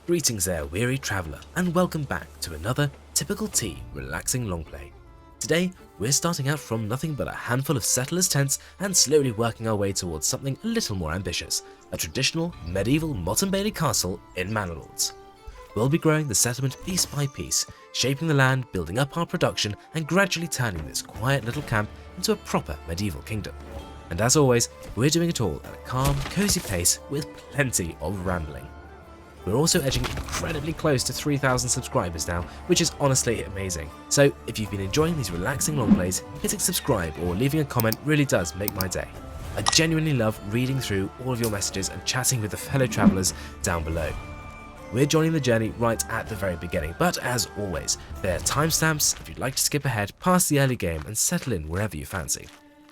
Greetings there, weary traveller, and welcome back to another typical tea relaxing long play. Today, we're starting out from nothing but a handful of settlers' tents and slowly working our way towards something a little more ambitious, a traditional medieval Motte Bailey Castle in Manor Lords. We'll be growing the settlement piece by piece, shaping the land, building up our production, and gradually turning this quiet little camp into a proper medieval kingdom. And as always, we're doing it all at a calm, cosy pace with plenty of rambling. We're also edging incredibly close to 3,000 subscribers now, which is honestly amazing. So if you've been enjoying these relaxing long plays, hitting subscribe or leaving a comment really does make my day. I genuinely love reading through all of your messages and chatting with the fellow travellers down below. We're joining the journey right at the very beginning, but as always, there are timestamps if you'd like to skip ahead past the early game and settle in wherever you fancy.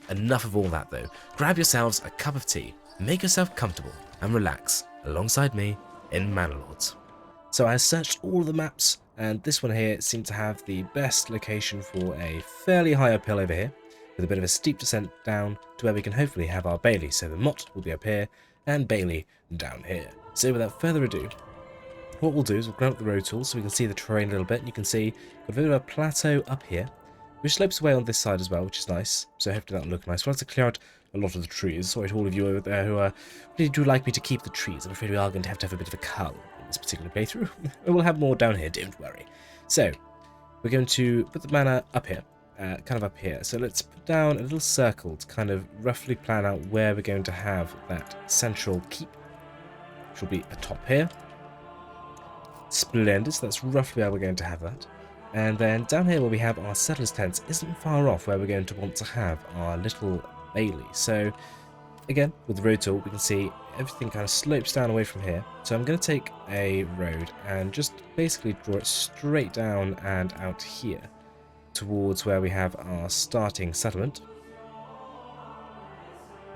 Enough of all that though, grab yourselves a cup of tea, make yourself comfortable and relax alongside me in Manor Lords. So I searched all of the maps, and this one here seemed to have the best location for a fairly high uphill over here, with a bit of a steep descent down to where we can hopefully have our Bailey. So the Motte will be up here, and Bailey down here. So without further ado, what we'll do is we'll grab up the road tool so we can see the terrain a little bit, and you can see we've got a bit of a plateau up here, which slopes away on this side as well, which is nice. So hopefully that'll look nice. We'll have to clear out a lot of the trees. Sorry to all of you over there who really do like me to keep the trees. I'm afraid we are going to have a bit of a cull in this particular playthrough. We'll have more down here, don't worry. So, we're going to put the manor up here, kind of up here. So let's put down a little circle to kind of roughly plan out where we're going to have that central keep, which will be atop here. Splendid, so that's roughly how we're going to have that. And then down here where we have our settlers' tents isn't far off where we're going to want to have our little Bailey. So again, with the road tool, we can see everything kind of slopes down away from here. So I'm going to take a road and just basically draw it straight down and out here towards where we have our starting settlement.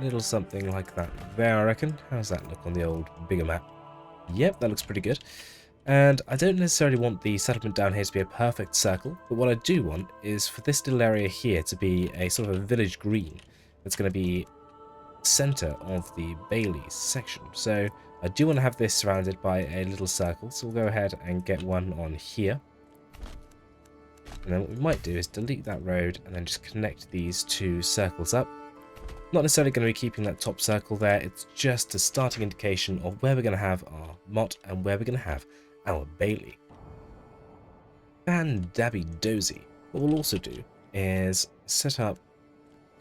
Little something like that there, I reckon. How does that look on the old bigger map? Yep, that looks pretty good. And I don't necessarily want the settlement down here to be a perfect circle, but what I do want is for this little area here to be a sort of a village green that's going to be center of the Bailey section. So I do want to have this surrounded by a little circle, so we'll go ahead and get one on here. And then what we might do is delete that road and then just connect these two circles up. Not necessarily going to be keeping that top circle there, it's just a starting indication of where we're going to have our Motte and where we're going to have our Bailey. Fan-dabby-dozy. What we'll also do is set up,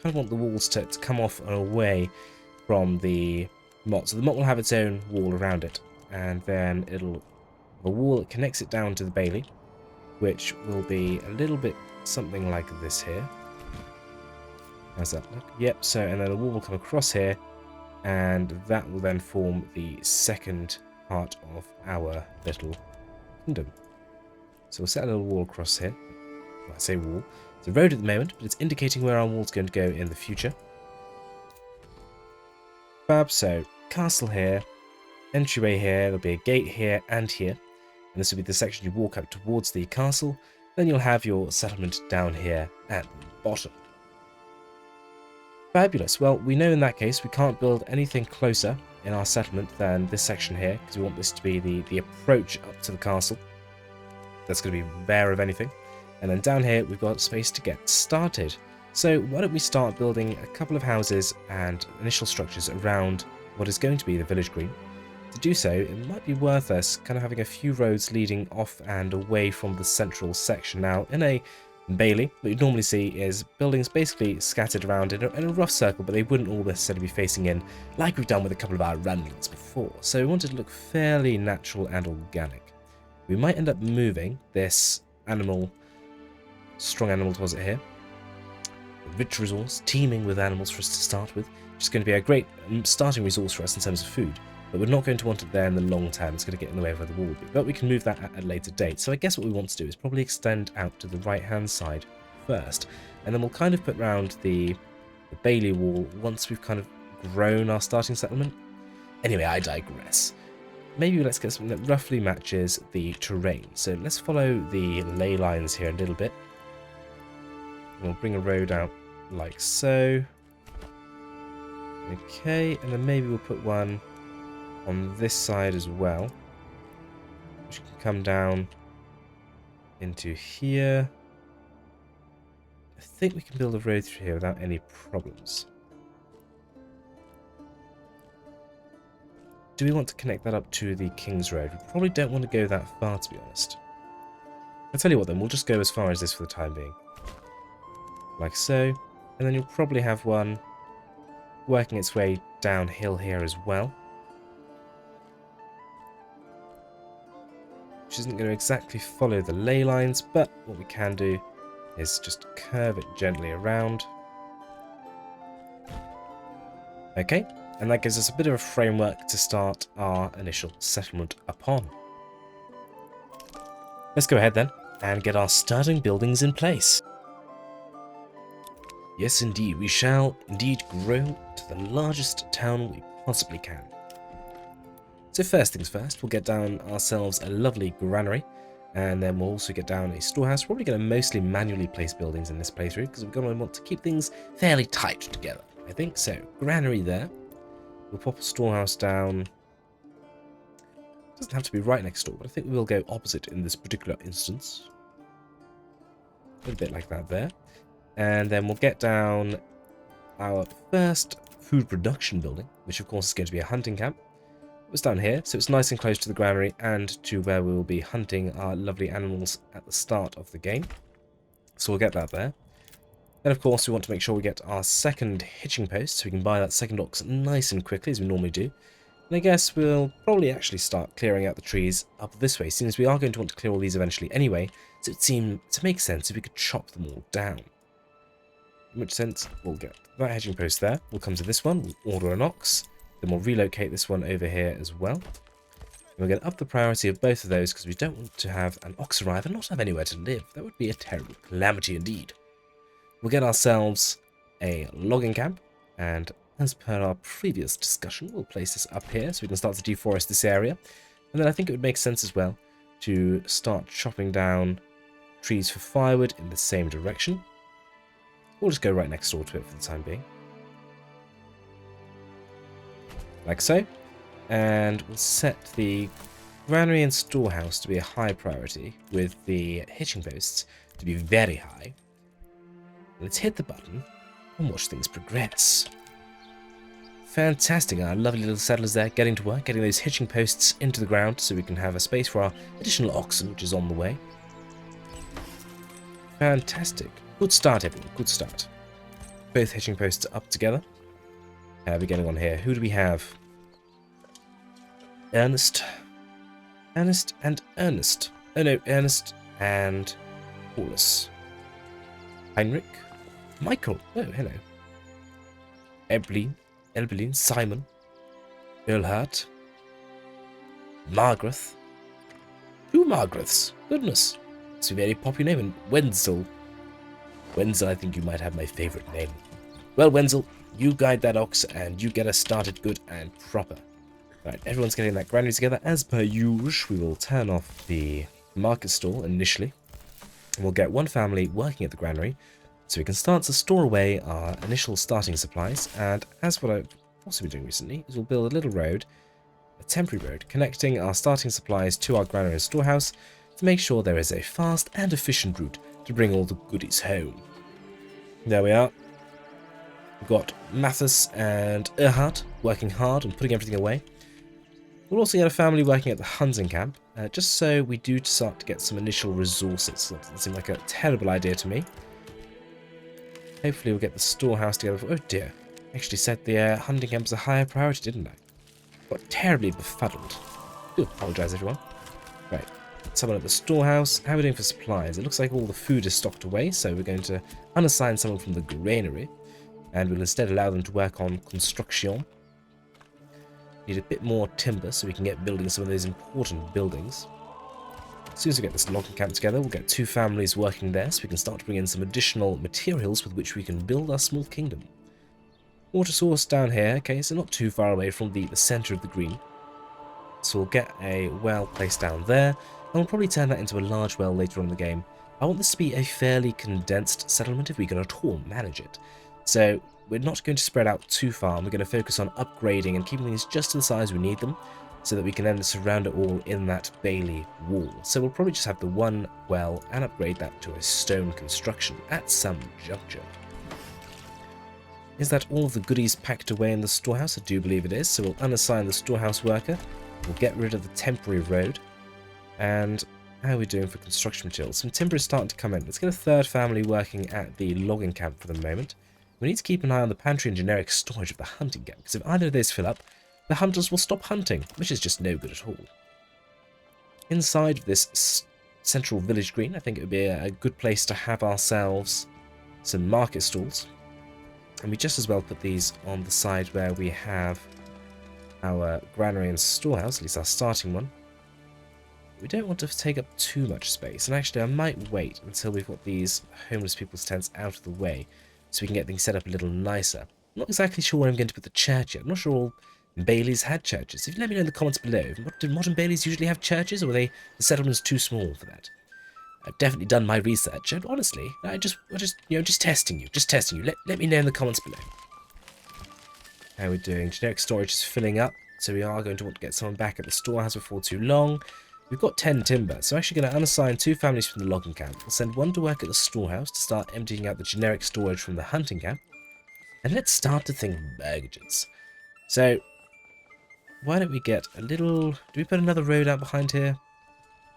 kind of want the walls to come off and away from the Motte. So the Motte will have its own wall around it, and then it'll the wall that connects it down to the Bailey, which will be a little bit something like this here. How's that look? Yep, so and then a wall will come across here, and that will then form the second part of our little kingdom. So we'll set a little wall across here. Well, I say wall. It's a road at the moment, but it's indicating where our wall's going to go in the future. Fab, so castle here, entryway here, there'll be a gate here and here. And this will be the section you walk up towards the castle. Then you'll have your settlement down here at the bottom. Fabulous. Well, we know in that case we can't build anything closer in our settlement than this section here, because we want this to be the approach up to the castle. That's going to be bare of anything. And then down here we've got space to get started. So why don't we start building a couple of houses and initial structures around what is going to be the village green. To do so, it might be worth us kind of having a few roads leading off and away from the central section. Now, in a Bailey, what you'd normally see is buildings basically scattered around in a rough circle, but they wouldn't all necessarily be facing in like we've done with a couple of our ramblings before. So we wanted to look fairly natural and organic. We might end up moving this strong animal deposit here. A rich resource, teeming with animals for us to start with, which is going to be a great starting resource for us in terms of food. But we're not going to want it there in the long term. It's going to get in the way of where the wall will be. But we can move that at a later date. So I guess what we want to do is probably extend out to the right-hand side first. And then we'll kind of put round the Bailey wall once we've kind of grown our starting settlement. Anyway, I digress. Maybe let's get something that roughly matches the terrain. So let's follow the ley lines here a little bit. We'll bring a road out like so. Okay, and then maybe we'll put one on this side as well. which can come down into here. I think we can build a road through here without any problems. Do we want to connect that up to the King's Road? We probably don't want to go that far, to be honest. I'll tell you what then, we'll just go as far as this for the time being. Like so. And then you'll probably have one working its way downhill here as well. Which isn't going to exactly follow the ley lines, but what we can do is just curve it gently around. Okay, and that gives us a bit of a framework to start our initial settlement upon. Let's go ahead then and get our starting buildings in place. Yes, indeed, we shall indeed grow to the largest town we possibly can. So first things first, we'll get down ourselves a lovely granary, and then we'll also get down a storehouse. We're probably going to mostly manually place buildings in this playthrough, because we're going to want to keep things fairly tight together, I think. So, granary there. We'll pop a storehouse down. It doesn't have to be right next door, but I think we will go opposite in this particular instance. A little bit like that there. And then we'll get down our first food production building, which of course is going to be a hunting camp. It's down here, so it's nice and close to the granary and to where we will be hunting our lovely animals at the start of the game. So we'll get that there. Then of course we want to make sure we get our second hitching post, so we can buy that second ox nice and quickly as we normally do. And I guess we'll probably actually start clearing out the trees up this way, since we are going to want to clear all these eventually anyway, so it seemed to make sense if we could chop them all down. In which sense, we'll get that hedging post there. We'll come to this one, we'll order an ox, then we'll relocate this one over here as well. And we're going to up the priority of both of those because we don't want to have an ox arrive and not have anywhere to live. That would be a terrible calamity indeed. We'll get ourselves a logging camp, and as per our previous discussion, we'll place this up here so we can start to deforest this area. And then I think it would make sense as well to start chopping down trees for firewood in the same direction. We'll just go right next door to it for the time being. Like so. And we'll set the granary and storehouse to be a high priority, with the hitching posts to be very high. Let's hit the button and watch things progress. Fantastic, our lovely little settlers there getting to work, getting those hitching posts into the ground so we can have a space for our additional oxen, which is on the way. Fantastic. Good start, everyone. Good start. Both hitching posts are up together. How are we getting on here? Who do we have? Ernest. Ernest and Ernest. Oh no, Ernest and Paulus. Heinrich. Michael. Oh, hello. Ebeline. Simon. Erlhard. Margaret. Two Margareths. Goodness. It's a very popular name. And Wenzel. Wenzel, I think you might have my favourite name. Well, Wenzel, you guide that ox and you get us started good and proper. Right, everyone's getting that granary together. As per usual, we will turn off the market stall initially. And we'll get one family working at the granary so we can start to store away our initial starting supplies. And as what I've also been doing recently, is we'll build a little road, a temporary road, connecting our starting supplies to our granary and storehouse to make sure there is a fast and efficient route to bring all the goodies home. There we are. We've got Mathis and Erhard working hard and putting everything away. We'll also get a family working at the hunting camp, just so we do start to get some initial resources. That doesn't seem like a terrible idea to me. Hopefully we'll get the storehouse together. Oh dear, I actually said the hunting camp is a higher priority, didn't I? Got terribly befuddled. Do apologise, everyone. Right. Someone at the storehouse. How are we doing for supplies? It looks like all the food is stocked away, so we're going to unassign someone from the granary, and we'll instead allow them to work on construction. Need a bit more timber so we can get building some of those important buildings. As soon as we get this logging camp together, we'll get two families working there so we can start to bring in some additional materials with which we can build our small kingdom. Water source down here, okay, so not too far away from the centre of the green. So we'll get a well placed down there, and we'll probably turn that into a large well later on in the game. I want this to be a fairly condensed settlement if we can at all manage it. So we're not going to spread out too far, and we're going to focus on upgrading and keeping things just to the size we need them. so that we can then surround it all in that Bailey wall. So we'll probably just have the one well and upgrade that to a stone construction at some juncture. Is that all of the goodies packed away in the storehouse? I do believe it is. So we'll unassign the storehouse worker. We'll get rid of the temporary road. And how are we doing for construction materials? Some timber is starting to come in. Let's get a third family working at the logging camp for the moment. We need to keep an eye on the pantry and generic storage of the hunting camp, because if either of those fill up, the hunters will stop hunting, which is just no good at all. Inside of this central village green, I think it would be a good place to have ourselves some market stalls. And we just as well put these on the side where we have our granary and storehouse, at least our starting one. We don't want to take up too much space, and actually I might wait until we've got these homeless people's tents out of the way so we can get things set up a little nicer. I'm not exactly sure where I'm going to put the church yet. I'm not sure all Baileys had churches. If you let me know in the comments below, did modern Baileys usually have churches, or were the settlements too small for that? I've definitely done my research, and honestly, just testing you. Let me know in the comments below. How are we doing? Generic storage is filling up, so we are going to want to get someone back at the storehouse before too long. We've got 10 timber, so I'm actually going to unassign 2 families from the logging camp. We'll send one to work at the storehouse to start emptying out the generic storage from the hunting camp. And let's start to think burgages. So, why don't we get a little... Do we put another road out behind here?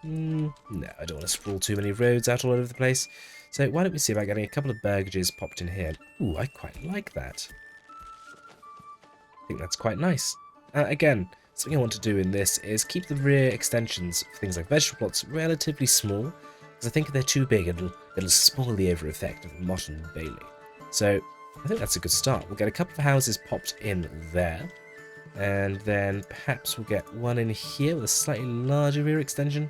No, I don't want to sprawl too many roads out all over the place. So why don't we see about getting a couple of burgages popped in here. Ooh, I quite like that. I think that's quite nice. Again, something I want to do in this is keep the rear extensions for things like vegetable plots relatively small, because I think if they're too big, it'll spoil the over effect of Motte Bailey. So I think that's a good start. We'll get a couple of houses popped in there, and then perhaps we'll get one in here with a slightly larger rear extension.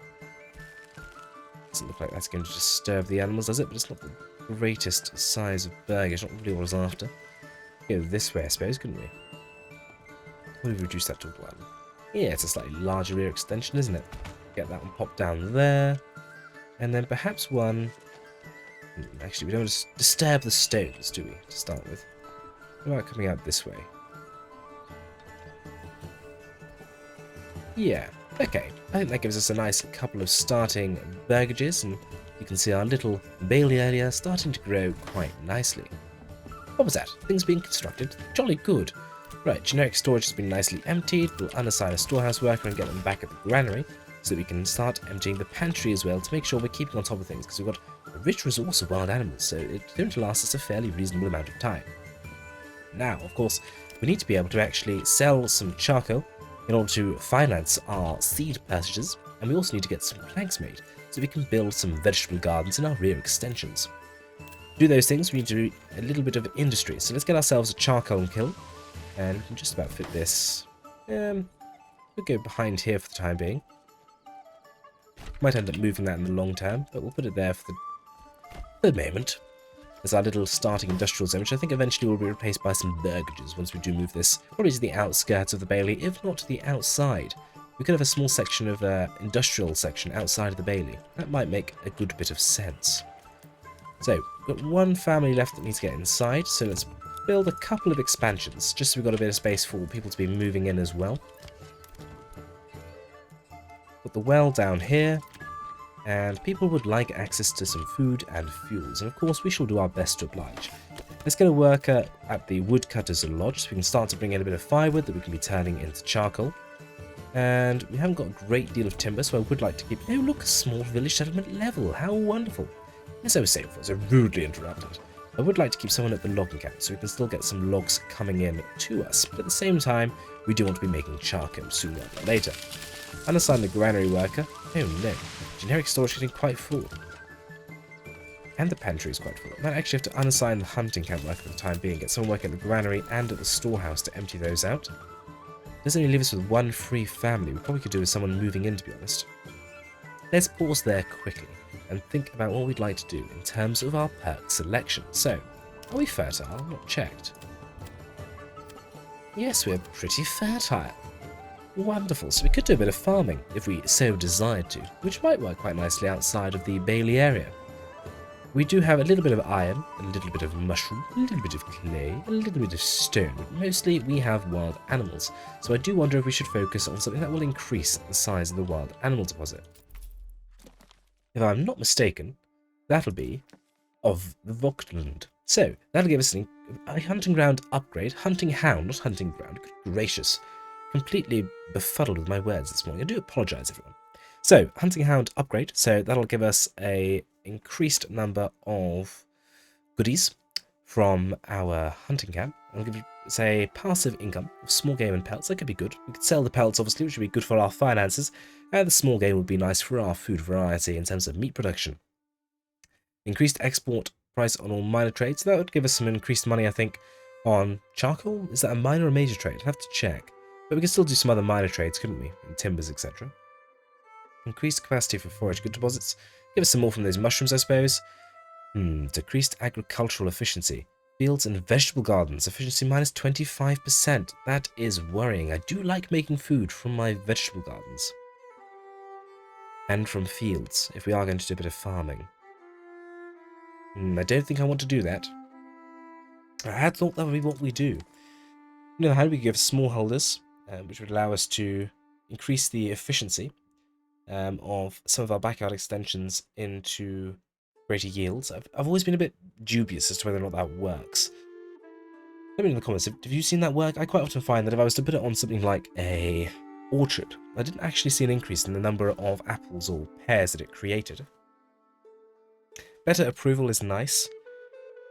Doesn't look like that's going to disturb the animals, does it? But it's not the greatest size of burgage. Not really what I was after. Go this way, I suppose, couldn't we? We'll reduce that to 1. Yeah, it's a slightly larger rear extension, isn't it? Get that one popped down there. And then perhaps one... Actually, we don't want to disturb the stones, do we, to start with? What about coming out this way? Yeah, okay. I think that gives us a nice couple of starting burgages, and you can see our little Bailey area starting to grow quite nicely. What was that? Things being constructed? Jolly good. Right, generic storage has been nicely emptied. We'll unassign a storehouse worker and get them back at the granary, so that we can start emptying the pantry as well to make sure we're keeping on top of things, because we've got a rich resource of wild animals, so it's going to last us a fairly reasonable amount of time. Now, of course, we need to be able to actually sell some charcoal in order to finance our seed purchases, and we also need to get some planks made so we can build some vegetable gardens in our rear extensions. To do those things, we need to do a little bit of industry, so let's get ourselves a charcoal kiln, and we can just about fit this. We'll go behind here for the time being. Might end up moving that in the long term, but we'll put it there for the moment. There's our little starting industrial zone, which I think eventually will be replaced by some burgages once we do move this, probably to the outskirts of the Bailey, if not to the outside. We could have a small section of industrial section outside of the Bailey. That might make a good bit of sense. So, we've got one family left that needs to get inside, so let's build a couple of expansions, just so we've got a bit of space for people to be moving in as well. Put the well down here, and people would like access to some food and fuels, and of course we shall do our best to oblige. Let's get a worker at the woodcutters lodge so we can start to bring in a bit of firewood that we can be turning into charcoal. And we haven't got a great deal of timber, so I would like to keep... Oh look, a small village settlement level, how wonderful. As I was saying before, so rudely interrupted. I would like to keep someone at the logging camp so we can still get some logs coming in to us, but at the same time we do want to be making charcoal sooner or later. Unassign the granary worker. Oh no, generic storage getting quite full. And the pantry is quite full. I might actually have to unassign the hunting camp worker for the time being, get someone working at the granary and at the storehouse to empty those out. Doesn't only leave us with one free family. We probably could do with someone moving in, to be honest. Let's pause there quickly and think about what we'd like to do in terms of our perk selection. So, are we fertile? Not checked. Yes, we're pretty fertile. Wonderful, so we could do a bit of farming if we so desired to, which might work quite nicely outside of the Bailey area. We do have a little bit of iron, a little bit of mushroom, a little bit of clay, a little bit of stone, but mostly we have wild animals. So I do wonder if we should focus on something that will increase the size of the wild animal deposit. If I'm not mistaken, that'll be of the Vogtland. So that'll give us a hunting ground upgrade. Hunting hound, not hunting ground. Good gracious. Completely befuddled with my words this morning. I do apologise, everyone. So, hunting hound upgrade. So that'll give us a increased number of goodies from our hunting camp. It'll give us a passive income of small game and pelts. That could be good. We could sell the pelts, obviously, which would be good for our finances. And the small game would be nice for our food variety in terms of meat production. Increased export price on all minor trades. That would give us some increased money, I think, on charcoal. Is that a minor or major trade? I'd have to check. But we could still do some other minor trades, couldn't we? In timbers, etc. Increased capacity for forage good deposits. Give us some more from those mushrooms, I suppose. Decreased agricultural efficiency. Fields and vegetable gardens. Efficiency minus 25%. That is worrying. I do like making food from my vegetable gardens. And from fields, if we are going to do a bit of farming. I don't think I want to do that. I had thought that would be what we do. On the other hand, we give smallholders, which would allow us to increase the efficiency of some of our backyard extensions into greater yields. I've always been a bit dubious as to whether or not that works. Let me know in the comments, have you seen that work? I quite often find that if I was to put it on something like a orchard, I didn't actually see an increase in the number of apples or pears that it created. Better approval is nice.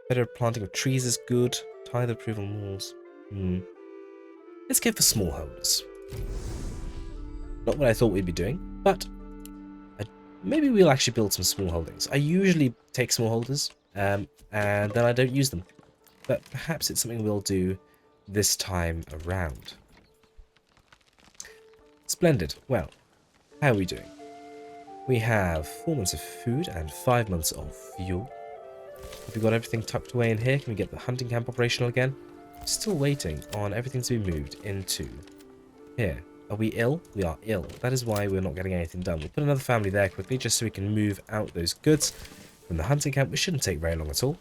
Better planting of trees is good. Tithe approval walls. Let's go for smallholders. Not what I thought we'd be doing, but maybe we'll actually build some small holdings. I usually take smallholders, and then I don't use them. But perhaps it's something we'll do this time around. Splendid. Well, how are we doing? We have 4 months of food and 5 months of fuel. Have we got everything tucked away in here? Can we get the hunting camp operational again? Still waiting on everything to be moved into here. Are we ill? We are ill. That is why we're not getting anything done. We'll put another family there quickly just so we can move out those goods from the hunting camp, which shouldn't take very long at all.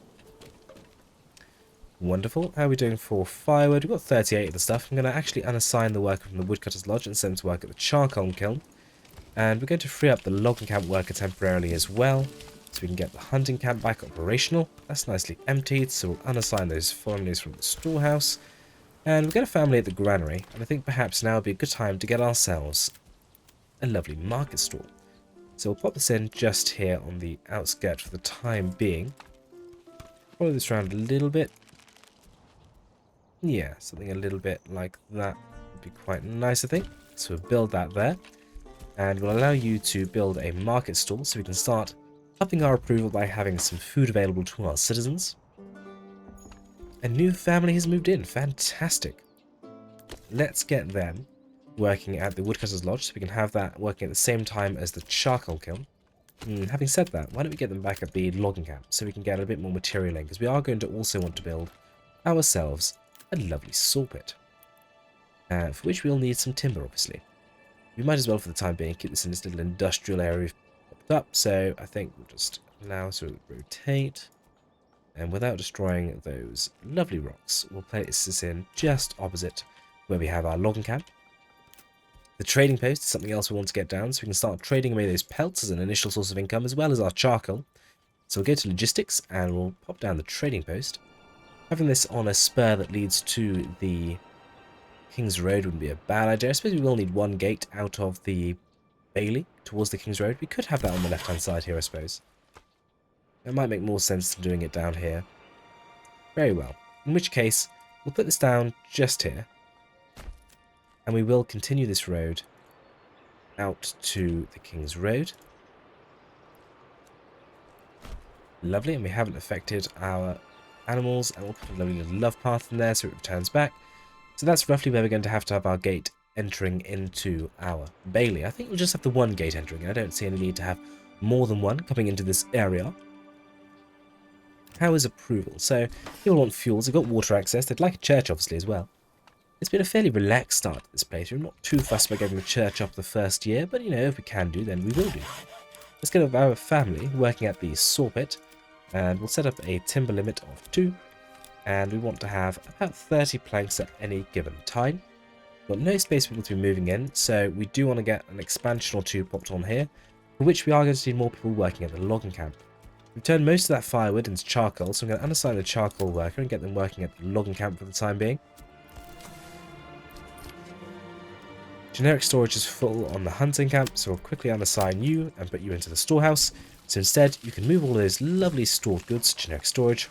Wonderful. How are we doing for firewood? We've got 38 of the stuff. I'm going to actually unassign the worker from the woodcutter's lodge and send them to work at the charcoal kiln. And we're going to free up the logging camp worker temporarily as well, so we can get the hunting camp back operational. That's nicely emptied, so we'll unassign those families from the storehouse. And we'll get a family at the granary, and I think perhaps now would be a good time to get ourselves a lovely market stall. So we'll pop this in just here on the outskirts for the time being. Follow this around a little bit. Yeah, something a little bit like that would be quite nice, I think. So we'll build that there. And we'll allow you to build a market stall so we can start upping our approval by having some food available to our citizens. A new family has moved in. Fantastic. Let's get them working at the woodcutter's lodge so we can have that working at the same time as the charcoal kiln. Having said that, why don't we get them back at the logging camp so we can get a bit more material in, because we are going to also want to build ourselves a lovely saw pit, for which we'll need some timber, obviously. We might as well, for the time being, keep this in this little industrial area we've popped up, so I think we'll just allow us to rotate. And without destroying those lovely rocks, we'll place this in just opposite where we have our logging camp. The trading post is something else we want to get down, so we can start trading away those pelts as an initial source of income, as well as our charcoal. So we'll go to logistics, and we'll pop down the trading post. Having this on a spur that leads to the King's Road wouldn't be a bad idea. I suppose we will need one gate out of the Bailey towards the King's Road. We could have that on the left-hand side here, I suppose. It might make more sense than doing it down here. Very well. In which case, we'll put this down just here. And we will continue this road out to the King's Road. Lovely, and we haven't affected our animals. And we'll put a lovely little love path in there so it returns back. So that's roughly where we're going to have our gate entering into our Bailey. I think we'll just have the one gate entering. I don't see any need to have more than one coming into this area. How is approval? So people want fuels. They've got water access. They'd like a church, obviously, as well. It's been a fairly relaxed start to this place. We're not too fussed about getting the church up the first year, but, you know, if we can do, then we will do. Let's get our family working at the saw pit. And we'll set up a timber limit of 2. And we want to have about 30 planks at any given time. Got no space for people to be moving in, so we do want to get an expansion or 2 popped on here, for which we are going to need more people working at the logging camp. We've turned most of that firewood into charcoal, so I'm going to unassign the charcoal worker and get them working at the logging camp for the time being. Generic storage is full on the hunting camp, so we'll quickly unassign you and put you into the storehouse. So instead, you can move all those lovely stored goods, generic storage,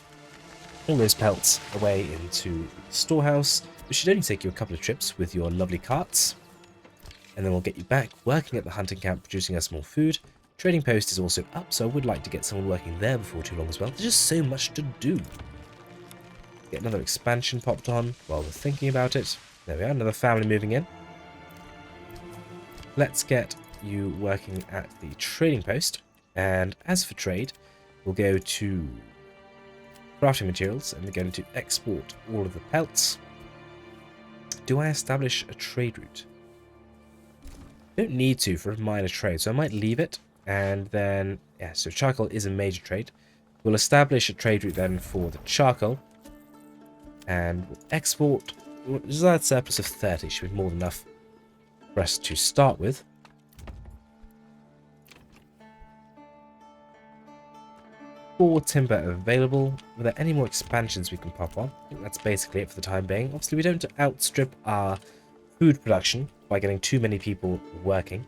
all those pelts away into the storehouse, which should only take you a couple of trips with your lovely carts. And then we'll get you back working at the hunting camp, producing us more food. Trading post is also up, so I would like to get someone working there before too long as well. There's just so much to do. Get another expansion popped on while we're thinking about it. There we are, another family moving in. Let's get you working at the trading post. And as for trade, we'll go to crafting materials and we're going to export all of the pelts. Do I establish a trade route? I don't need to for a minor trade, so I might leave it. And then, yeah, so charcoal is a major trade. We'll establish a trade route then for the charcoal. And we'll export a desired surplus of 30. Should be more than enough for us to start with. Four timber available. Were there any more expansions we can pop on? I think that's basically it for the time being. Obviously, we don't outstrip our food production by getting too many people working.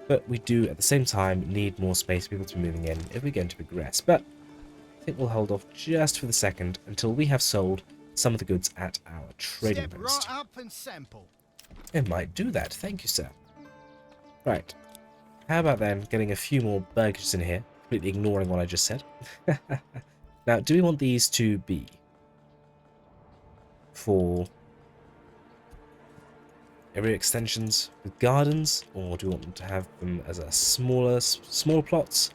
But we do, at the same time, need more space for people to be moving in if we're going to progress. But I think we'll hold off just for the second until we have sold some of the goods at our trading post. Right up and sample. It might do that. Thank you, sir. Right. How about then getting a few more burgages in here, completely ignoring what I just said. Now, do we want these to be for area extensions with gardens, or do we want them to have them as a smaller plots?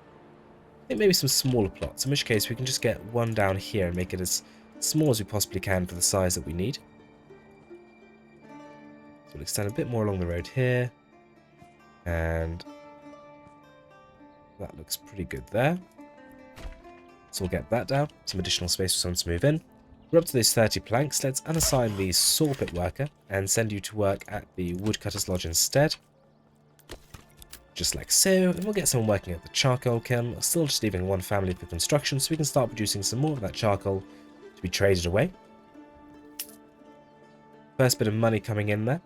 I think maybe some smaller plots, in which case we can just get one down here and make it as small as we possibly can for the size that we need. So we'll extend a bit more along the road here, and that looks pretty good there. So we'll get that down, some additional space for someone to move in. We're up to those 30 planks. Let's unassign the saw pit worker and send you to work at the woodcutter's lodge instead. Just like so, and we'll get someone working at the charcoal kiln, still just leaving one family for construction so we can start producing some more of that charcoal to be traded away. First bit of money coming in there.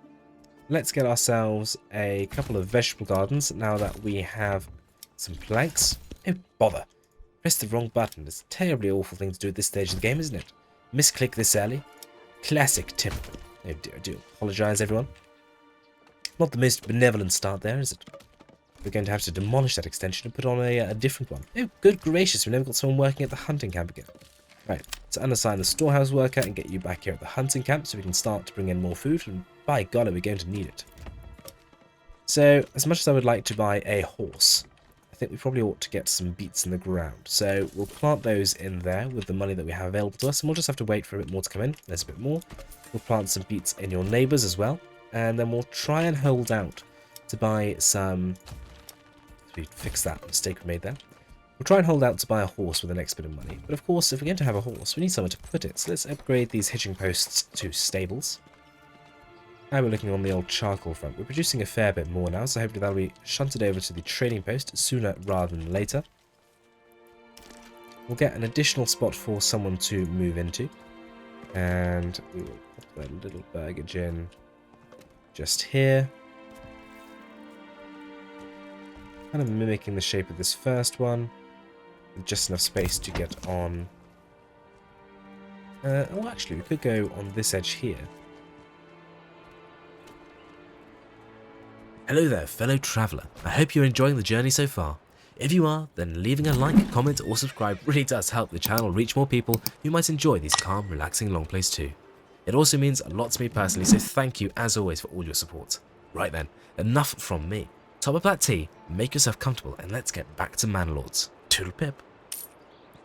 Let's get ourselves a couple of vegetable gardens now that we have some planks. Oh, bother. Press the wrong button. It's a terribly awful thing to do at this stage of the game, isn't it? Misclick this early. Classic typical. Oh dear, I do apologise, everyone. Not the most benevolent start there, is it? We're going to have to demolish that extension and put on a different one. Oh, good gracious, we've never got someone working at the hunting camp again. Right, so unassign the storehouse worker and get you back here at the hunting camp so we can start to bring in more food, and by golly, we're going to need it. So, as much as I would like to buy a horse, I think we probably ought to get some beets in the ground. So we'll plant those in there with the money that we have available to us, and we'll just have to wait for a bit more to come in. There's a bit more. We'll plant some beets in your neighbours as well, and then we'll try and hold out to buy some... We fix that mistake we made there. We'll try and hold out to buy a horse with the next bit of money. But of course, if we're going to have a horse, we need somewhere to put it. So let's upgrade these hitching posts to stables. Now we're looking on the old charcoal front. We're producing a fair bit more now, so hopefully that'll be shunted over to the trading post sooner rather than later. We'll get an additional spot for someone to move into. And we will put that little burgage in just here. Kind of mimicking the shape of this first one. With just enough space to get on... oh, actually, we could go on this edge here. Hello there, fellow traveller. I hope you're enjoying the journey so far. If you are, then leaving a like, comment or subscribe really does help the channel reach more people who might enjoy these calm, relaxing long plays too. It also means a lot to me personally, so thank you as always for all your support. Right then, enough from me. Top up that tea, make yourself comfortable, and let's get back to Manor Lords. Toodle pip.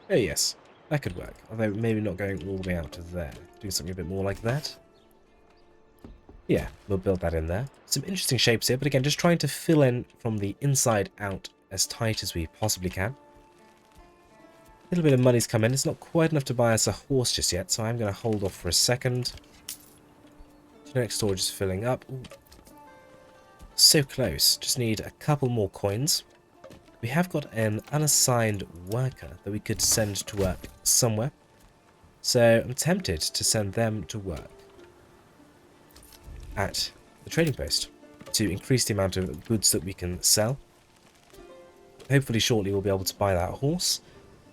Oh yes, that could work. Although maybe not going all the way out to there. Doing something a bit more like that. Yeah, we'll build that in there. Some interesting shapes here, but again, just trying to fill in from the inside out as tight as we possibly can. little bit of money's come in. It's not quite enough to buy us a horse just yet, so I'm going to hold off for a second. Generic storage is filling up. Ooh. So close. Just need a couple more coins. We have got an unassigned worker that we could send to work somewhere. So I'm tempted to send them to work at the trading post to increase the amount of goods that we can sell. Hopefully shortly we'll be able to buy that horse,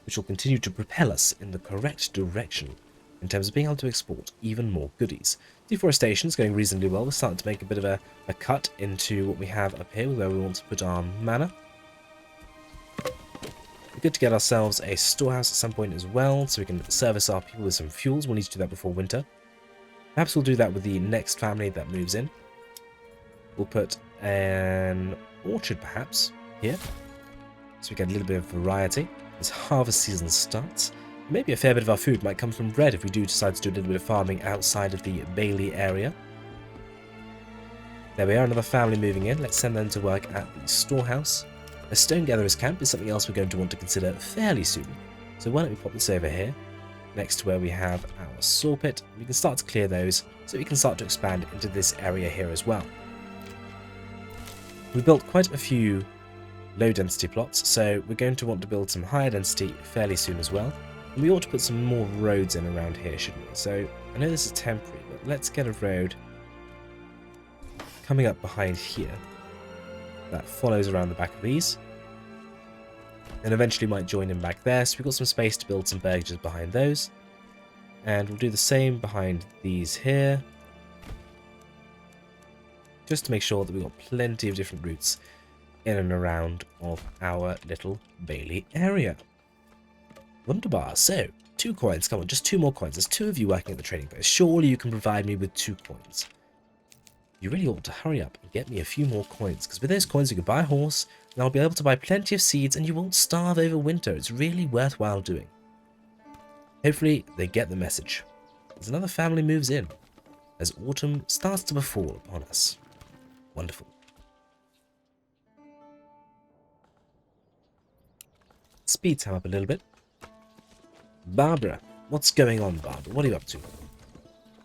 which will continue to propel us in the correct direction in terms of being able to export even more goodies. Deforestation is going reasonably well. We're starting to make a bit of a cut into what we have up here where we want to put our manor. We're good to get ourselves a storehouse at some point as well, so we can service our people with some fuels. We'll need to do that before winter. Perhaps we'll do that with the next family that moves in. We'll put an orchard perhaps here, so we get a little bit of variety as harvest season starts. Maybe a fair bit of our food might come from bread if we do decide to do a little bit of farming outside of the Bailey area. There we are, another family moving in. Let's send them to work at the storehouse. A stone gatherer's camp is something else we're going to want to consider fairly soon. So why don't we pop this over here, next to where we have our saw pit. We can start to clear those so we can start to expand into this area here as well. We built quite a few low density plots, so we're going to want to build some higher density fairly soon as well. And we ought to put some more roads in around here, shouldn't we? So I know this is temporary, but let's get a road coming up behind here that follows around the back of these and eventually might join in back there. So we've got some space to build some burgages behind those, and we'll do the same behind these here, just to make sure that we've got plenty of different routes in and around of our little Bailey area. Wunderbar. So 2 coins, come on, just 2 more coins. There's 2 of you working at the trading post. Surely you can provide me with 2 coins. You really ought to hurry up and get me a few more coins, because with those coins you can buy a horse, and I'll be able to buy plenty of seeds, and you won't starve over winter. It's really worthwhile doing. Hopefully they get the message, as another family moves in, as autumn starts to befall upon us. Wonderful. Speed time up a little bit. Barbara, what's going on, Barbara? What are you up to?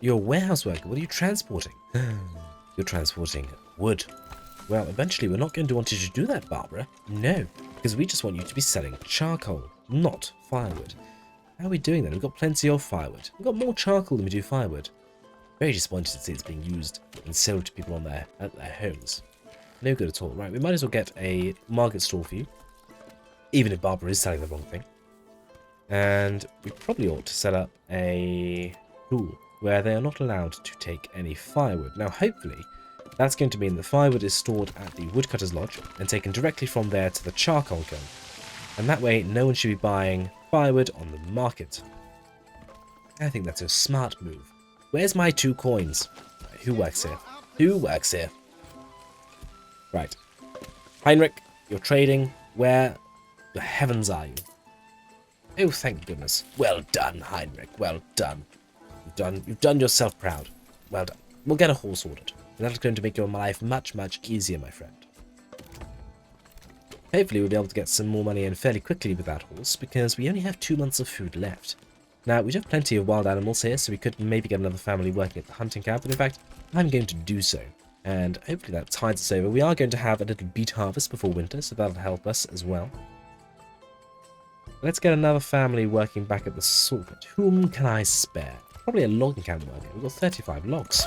You're a warehouse worker. What are you transporting? You're transporting wood. Well, eventually we're not going to want you to do that, Barbara. No, because we just want you to be selling charcoal, not firewood. How are we doing then? We've got plenty of firewood. We've got more charcoal than we do firewood. Very disappointed to see it's being used and sold to people at their homes. No good at all. Right, we might as well get a market stall for you, even if Barbara is selling the wrong thing. And we probably ought to set up a rule where they are not allowed to take any firewood. Now, hopefully, that's going to mean the firewood is stored at the woodcutter's lodge and taken directly from there to the charcoal kiln. And that way, no one should be buying firewood on the market. I think that's a smart move. Where's my 2 coins? Who works here? Who works here? Right. Heinrich, you're trading. Where the heavens are you? Oh, thank goodness. Well done, Heinrich. Well done. You've done yourself proud. Well done. We'll get a horse ordered. And that's going to make your life much, much easier, my friend. Hopefully we'll be able to get some more money in fairly quickly with that horse, because we only have 2 months of food left. Now, we do have plenty of wild animals here, so we could maybe get another family working at the hunting camp, but in fact, I'm going to do so. And hopefully that tides us over. We are going to have a little beet harvest before winter, so that'll help us as well. Let's get another family working back at the saw pit. Whom can I spare? Probably a logging camp worker. We've got 35 logs.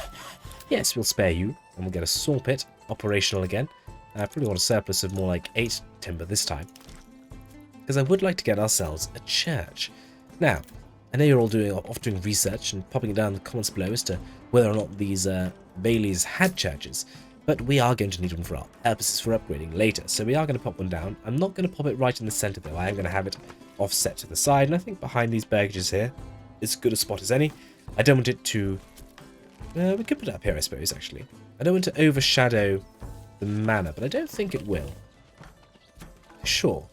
Yes, we'll spare you, and we'll get a saw pit operational again. I probably want a surplus of more like 8 timber this time, because I would like to get ourselves a church. Now, I know you're all off doing research and popping it down in the comments below as to whether or not these Baileys had churches, but we are going to need one for our purposes for upgrading later, so we are going to pop one down. I'm not going to pop it right in the center though. I am going to have it offset to the side, and I think behind these burgages here is as good a spot as any. I don't want it to... we could put it up here, I suppose, actually. I don't want to overshadow the manor, but I don't think it will. Sure.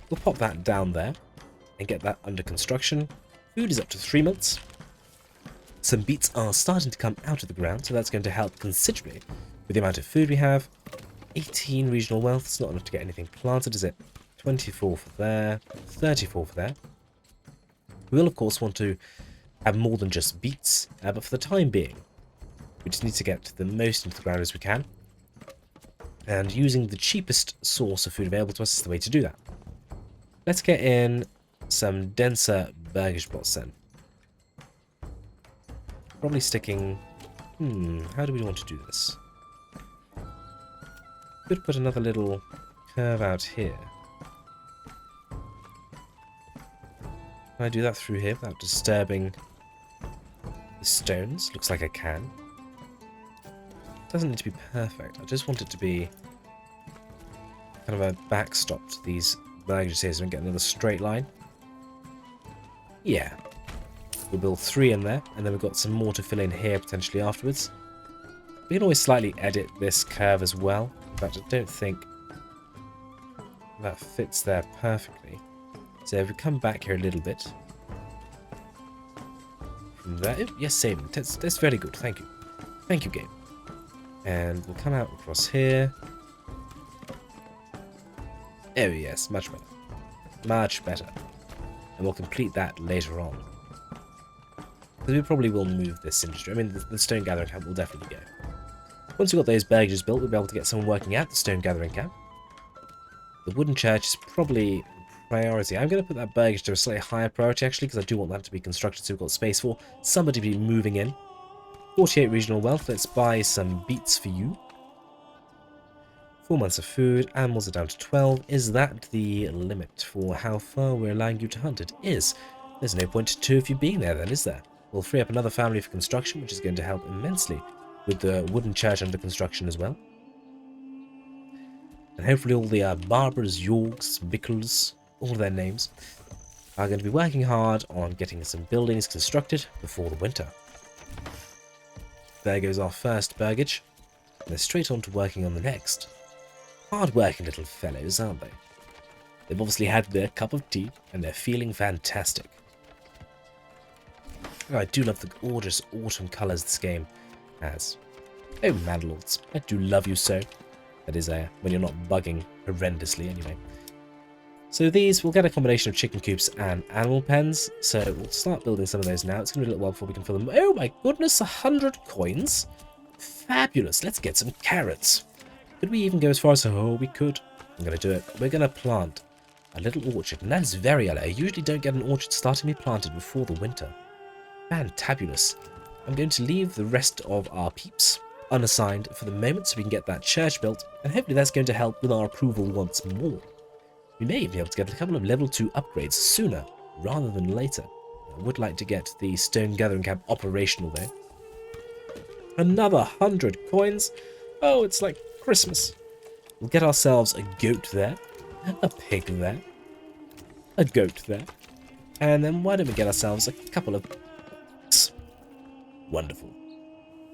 We'll pop that down there and get that under construction. Food is up to 3 months. Some beets are starting to come out of the ground, so that's going to help considerably with the amount of food we have. 18 regional wealth. It's not enough to get anything planted, is it? 24 for there. 34 for there. We will, of course, want to have more than just beets, but for the time being, we just need to get the most into the ground as we can. And using the cheapest source of food available to us is the way to do that. Let's get in some denser burgage plots then. Probably sticking... how do we want to do this? Could put another little curve out here. Can I do that through here without disturbing the stones? Looks like I can. Doesn't need to be perfect. I just want it to be kind of a backstop to these burgages here so we can get another straight line. Yeah. We'll build 3 in there, and then we've got some more to fill in here potentially afterwards. We can always slightly edit this curve as well. In fact, I don't think that fits there perfectly. So if we come back here a little bit. From there. Oh, yes, saving. That's very good. Thank you. Thank you, game. And we'll come out across here. Oh, yes. Much better. Much better. And we'll complete that later on. Because we probably will move this industry. I mean, the stone gathering camp will definitely go. Once we've got those burgages built, we'll be able to get someone working at the stone gathering camp. The wooden church is probably priority. I'm going to put that burgage to a slightly higher priority, actually, because I do want that to be constructed so we've got space for somebody to be moving in. 48 regional wealth. Let's buy some beets for you. 4 months of food. Animals are down to 12. Is that the limit for how far we're allowing you to hunt? It is. There's no point to 2 of you being there then, is there? We'll free up another family for construction, which is going to help immensely with the wooden church under construction as well. And hopefully all the Barbers, Yorks, Bickles, all their names, are going to be working hard on getting some buildings constructed before the winter. There goes our first burgage. They're straight on to working on the next. Hard-working little fellows, aren't they? They've obviously had their cup of tea, and they're feeling fantastic. Oh, I do love the gorgeous autumn colours this game has. Oh, Manor Lords, I do love you so. That is, when you're not bugging horrendously anyway. So these, we'll get a combination of chicken coops and animal pens. So we'll start building some of those now. It's going to be a little while before we can fill them. Oh my goodness, 100 coins. Fabulous. Let's get some carrots. Could we even go as far as... Oh, we could. I'm going to do it. We're going to plant a little orchard. And that is very early. I usually don't get an orchard starting to be planted before the winter. Fantabulous. I'm going to leave the rest of our peeps unassigned for the moment so we can get that church built. And hopefully that's going to help with our approval once more. We may even be able to get a couple of level 2 upgrades sooner rather than later. I would like to get the stone gathering camp operational though. Another 100 coins. Oh, it's like Christmas. We'll get ourselves a goat there, a pig there, a goat there, and then why don't we get ourselves a couple of bucks? Wonderful.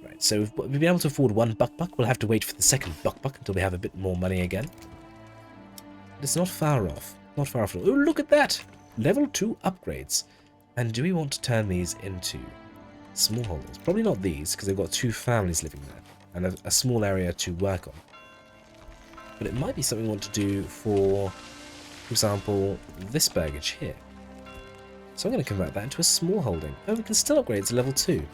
Right, so we've been able to afford 1 buck. We'll have to wait for the second buck until we have a bit more money again. It's not far off. Not far off at all. Oh, look at that! Level 2 upgrades. And do we want to turn these into small holdings? Probably not these, because they've got 2 families living there. And a small area to work on. But it might be something we want to do for example, this burgage here. So I'm going to convert that into a small holding. Oh, we can still upgrade to level 2.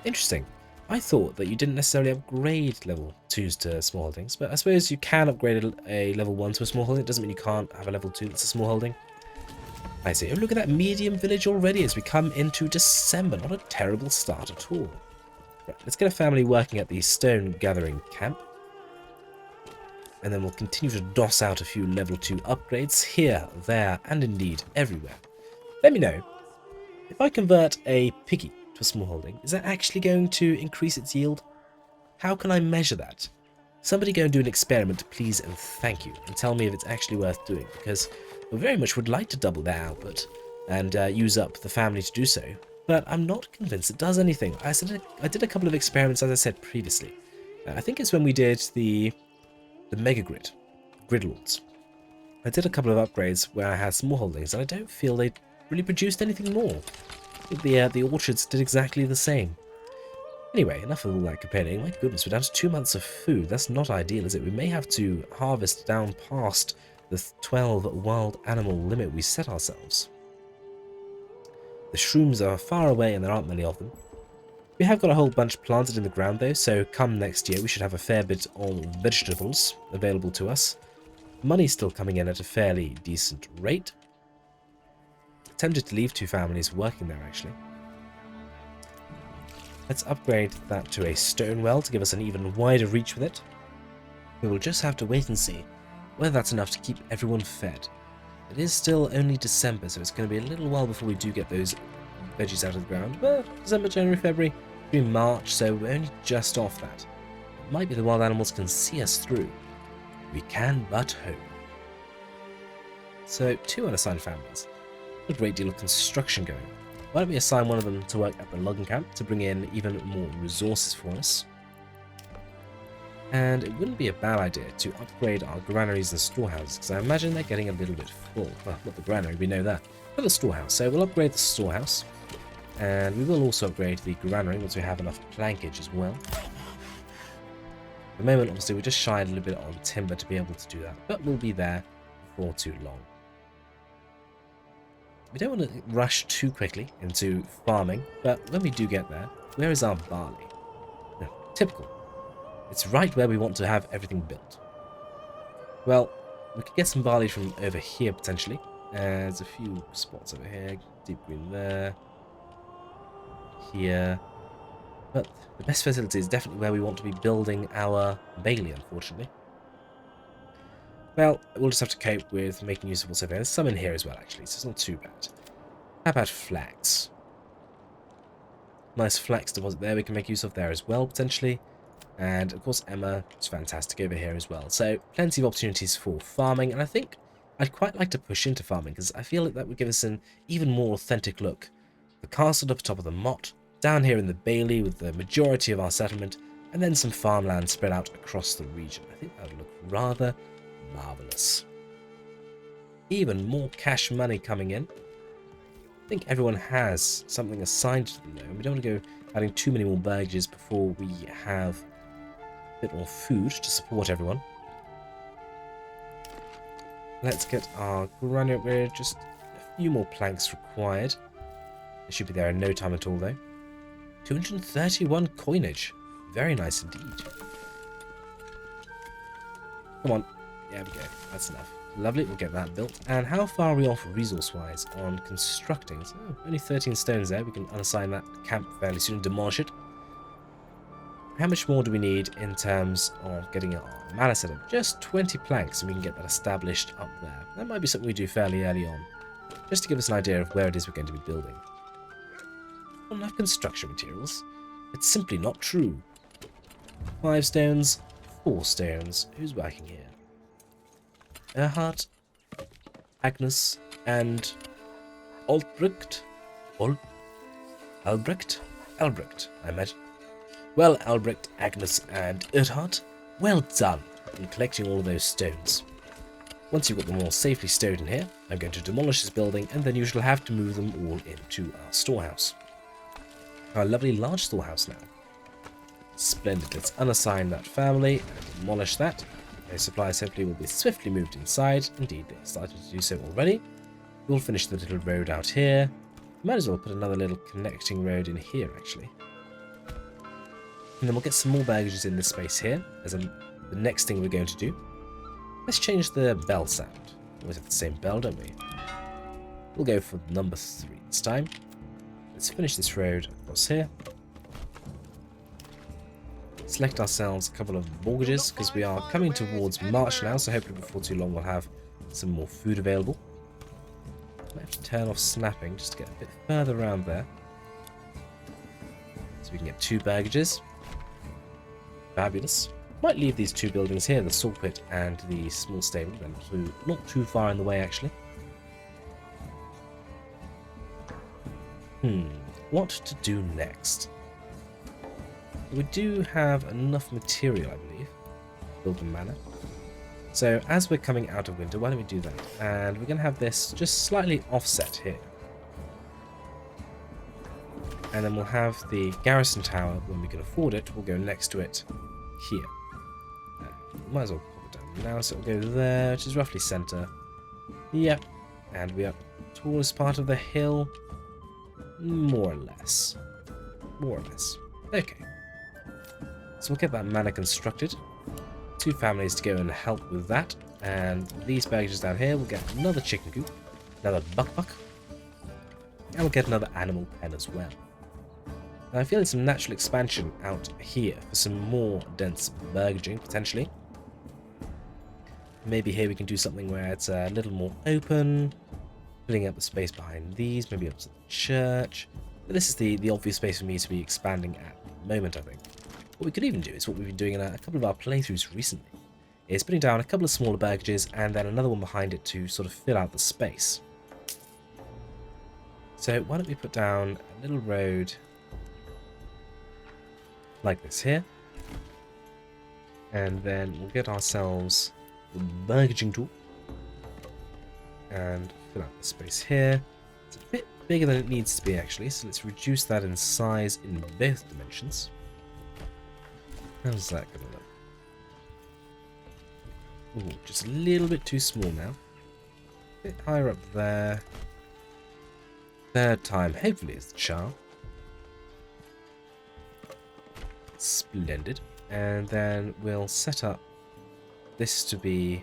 Interesting. I thought that you didn't necessarily upgrade level 2s to small holdings, but I suppose you can upgrade a level 1 to a small holding. It doesn't mean you can't have a level 2 that's a small holding. I see. Oh, look at that medium village already as we come into December. Not a terrible start at all. Right, let's get a family working at the stone gathering camp. And then we'll continue to doss out a few level 2 upgrades here, there, and indeed everywhere. Let me know, if I convert a piggy to a small holding, is that actually going to increase its yield? How can I measure that? Somebody go and do an experiment, please and thank you, and tell me if it's actually worth doing, because we very much would like to double their output and use up the family to do so, but I'm not convinced it does anything. I did a couple of experiments, as I said previously. I think it's when we did the Mega Grid Lords. I did a couple of upgrades where I had small holdings, and I don't feel they really produced anything more. I think the orchards did exactly the same. Anyway, enough of all that complaining. My goodness, we're down to 2 months of food. That's not ideal, is it? We may have to harvest down past the 12 wild animal limit we set ourselves. The shrooms are far away and there aren't many of them. We have got a whole bunch planted in the ground though, so come next year we should have a fair bit of vegetables available to us. Money's still coming in at a fairly decent rate. Tempted to leave 2 families working there actually. Let's upgrade that to a stone well to give us an even wider reach with it. We will just have to wait and see whether that's enough to keep everyone fed. It is still only December, so it's going to be a little while before we do get those veggies out of the ground. But December, January, February, through March, so we're only just off that. It might be the wild animals can see us through. We can but hope. So, 2 unassigned families. A great deal of construction going. Why don't we assign one of them to work at the logging camp to bring in even more resources for us? And it wouldn't be a bad idea to upgrade our granaries and storehouses, because I imagine they're getting a little bit full. Well, not the granary, we know that, but the storehouse. So we'll upgrade the storehouse, and we will also upgrade the granary once we have enough plankage as well. At the moment, obviously, we're just shy a little bit on timber to be able to do that, but we'll be there before too long. We don't want to rush too quickly into farming, but when we do get there, where is our barley? No, typical. It's right where we want to have everything built. Well, we could get some barley from over here, potentially. There's a few spots over here. Deep green there. Here. But the best facility is definitely where we want to be building our bailey, unfortunately. Well, we'll just have to cope with making use of what's over there. There's some in here as well, actually, so it's not too bad. How about flax? Nice flax deposit there we can make use of there as well, potentially. And, of course, Emma is fantastic over here as well. So, plenty of opportunities for farming. And I think I'd quite like to push into farming, because I feel like that would give us an even more authentic look. The castle up top of the motte, down here in the bailey with the majority of our settlement, and then some farmland spread out across the region. I think that would look rather marvellous. Even more cash money coming in. I think everyone has something assigned to them, though. We don't want to go adding too many more burgages before we have a bit more food to support everyone. Let's get our granite upgraded. Just a few more planks required. They should be there in no time at all, though. 231 coinage. Very nice indeed. Come on. There we go. That's enough. Lovely. We'll get that built. And how far are we off resource-wise on constructing? So, only 13 stones there. We can unassign that camp fairly soon and demolish it. How much more do we need in terms of getting our manor set up? Just 20 planks and we can get that established up there. That might be something we do fairly early on, just to give us an idea of where it is we're going to be building. Not enough construction materials. It's simply not true. 5 stones, 4 stones. Who's working here? Erhard, Agnes, and Albrecht. Albrecht, I imagine. Well, Albrecht, Agnes, and Erhard, well done in collecting all of those stones. Once you've got them all safely stowed in here, I'm going to demolish this building, and then you shall have to move them all into our storehouse. Our lovely large storehouse now. Splendid. Let's unassign that family and demolish that. Those supplies hopefully will be swiftly moved inside. Indeed, they started to do so already. We'll finish the little road out here. Might as well put another little connecting road in here, actually. And then we'll get some more baggages in this space here as the next thing we're going to do. Let's change the bell sound. Always have the same bell, don't we? We'll go for number 3 this time. Let's finish this road across here. Select ourselves a couple of mortgages because we are coming towards March now, so hopefully before too long we'll have some more food available. Might have to turn off snapping just to get a bit further around there. So we can get 2 baggages. Fabulous. Might leave these 2 buildings here, the saw pit and the small stable. They're not too far in the way, actually. What to do next? We do have enough material, I believe, to build a manor. So as we're coming out of winter, why don't we do that? And we're going to have this just slightly offset here. And then we'll have the garrison tower, when we can afford it, we'll go next to it here. Might as well put it down now, so it'll go there, which is roughly centre. Yep. And we are the tallest part of the hill. More or less. More or less. Okay. So we'll get that manor constructed. 2 families to go and help with that. And these burgages down here will get another chicken coop, another buck, and we'll get another animal pen as well. Now I feel there's some natural expansion out here for some more dense burgaging, potentially. Maybe here we can do something where it's a little more open, filling up the space behind these, maybe up to the church. But this is the obvious space for me to be expanding at the moment, I think. What we could even do is what we've been doing in a couple of our playthroughs recently, is putting down a couple of smaller burgages and then another one behind it to sort of fill out the space. So why don't we put down a little road like this here, and then we'll get ourselves the burgaging tool and fill out the space here. It's a bit bigger than it needs to be actually, so let's reduce that in size in both dimensions. How's that going to look? Ooh, just a little bit too small now. A bit higher up there. Third time, hopefully, is the charm. Splendid. And then we'll set up this to be...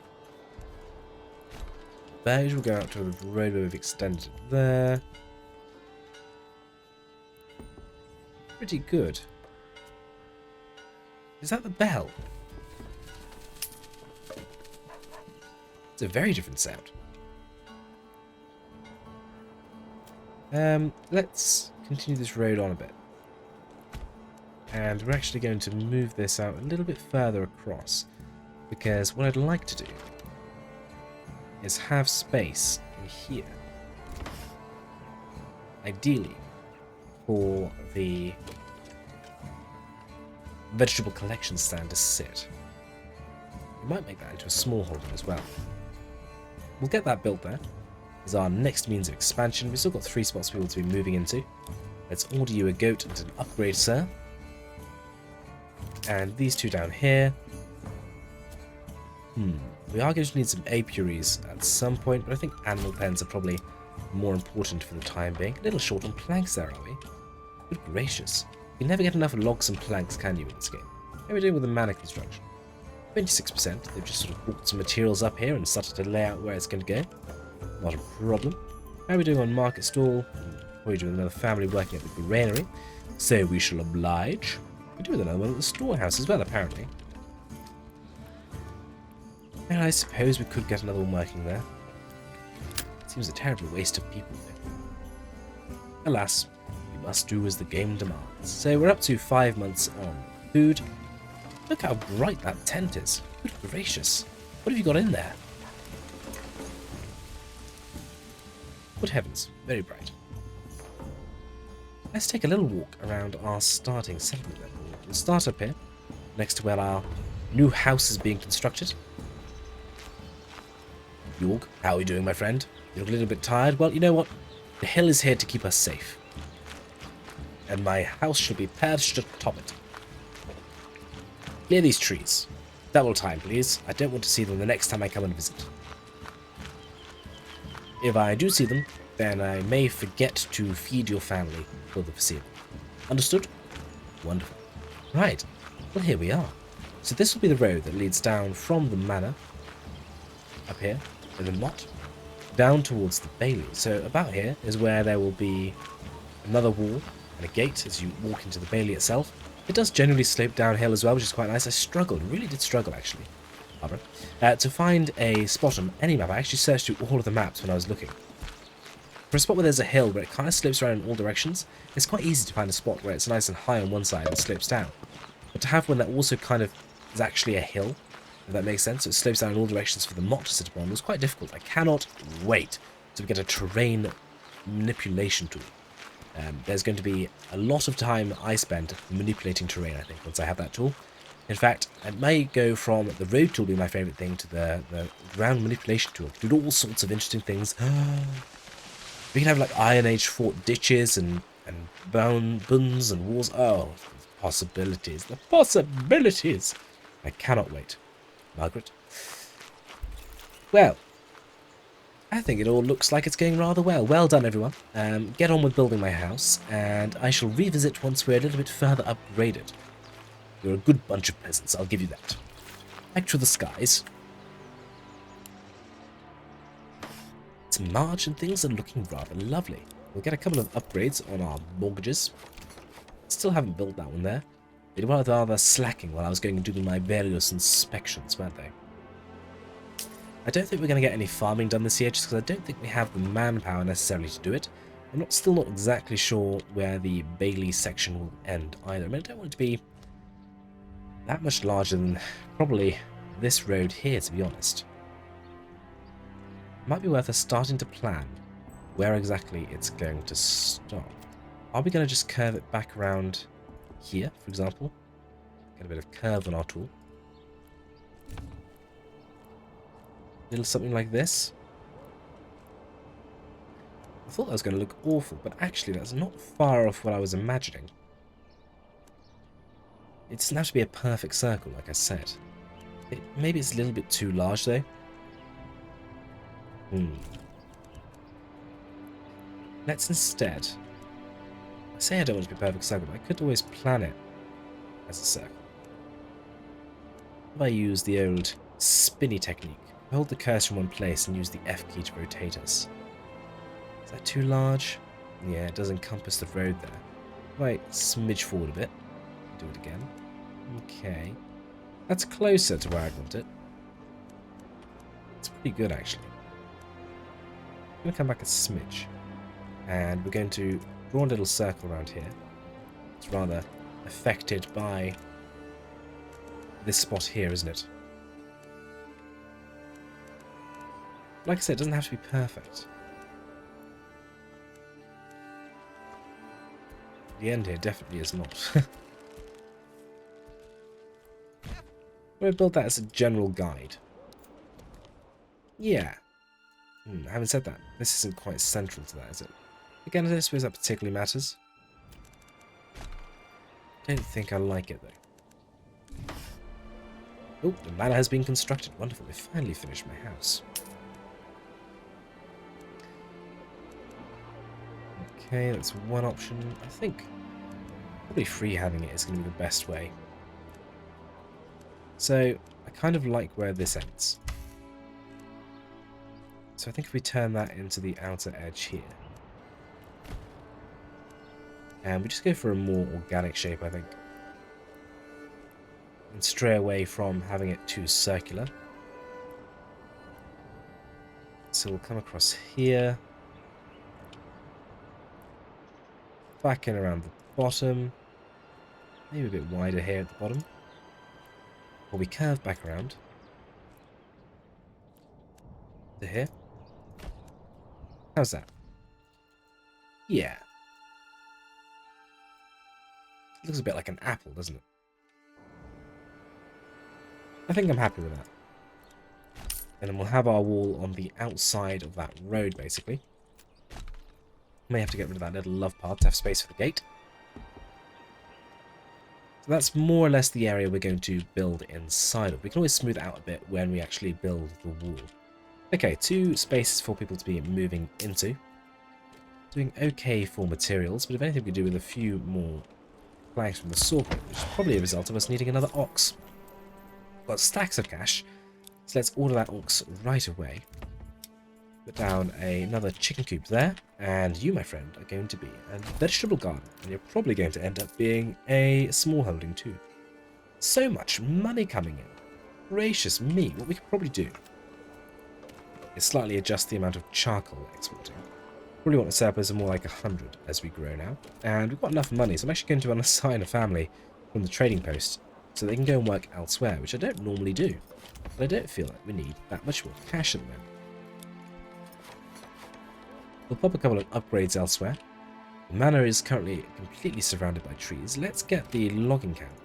Beige will go out to the road where we've extended it there. Pretty good. Is that the bell? It's a very different sound. Let's continue this road on a bit. And we're actually going to move this out a little bit further across, because what I'd like to do is have space in here, ideally for the vegetable collection stand to sit. We might make that into a small holding as well. We'll get that built there as our next means of expansion. We've still got 3 spots for people to be moving into. Let's order you a goat and an upgrade, sir. And these 2 down here. We are going to need some apiaries at some point, but I think animal pens are probably more important for the time being. A little short on planks there, are we? Good gracious. You can never get enough logs and planks, can you, in this game? How are we doing with the manor construction? 26%. They've just sort of brought some materials up here and started to lay out where it's going to go. Not a problem. How are we doing on market stall? We're doing another family working at the granary, so we shall oblige. We're doing another one at the storehouse as well, apparently. And I suppose we could get another one working there. Seems a terrible waste of people there. Alas, we must do as the game demands. So we're up to 5 months on food. Look how bright that tent is. Good gracious. What have you got in there? Good heavens, very bright. Let's take a little walk around our starting settlement then. We'll start up here, next to where our new house is being constructed. Yorg, how are you doing, my friend? You look a little bit tired. Well, you know what? The hill is here to keep us safe. And my house shall be perched atop it. Clear these trees. Double time, please. I don't want to see them the next time I come and visit. If I do see them, then I may forget to feed your family for the foreseeable. Understood? Wonderful. Right. Well, here we are. So this will be the road that leads down from the manor, up here, in the Motte, down towards the Bailey. So about here is where there will be another wall and a gate as you walk into the Bailey itself. It does generally slope downhill as well, which is quite nice. I struggled, really did struggle actually, Barbara, to find a spot on any map. I actually searched through all of the maps when I was looking. For a spot where there's a hill where it kind of slopes around in all directions, it's quite easy to find a spot where it's nice and high on one side and slopes down. But to have one that also kind of is actually a hill, if that makes sense, so it slopes down in all directions for the Motte to sit upon, was quite difficult. I cannot wait to get a terrain manipulation tool. There's going to be a lot of time I spend manipulating terrain, I think, once I have that tool. In fact, I may go from the road tool being my favourite thing to the ground manipulation tool. Do all sorts of interesting things. We can have like Iron Age fort ditches and buns and walls. Oh, the possibilities. The possibilities! I cannot wait. Margaret? Well, I think it all looks like it's going rather well. Well done, everyone. Get on with building my house, and I shall revisit once we're a little bit further upgraded. You're a good bunch of peasants, I'll give you that. Back to the skies. It's March and things are looking rather lovely. We'll get a couple of upgrades on our mortgages. Still haven't built that one there. They were rather slacking while I was going and doing my various inspections, weren't they? I don't think we're going to get any farming done this year, just because I don't think we have the manpower necessarily to do it. I'm still not exactly sure where the Bailey section will end either. I mean, I don't want it to be that much larger than probably this road here, to be honest. It might be worth us starting to plan where exactly it's going to stop. Are we going to just curve it back around here, for example? Get a bit of curve on our tool. Little something like this. I thought that was going to look awful, but actually that's not far off what I was imagining. It doesn't have to be a perfect circle, like I said. Maybe it's a little bit too large, though. Let's instead... I say I don't want it to be a perfect circle, but I could always plan it as a circle. If I use the old spinny technique, hold the cursor in one place and use the F key to rotate us. Is that too large? Yeah, it does encompass the road there. If I smidge forward a bit, do it again. Okay. That's closer to where I want it. It's pretty good, actually. I'm going to come back a smidge. And we're going to draw a little circle around here. It's rather affected by this spot here, isn't it? Like I said, it doesn't have to be perfect. The end here definitely is not. I'm going to build that as a general guide. Yeah. Having said that, this isn't quite central to that, is it? Again, I don't suppose that particularly matters. I don't think I like it, though. Oh, the manor has been constructed. Wonderful, we finally finished my house. Okay, that's one option. I think probably free having it is going to be the best way. So, I kind of like where this ends. So I think if we turn that into the outer edge here. And we just go for a more organic shape, I think. And stray away from having it too circular. So we'll come across here. Back in around the bottom. Maybe a bit wider here at the bottom. Or we curve back around. To here. How's that? Yeah. It looks a bit like an apple, doesn't it? I think I'm happy with that. And then we'll have our wall on the outside of that road, basically. May have to get rid of that little love path to have space for the gate. So that's more or less the area we're going to build inside of. We can always smooth it out a bit when we actually build the wall. Okay, 2 spaces for people to be moving into. Doing okay for materials, but if anything we could do with a few more planks from the saw pit, which is probably a result of us needing another ox. We've got stacks of cash, so let's order that ox right away. Put down another chicken coop there, and you, my friend, are going to be a vegetable garden, and you're probably going to end up being a small holding too. So much money coming in. Gracious me, what we could probably do is slightly adjust the amount of charcoal exporting. Probably want to set up as more like 100 as we grow now. And we've got enough money, so I'm actually going to unassign a family from the trading post so they can go and work elsewhere, which I don't normally do. But I don't feel like we need that much more cash at the moment. We'll pop a couple of upgrades elsewhere. The manor is currently completely surrounded by trees. Let's get the logging camp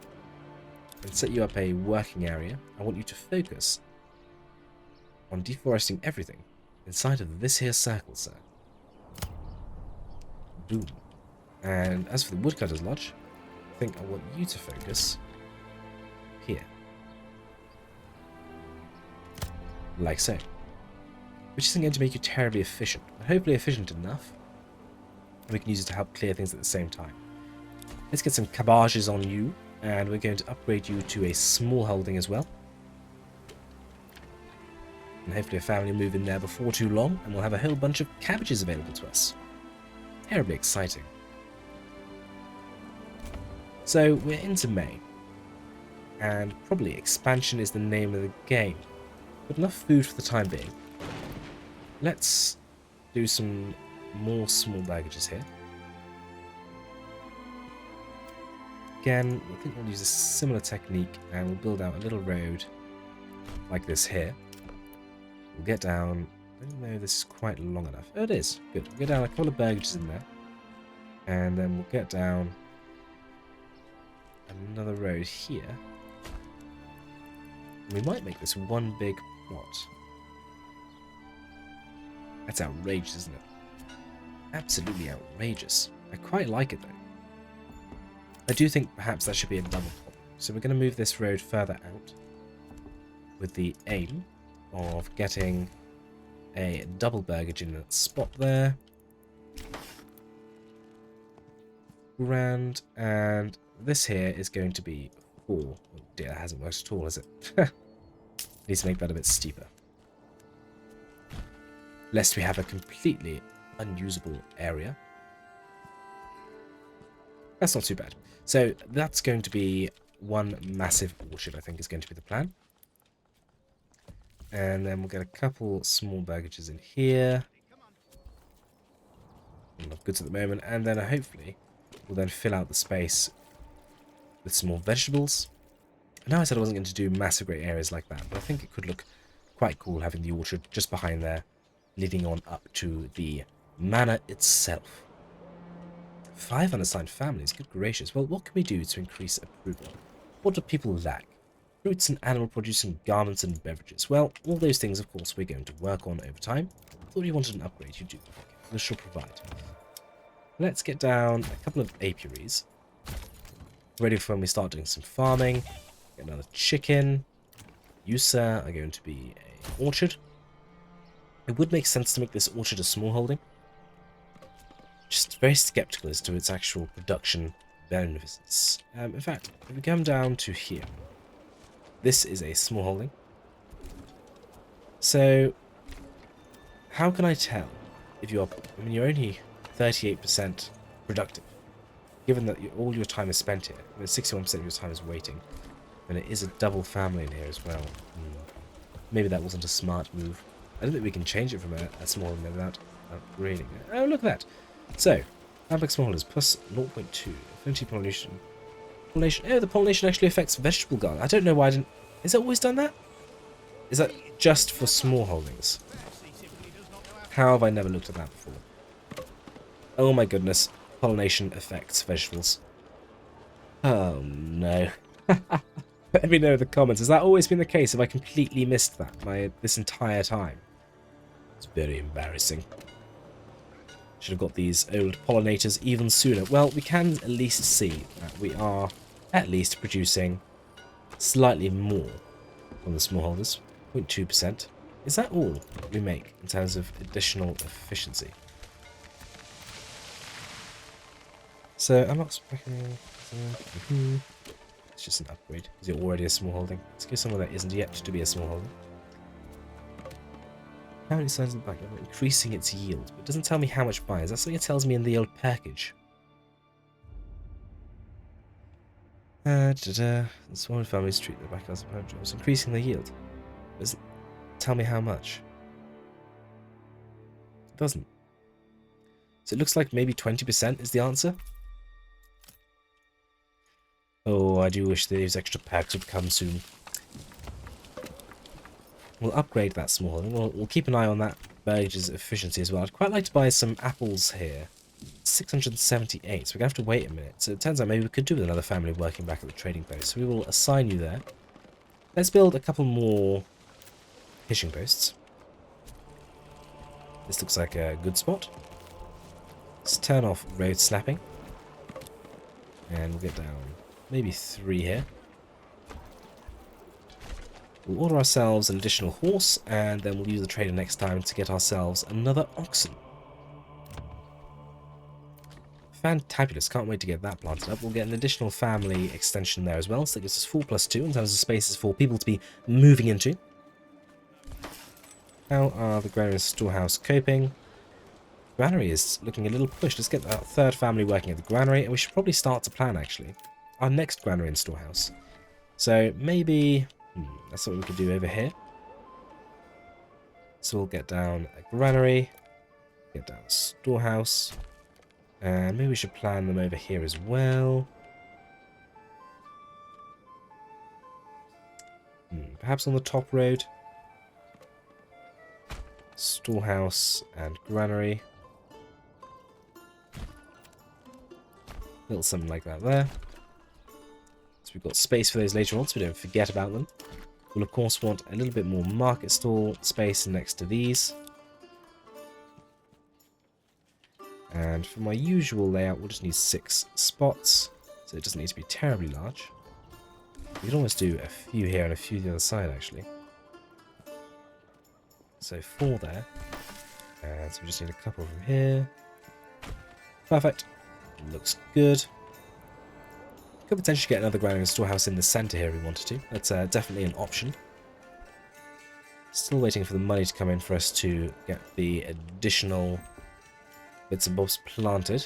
and set you up a working area. I want you to focus on deforesting everything inside of this here circle, sir. Boom. And as for the woodcutter's lodge, I think I want you to focus here. Like so. which isn't going to make you terribly efficient, but hopefully efficient enough. And we can use it to help clear things at the same time. Let's get some cabages on you, and we're going to upgrade you to a small holding as well. And hopefully a family will move in there before too long, and we'll have a whole bunch of cabbages available to us. Terribly exciting. So we're into May, and probably expansion is the name of the game. But enough food for the time being. Let's do some more small baggages here. Again, I think we'll use a similar technique, and we'll build out a little road like this here. We'll get down. I don't know if this is quite long enough. Oh, it is. Good. We'll get down a couple of burgages in there. And then we'll get down another road here. And we might make this one big plot. That's outrageous, isn't it? Absolutely outrageous. I quite like it, though. I do think perhaps that should be a double plot. So we're going to move this road further out with the aim of getting a double burgage in that spot there. Grand, and this here is going to be 4. Oh dear, that hasn't worked at all, has it? Needs to make that a bit steeper. Lest we have a completely unusable area. That's not too bad. So that's going to be one massive orchard, I think is going to be the plan. And then we'll get a couple small burgages in here. Enough goods at the moment. And then hopefully we'll then fill out the space with some more vegetables. I know I said I wasn't going to do massive great areas like that, but I think it could look quite cool having the orchard just behind there, leading on up to the manor itself. 5 unassigned families, good gracious. Well, what can we do to increase approval? What do people lack? Fruits and animal produce and garments and beverages. Well, all those things, of course, we're going to work on over time. Thought you wanted an upgrade, you do. Okay, this shall provide. Let's get down a couple of apiaries. Ready for when we start doing some farming. Get another chicken. You, sir, are going to be an orchard. It would make sense to make this orchard a small holding. Just very skeptical as to its actual production benefits. In fact, if we come down to here, this is a small holding. So, how can I tell if you are? I mean, you're only 38% productive, given that all your time is spent here. And 61% of your time is waiting, and it is a double family in here as well. Maybe that wasn't a smart move. I don't think we can change it from a small holding without upgrading it. Oh, look at that. So, complex smallholders plus 0.2. Affinity pollination. Pollination. Oh, the pollination actually affects vegetable garden. I don't know why I didn't. Is it always done that? Is that just for small holdings? How have I never looked at that before? Oh my goodness. Pollination affects vegetables. Oh no. Let me know in the comments. Has that always been the case? Have I completely missed that this entire time? It's very embarrassing. Should have got these old pollinators even sooner. Well, we can at least see that we are at least producing slightly more from the smallholders. 0.2%. Is that all we make in terms of additional efficiency? So, I'm not expecting... It's just an upgrade, because you're already a small holding. Let's go somewhere that isn't yet to be a small holding. How many signs in the back? Increasing its yield, but it doesn't tell me how much by. Is that something it tells me in the old package? The smaller families treat their backyards and jobs, increasing their yield. It doesn't tell me how much. It doesn't. So it looks like maybe 20% is the answer. Oh, I do wish these extra packs would come soon. We'll upgrade that small holding. We'll keep an eye on that burgage's efficiency as well. I'd quite like to buy some apples here. 678, so we're going to have to wait a minute. So it turns out maybe we could do with another family working back at the trading post. So we will assign you there. Let's build a couple more fishing posts. This looks like a good spot. Let's turn off road snapping. And we'll get down maybe 3 here. We'll order ourselves an additional horse, and then we'll use the trader next time to get ourselves another oxen. Fantabulous, can't wait to get that planted up. We'll get an additional family extension there as well, so that gives us 4+2 in terms of spaces for people to be moving into. How are the granary and storehouse coping? Granary is looking a little pushed. Let's get that third family working at the granary, and we should probably start to plan, actually, our next granary and storehouse. So maybe that's what we could do over here. So we'll get down a granary, get down a storehouse, and maybe we should plan them over here as well. Perhaps on the top road. Storehouse and granary. Little something like that there. So we've got space for those later on, so we don't forget about them. We'll of course want a little bit more market stall space next to these. And for my usual layout, we'll just need 6 spots, so it doesn't need to be terribly large. We can almost do a few here and a few the other side, actually. So 4 there. And so we just need a couple from here. Perfect. Looks good. Could potentially get another granary and storehouse in the centre here if we wanted to. That's definitely an option. Still waiting for the money to come in for us to get the additional bits and bobs planted.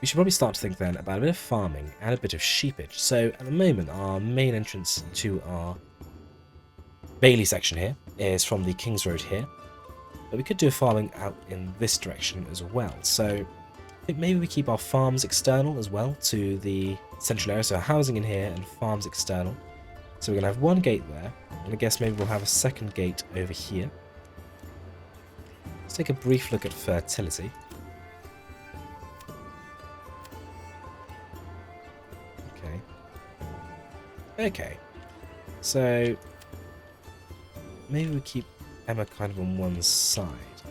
We should probably start to think then about a bit of farming and a bit of sheepage. So at the moment our main entrance to our Bailey section here is from the King's Road here. But we could do farming out in this direction as well. So I think maybe we keep our farms external as well to the central area. So housing in here and farms external. So we're going to have one gate there. And I guess maybe we'll have a second gate over here. Let's take a brief look at fertility. Okay. So maybe we keep Emma kind of on one side.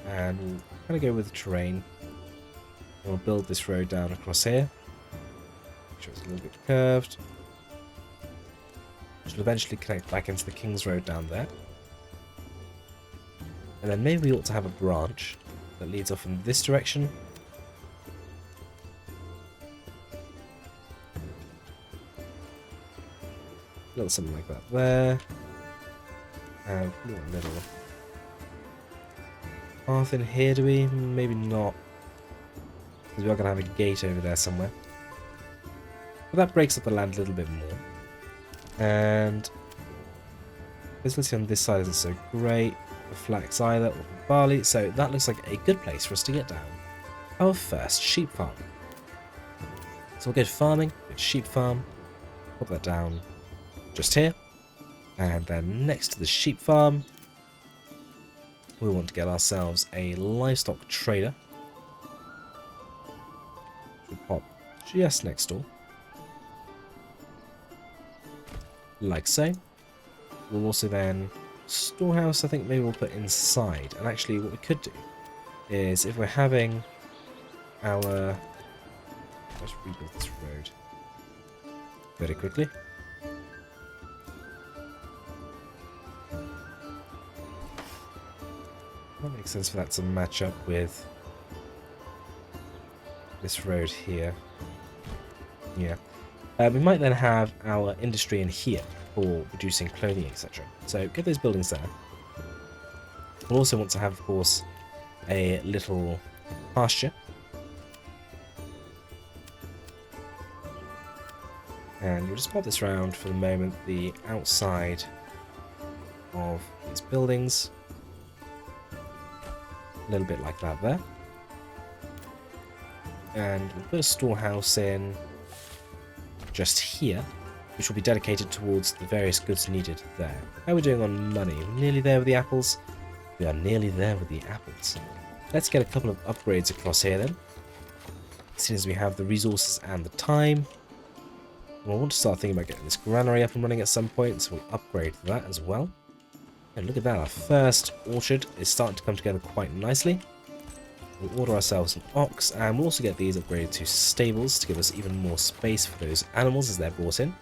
And we'll kind of go with the terrain. And we'll build this road down across here. Make sure it's a little bit curved. Which will eventually connect back into the King's Road down there. And then maybe we ought to have a branch that leads off in this direction. A little something like that there. And a little path in here, do we? Maybe not. Because we are going to have a gate over there somewhere. But that breaks up the land a little bit more. And visibility on this side isn't so great. The flax either, or the barley. So that looks like a good place for us to get down our first sheep farm. So we'll go to farming, go to sheep farm, pop that down just here. And then next to the sheep farm, we want to get ourselves a livestock trader. We'll pop just next door. Like so. We'll also then storehouse, I think maybe we'll put inside. And actually what we could do is if we're having our... Let's rebuild this road very quickly. That makes sense for that to match up with this road here. Yeah. We might then have our industry in here for producing clothing, etc. So get those buildings there. We'll also want to have, of course, a little pasture. And we'll just pop this around for the moment, the outside of these buildings. A little bit like that there. And we'll put a storehouse in just here, which will be dedicated towards the various goods needed there. How are we doing on money? Nearly there with the apples? We are nearly there with the apples. Let's get a couple of upgrades across here then. As soon as we have the resources and the time. We'll want to start thinking about getting this granary up and running at some point, so we'll upgrade that as well. And look at that, our first orchard is starting to come together quite nicely. We'll order ourselves an ox, and we'll also get these upgraded to stables to give us even more space for those animals as they're brought in.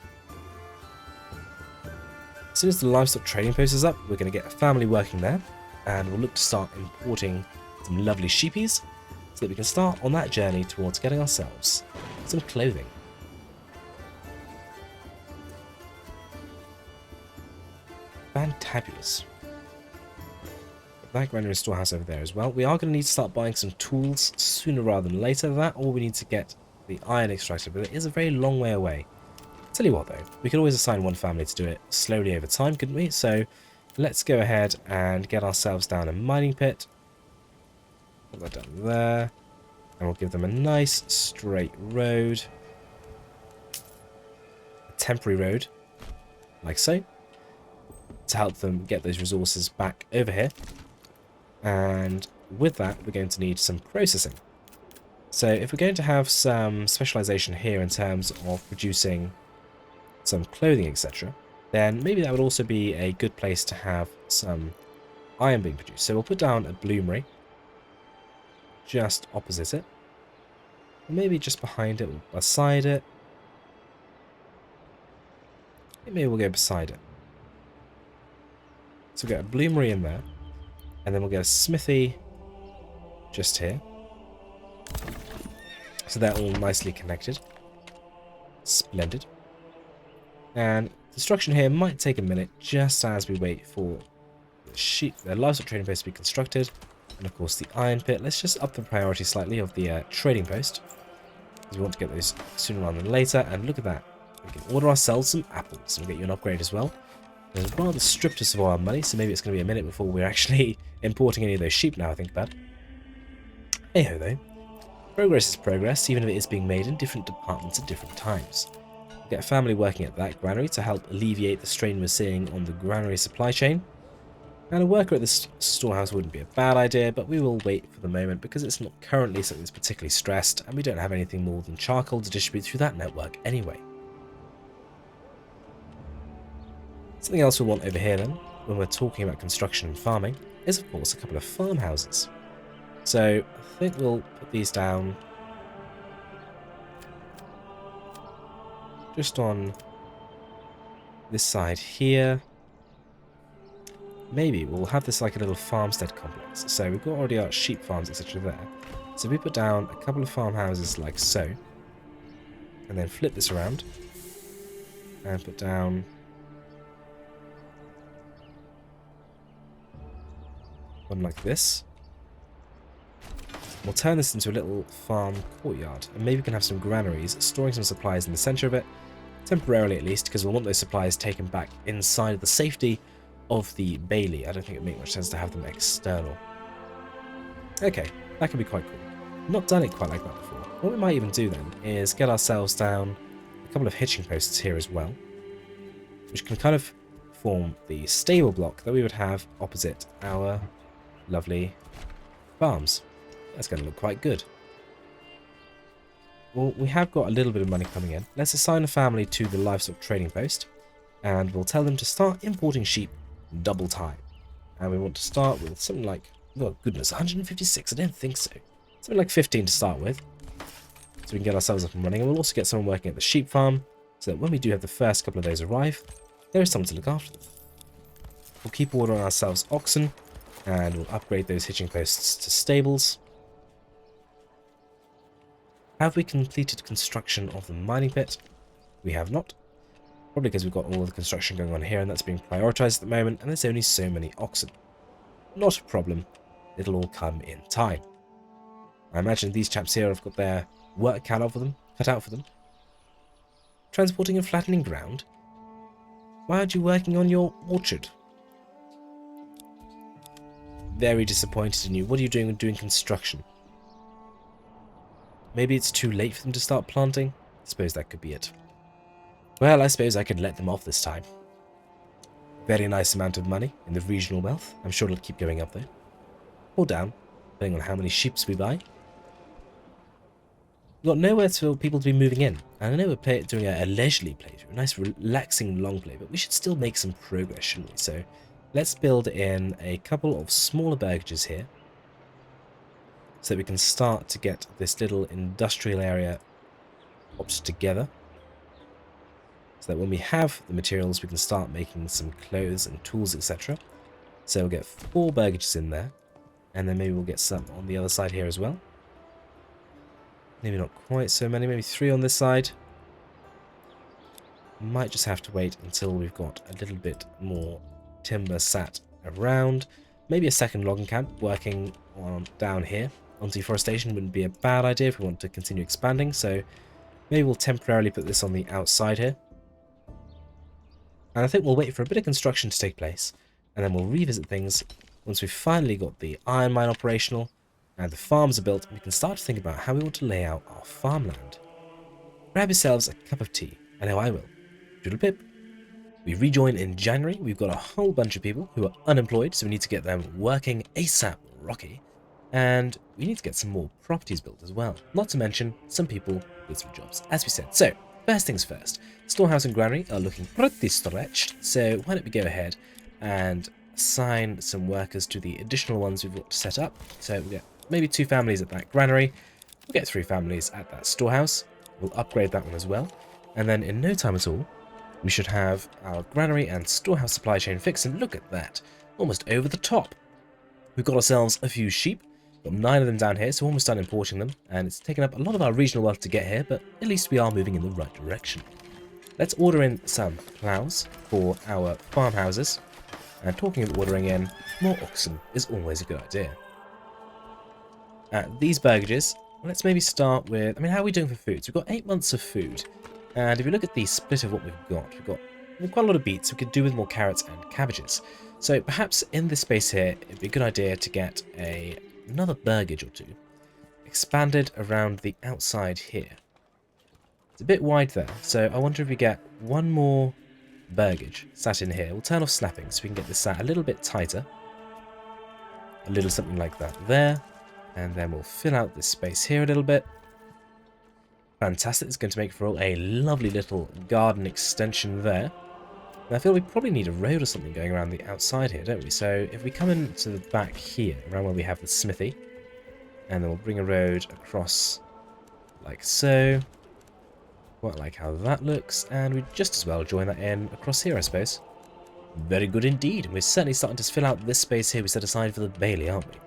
soon as the livestock trading post is up, we're going to get a family working there, and we'll look to start importing some lovely sheepies so that we can start on that journey towards getting ourselves some clothing. Fantabulous. That granary storehouse over there as well. We are going to need to start buying some tools sooner rather than later. That, or we need to get the iron extractor, but it is a very long way away. Tell you what though, we could always assign one family to do it slowly over time, couldn't we? So let's go ahead and get ourselves down a mining pit. Put that down there. And we'll give them a nice straight road. A temporary road, like so, to help them get those resources back over here. And with that, we're going to need some processing. So if we're going to have some specialization here in terms of producing some clothing, etc., then maybe that would also be a good place to have some iron being produced. So we'll put down a bloomery just opposite it. Or maybe just behind it or beside it. Maybe we'll go beside it. So we'll get a bloomery in there. And then we'll get a smithy just here. So they're all nicely connected. Splendid. And construction here might take a minute just as we wait for the livestock trading post to be constructed. And of course the iron pit. Let's just up the priority slightly of the trading post, because we want to get those sooner rather than later. And look at that. We can order ourselves some apples and we'll get you an upgrade as well. It's rather stripped us of our money, so maybe it's going to be a minute before we're actually importing any of those sheep now, I think about it. Hey-ho though. Progress is progress, even if it is being made in different departments at different times. We'll get a family working at that granary to help alleviate the strain we're seeing on the granary supply chain. And a worker at this storehouse wouldn't be a bad idea, but we will wait for the moment because it's not currently something that's particularly stressed, and we don't have anything more than charcoal to distribute through that network anyway. Something else we'll want over here then, when we're talking about construction and farming, is of course a couple of farmhouses. So I think we'll put these down just on this side here. Maybe we'll have this like a little farmstead complex. So we've got already our sheep farms, etc. there. So we put down a couple of farmhouses like so, and then flip this around and put down one like this. We'll turn this into a little farm courtyard, and maybe we can have some granaries storing some supplies in the center of it, temporarily at least, because we'll want those supplies taken back inside of the safety of the Bailey. I don't think it would make much sense to have them external. Okay, that could be quite cool. Not done it quite like that before. What we might even do then is get ourselves down a couple of hitching posts here as well, which can kind of form the stable block that we would have opposite our lovely farms. That's going to look quite good. Well, we have got a little bit of money coming in. Let's assign a family to the livestock trading post, and we'll tell them to start importing sheep double time. And we want to start with something like, oh goodness, 156, I don't think so. Something like 15 to start with, so we can get ourselves up and running. And we'll also get someone working at the sheep farm, so that when we do have the first couple of those arrive, there is someone to look after them. We'll keep ordering ourselves oxen, and we'll upgrade those hitching posts to stables. Have we completed construction of the mining pit? We have not. Probably because we've got all of the construction going on here and that's being prioritized at the moment, and there's only so many oxen. Not a problem. It'll all come in time. I imagine these chaps here have got their work cut out for them. Transporting and flattening ground? Why aren't you working on your orchard? Very disappointed in you. What are you doing construction? Maybe it's too late for them to start planting? I suppose that could be it. Well, I suppose I could let them off this time. Very nice amount of money in the regional wealth. I'm sure it'll keep going up there. Or down, depending on how many sheep we buy. We've got nowhere for people to be moving in. And I know we're doing a leisurely playthrough, a nice relaxing long play, but we should still make some progress, shouldn't we? So let's build in a couple of smaller burgages here, so that we can start to get this little industrial area popped together. so that when we have the materials, we can start making some clothes and tools, etc. So we'll get 4 burgages in there, and then maybe we'll get some on the other side here as well. Maybe not quite so many, maybe 3 on this side. Might just have to wait until we've got a little bit more timber sat around. Maybe a second logging camp working on down here on deforestation wouldn't be a bad idea if we want to continue expanding, so maybe we'll temporarily put this on the outside here. And I think we'll wait for a bit of construction to take place, and then we'll revisit things once we've finally got the iron mine operational and the farms are built, and we can start to think about how we want to lay out our farmland. Grab yourselves a cup of tea. I know I will. Doodle pip. We rejoin in January. We've got a whole bunch of people who are unemployed, so we need to get them working ASAP Rocky. And we need to get some more properties built as well. Not to mention some people with some jobs, as we said. So, first things first. Storehouse and granary are looking pretty stretched, so why don't we go ahead and assign some workers to the additional ones we've got to set up. So we'll get maybe 2 families at that granary. We'll get 3 families at that storehouse. We'll upgrade that one as well. And then in no time at all, we should have our granary and storehouse supply chain fixed, and look at that, almost over the top. We've got ourselves a few sheep, got 9 of them down here, so almost done importing them, and it's taken up a lot of our regional wealth to get here, but at least we are moving in the right direction. Let's order in some ploughs for our farmhouses, and talking of ordering in, more oxen is always a good idea. These burgages, let's maybe start with, how are we doing for food? So we've got 8 months of food. And if you look at the split of what we've got quite a lot of beets. We could do with more carrots and cabbages. So perhaps in this space here, it'd be a good idea to get another burgage or 2 expanded around the outside here. It's a bit wide there, so I wonder if we get 1 more burgage sat in here. We'll turn off snapping so we can get this sat a little bit tighter. A little something like that there. And then we'll fill out this space here a little bit. Fantastic, it's going to make for a lovely little garden extension there. And I feel we probably need a road or something going around the outside here, don't we? So if we come into the back here, around where we have the smithy, and then we'll bring a road across like so. Quite like how that looks, and we'd just as well join that in across here, I suppose. Very good indeed. We're certainly starting to fill out this space here we set aside for the Bailey, aren't we?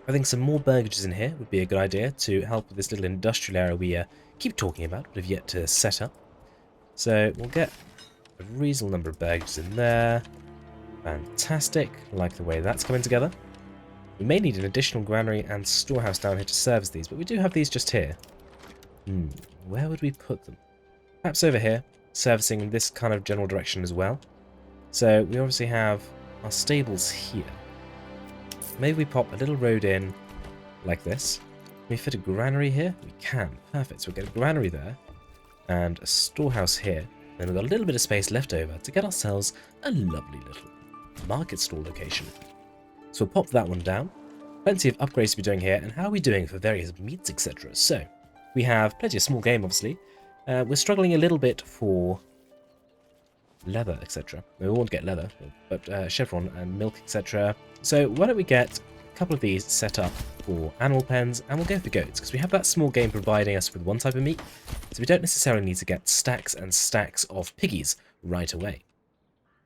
I think some more burgages in here would be a good idea to help with this little industrial area we keep talking about, but have yet to set up. So we'll get a reasonable number of burgages in there. Fantastic. I like the way that's coming together. We may need an additional granary and storehouse down here to service these, but we do have these just here. Where would we put them? Perhaps over here, servicing in this kind of general direction as well. So we obviously have our stables here. Maybe we pop a little road in like this. Can we fit a granary here? We can. Perfect. So we'll get a granary there and a storehouse here. Then we've got a little bit of space left over to get ourselves a lovely little market stall location. So we'll pop that one down. Plenty of upgrades to be doing here. And how are we doing for various meats, etc.? So we have plenty of small game, obviously. We're struggling a little bit for leather, etc. We won't get leather, but chevron and milk, etc. So why don't we get a couple of these set up for animal pens, and we'll go for goats, because we have that small game providing us with 1 type of meat, so we don't necessarily need to get stacks and stacks of piggies right away.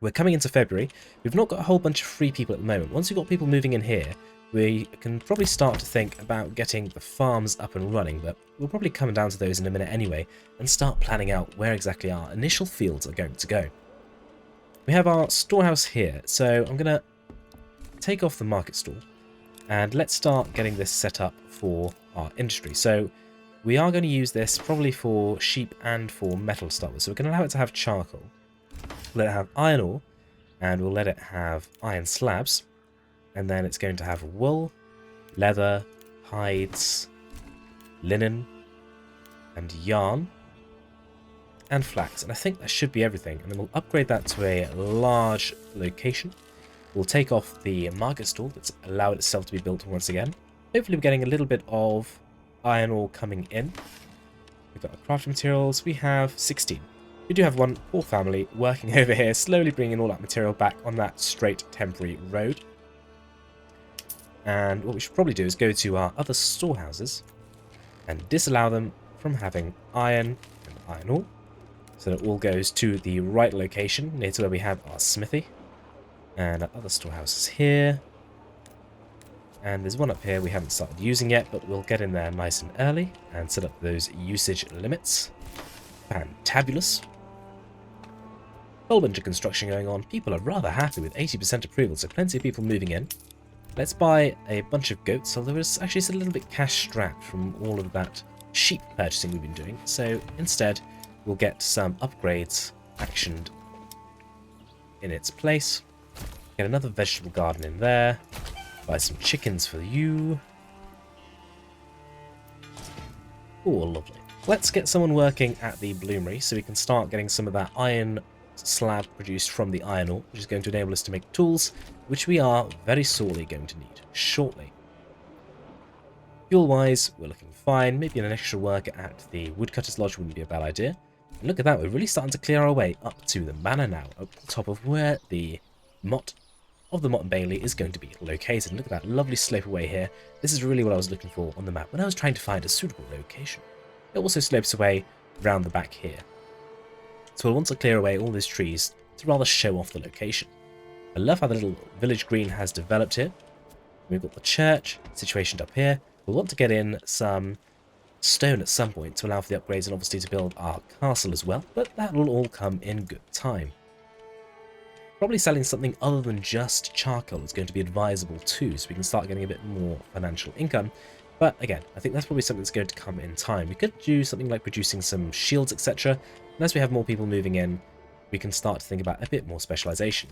We're coming into February. We've not got a whole bunch of free people at the moment. Once we've got people moving in here, we can probably start to think about getting the farms up and running, but we'll probably come down to those in a minute anyway, and start planning out where exactly our initial fields are going to go. We have our storehouse here, so I'm going to take off the market stall, and let's start getting this set up for our industry. So we are going to use this probably for sheep and for metal to start with. So we're going to allow it to have charcoal, let it have iron ore, and we'll let it have iron slabs, and then it's going to have wool, leather, hides, linen, and yarn, and flax. And I think that should be everything, and then we'll upgrade that to a large location. We'll take off the market stall that's allowed itself to be built once again. Hopefully we're getting a little bit of iron ore coming in. We've got our crafting materials. We have 16. We do have 1 poor family working over here, slowly bringing all that material back on that straight temporary road. And what we should probably do is go to our other storehouses and disallow them from having iron and iron ore. So that it all goes to the right location, near to where we have our smithy. And our other storehouse is here. And there's one up here we haven't started using yet, but we'll get in there nice and early and set up those usage limits. Fantabulous. Whole bunch of construction going on. People are rather happy with 80% approval, so plenty of people moving in. Let's buy a bunch of goats, although it's actually a little bit cash strapped from all of that sheep purchasing we've been doing. So instead, we'll get some upgrades actioned in its place. Get another vegetable garden in there. Buy some chickens for you. Oh, lovely. Let's get someone working at the bloomery so we can start getting some of that iron slab produced from the iron ore, which is going to enable us to make tools, which we are very sorely going to need shortly. Fuel-wise, we're looking fine. Maybe an extra worker at the woodcutter's lodge wouldn't be a bad idea. And look at that, we're really starting to clear our way up to the manor now, up the top of where the Motte of the Motte Bailey is going to be located. Look at that lovely slope away here. This is really what I was looking for on the map when I was trying to find a suitable location. It also slopes away round the back here. So we'll want to clear away all these trees to rather show off the location. I love how the little village green has developed here. We've got the church situationed up here. We'll want to get in some stone at some point to allow for the upgrades and obviously to build our castle as well, but that will all come in good time. Probably selling something other than just charcoal is going to be advisable too, so we can start getting a bit more financial income. But again, I think that's probably something that's going to come in time. We could do something like producing some shields, etc. And as we have more people moving in, we can start to think about a bit more specialization.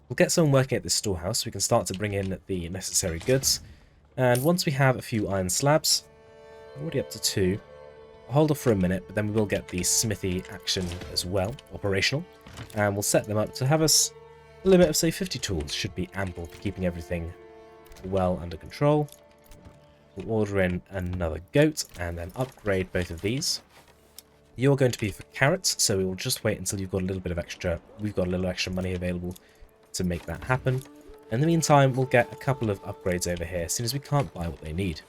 We'll get someone working at this storehouse so we can start to bring in the necessary goods. And once we have a few iron slabs, already up to 2, I'll hold off for a minute, but then we will get the smithy action as well, operational. And we'll set them up to have us a limit of, say, 50 tools should be ample for keeping everything well under control. We'll order in another goat and then upgrade both of these. You're going to be for carrots, so we will just wait until you've got a little bit of extra. We've got a little extra money available to make that happen. In the meantime, we'll get a couple of upgrades over here, as soon as we can't buy what they need.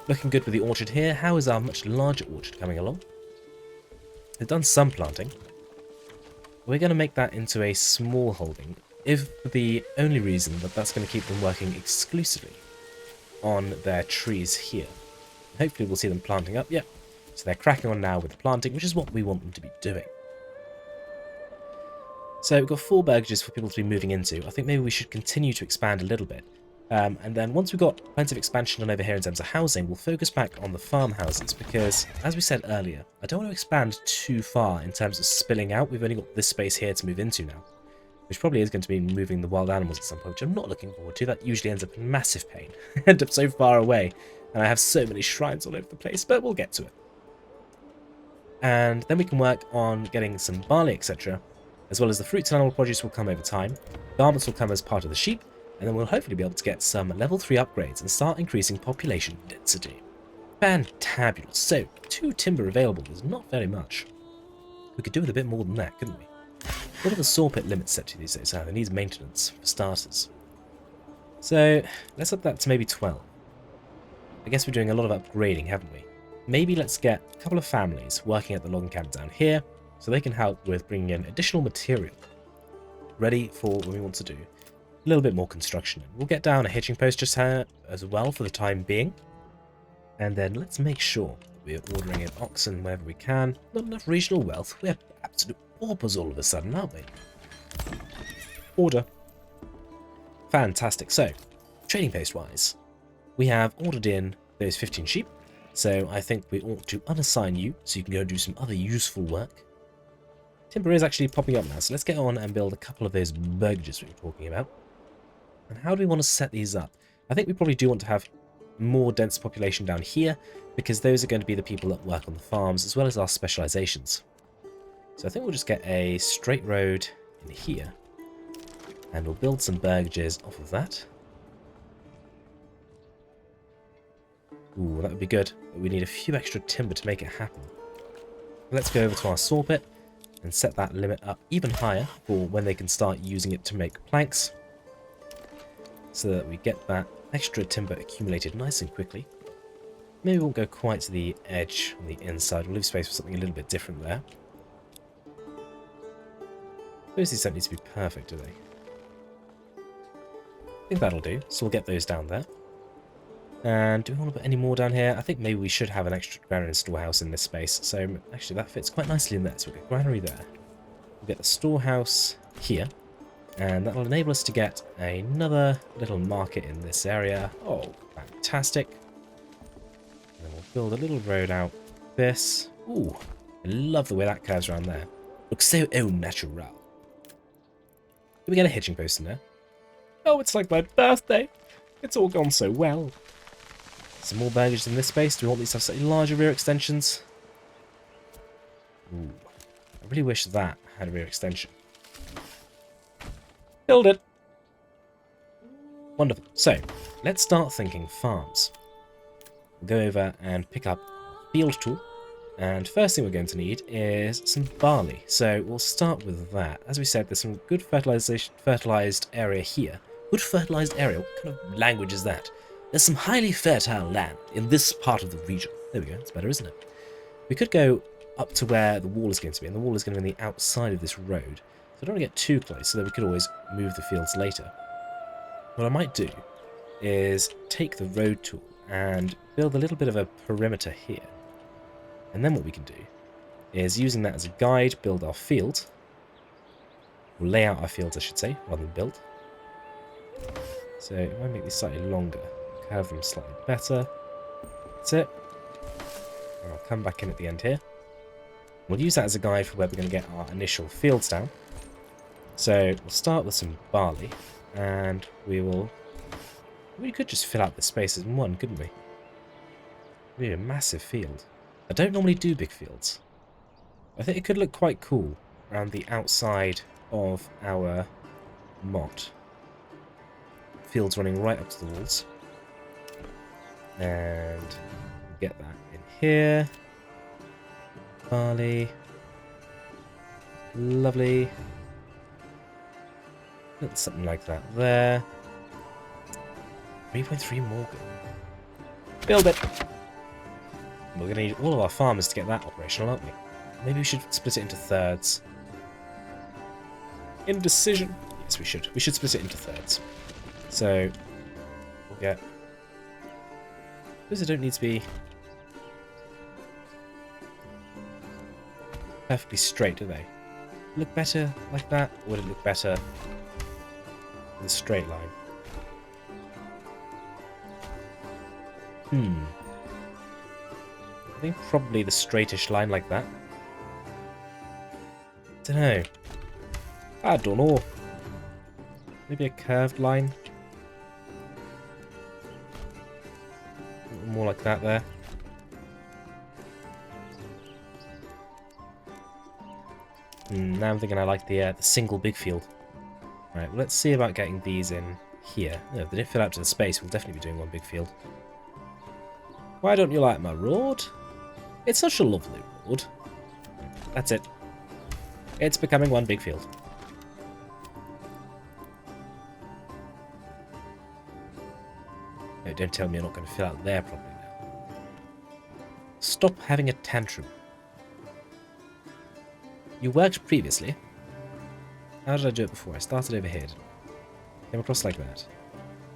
Looking good with the orchard here. How is our much larger orchard coming along? They've done some planting. We're going to make that into a small holding, if for the only reason that that's going to keep them working exclusively on their trees here. Hopefully we'll see them planting up. Yep. So they're cracking on now with the planting, which is what we want them to be doing. So we've got 4 burgages for people to be moving into. I think maybe we should continue to expand a little bit. And then once we've got plenty of expansion done over here in terms of housing, we'll focus back on the farmhouses because, as we said earlier, I don't want to expand too far in terms of spilling out. We've only got this space here to move into now, which probably is going to be moving the wild animals at some point, which I'm not looking forward to. That usually ends up in massive pain. I end up so far away, and I have so many shrines all over the place, but we'll get to it. And then we can work on getting some barley, etc., as well as the fruits and animal produce will come over time. Garments will come as part of the sheep, and then we'll hopefully be able to get some level 3 upgrades and start increasing population density. Fantabulous. So, 2 timber available is not very much. We could do with a bit more than that, couldn't we? What are the saw pit limits set to these days? It needs maintenance, for starters. So, let's up that to maybe 12. I guess we're doing a lot of upgrading, haven't we? Maybe let's get a couple of families working at the logging camp down here, so they can help with bringing in additional material, ready for what we want to do. A little bit more construction. We'll get down a hitching post just here as well for the time being. And then let's make sure we're ordering in oxen wherever we can. Not enough regional wealth. We're absolute paupers all of a sudden, aren't we? Order. Fantastic. So, trading post wise, we have ordered in those 15 sheep. So I think we ought to unassign you so you can go and do some other useful work. Timber is actually popping up now, so let's get on and build a couple of those burgages we were talking about. And how do we want to set these up? I think we probably do want to have more dense population down here, because those are going to be the people that work on the farms, as well as our specializations. So I think we'll just get a straight road in here, and we'll build some burgages off of that. Ooh, that would be good, but we need a few extra timber to make it happen. Let's go over to our saw pit and set that limit up even higher for when they can start using it to make planks, so that we get that extra timber accumulated nice and quickly. Maybe we won't go quite to the edge on the inside. We'll leave space for something a little bit different there. Those don't need to be perfect, do they? I think that'll do. So we'll get those down there. And do we want to put any more down here? I think maybe we should have an extra granary and storehouse in this space. So actually that fits quite nicely in there. So we'll get granary there. We'll get the storehouse here. And that'll enable us to get another little market in this area. Oh, fantastic. And then we'll build a little road out this. Ooh, I love the way that curves around there. Looks so au natural. Did we get a hitching post in there? Oh, it's like my birthday. It's all gone so well. Some more burgage in this space. Do we want these to have slightly larger rear extensions? Ooh, I really wish that had a rear extension. Build it. Wonderful. So, let's start thinking farms. We'll go over and pick up field tool. And first thing we're going to need is some barley. So we'll start with that. As we said, there's some good fertilized area here. Good fertilized area? What kind of language is that? There's some highly fertile land in this part of the region. There we go. It's better, isn't it? We could go up to where the wall is going to be. And the wall is going to be on the outside of this road. So I don't want to get too close, so that we could always move the fields later. What I might do is take the road tool and build a little bit of a perimeter here. And then what we can do is, using that as a guide, build our field. We'll lay out our fields, I should say, rather than build. So if I make these slightly longer, curve them slightly better. That's it. And I'll come back in at the end here. We'll use that as a guide for where we're going to get our initial fields down. So we'll start with some barley, and we could just fill out the spaces in one, couldn't we? We need a massive field. I don't normally do big fields. I think it could look quite cool around the outside of our motte. Fields running right up to the walls. And get that in here. Barley. Lovely. Something like that there. 3.3 Morgan. Build it! We're going to need all of our farmers to get that operational, aren't we? Maybe we should split it into thirds. Indecision. Yes, we should. We should split it into thirds. So, we'll get... Those don't need to be perfectly straight, do they? Look better like that, or would it look better in a straight line? I think probably the straightish line like that. Dunno. I don't know. Maybe a curved line. A little more like that there. Now I'm thinking I like the single big field. Right, well, let's see about getting these in here. No, if they didn't fill out to the space, we'll definitely be doing one big field. Why don't you like my road? It's such a lovely road. That's it. It's becoming one big field. No, don't tell me you're not going to fill out there properly now. Stop having a tantrum. You worked previously. How did I do it before? I started over here. Came across like that.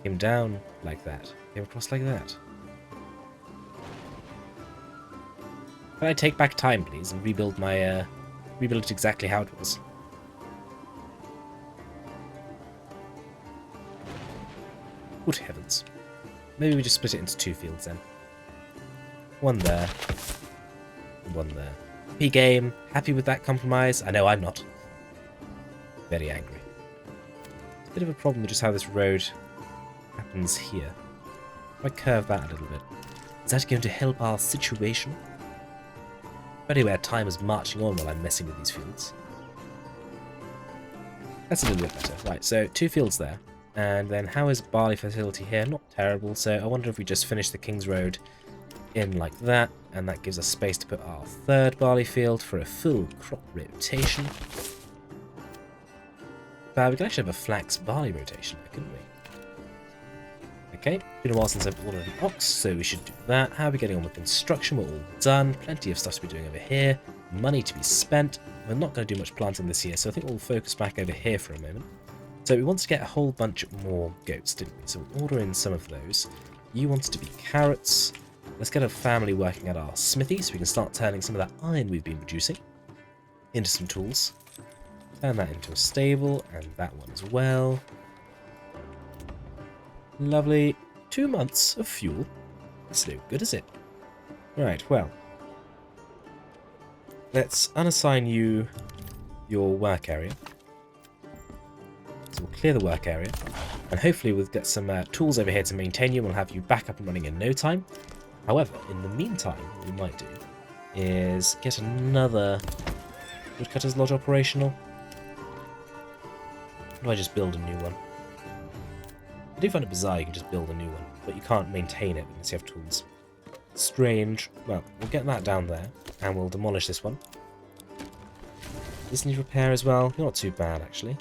Came down like that. Came across like that. Can I take back time, please, and rebuild my, rebuild it exactly how it was? Good heavens. Maybe we just split it into two fields then. One there. And one there. Happy game. Happy with that compromise? I know I'm not. Very angry. It's a bit of a problem with just how this road happens here. If I curve that a little bit. Is that going to help our situation? Anyway, time is marching on while I'm messing with these fields. That's a little bit better. Right, so two fields there. And then how is barley fertility here? Not terrible, so I wonder if we just finish the King's Road in like that, and that gives us space to put our third barley field for a full crop rotation. But we could actually have a flax barley rotation, couldn't we? Okay, been a while since I've ordered an ox, so we should do that. How are we getting on with construction? We're all done. Plenty of stuff to be doing over here. Money to be spent. We're not going to do much planting this year, so I think we'll focus back over here for a moment. So we wanted to get a whole bunch more goats, didn't we? So we'll order in some of those. You wanted to be carrots. Let's get a family working at our smithy so we can start turning some of that iron we've been producing into some tools. Turn that into a stable, and that one as well. Lovely. 2 months of fuel. That's no good, is it? Right, well. Let's unassign you your work area. So we'll clear the work area. And hopefully we'll get some tools over here to maintain you. And we'll have you back up and running in no time. However, in the meantime, what we might do is get another woodcutter's lodge operational. Or do I just build a new one? I do find it bizarre you can just build a new one, but you can't maintain it unless you have tools. Strange. Well, we'll get that down there, and we'll demolish this one. This needs repair as well. Not too bad, actually.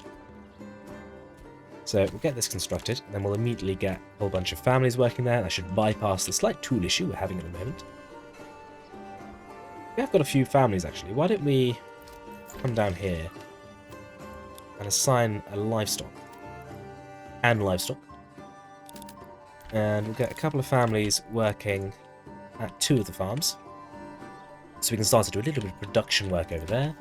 So we'll get this constructed, and then we'll immediately get a whole bunch of families working there. That should bypass the slight tool issue we're having at the moment. We have got a few families, actually. Why don't we come down here and assign a livestock and livestock. And we'll get a couple of families working at 2 of the farms. So we can start to do a little bit of production work over there.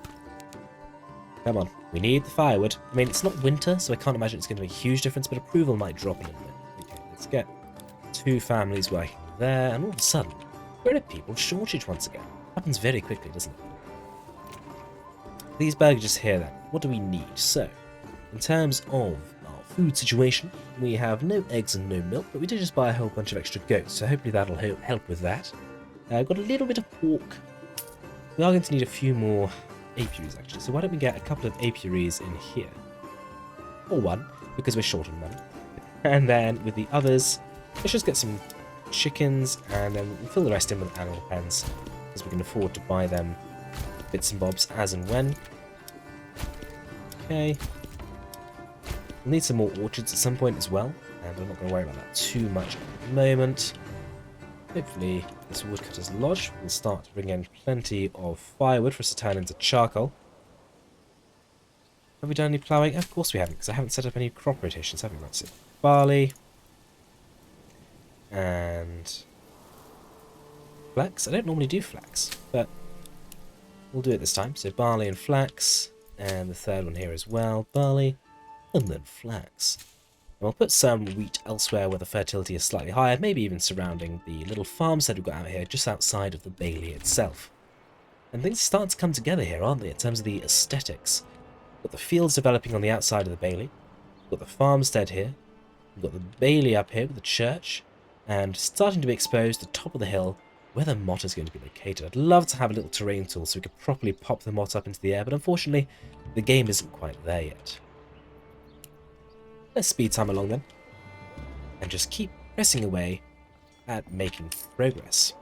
Come on, we need the firewood. I mean, it's not winter, so I can't imagine it's going to make a huge difference, but approval might drop a little bit. Okay, let's get 2 families working there, and all of a sudden, we're in a people shortage once again. Happens very quickly, doesn't it? These burgages here, then, what do we need? So, in terms of our food situation, we have no eggs and no milk, but we did just buy a whole bunch of extra goats, so hopefully that'll help with that. I've got a little bit of pork. We are going to need a few more apiaries, actually, so why don't we get a couple of apiaries in here? Or 1, because we're short on money. And then with the others, let's just get some chickens, and then we'll fill the rest in with animal pens, because we can afford to buy them bits and bobs as and when. Okay. We'll need some more orchards at some point as well, and we're not going to worry about that too much at the moment. Hopefully this woodcutter's lodge will start to bring in plenty of firewood for us to turn into charcoal. Have we done any ploughing? Of course we haven't, because I haven't set up any crop rotations, have we? Right, so barley and flax. I don't normally do flax, but we'll do it this time. So barley and flax, and the third one here as well. Barley and then flax. And we'll put some wheat elsewhere where the fertility is slightly higher, maybe even surrounding the little farmstead we've got out here just outside of the Bailey itself. And things start to come together here, aren't they, in terms of the aesthetics. We've got the fields developing on the outside of the Bailey. We've got the farmstead here. We've got the Bailey up here with the church. And starting to be exposed, the top of the hill, where the Motte is going to be located. I'd love to have a little terrain tool so we could properly pop the Motte up into the air, but unfortunately, the game isn't quite there yet. Let's speed time along then, and just keep pressing away at making progress.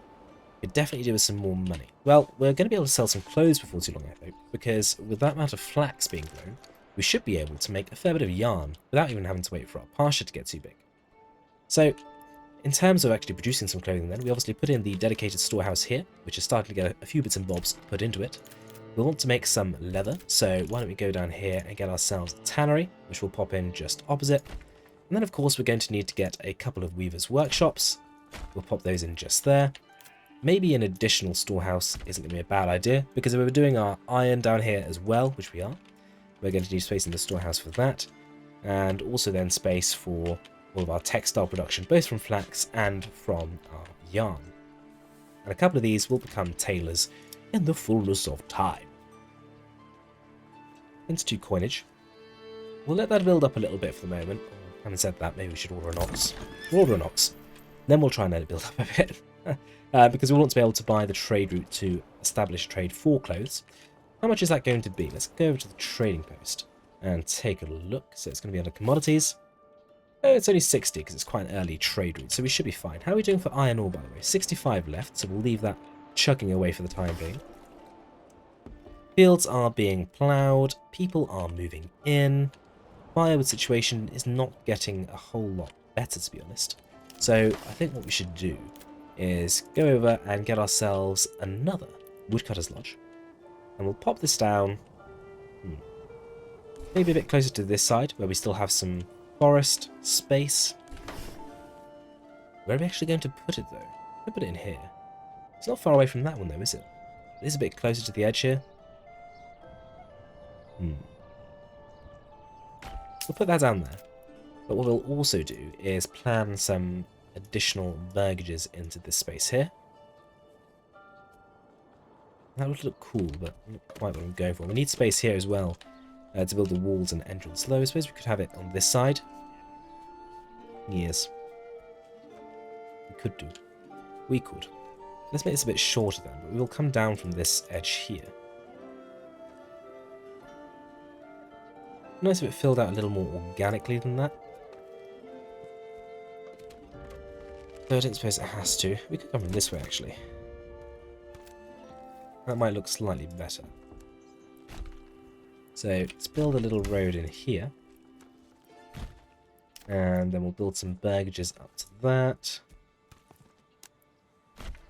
Could definitely do with some more money. Well, we're going to be able to sell some clothes before too long, I hope, because with that amount of flax being grown, we should be able to make a fair bit of yarn without even having to wait for our pasture to get too big. So, in terms of actually producing some clothing then, we obviously put in the dedicated storehouse here, which is starting to get a few bits and bobs put into it. We'll want to make some leather, so why don't we go down here and get ourselves a tannery, which we'll pop in just opposite. And then of course we're going to need to get a couple of weavers' workshops. We'll pop those in just there. Maybe an additional storehouse isn't going to be a bad idea, because if we were doing our iron down here as well, which we are, we're going to need space in the storehouse for that. And also then space for all of our textile production, both from flax and from our yarn. And a couple of these will become tailors in the fullness of time. Institute coinage. We'll let that build up a little bit for the moment. Having said that, maybe we should order an ox. We'll order an ox. Then we'll try and let it build up a bit. Because we want to be able to buy the trade route to establish trade for clothes. How much is that going to be? Let's go over to the trading post and take a look. So it's going to be under commodities. Oh, it's only 60 because it's quite an early trade route, so we should be fine. How are we doing for iron ore, by the way? 65 left, so we'll leave that chugging away for the time being. Fields are being ploughed. People are moving in. Firewood situation is not getting a whole lot better, to be honest. So I think what we should do is go over and get ourselves another woodcutter's lodge. And we'll pop this down, maybe a bit closer to this side, where we still have some forest space. Where are we actually going to put it, though? We'll put it in here. It's not far away from that one, though, is it? It is a bit closer to the edge here. We'll put that down there. But what we'll also do is plan some additional burgages into this space here. That would look cool, but not quite what I'm going for. We need space here as well to build the walls and entrance. Though I suppose we could have it on this side. Yes. We could do. We could. Let's make this a bit shorter then, but we will come down from this edge here. Nice if it filled out a little more organically than that. Though I don't suppose it has to. We could come from this way, actually. That might look slightly better. So let's build a little road in here. And then we'll build some burgages up to that.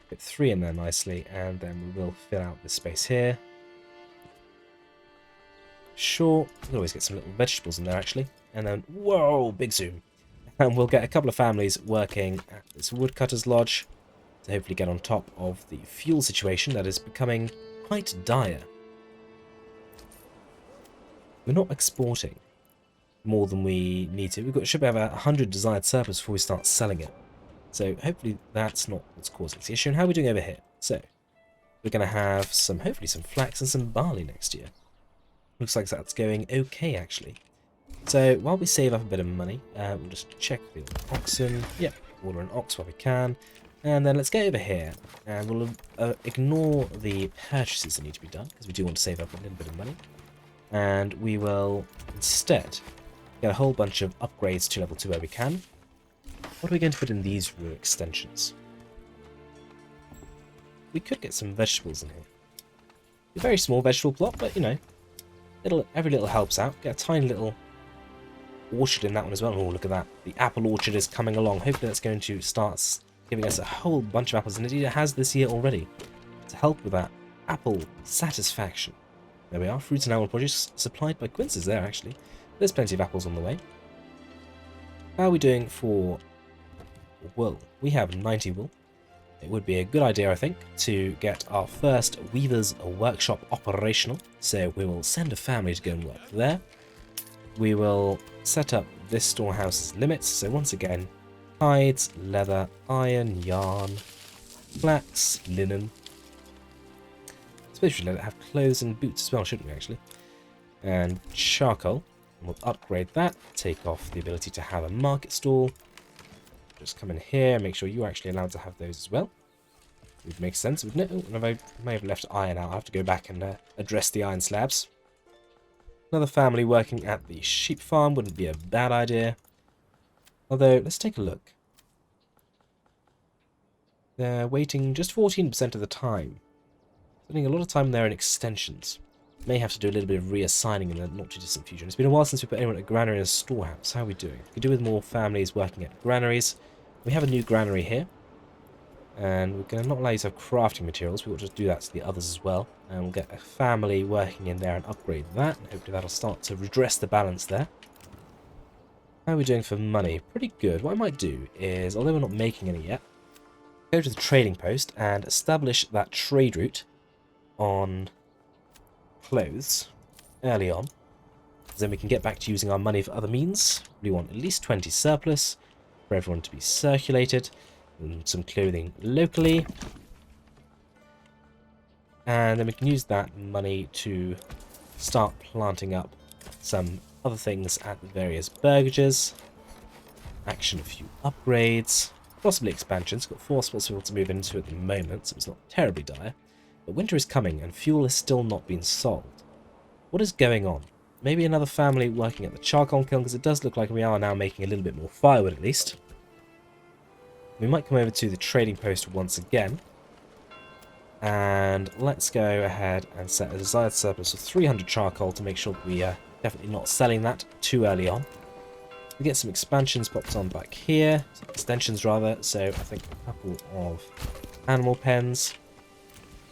Put 3 in there nicely, and then we will fill out this space here. Sure, we can always get some little vegetables in there actually. And then, whoa, big zoom. And we'll get a couple of families working at this woodcutter's lodge to hopefully get on top of the fuel situation that is becoming quite dire. We're not exporting more than we need to. Should have 100 desired surplus before we start selling it. So hopefully that's not what's causing the issue. And how are we doing over here? So we're going to have hopefully some flax and some barley next year. Looks like that's going okay actually. So while we save up a bit of money, we'll just check the oxen. Yep, order an ox while we can. And then let's go over here and we'll ignore the purchases that need to be done because we do want to save up a little bit of money. And we will instead get a whole bunch of upgrades to level 2 where we can. What are we going to put in these row extensions? We could get some vegetables in here. A very small vegetable plot, but you know, every little helps out. Get a tiny little orchard in that one as well. Oh, look at that. The apple orchard is coming along. Hopefully that's going to start giving us a whole bunch of apples. And indeed it has this year already. To help with that apple satisfaction. There we are. Fruits and animal produce supplied by Quinces there, actually. There's plenty of apples on the way. How are we doing for wool? We have 90 wool. It would be a good idea, I think, to get our first weaver's workshop operational. So we will send a family to go and work there. We will set up this storehouse's limits. So once again, hides, leather, iron, yarn, flax, linen. I suppose we should let it have clothes and boots as well, shouldn't we, actually? And charcoal. We'll upgrade that. Take off the ability to have a market stall. Just come in here and make sure you're actually allowed to have those as well. It would make sense, wouldn't it? Oh, I may have left iron out. I'll have to go back and address the iron slabs. Another family working at the sheep farm wouldn't be a bad idea. Although, let's take a look. They're waiting just 14% of the time. Spending a lot of time there in extensions. May have to do a little bit of reassigning in the not too distant future. It's been a while since we put anyone at a granary and a storehouse. How are we doing? We could do with more families working at granaries. We have a new granary here. And we're going to not allow you to have crafting materials. We will just do that to the others as well. And we'll get a family working in there and upgrade that. And hopefully that'll start to redress the balance there. How are we doing for money? Pretty good. What I might do is, although we're not making any yet, go to the trading post and establish that trade route on clothes early on. Then we can get back to using our money for other means. We want at least 20 surplus for everyone to be circulated. And some clothing locally. And then we can use that money to start planting up some other things at the various burgages. Action a few upgrades. Possibly expansions. Got 4 spots for people to move into at the moment, so it's not terribly dire. But winter is coming and fuel has still not been sold. What is going on? Maybe another family working at the charcoal kiln, because it does look like we are now making a little bit more firewood at least. We might come over to the trading post once again. And let's go ahead and set a desired surplus of 300 charcoal to make sure that we are definitely not selling that too early on. We get some expansions popped on back here, some extensions rather, so I think a couple of animal pens,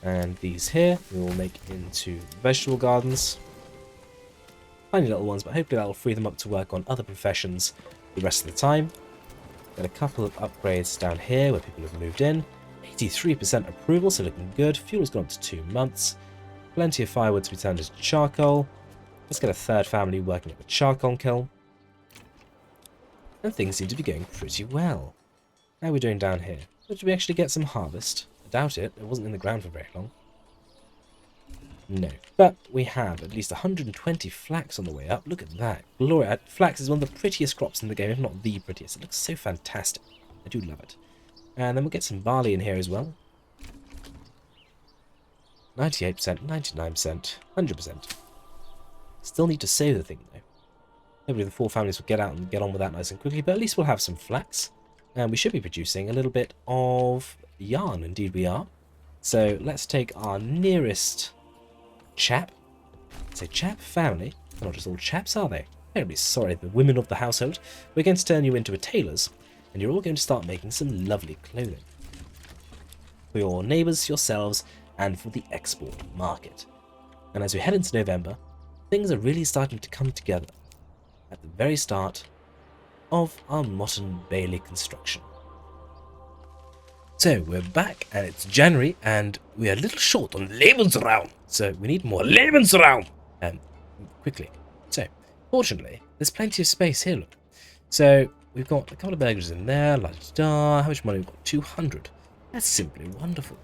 and these here we will make into vegetable gardens. Tiny little ones, but hopefully that will free them up to work on other professions the rest of the time. Got a couple of upgrades down here where people have moved in. 83% approval, so looking good. Fuel's gone up to 2 months. Plenty of firewood to be turned into charcoal. Let's get a third family working at the charcoal kiln. And things seem to be going pretty well. How are we doing down here? Did we actually get some harvest? I doubt it. It wasn't in the ground for very long. No. But we have at least 120 flax on the way up. Look at that. Gloria. Flax is one of the prettiest crops in the game, if not the prettiest. It looks so fantastic. I do love it. And then we'll get some barley in here as well. 98%, 99%, 100%. Still need to sow the thing though. Hopefully the 4 families will get out and get on with that nice and quickly, but at least we'll have some flax. And we should be producing a little bit of yarn, indeed we are. So let's take our nearest chap. Say chap family. They're not just all chaps, are they? Terribly sorry, the women of the household. We're going to turn you into a tailor's, and you're all going to start making some lovely clothing. For your neighbours, yourselves, and for the export market. And as we head into November, things are really starting to come together at the very start of our Motte Bailey construction. So we're back and it's January and we're a little short on Lebensraum, so we need more Lebensraum quickly. So fortunately there's plenty of space here, look. So we've got a couple of burgers in there, la da. How much money? We've got 200. That's simply wonderful.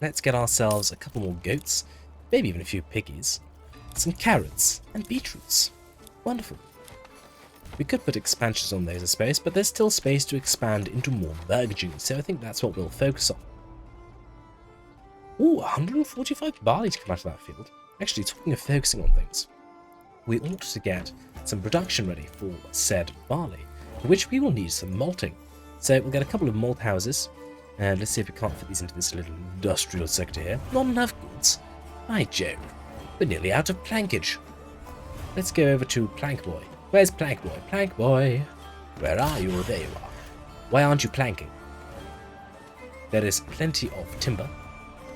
Let's get ourselves a couple more goats, maybe even a few piggies, some carrots and beetroots. Wonderful. We could put expansions on those, I suppose, but there's still space to expand into more burgages, so I think that's what we'll focus on. Ooh, 145 barley to come out of that field. Actually, talking of focusing on things, we ought to get some production ready for said barley, for which we will need some malting. So we'll get a couple of malt houses, and let's see if we can't fit these into this little industrial sector here. Not enough goods. By Jove, we're nearly out of plankage. Let's go over to Plank Boy. Where's Plank Boy? Plank Boy! Where are you? There you are. Why aren't you planking? There is plenty of timber,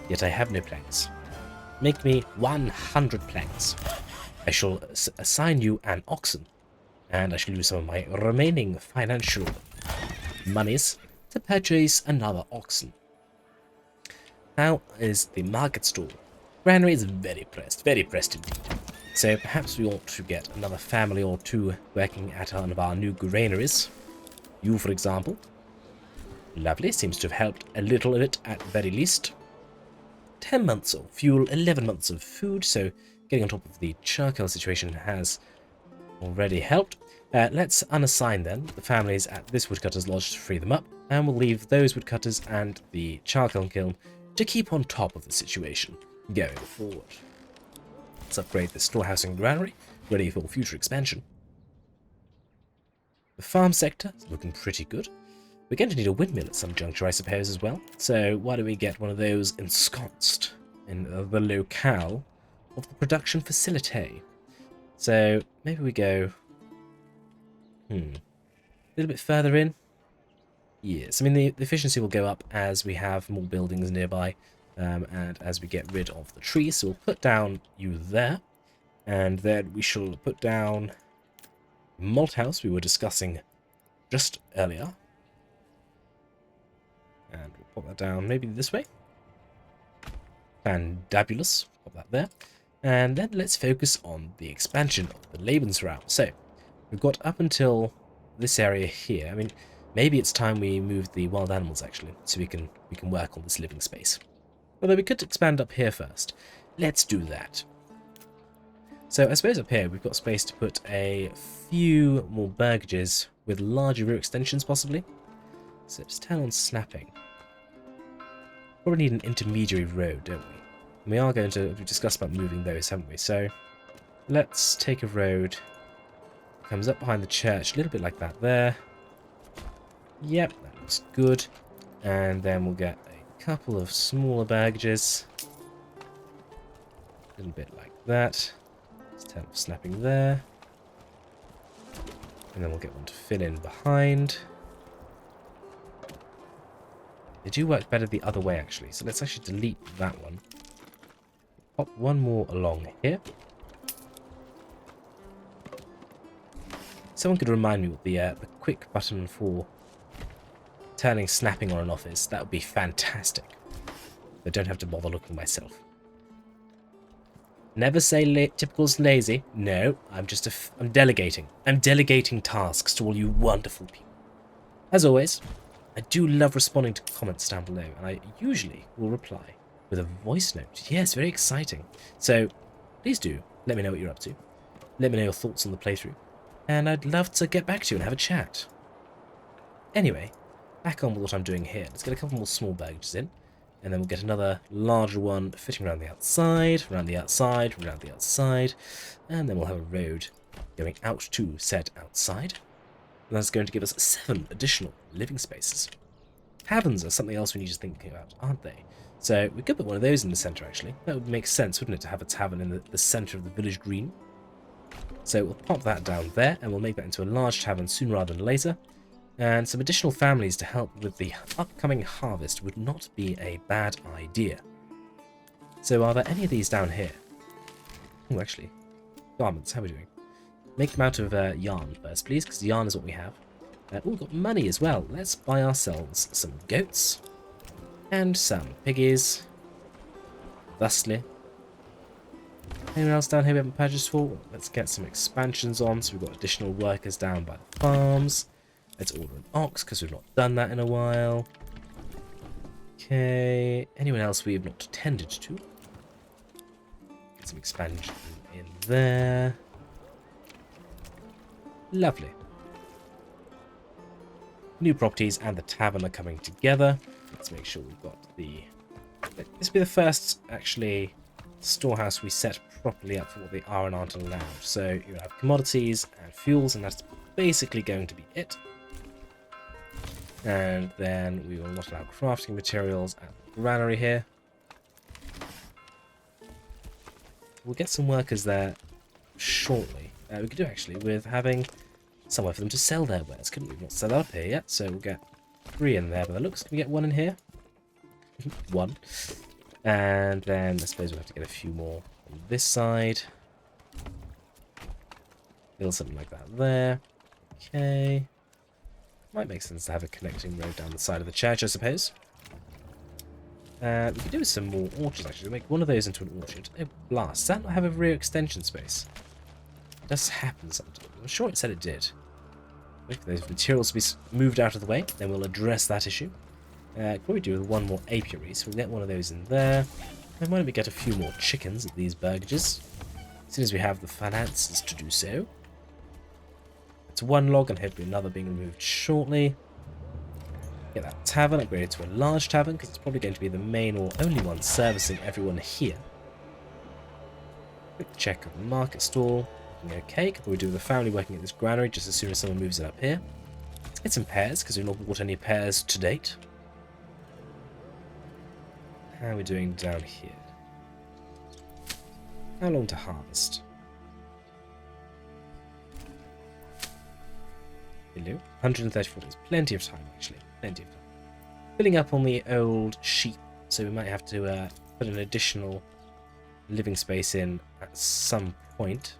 yet I have no planks. Make me 100 planks. I shall assign you an oxen, and I shall use some of my remaining financial monies to purchase another oxen. How is the market stall? Granary is very pressed indeed. So perhaps we ought to get another family or two working at one of our new granaries. You, for example. Lovely, seems to have helped a little bit at the very least. 10 months of fuel, 11 months of food, so getting on top of the charcoal situation has already helped. Let's unassign then the families at this woodcutter's lodge to free them up, and we'll leave those woodcutters and the charcoal kiln to keep on top of the situation going forward. Let's upgrade the storehouse and granary, ready for future expansion. The farm sector is looking pretty good. We're going to need a windmill at some juncture, I suppose, as well. So why don't we get one of those ensconced in the locale of the production facility? So maybe we go a little bit further in. Yes, I mean the efficiency will go up as we have more buildings nearby. And as we get rid of the trees, so we'll put down you there, and then we shall put down malt house we were discussing just earlier, and we'll pop that down maybe this way. Fandabulous, pop that there, and then let's focus on the expansion of the Lebensraum. So we've got up until this area here. I mean, maybe it's time we move the wild animals actually, so we can work on this living space. Although we could expand up here first. Let's do that. So I suppose up here we've got space to put a few more burgages with larger rear extensions possibly. So let's turn on snapping. Probably need an intermediary road, don't we? And we are going to, we've discussed about moving those, haven't we? So let's take a road. Comes up behind the church, a little bit like that there. Yep, that looks good. And then we'll get couple of smaller burgages, a little bit like that. Let's turn off snapping there, And then we'll get one to fill in behind. They do work better the other way, actually. So let's actually delete that one. Pop one more along here. Someone could remind me what the quick button for snapping on an office. That would be fantastic. I don't have to bother looking myself. Never say typical's lazy. No, I'm delegating. I'm delegating tasks to all you wonderful people. As always, I do love responding to comments down below, and I usually will reply with a voice note. Yes, very exciting. So please do let me know what you're up to. Let me know your thoughts on the playthrough. And I'd love to get back to you and have a chat. Anyway, back on with what I'm doing here. Let's get a couple more small burgages in. And then we'll get another larger one fitting around the outside, around the outside, around the outside. And then we'll have a road going out to said outside. And that's going to give us 7 additional living spaces. Taverns are something else we need to think about, aren't they? So we could put one of those in the centre, actually. That would make sense, wouldn't it, to have a tavern in the centre of the village green? So we'll pop that down there, and we'll make that into a large tavern sooner rather than later. And some additional families to help with the upcoming harvest would not be a bad idea. So are there any of these down here? Oh, actually, garments, how are we doing? Make them out of yarn first, please, because yarn is what we have. Oh, we've got money as well. Let's buy ourselves some goats and some piggies. Thusly. Anyone else down here we haven't purchased for? Let's get some expansions on, so we've got additional workers down by the farms. Let's order an ox, because we've not done that in a while. Okay, anyone else we have not tended to? Get some expansion in there. Lovely. New properties and the tavern are coming together. Let's make sure we've got the... This will be the first, actually, storehouse we set properly up for what they are and aren't allowed. So you have commodities and fuels, and that's basically going to be it. And then we will not allow crafting materials at the granary here. We'll get some workers there shortly. We could do actually with having somewhere for them to sell their wares, couldn't we? We've not set that up here yet, so we'll get 3 in there. But it looks, can we get 1 in here? 1. And then I suppose we'll have to get a few more on this side. Build something like that there. Okay. Might make sense to have a connecting road down the side of the church, I suppose. We could do with some more orchards, actually. We'll make one of those into an orchard. Oh, blast. Does that not have a rear extension space? It does happen sometimes. I'm sure it said it did. Wait for those materials to be moved out of the way, then we'll address that issue. Probably do with 1 more apiary, so we'll get one of those in there. And why don't we get a few more chickens at these burgages, as soon as we have the finances to do so. It's 1 log and hopefully another being removed shortly. Get that tavern upgraded to a large tavern, because it's probably going to be the main or only one servicing everyone here. Quick check of the market stall. Looking okay. Could probably do with the family working at this granary just as soon as someone moves it up here. Let's get some pears, because we've not bought any pears to date. How are we doing down here? How long to harvest? Hello? 134 days. Plenty of time, actually. Plenty of time. Filling up on the old sheep, so we might have to put an additional living space in at some point.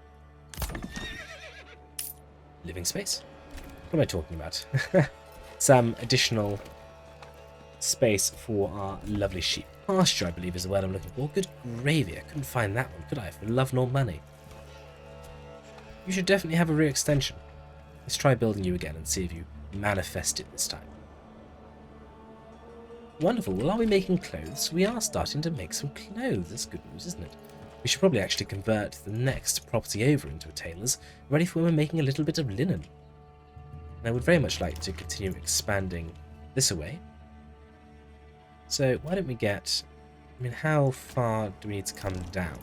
Living space? What am I talking about? Some additional space for our lovely sheep. Pasture, I believe, is the word I'm looking for. Good gravy. I couldn't find that one, could I? For love nor money. You should definitely have a rear extension. Let's try building you again and see if you manifest it this time. Wonderful. Well, are we making clothes? We are starting to make some clothes. That's good news, isn't it? We should probably actually convert the next property over into a tailor's, ready for when we're making a little bit of linen. And I would very much like to continue expanding this away. So why don't we get... I mean, how far do we need to come down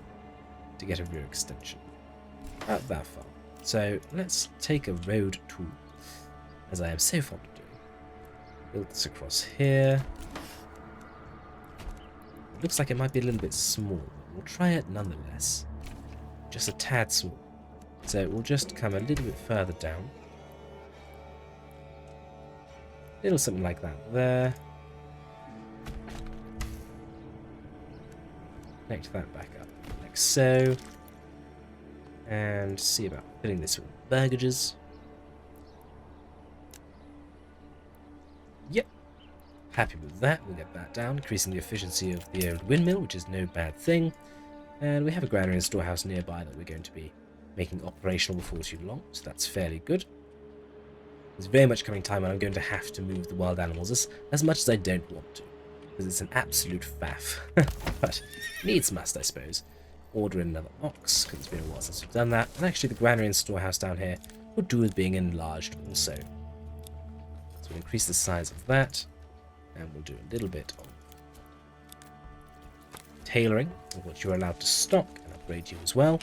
to get a rear extension? About that far. So let's take a road tool, as I am so fond of doing. Build this across here. It looks like it might be a little bit small. We'll try it nonetheless. Just a tad small. So we'll just come a little bit further down. Little something like that there. Connect that back up like so. And see about filling this with burgages. Yep. Happy with that. We'll get that down, increasing the efficiency of the old windmill, which is no bad thing. And we have a granary and storehouse nearby that we're going to be making operational before too long, so that's fairly good. There's very much coming time when I'm going to have to move the wild animals as much as I don't want to, because it's an absolute faff. But needs must, I suppose. Order in another ox, because it's been a while since we've done that. And actually the granary and storehouse down here would do with being enlarged also. So we'll increase the size of that, and we'll do a little bit of tailoring of what you're allowed to stock and upgrade you as well.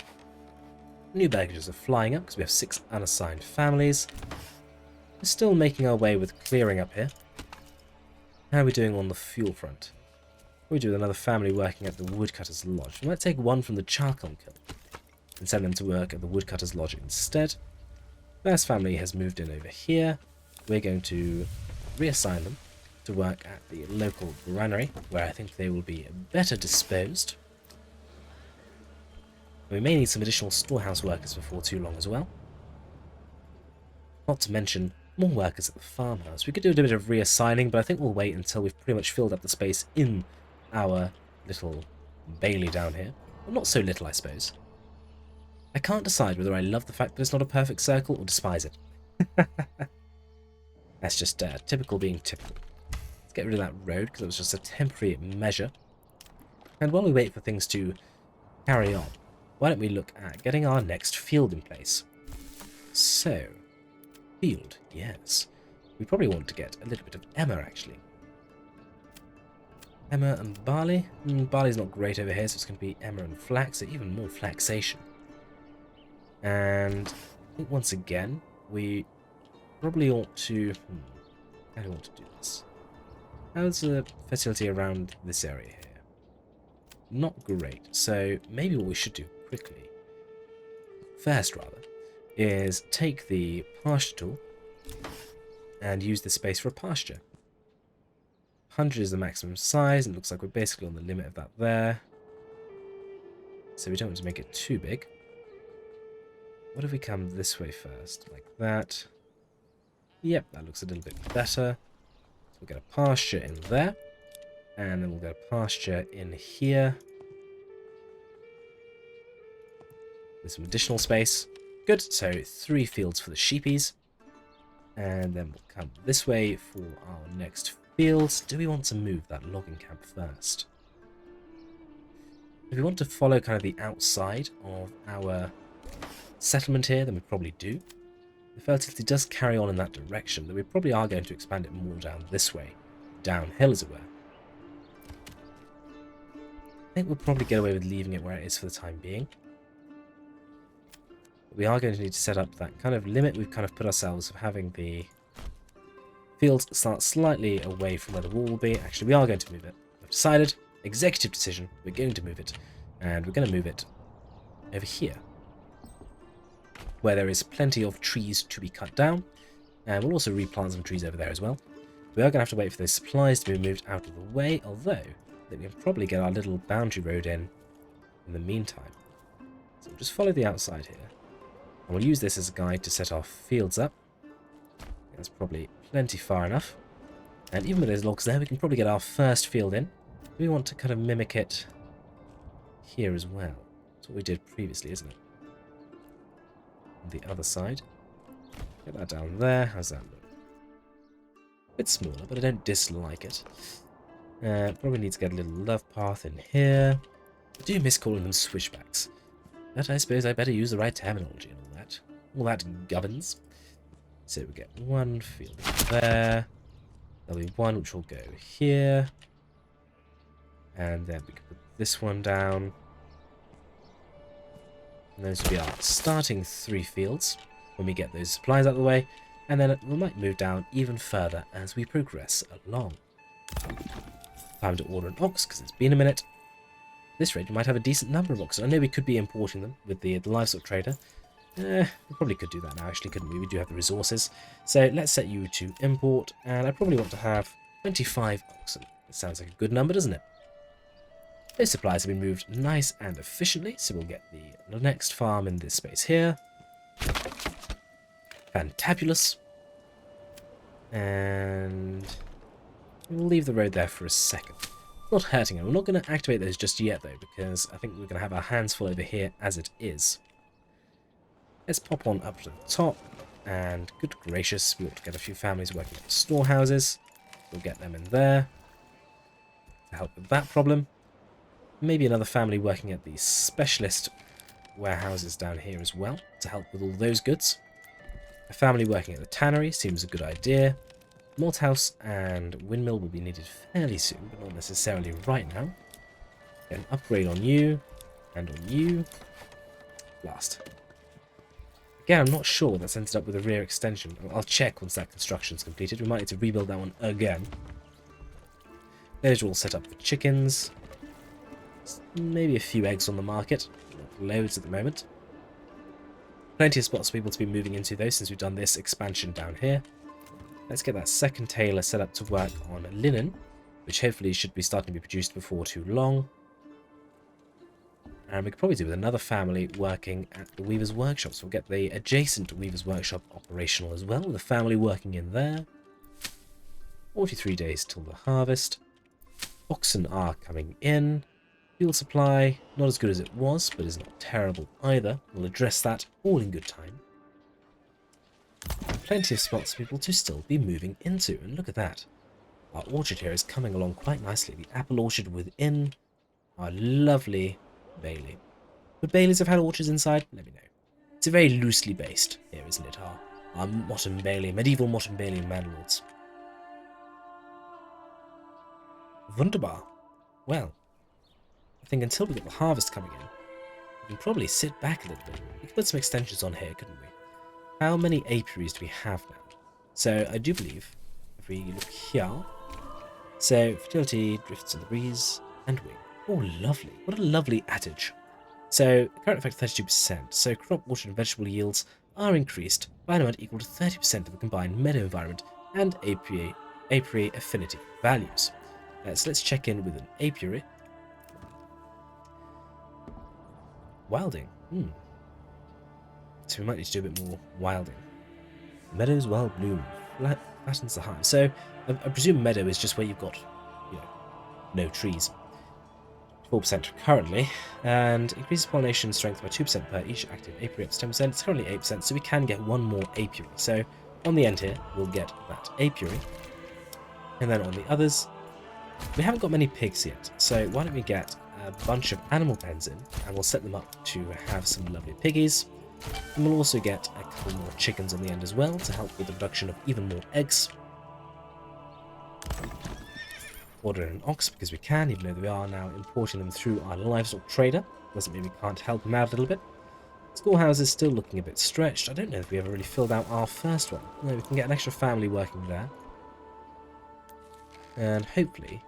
New baggages are flying up because we have 6 unassigned families. We're still making our way with clearing up here. How are we doing on the fuel front? We do another family working at the woodcutter's lodge. We might take one from the charcoal kiln and send them to work at the woodcutter's lodge instead. First family has moved in over here. We're going to reassign them to work at the local granary, where I think they will be better disposed. We may need some additional storehouse workers before too long as well. Not to mention more workers at the farmhouse. We could do a bit of reassigning, but I think we'll wait until we've pretty much filled up the space in our little bailey down here. Well, not so little, I suppose. I can't decide whether I love the fact that it's not a perfect circle or despise it. That's just typical being typical. Let's get rid of that road because it was just a temporary measure. And while we wait for things to carry on, why don't we look at getting our next field in place? So, field, yes. We probably want to get a little bit of emmer, actually. Emmer and barley. Barley's not great over here, so it's going to be emmer and flax, so even more flaxation. And I think once again, we probably ought to... how do we want to do this? How's the fertility around this area here? Not great, so maybe what we should do quickly, first rather, is take the pasture tool and use this space for a pasture. 100 is the maximum size, and it looks like we're basically on the limit of that there. So we don't want to make it too big. What if we come this way first, like that? Yep, that looks a little bit better. So we'll get a pasture in there, and then we'll get a pasture in here. With some additional space. Good, so 3 fields for the sheepies. And then we'll come this way for our next fields. Do we want to move that logging camp first? If we want to follow kind of the outside of our settlement here, then we probably do. The fertility does carry on in that direction, but we probably are going to expand it more down this way. Downhill, as it were. I think we'll probably get away with leaving it where it is for the time being. But we are going to need to set up that kind of limit we've kind of put ourselves of having the fields start slightly away from where the wall will be. Actually, we are going to move it. We've decided, executive decision, we're going to move it. And we're going to move it over here, where there is plenty of trees to be cut down. And we'll also replant some trees over there as well. We are going to have to wait for those supplies to be moved out of the way, although I think we can probably get our little boundary road in the meantime. So we'll just follow the outside here. And we'll use this as a guide to set our fields up. That's probably plenty far enough. And even with those logs there, we can probably get our first field in. We want to kind of mimic it here as well. That's what we did previously, isn't it? On the other side. Get that down there. How's that look? A bit smaller, but I don't dislike it. Probably need to get a little love path in here. I do miss calling them switchbacks. But I suppose I better use the right terminology and all that. All that governs. So we get one field there. There'll be one which will go here. And then we can put this one down. And those will be our starting 3 fields when we get those supplies out of the way. And then we might move down even further as we progress along. Time to order an ox because it's been a minute. At this rate, we might have a decent number of oxen. I know we could be importing them with the livestock trader, We probably could do that now, actually, couldn't we? We do have the resources. So let's set you to import, and I probably want to have 25 oxen. That sounds like a good number, doesn't it? Those supplies have been moved nice and efficiently, so we'll get the next farm in this space here. Fantabulous. And we'll leave the road there for a second. Not hurting it. We're not going to activate those just yet, though, because I think we're going to have our hands full over here as it is. Let's pop on up to the top, and good gracious, we ought to get a few families working at the storehouses. We'll get them in there to help with that problem. Maybe another family working at the specialist warehouses down here as well to help with all those goods. A family working at the tannery seems a good idea. Malt house and windmill will be needed fairly soon, but not necessarily right now. Get an upgrade on you, and on you. Last. Again, I'm not sure that's ended up with a rear extension. I'll check once that construction's completed. We might need to rebuild that one again. Those are all set up for chickens. Maybe a few eggs on the market. Not loads at the moment. Plenty of spots for people to be moving into, though, since we've done this expansion down here. Let's get that second tailor set up to work on linen, which hopefully should be starting to be produced before too long. And we could probably do with another family working at the Weaver's Workshop. So we'll get the adjacent Weaver's Workshop operational as well, with a family working in there. 43 days till the harvest. Oxen are coming in. Fuel supply, not as good as it was, but is not terrible either. We'll address that all in good time. Plenty of spots for people to still be moving into. And look at that. Our orchard here is coming along quite nicely. The apple orchard within our lovely Bailey. Would Baileys have had orchards inside? Let me know. It's a very loosely based here, isn't it? Our Motte Bailey, medieval Motte Bailey Manor Lords. Wunderbar. Well, I think until we get the harvest coming in, we can probably sit back a little bit. We could put some extensions on here, couldn't we? How many apiaries do we have now? So I do believe, if we look here, so fertility, drifts in the breeze, and wing. Oh, lovely. What a lovely adage. So, current effect 32%. So, crop, water, and vegetable yields are increased by an amount equal to 30% of the combined meadow environment and apiary affinity values. So, let's check in with an apiary. Wilding. So, we might need to do a bit more wilding. Meadows wild bloom. Flattens the hive. So, I presume meadow is just where you've got, no trees. 4% currently, and increases pollination strength by 2% per each active apiary up to 10%. It's currently 8%, so we can get one more apiary. So on the end here, we'll get that apiary. And then on the others, we haven't got many pigs yet, so why don't we get a bunch of animal pens in, and we'll set them up to have some lovely piggies. And we'll also get a couple more chickens on the end as well, to help with the production of even more eggs. Order an ox because we can, even though we are now importing them through our livestock trader. Doesn't mean we can't help them out a little bit. Schoolhouse is still looking a bit stretched. I don't know if we ever really filled out our first one. No, we can get an extra family working there. And hopefully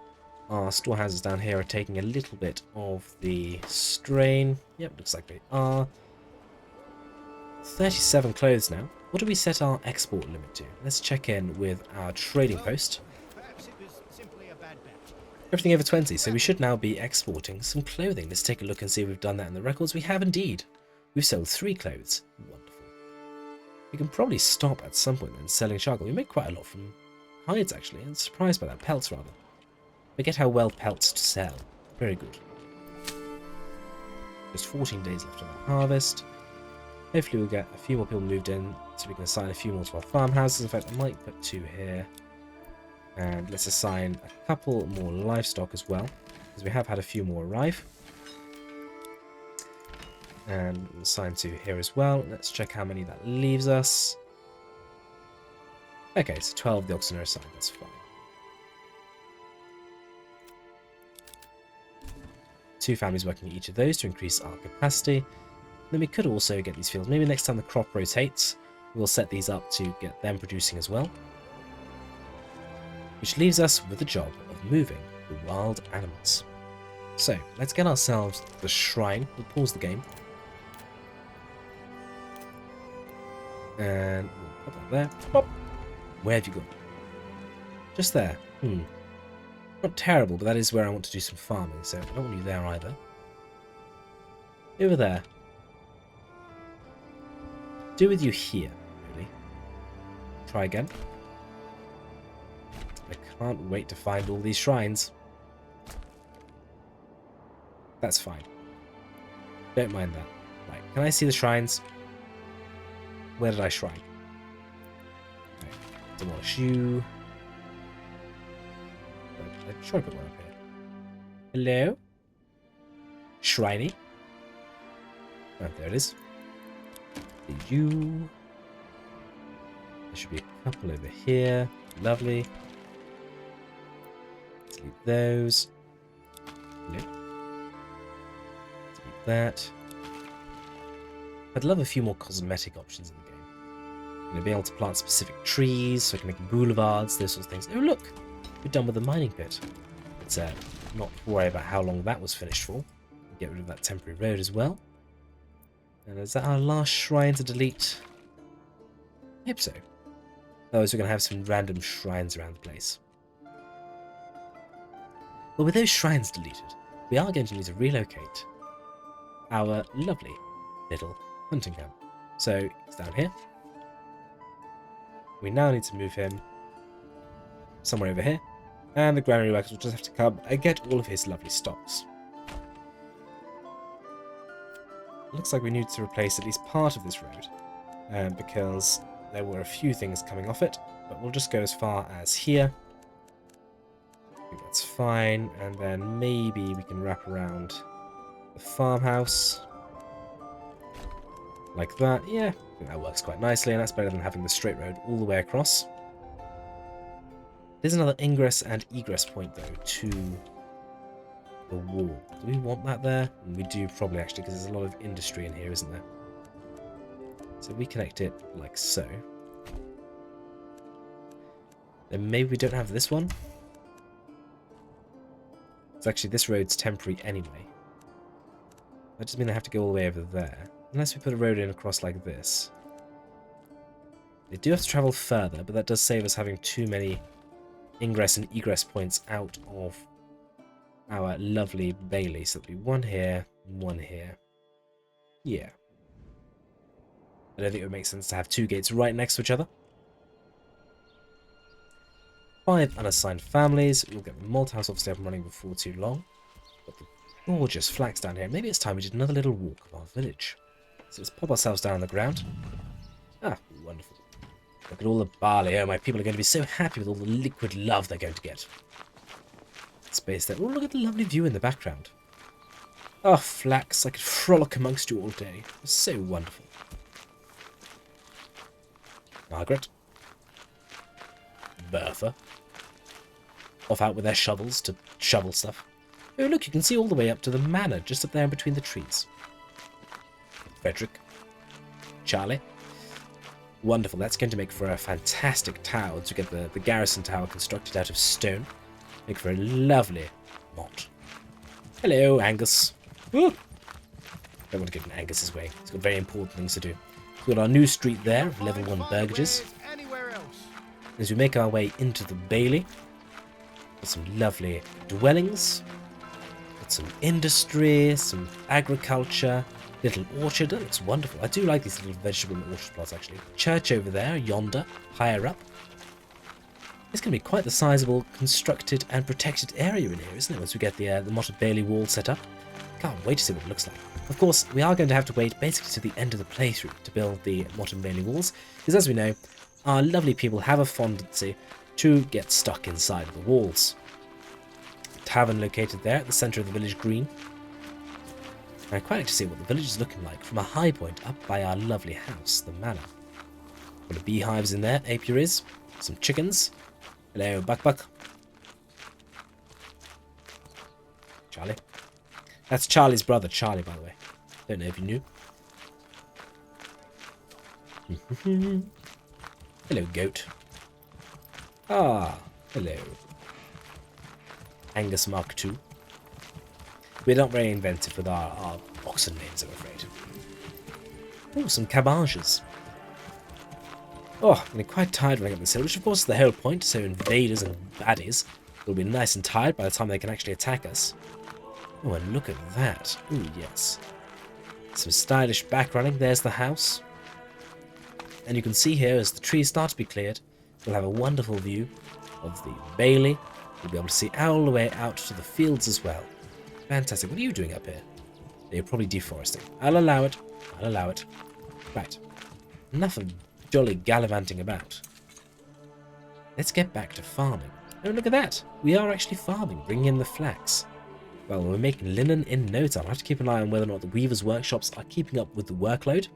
our storehouses down here are taking a little bit of the strain. Yep, looks like they are. 37 clothes now. What do we set our export limit to? Let's check in with our trading post. Everything over 20, so we should now be exporting some clothing. Let's take a look and see if we've done that in the records. We have indeed. We've sold 3 clothes. Wonderful. We can probably stop at some point then selling charcoal. We make quite a lot from hides, actually. I'm surprised by that. Pelts, rather. Forget how well pelts to sell. Very good. Just 14 days left on the harvest. Hopefully we'll get a few more people moved in, so we can assign a few more to our farmhouses. In fact, I might put 2 here. And let's assign a couple more livestock as well, because we have had a few more arrive. And we'll assign 2 here as well. Let's check how many that leaves us. Okay, so 12 of the oxen are assigned, that's fine. 2 families working at each of those to increase our capacity. Then we could also get these fields. Maybe next time the crop rotates, we'll set these up to get them producing as well. Which leaves us with the job of moving the wild animals. So, let's get ourselves the shrine. We'll pause the game. And we'll pop that there. Pop. Where have you gone? Just there. Not terrible, but that is where I want to do some farming, so I don't want you there either. Over there. Do with you here, really. Try again. I can't wait to find all these shrines. That's fine. Don't mind that. Right, can I see the shrines? Where did I shrine? Right, demolish you. I'm sure I put one up here. Hello? Shriney? Oh, there it is. You. There should be a couple over here. Lovely. Delete those. Hello. Delete that. I'd love a few more cosmetic options in the game. You know, being able to plant specific trees, so I can make boulevards, those sorts of things. Oh look! We're done with the mining pit. Let's not worry about how long that was finished for. Get rid of that temporary road as well. And is that our last shrine to delete? I hope so. Otherwise we're going to have some random shrines around the place. Well, with those shrines deleted, we are going to need to relocate our lovely little hunting camp. So, he's down here. We now need to move him somewhere over here. And the granary workers will just have to come and get all of his lovely stocks. Looks like we need to replace at least part of this road, because there were a few things coming off it, but we'll just go as far as here. I think that's fine, and then maybe we can wrap around the farmhouse like that. Yeah, I think that works quite nicely, and that's better than having the straight road all the way across. There's another ingress and egress point, though, to the wall. Do we want that there? We do probably, actually, because there's a lot of industry in here, isn't there? So we connect it like so. Then maybe we don't have this one. It's actually, this road's temporary anyway. That doesn't mean I have to go all the way over there. Unless we put a road in across like this. They do have to travel further, but that does save us having too many ingress and egress points out of our lovely Bailey. So there'll be one here, one here. Yeah. I don't think it would make sense to have two gates right next to each other. 5 unassigned families. We'll get the multi-house obviously up and running before too long. Got the gorgeous flags down here. Maybe it's time we did another little walk of our village. So let's pop ourselves down on the ground. Ah, wonderful. Look at all the barley. Oh, my people are going to be so happy with all the liquid love they're going to get. Space there. Oh, look at the lovely view in the background. Oh, flax. I could frolic amongst you all day. It's so wonderful. Margaret. Bertha. Off out with their shovels to shovel stuff. Oh, look, you can see all the way up to the manor, just up there in between the trees. Frederick. Charlie. Wonderful. That's going to make for a fantastic tower to get the garrison tower constructed out of stone. Make for a lovely motte. Hello, Angus. Ooh. Don't want to get in Angus's way. He's got very important things to do. We've got our new street there, level 1 burgages. As we make our way into the Bailey, got some lovely dwellings, got some industry, some agriculture, little orchard. That looks wonderful. I do like these little vegetable and orchard plots, actually. Church over there, yonder, higher up. It's going to be quite the sizable constructed and protected area in here, isn't it, once we get the Motte Bailey wall set up. Can't wait to see what it looks like. Of course, we are going to have to wait basically to the end of the playthrough to build the Motte Bailey walls, because as we know, our lovely people have a tendency to get stuck inside of the walls. Tavern located there at the centre of the village green. And I'd quite like to see what the village is looking like from a high point up by our lovely house, the manor. Got the beehives in there, apiaries, some chickens. Hello, Buck. Charlie. That's Charlie's brother, Charlie, by the way. Don't know if you knew. Hello, goat. Ah, hello. Angus Mark II. We're not very inventive with our oxen names, I'm afraid. Oh, some cabbages. Oh, I'm getting quite tired running up this hill, which of course is the whole point, so invaders and baddies will be nice and tired by the time they can actually attack us. Oh, and look at that. Ooh, yes. Some stylish back running. There's the house. And you can see here, as the trees start to be cleared, we'll have a wonderful view of the Bailey. You'll be able to see all the way out to the fields as well. Fantastic. What are you doing up here? You're probably deforesting. I'll allow it. I'll allow it. Right. Enough of jolly gallivanting about. Let's get back to farming. Oh, look at that. We are actually farming, bringing in the flax. Well, we're making linen in no time. I have to keep an eye on whether or not the weavers' workshops are keeping up with the workload.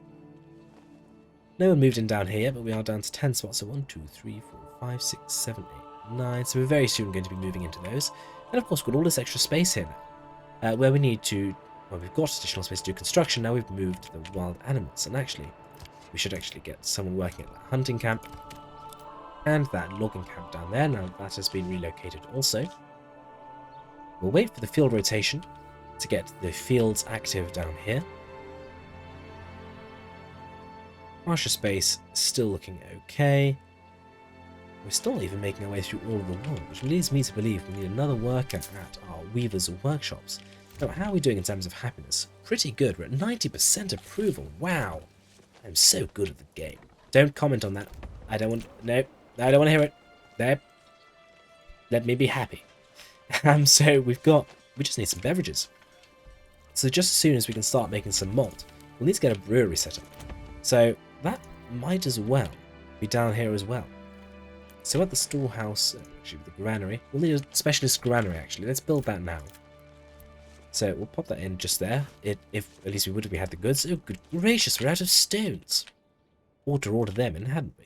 No one moved in down here, but we are down to 10 spots. So 1, 2, 3, 4, 5, 6, 7, 8, 9. So we're very soon going to be moving into those. And of course, we've got all this extra space here now. Where we need to... Well, we've got additional space to do construction. Now we've moved the wild animals. And actually, we should actually get someone working at that hunting camp. And that logging camp down there. Now that has been relocated also. We'll wait for the field rotation to get the fields active down here. Pasture space still looking okay. We're still even making our way through all of the wool, which leads me to believe we need another worker at our weavers' workshops. Now, how are we doing in terms of happiness? Pretty good. We're at 90% approval. Wow. I'm so good at the game. Don't comment on that. I don't want... No. I don't want to hear it. No. Let me be happy. So we just need some beverages. So just as soon as we can start making some malt, we'll need to get a brewery set up. So that might as well be down here as well. So at the storehouse, actually the granary, we'll need a specialist granary actually. Let's build that now. So we'll pop that in just there. If at least we would have had the goods. Oh, good gracious, we're out of stones. Ought to order them in, hadn't we?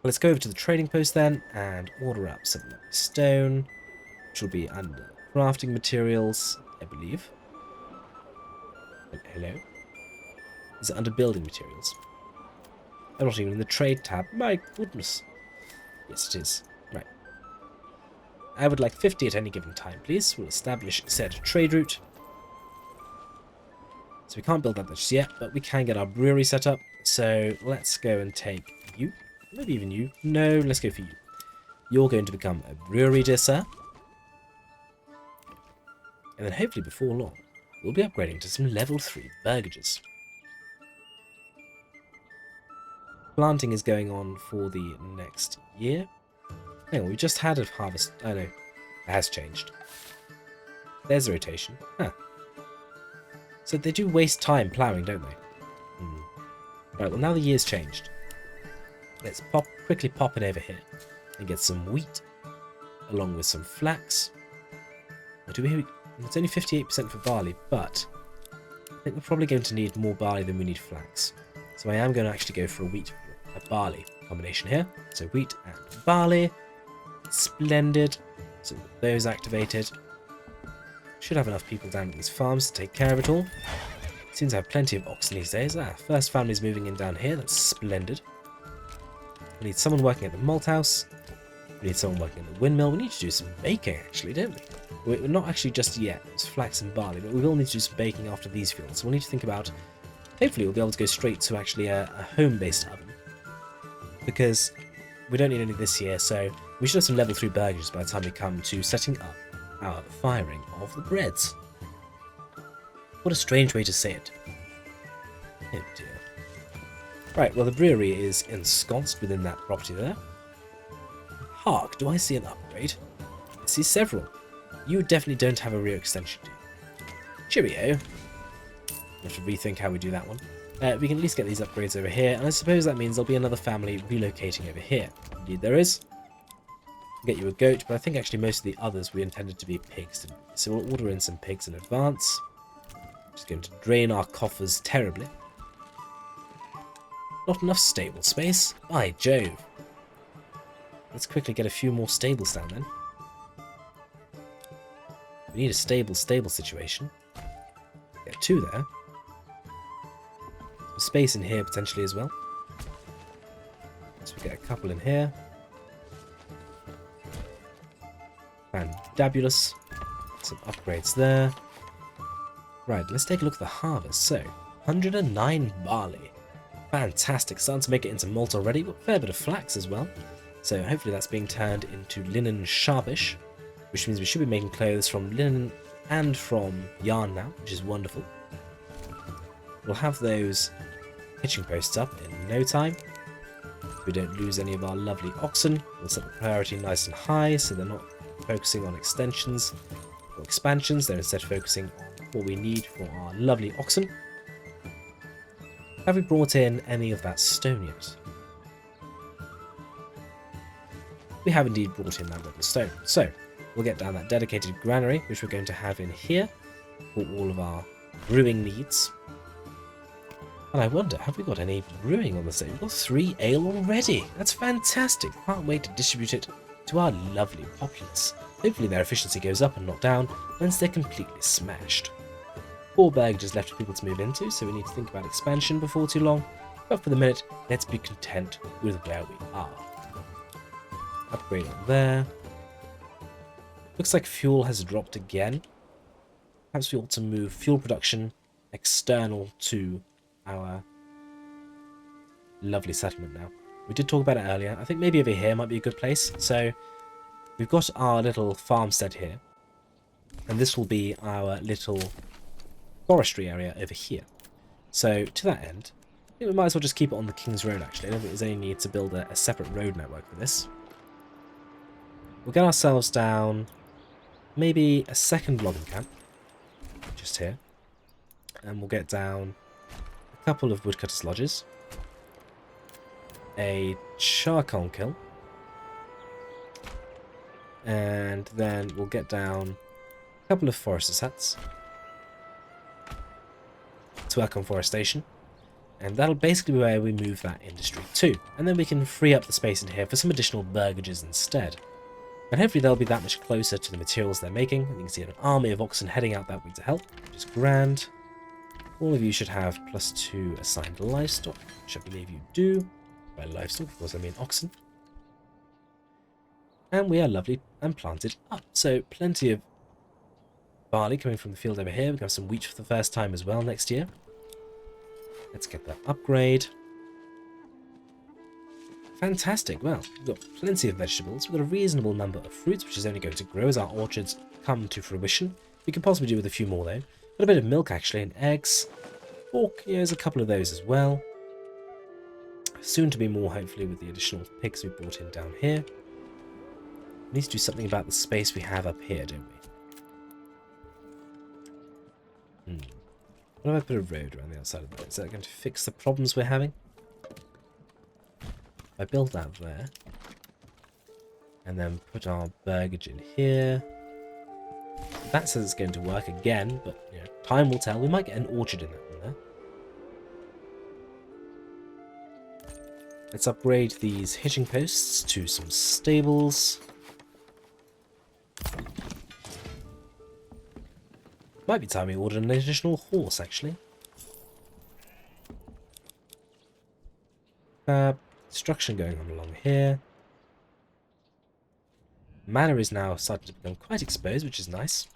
Well, let's go over to the trading post then and order up some stone, which will be under crafting materials, I believe. Hello? Is it under building materials? I'm not even in the trade tab. My goodness. Yes, it is. Right. I would like 50 at any given time, please. We'll establish said trade route. So we can't build that just yet, but we can get our brewery set up. So let's go and take you. Maybe even you. No, let's go for you. You're going to become a brewery, dear sir. And then hopefully before long, we'll be upgrading to some level 3 burgages. Planting is going on for the next year. Hang on, we just had a harvest. Oh no, it has changed. There's the rotation. Huh. So they do waste time ploughing, don't they? Right, well now the year's changed. Let's quickly pop it over here and get some wheat along with some flax. It's only 58% for barley, but I think we're probably going to need more barley than we need flax. So I am going to actually go for a barley combination here. So wheat and barley. Splendid. So those activated. Should have enough people down at these farms to take care of it all. Seems to have plenty of oxen these days. First family's moving in down here. That's splendid. We need someone working at the malt house. We need someone working at the windmill. We need to do some baking actually, don't we? We're not actually just yet. It's flax and barley, but we will need to do some baking after these fields. So we'll need to think about... Hopefully we'll be able to go straight to actually a home-based oven. Because we don't need any this year, so we should have some level 3 burgers by the time we come to setting up our firing of the breads. What a strange way to say it. Oh dear. Right, well the brewery is ensconced within that property there. Hark, do I see an upgrade? I see several. You definitely don't have a rear extension, do you? Cheerio. I have to rethink how we do that one. We can at least get these upgrades over here, and I suppose that means there'll be another family relocating over here. Indeed there is. We'll get you a goat, but I think actually most of the others we intended to be pigs, didn't we? So we'll order in some pigs in advance. Just going to drain our coffers terribly. Not enough stable space? By Jove. Let's quickly get a few more stables down then. We need a stable situation. Get 2 there. Some space in here potentially as well. So we get a couple in here. Fabulous. Some upgrades there. Right, let's take a look at the harvest. So, 109 barley. Fantastic, starting to make it into malt already. Got a fair bit of flax as well. So hopefully that's being turned into linen sharpish, which means we should be making clothes from linen and from yarn now, which is wonderful. We'll have those hitching posts up in no time. We don't lose any of our lovely oxen. We'll set the priority nice and high so they're not focusing on extensions or expansions. They're instead focusing on what we need for our lovely oxen. Have we brought in any of that stone yet? We have indeed brought in that little stone. So we'll get down that dedicated granary, which we're going to have in here for all of our brewing needs. And I wonder, have we got any brewing on the stage? We've got 3 ale already. That's fantastic. Can't wait to distribute it to our lovely populace. Hopefully their efficiency goes up and not down once they're completely smashed. 4 burgages left for people to move into, so we need to think about expansion before too long. But for the minute, let's be content with where we are. Upgrade on there. Looks like fuel has dropped again. Perhaps we ought to move fuel production external to our lovely settlement now. We did talk about it earlier. I think maybe over here might be a good place. So we've got our little farmstead here. And this will be our little forestry area over here. So to that end, I think we might as well just keep it on the King's Road actually. I don't think there's any need to build a separate road network for this. We'll get ourselves down maybe a second logging camp just here. And we'll get down a couple of woodcutters' lodges. A charcoal kiln. And then we'll get down a couple of foresters' huts to work on forestation, and that'll basically be where we move that industry to, and then we can free up the space in here for some additional burgages instead, and hopefully they'll be that much closer to the materials they're making. And you can see an army of oxen heading out that way to help, which is grand. All of you should have +2 assigned livestock, which I believe you do. By livestock, of course I mean oxen. And we are lovely and planted up, so plenty of barley coming from the field over here. We have some wheat for the first time as well next year. Let's get that upgrade. Fantastic. Well, we've got plenty of vegetables. We've got a reasonable number of fruits, which is only going to grow as our orchards come to fruition. We can possibly do with a few more, though. Got a bit of milk, actually, and eggs. Pork, yeah, there's a couple of those as well. Soon to be more, hopefully, with the additional pigs we brought in down here. We need to do something about the space we have up here, don't we? What if I put a road around the outside of that? Is that going to fix the problems we're having? If I build that there, and then put our burgage in here. That says it's going to work again, but you know, time will tell. We might get an orchard in that one there. Let's upgrade these hitching posts to some stables. Might be time we ordered an additional horse, actually. Construction going on along here. Manor is now starting to become quite exposed, which is nice.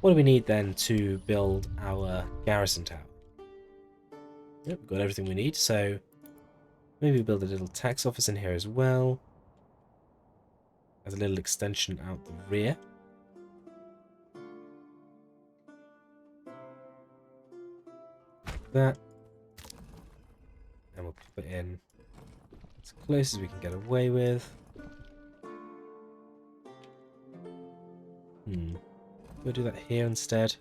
What do we need then to build our garrison tower? Yep, we've got everything we need, so maybe we'll build a little tax office in here as well. As a little extension out the rear. That, and we'll put it in as close as we can get away with. We'll do that here instead.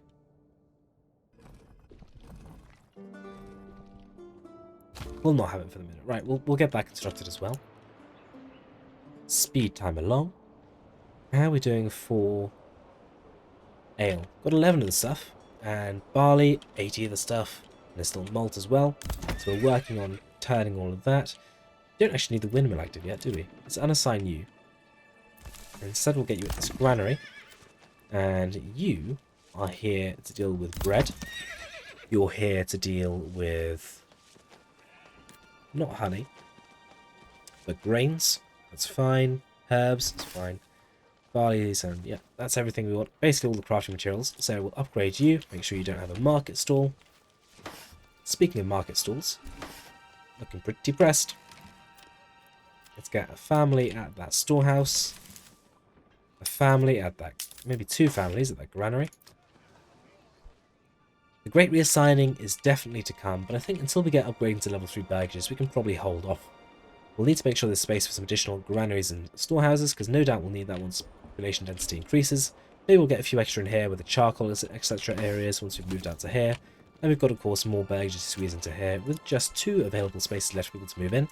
We'll not have it for the minute. Right, we'll get that constructed as well. Speed time along. How are we doing for ale? Got 11 of the stuff, and barley, 80 of the stuff. There's still malt as well, so we're working on turning all of that. We don't actually need the windmill active yet, do we? Let's unassign you. Instead we'll get you at this granary, and you are here to deal with bread. You're here to deal with, not honey, but grains. That's fine. Herbs, that's fine. Barley's, and yeah, that's everything we want. Basically all the crafting materials. So we'll upgrade you, make sure you don't have a market stall. Speaking of market stalls, looking pretty pressed. Let's get a family at that storehouse. A family at that... maybe 2 families at that granary. The great reassigning is definitely to come, but I think until we get upgrading to level 3 burgages, we can probably hold off. We'll need to make sure there's space for some additional granaries and storehouses, because no doubt we'll need that once population density increases. Maybe we'll get a few extra in here with the charcoal etc. areas once we've moved out to here. And we've got, of course, more burgages to squeeze into here, with just 2 available spaces left for people to move in.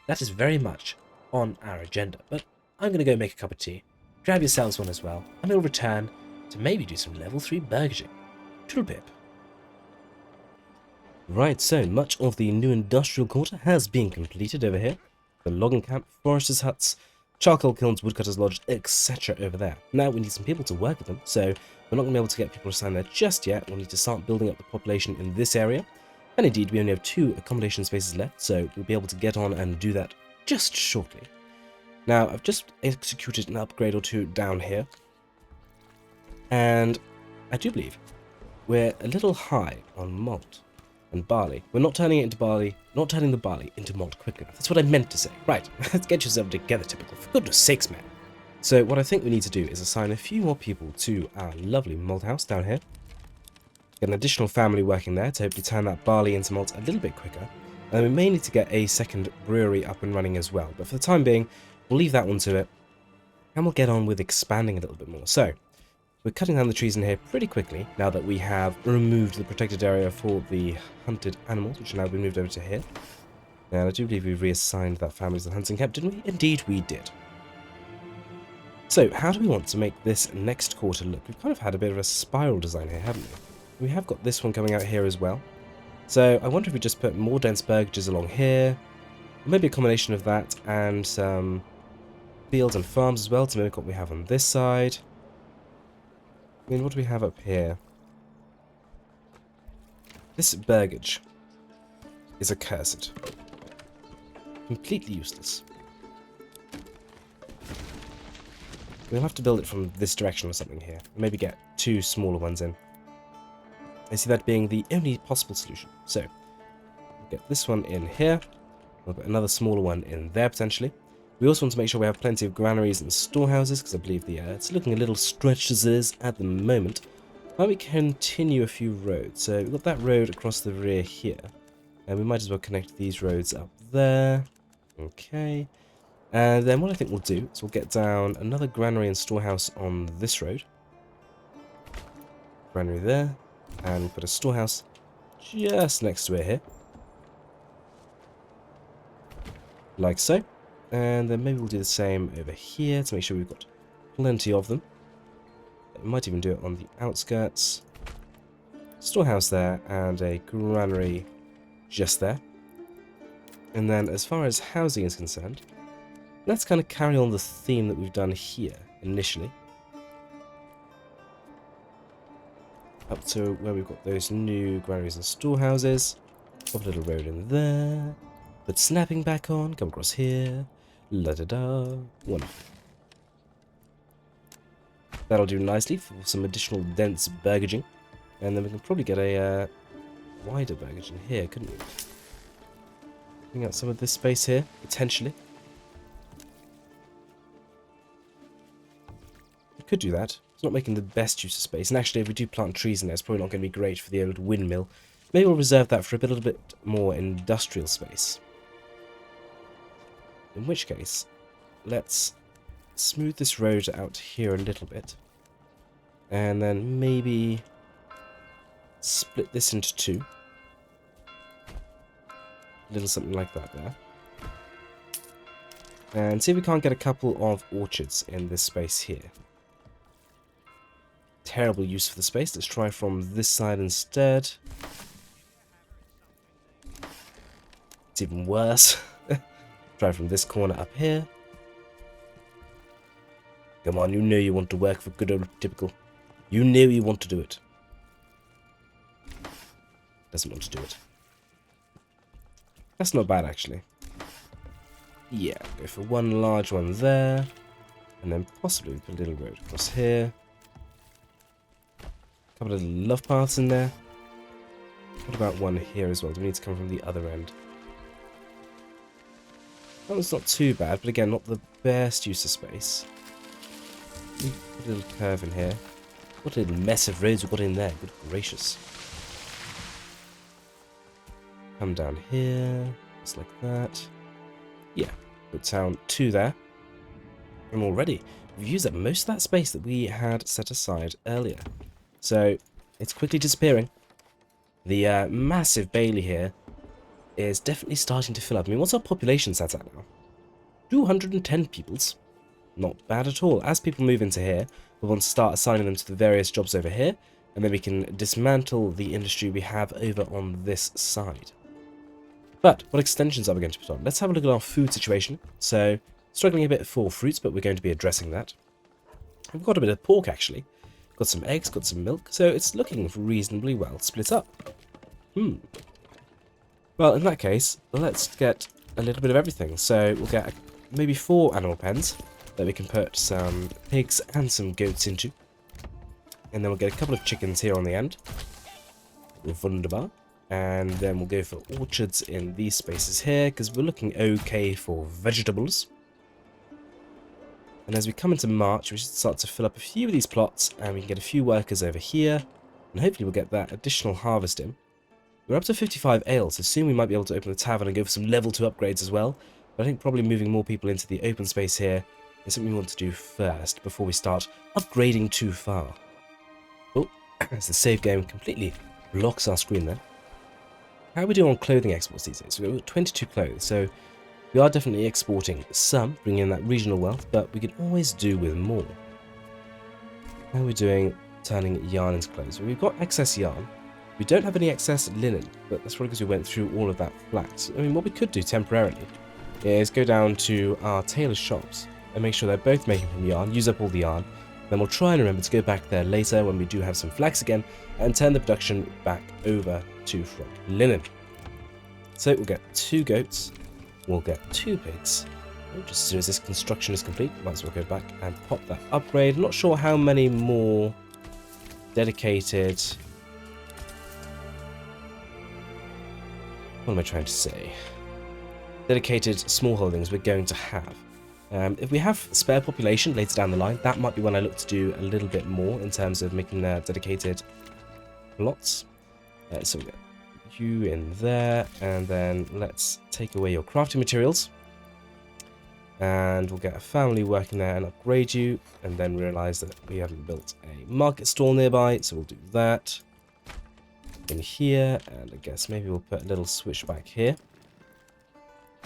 That is very much on our agenda, but I'm going to go make a cup of tea. Grab yourselves one as well, and we'll return to maybe do some level 3 burgaging. Toodlepip. Right, so much of the new industrial quarter has been completed over here. The logging camp, foresters' huts, charcoal kilns, woodcutters' lodge, etc. over there. Now we need some people to work with them, so we're not going to be able to get people assigned there just yet. We'll need to start building up the population in this area. And indeed, we only have 2 accommodation spaces left, so we'll be able to get on and do that just shortly. Now, I've just executed an upgrade or 2 down here. And I do believe we're a little high on malt and barley. We're not turning it into barley, not turning the barley into malt quick enough. That's what I meant to say. Right, let's get yourself together, typical. For goodness sakes, man. So what I think we need to do is assign a few more people to our lovely malt house down here. Get an additional family working there to hopefully turn that barley into malt a little bit quicker. And we may need to get a second brewery up and running as well. But for the time being, we'll leave that one to it. And we'll get on with expanding a little bit more. So, we're cutting down the trees in here pretty quickly now that we have removed the protected area for the hunted animals, which have now been moved over to here. And I do believe we reassigned that family to the hunting camp, didn't we? Indeed we did. So, how do we want to make this next quarter look? We've kind of had a bit of a spiral design here, haven't we? We have got this one coming out here as well. So, I wonder if we just put more dense burgages along here. Maybe a combination of that and some fields and farms as well to mimic what we have on this side. I mean, what do we have up here? This burgage is accursed. Completely useless. We'll have to build it from this direction or something here. Maybe get 2 smaller ones in. I see that being the only possible solution. So, we'll get this one in here. We'll put another smaller one in there potentially. We also want to make sure we have plenty of granaries and storehouses, because I believe it's looking a little stretched as it is at the moment. Why don't we continue a few roads? So we've got that road across the rear here. And we might as well connect these roads up there. Okay. And then what I think we'll do is we'll get down another granary and storehouse on this road. Granary there. And we'll put a storehouse just next to it here. Like so. And then maybe we'll do the same over here to make sure we've got plenty of them. We might even do it on the outskirts. Storehouse there and a granary just there. And then as far as housing is concerned, let's kind of carry on the theme that we've done here initially. Up to where we've got those new granaries and storehouses. Pop a little road in there. Put snapping back on, come across here. La-da-da. Wonderful. That'll do nicely for some additional dense burgaging. And then we can probably get a wider burgage in here, couldn't we? Bring out some of this space here, potentially. We could do that. It's not making the best use of space. And actually, if we do plant trees in there, it's probably not going to be great for the old windmill. Maybe we'll reserve that for a little bit more industrial space. In which case, let's smooth this road out here a little bit. And then maybe split this into 2. A little something like that there. And see if we can't get a couple of orchards in this space here. Terrible use for the space. Let's try from this side instead. It's even worse. Try from this corner up here. Come on, you know you want to work for good old typical. You know you want to do it. Doesn't want to do it. That's not bad, actually. Yeah, go for one large one there. And then possibly put a little road across here. A couple of love paths in there. What about one here as well? Do we need to come from the other end? That one's not too bad, but again, not the best use of space. Put a little curve in here. What a little mess of roads we've got in there. Good gracious. Come down here, just like that. Yeah, put town 2 there. And already, we've used up most of that space that we had set aside earlier. So, it's quickly disappearing. The massive Bailey here is definitely starting to fill up. I mean, what's our population set at now? 210 peoples. Not bad at all. As people move into here, we'll want to start assigning them to the various jobs over here, and then we can dismantle the industry we have over on this side. But what extensions are we going to put on? Let's have a look at our food situation. So, struggling a bit for fruits, but we're going to be addressing that. We've got a bit of pork, actually. Got some eggs, got some milk, so it's looking reasonably well split up. Well, in that case, let's get a little bit of everything. So, we'll get maybe 4 animal pens that we can put some pigs and some goats into. And then we'll get a couple of chickens here on the end. Wunderbar. And then we'll go for orchards in these spaces here, because we're looking okay for vegetables. And as we come into March, we should start to fill up a few of these plots, and we can get a few workers over here, and hopefully we'll get that additional harvest in. We're up to 55 ale, so soon we might be able to open the tavern and go for some level 2 upgrades as well. But I think probably moving more people into the open space here is something we want to do first, before we start upgrading too far. Oh, as the save game completely blocks our screen there. How are we doing on clothing exports these days? We've got 22 clothes, so we are definitely exporting some, bringing in that regional wealth, but we could always do with more. How are we doing turning yarn into clothes? Well, we've got excess yarn. We don't have any excess linen, but that's probably because we went through all of that flax. I mean, what we could do temporarily is go down to our tailor shops and make sure they're both making from yarn, use up all the yarn. Then we'll try and remember to go back there later when we do have some flax again and turn the production back over to from linen. So we'll get 2 goats, we'll get 2 pigs. Just as soon as this construction is complete, might as well go back and pop that upgrade. I'm not sure how many more dedicated... What am I trying to say? Dedicated small holdings we're going to have. If we have spare population later down the line, that might be when I look to do a little bit more in terms of making dedicated plots. So we'll get you in there, and then let's take away your crafting materials. And we'll get a family working there and upgrade you, and then realize that we haven't built a market stall nearby, so we'll do that. In here, and I guess maybe we'll put a little switch back here.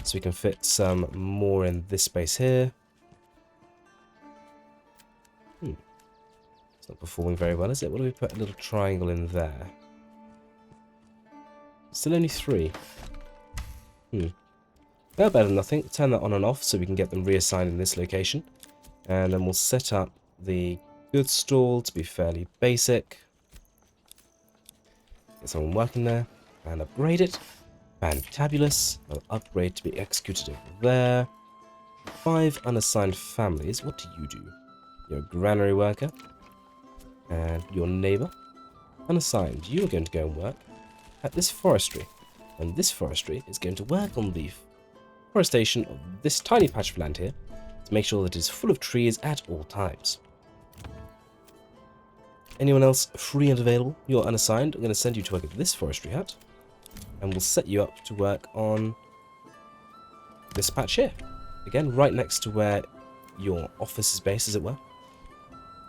So we can fit some more in this space here. It's not performing very well, is it? What do we put a little triangle in there? Still only 3. Well, better than nothing. Turn that on and off so we can get them reassigned in this location. And then we'll set up the goods stall to be fairly basic. Get someone working there and upgrade it. Fantabulous. I'll upgrade to be executed over there. 5 unassigned families. What do you do? You're a granary worker. And your neighbour. Unassigned. You are going to go and work at this forestry. And this forestry is going to work on the forestation of this tiny patch of land here to make sure that it is full of trees at all times. Anyone else free and available? You're unassigned. I'm going to send you to work at this forestry hut. And we'll set you up to work on this patch here. Again, right next to where your office is based, as it were.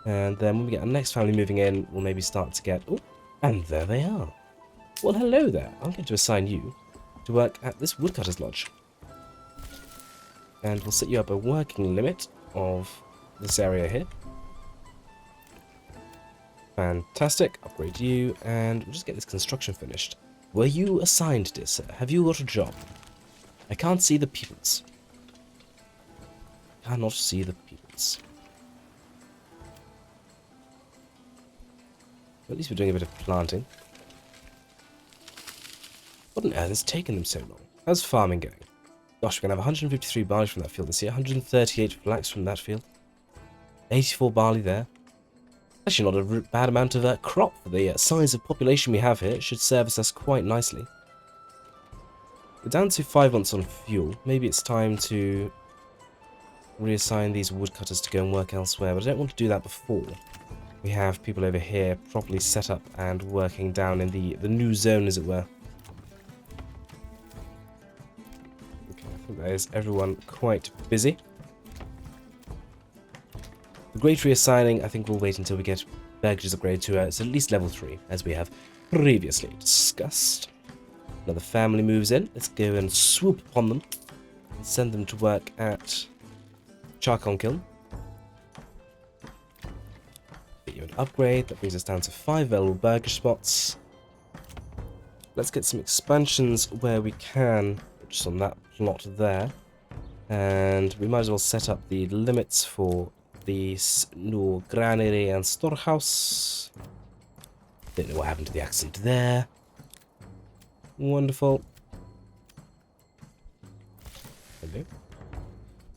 And then when we get our next family moving in, we'll maybe start to get... Oh, and there they are. Well, hello there. I'm going to assign you to work at this woodcutter's lodge. And we'll set you up a working limit of this area here. Fantastic. Upgrade you, and we'll just get this construction finished. Were you assigned, dear sir? Have you got a job? I can't see the peoples. Cannot see the peoples. At least we're doing a bit of planting. What on earth has taken them so long? How's farming going? Gosh, we're going to have 153 barley from that field this year, 138 flax from that field, 84 barley there. Actually not a bad amount of crop for the size of population we have here. It should service us quite nicely. We're down to 5 months on fuel. Maybe it's time to reassign these woodcutters to go and work elsewhere, but I don't want to do that before we have people over here properly set up and working down in the new zone, as it were. Okay, I think that is everyone quite busy. The great reassigning, I think we'll wait until we get burgages upgraded to at least level 3, as we have previously discussed. Another family moves in. Let's go and swoop upon them and send them to work at charcoal kiln. Get you an upgrade. That brings us down to 5 available burgage spots. Let's get some expansions where we can, just on that plot there. And we might as well set up the limits for the new granary and storehouse. Don't know what happened to the accent there. Wonderful. Hello.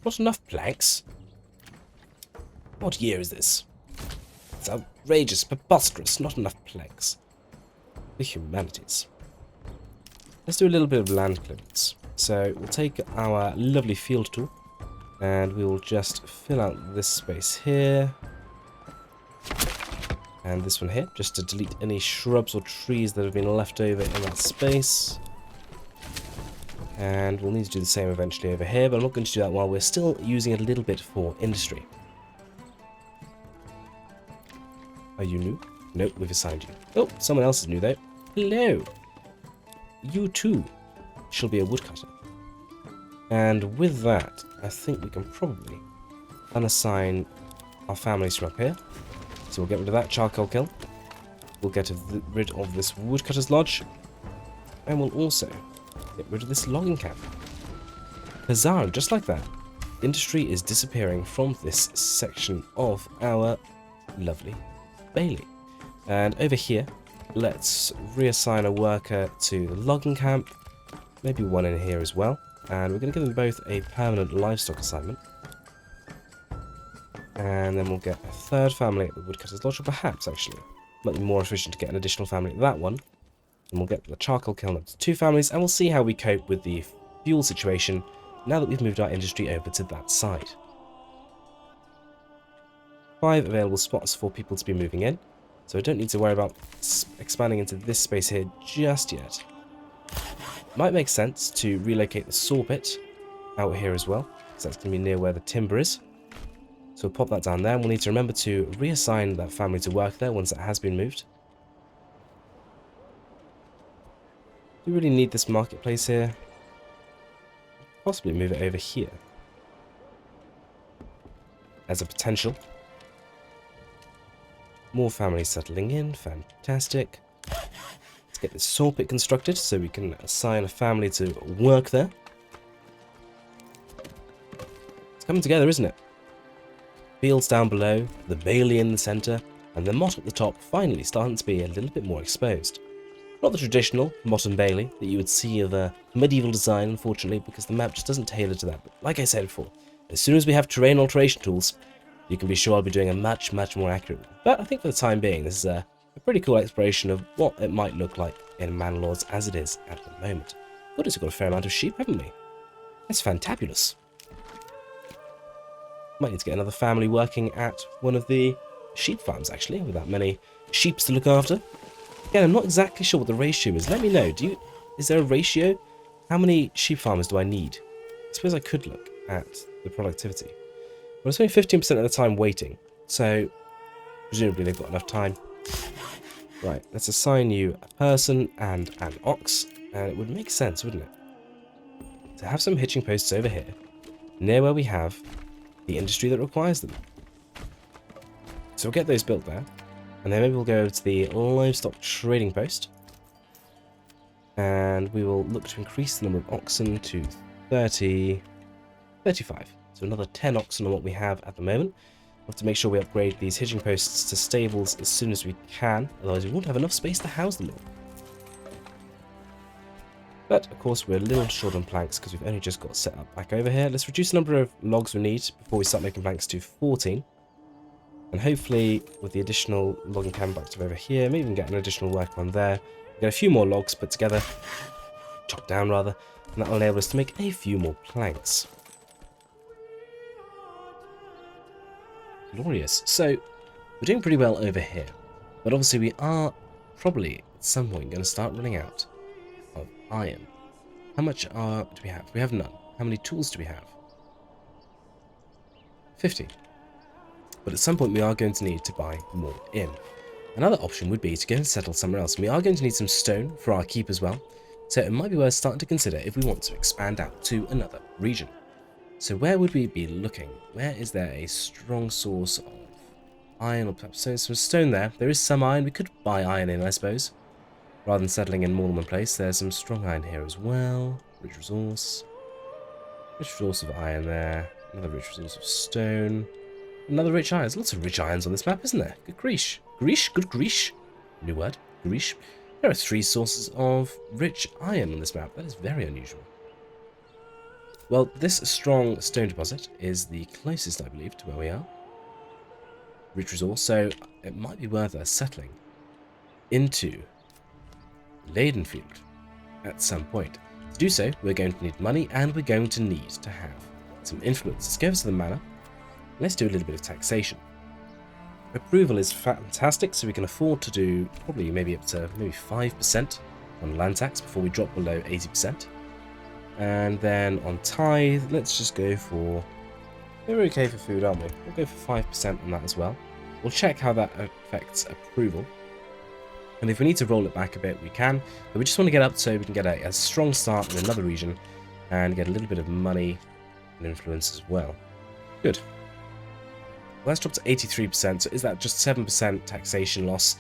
Not enough planks? What year is this? It's outrageous, preposterous, not enough planks. The humanities. Let's do a little bit of land clearance. So we'll take our lovely field tool and we will just fill out this space here. And this one here, just to delete any shrubs or trees that have been left over in that space. And we'll need to do the same eventually over here, but I'm not going to do that while we're still using it a little bit for industry. Are you new? Nope, we've assigned you. Oh, someone else is new though. Hello! You too shall be a woodcutter. And with that, I think we can probably unassign our families from up here. So we'll get rid of that charcoal kiln. We'll get rid of this woodcutter's lodge. And we'll also get rid of this logging camp. Bizarre, just like that, industry is disappearing from this section of our lovely Bailey. And over here, let's reassign a worker to the logging camp. Maybe one in here as well. And we're going to give them both a permanent livestock assignment. And then we'll get a third family at the woodcutter's lodge, or perhaps actually might be more efficient to get an additional family at that one. And we'll get the charcoal kiln up to 2 families, and we'll see how we cope with the fuel situation now that we've moved our industry over to that side. 5 available spots for people to be moving in, so I don't need to worry about expanding into this space here just yet. Might make sense to relocate the saw pit out here as well, because that's going to be near where the timber is. So we'll pop that down there, and we'll need to remember to reassign that family to work there once it has been moved. Do we really need this marketplace here? Possibly move it over here as a potential. More families settling in, fantastic. Let's get this saw pit constructed so we can assign a family to work there. It's coming together, isn't it? Fields down below, the Bailey in the centre, and the motte at the top finally starting to be a little bit more exposed. Not the traditional Motte Bailey that you would see of a medieval design, unfortunately, because the map just doesn't tailor to that. But like I said before, as soon as we have terrain alteration tools, you can be sure I'll be doing a much more accurate one. But I think for the time being, this is a pretty cool exploration of what it might look like in Manor Lords as it is at the moment. Notice we've got a fair amount of sheep, haven't we? That's fantabulous. Might need to get another family working at one of the sheep farms, actually, with that many sheep to look after. Again, I'm not exactly sure what the ratio is. Let me know. Is there a ratio? How many sheep farmers do I need? I suppose I could look at the productivity. Well, it's only 15% of the time waiting, so presumably they've got enough time. Right, let's assign you a person and an ox, and it would make sense, wouldn't it? To have some hitching posts over here, near where we have the industry that requires them. So we'll get those built there, and then maybe we'll go over to the livestock trading post, and we will look to increase the number of oxen to 35. So another 10 oxen on what we have at the moment. We'll have to make sure we upgrade these hitching posts to stables as soon as we can, otherwise we won't have enough space to house them all. But, of course, we're a little short on planks because we've only just got set up back over here. Let's reduce the number of logs we need before we start making planks to 14. And hopefully, with the additional logging camp active over here, maybe even get an additional worker on there. Get a few more logs put together, chopped down rather, And that will enable us to make a few more planks. Glorious. So, we're doing pretty well over here. But obviously we are probably at some point going to start running out of iron. How much do we have? We have none. How many tools do we have? 50. But at some point we are going to need to buy more in. Another option would be to go and settle somewhere else. We are going to need some stone for our keep as well. So it might be worth starting to consider if we want to expand out to another region. So where would we be looking? Where is there a strong source of iron or perhaps some stone there? There is some iron. We could buy iron in, I suppose. Rather than settling in more than one place, there's some strong iron here as well. Rich resource. Rich resource of iron there. Another rich resource of stone. Another rich iron. There's lots of rich irons on this map, isn't there? Good grish. Grish? Good grish. New word. Grish. There are 3 sources of rich iron on this map. That is very unusual. Well, this strong stone deposit is the closest, I believe, to where we are. Rich resource, so it might be worth us settling into Lindenfield at some point. To do so, we're going to need money and we're going to need to have some influence. Let's go over to the manor. Let's do a little bit of taxation. Approval is fantastic, so we can afford to do probably maybe up to maybe 5% on land tax before we drop below 80%. And then on tithe, let's just go for... We're okay for food, aren't we? We'll go for 5% on that as well. We'll check how that affects approval. And if we need to roll it back a bit, we can. But we just want to get up so we can get a strong start in another region and get a little bit of money and influence as well. Good. Well, let's drop to 83%. So is that just 7% taxation loss?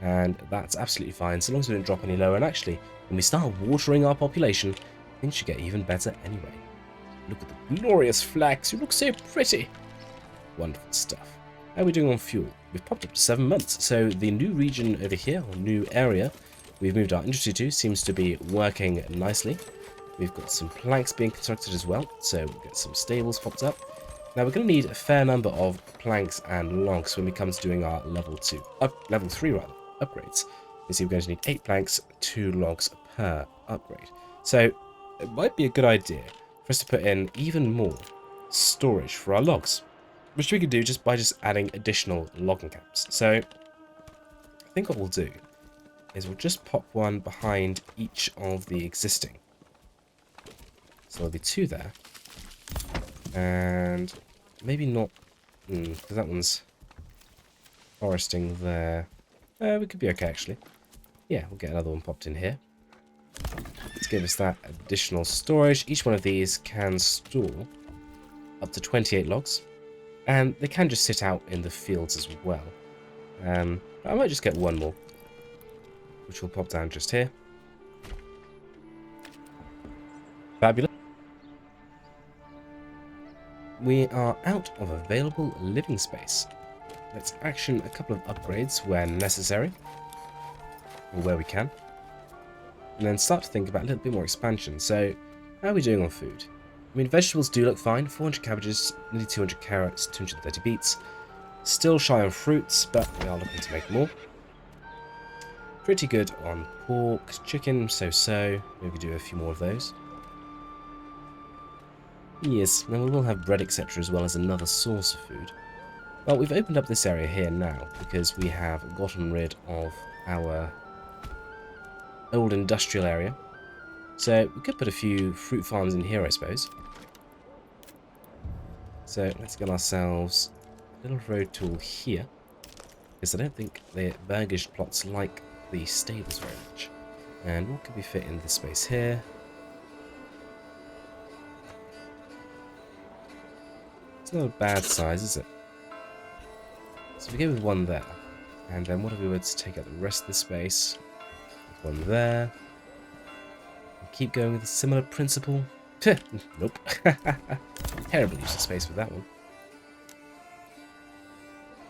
And that's absolutely fine, so long as we don't drop any lower. And actually, when we start watering our population, things should get even better anyway. Look at the glorious flags. You look so pretty. Wonderful stuff. How are we doing on fuel? We've popped up to 7 months. So the new region over here, or new area, we've moved our industry to, seems to be working nicely. We've got some planks being constructed as well, so we'll get some stables popped up. Now we're going to need a fair number of planks and logs when we come to doing our level 3 upgrades. You see we're going to need 8 planks, 2 logs per upgrade. So it might be a good idea for us to put in even more storage for our logs, which we could do just by adding additional logging camps. So I think what we'll do is we'll just pop one behind each of the existing. So there'll be 2 there. And maybe not, because that one's foresting there. We could be okay, actually. Yeah, we'll get another one popped in here. Let's give us that additional storage. Each one of these can store up to 28 logs. And they can just sit out in the fields as well. I might just get one more, which will pop down just here. Fabulous. We are out of available living space. Let's action a couple of upgrades where necessary, or where we can, and then start to think about a little bit more expansion. So, how are we doing on food? I mean, vegetables do look fine. 400 cabbages, nearly 200 carrots, 230 beets. Still shy on fruits, but we are looking to make more. Pretty good on pork, chicken, so-so. Maybe do a few more of those. Yes, and we will have bread, etc. as well as another source of food. Well, we've opened up this area here now because we have gotten rid of our old industrial area. So we could put a few fruit farms in here, I suppose. So let's get ourselves a little road tool here, because I don't think the burgage plots like the stables very much. And what could we fit in this space here? It's not a bad size, is it? So we go with one there. And then what if we were to take out the rest of the space? One there. And keep going with a similar principle. Nope. Terrible use of space with that one.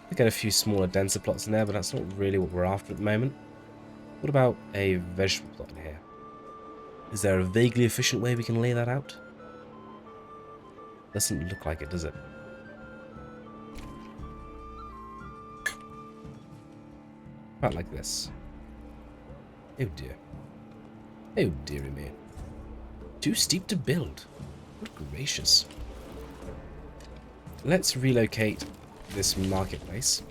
We get a few smaller, denser plots in there, but that's not really what we're after at the moment. What about a vegetable plot in here? Is there a vaguely efficient way we can lay that out? Doesn't look like it, does it? About like this. Oh dear. Oh dearie me. too steep to build. Good gracious. Let's relocate this marketplace.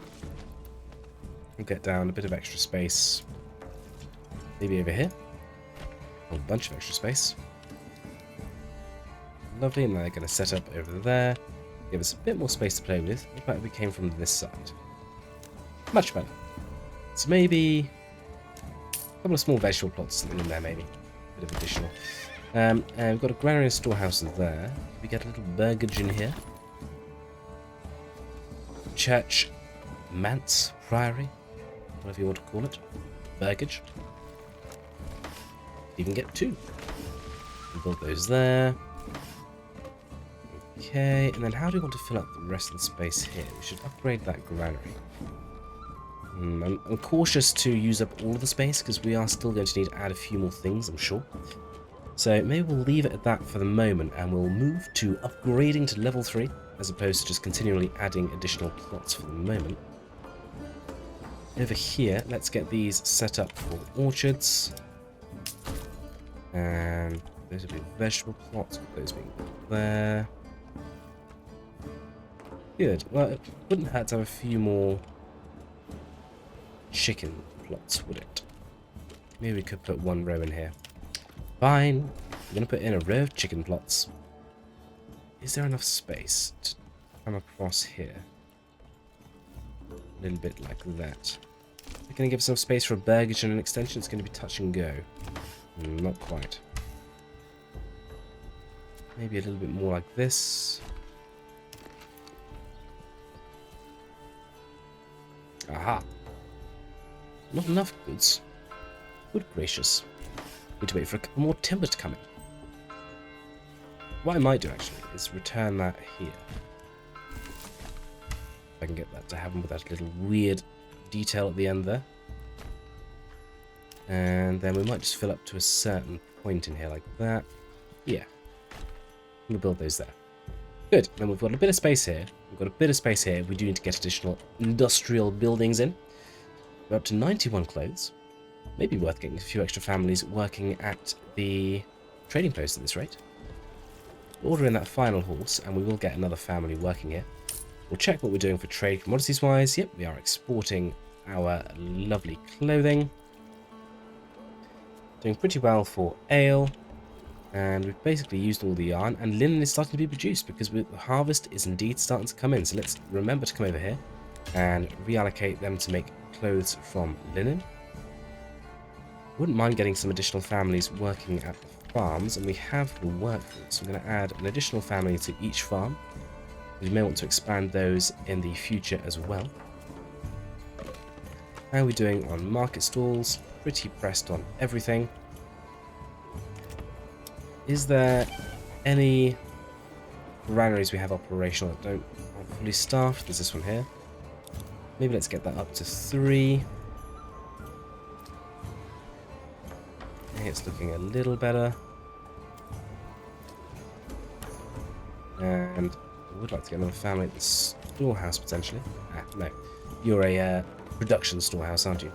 We'll get down a bit of extra space. Maybe over here. A bunch of extra space. Lovely, and they're going to set up over there. Give us a bit more space to play with. What about if we came from this side? Much better. So maybe a couple of small vegetable plots in there, maybe. A bit of additional. And we've got a granary and storehouse there. We get a little burgage in here. Church, manse, priory, whatever you want to call it. Burgage. Even get 2. We'll build those there. Okay, and then how do we want to fill up the rest of the space here? We should upgrade that granary. I'm cautious to use up all of the space because we are still going to need to add a few more things, I'm sure. So maybe we'll leave it at that for the moment and we'll move to upgrading to level 3 as opposed to just continually adding additional plots for the moment. Over here, let's get these set up for orchards. And those will be vegetable plots, with those being there. Good. Well, it wouldn't hurt to have a few more chicken plots, would it? Maybe we could put 1 row in here. Fine. We're going to put in a row of chicken plots. Is there enough space to come across here? A little bit like that. We're going to give some space for a burgage and an extension. It's going to be touch and go. Not quite. Maybe a little bit more like this. Aha! Not enough goods. Good gracious. Need to wait for a couple more timber to come in. What I might do actually is return that here. If I can get that to happen with that little weird detail at the end there. And then we might just fill up to a certain point in here like that. Yeah. We'll build those there. Good. Then we've got a bit of space here. We've got a bit of space here. We do need to get additional industrial buildings in. We're up to 91 clothes. Maybe worth getting a few extra families working at the trading post at this rate. Order in that final horse, and we will get another family working here. We'll check what we're doing for trade commodities-wise. Yep, we are exporting our lovely clothing. Doing pretty well for ale. And we've basically used all the yarn, and linen is starting to be produced because the harvest is indeed starting to come in. So let's remember to come over here and reallocate them to make clothes from linen. Wouldn't mind getting some additional families working at the farms, and we have the workforce. I'm going to add an additional family to each farm. We may want to expand those in the future as well. How are we doing on market stalls? Pretty pressed on everything. Is there any granaries we have operational that aren't fully staffed? There's this one here. Maybe let's get that up to 3. I think it's looking a little better. And I would like to get another family at the storehouse potentially. No. You're a production storehouse, aren't you?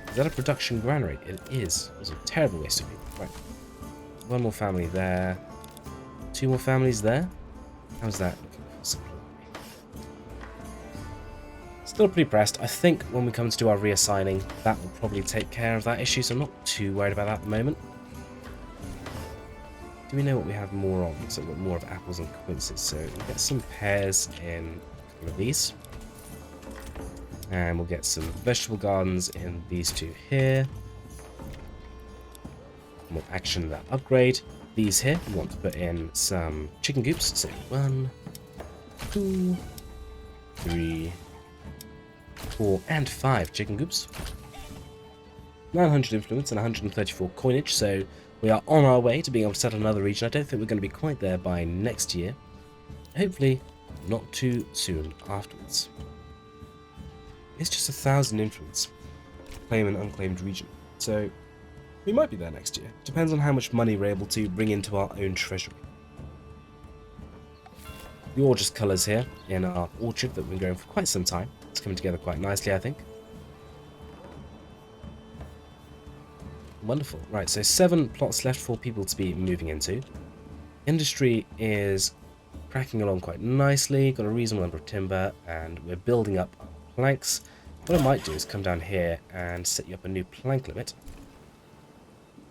Is that a production granary? It is. It was a terrible waste of people. Right. 1 more family there. 2 more families there. How's that looking for supply? Still pretty pressed. I think when we come to do our reassigning, that will probably take care of that issue, so I'm not too worried about that at the moment. Do we know what we have more on? So we've got more of apples and quinces. So we'll get some pears in one of these. And we'll get some vegetable gardens in these 2 here. And we'll action that upgrade. These here, we want to put in some chicken coops. So 1, 2, 3, 4, and 5 chicken coops. 900 influence and 134 coinage. So we are on our way to being able to settle another region. I don't think we're going to be quite there by next year. Hopefully, not too soon afterwards. It's just 1,000 influence. Claim an unclaimed region. So we might be there next year. Depends on how much money we're able to bring into our own treasury. The gorgeous colours here in our orchard that we've been growing for quite some time. It's coming together quite nicely, I think. Wonderful. Right, so 7 plots left for people to be moving into. Industry is cracking along quite nicely. Got a reasonable number of timber, and we're building up our planks. What I might do is come down here and set you up a new plank limit.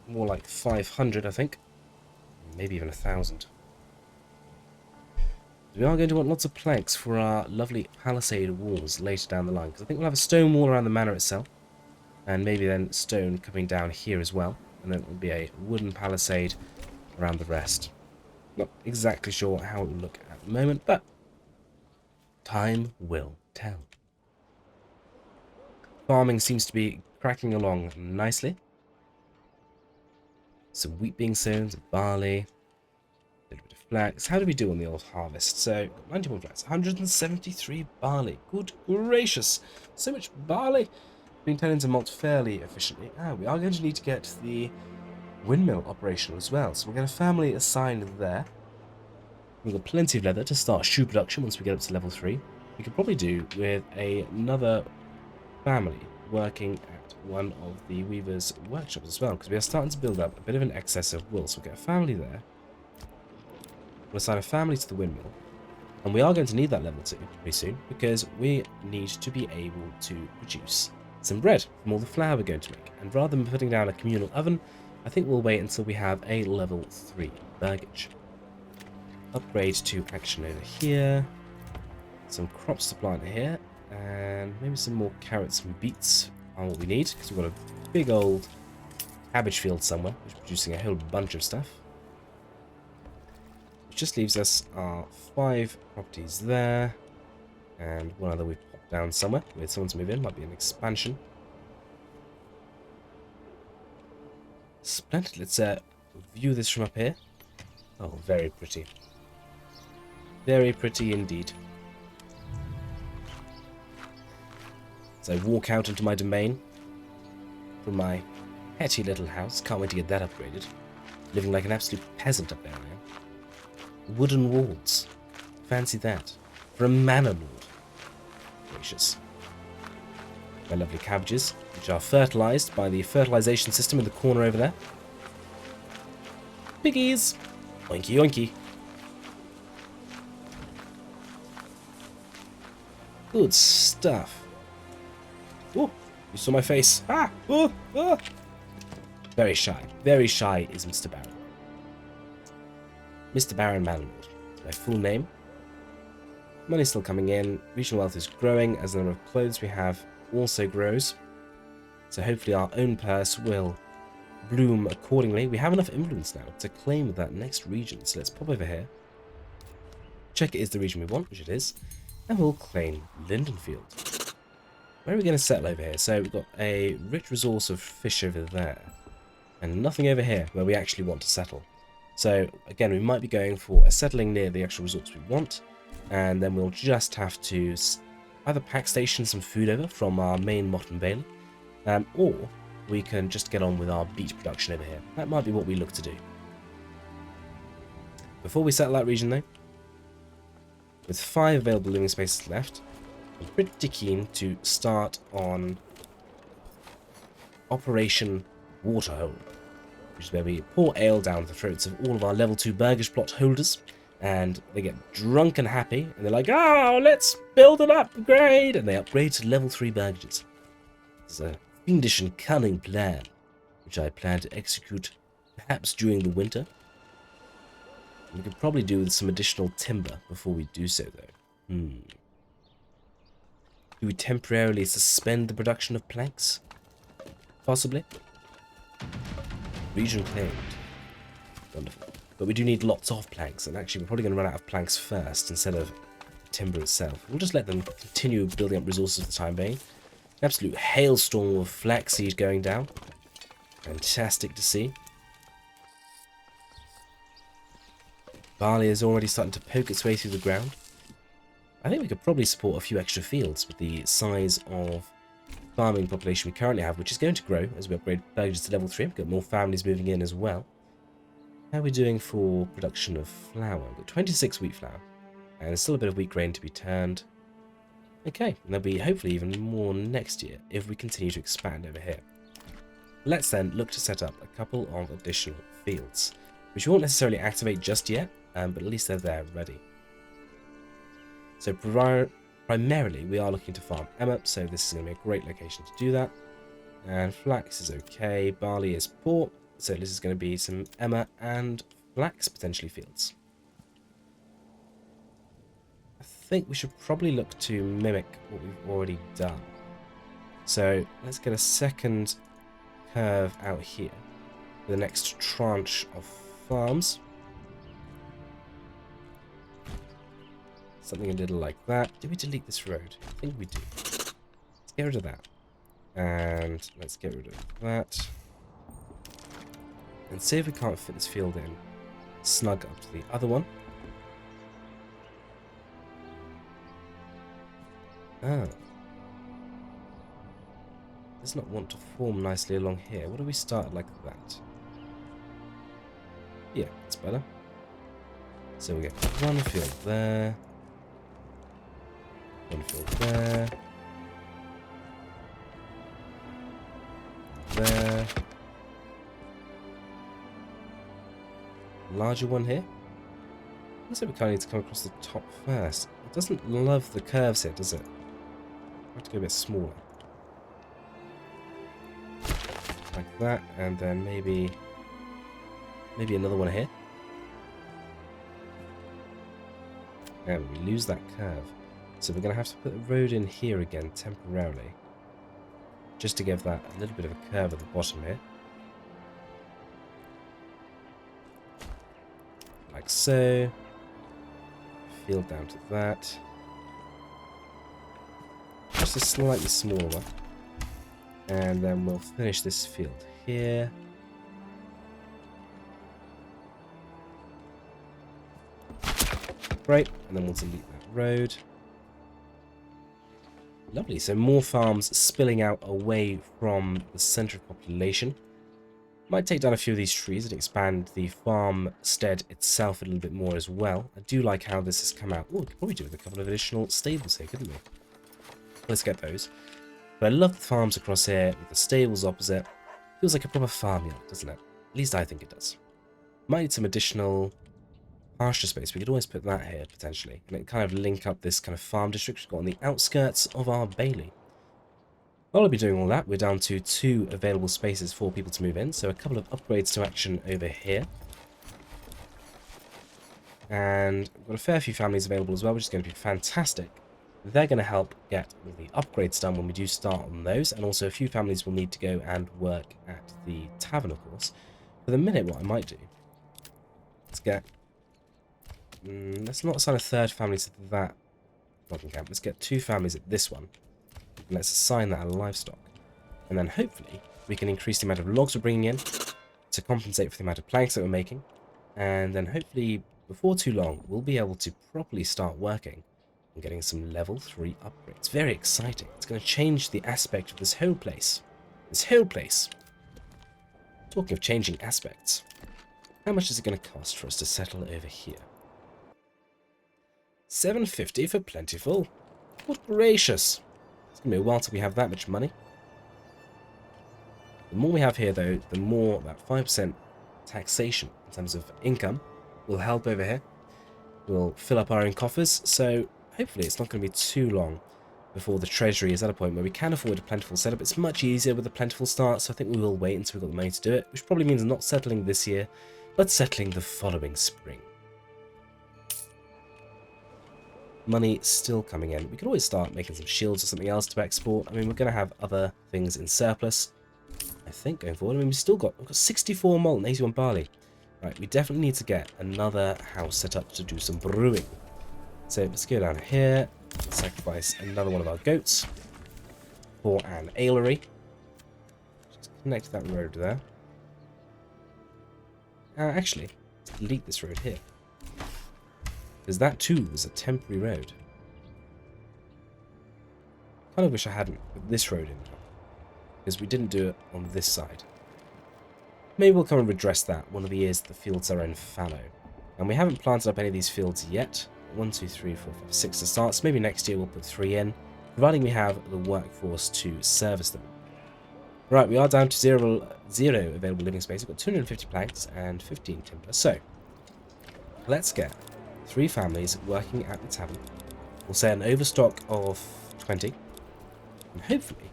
More like 500, I think. Maybe even 1,000. We are going to want lots of planks for our lovely palisade walls later down the line, because I think we'll have a stone wall around the manor itself, and maybe then stone coming down here as well, and then it will be a wooden palisade around the rest. Not exactly sure how it will look at the moment, but time will tell. Farming seems to be cracking along nicely. Some wheat being sown, some barley, a little bit of flax. How do we do on the old harvest? So, 91 flax, 173 barley. Good gracious, so much barley being turned into malt fairly efficiently. We are going to need to get the windmill operational as well. So we'll get a family assigned there. We've got plenty of leather to start shoe production once we get up to level 3. We could probably do with another family working at one of the weaver's workshops as well, because we are starting to build up a bit of an excess of wool. So we'll get a family there. We'll assign a family to the windmill. And we are going to need that level 2 pretty soon, because we need to be able to produce some bread from all the flour we're going to make. And rather than putting down a communal oven, I think we'll wait until we have a level 3 burgage. Upgrade to action over here. Some crops to plant here. And maybe some more carrots and beets are what we need, because we've got a big old cabbage field somewhere, which is producing a whole bunch of stuff. Which just leaves us our 5 properties there. And one other we've popped down somewhere with someone to move in. Might be an expansion. Splendid. Let's view this from up here. Oh, very pretty. Very pretty indeed. So I walk out into my domain from my petty little house. Can't wait to get that upgraded. Living like an absolute peasant up there now. Wooden walls. Fancy that. For a manor lord. Gracious. My lovely cabbages, which are fertilized by the fertilization system in the corner over there. Piggies! Oinky oinky. Good stuff. Oh, you saw my face. Ah! Oh! Oh! Very shy. Very shy is Mr. Baron. Mr. Baron Manlord. My full name. Money's still coming in. Regional wealth is growing as the number of clothes we have also grows. So hopefully our own purse will bloom accordingly. We have enough influence now to claim that next region. So let's pop over here. Check it is the region we want, which it is. And we'll claim Lindenfield. Where are we going to settle over here? So we've got a rich resource of fish over there. And nothing over here where we actually want to settle. So again, we might be going for a settling near the actual resorts we want. And then we'll just have to either pack station some food over from our main Motte Bailey. Or we can just get on with our beet production over here. That might be what we look to do. Before we settle that region though, with 5 available living spaces left, I'm pretty keen to start on Operation Waterhole, which is where we pour ale down the throats of all of our level 2 burgage plot holders, and they get drunk and happy, and they're like, oh, let's build an upgrade, and they upgrade to level 3 burgages. It's a fiendish and cunning plan, which I plan to execute perhaps during the winter. We could probably do with some additional timber before we do so, though. Do we temporarily suspend the production of planks? Possibly. Region claimed. Wonderful. But we do need lots of planks, and actually we're probably going to run out of planks first instead of timber itself. We'll just let them continue building up resources for the time being. An absolute hailstorm of flaxseed going down. Fantastic to see. Barley is already starting to poke its way through the ground. I think we could probably support a few extra fields with the size of farming population we currently have, which is going to grow as we upgrade burgages to level 3. We've got more families moving in as well. How are we doing for production of flour? We've got 26 wheat flour, and there's still a bit of wheat grain to be turned. Okay, and there'll be hopefully even more next year if we continue to expand over here. Let's then look to set up a couple of additional fields, which we won't necessarily activate just yet, but at least they're there ready. So primarily we are looking to farm emmer, so this is going to be a great location to do that. And flax is okay, barley is poor, so this is going to be some emmer and flax potentially fields. I think we should probably look to mimic what we've already done. So let's get a second curve out here for the next tranche of farms. Something a little like that. Did we delete this road? I think we do. Let's get rid of that. And let's get rid of that. And see if we can't fit this field in snug up to the other one. Oh. Does not want to form nicely along here. What do we start like that? Yeah, it's better. So we get one field there. One field there. There. Larger one here. Looks like we kind of need to come across the top first. It doesn't love the curves here, does it? I have to go a bit smaller. Like that, and then maybe another one here. And we lose that curve. So we're going to have to put the road in here again temporarily. Just to give that a little bit of a curve at the bottom here. Like so. Field down to that. Just a slightly smaller one. And then we'll finish this field here. Great, and then we'll delete that road. Lovely, so more farms spilling out away from the centre of population. Might take down a few of these trees and expand the farmstead itself a little bit more as well. I do like how this has come out. Oh, we could probably do with a couple of additional stables here, couldn't we? Let's get those. But I love the farms across here with the stables opposite. Feels like a proper farmyard, doesn't it? At least I think it does. Might need some additional pasture space. We could always put that here, potentially. And it kind of link up this kind of farm district we've got on the outskirts of our bailey. While I'll be doing all that, we're down to 2 available spaces for people to move in. So a couple of upgrades to action over here. And we've got a fair few families available as well, which is going to be fantastic. They're going to help get all the upgrades done when we do start on those, and also a few families will need to go and work at the tavern, of course. For the minute, what I might do, let's get, let's not assign a third family to that logging camp. Let's get 2 families at this one, and let's assign that a livestock, and then hopefully we can increase the amount of logs we're bringing in to compensate for the amount of planks that we're making, and then hopefully before too long we'll be able to properly start working. Getting some level 3 upgrades. Very exciting. It's going to change the aspect of this whole place. This whole place. Talking of changing aspects, how much is it going to cost for us to settle over here? 750 for plentiful. Good gracious. It's going to be a while till we have that much money. The more we have here, though, the more that 5% taxation in terms of income will help over here. We'll fill up our own coffers, so hopefully it's not going to be too long before the treasury is at a point where we can afford a plentiful setup. It's much easier with a plentiful start, so I think we will wait until we've got the money to do it, which probably means not settling this year, but settling the following spring. Money still coming in. We could always start making some shields or something else to export. I mean, we're going to have other things in surplus, I think, going forward. I mean, we've got 64 malt and 81 barley. Right, we definitely need to get another house set up to do some brewing. So let's go down here, sacrifice another one of our goats for an ailery. Just connect that road there. Actually, let's delete this road here, because that too was a temporary road. Kind of wish I hadn't put this road in now, because we didn't do it on this side. Maybe we'll come and redress that one of the years the fields are in fallow. And we haven't planted up any of these fields yet. 1, 2, 3, 4, 5, 6 to start, so maybe next year we'll put 3 in, providing we have the workforce to service them. Right, we are down to zero available living space. We've got 250 planks and 15 timber. So, let's get 3 families working at the tavern. We'll say an overstock of 20. And hopefully...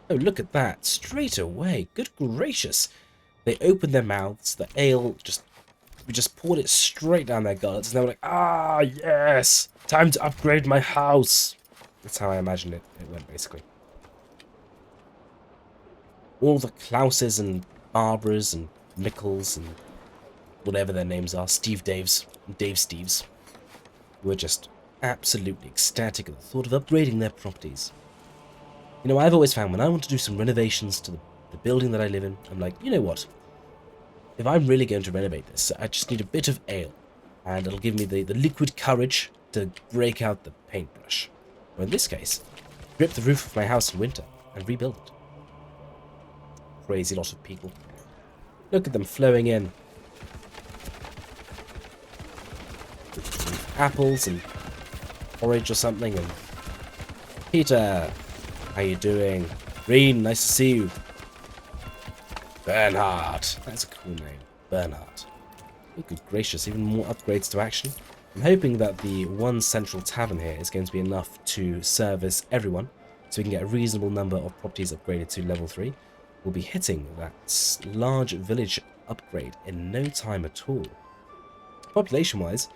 Oh, look at that. Straight away. Good gracious. They opened their mouths. The ale we just poured it straight down their gullets. And they were like, ah, yes. Time to upgrade my house. That's how I imagined it went, basically. All the Klauses and Barbaras and Mickles and whatever their names are, Steve Daves, and Dave Steves, were just absolutely ecstatic at the thought of upgrading their properties. You know, I've always found when I want to do some renovations to the building that I live in, I'm like, you know what? If I'm really going to renovate this, I just need a bit of ale, and it'll give me the liquid courage to break out the paintbrush. Or in this case, rip the roof of my house in winter and rebuild it. Crazy lot of people. Look at them flowing in. Apples and porridge or something. And Peter, how you doing? Reen, nice to see you. Bernhard, that's a cool name. Bernhard. Oh, good gracious, even more upgrades to action. I'm hoping that the one central tavern here is going to be enough to service everyone, so we can get a reasonable number of properties upgraded to level 3. We'll be hitting that large village upgrade in no time at all. Population-wise,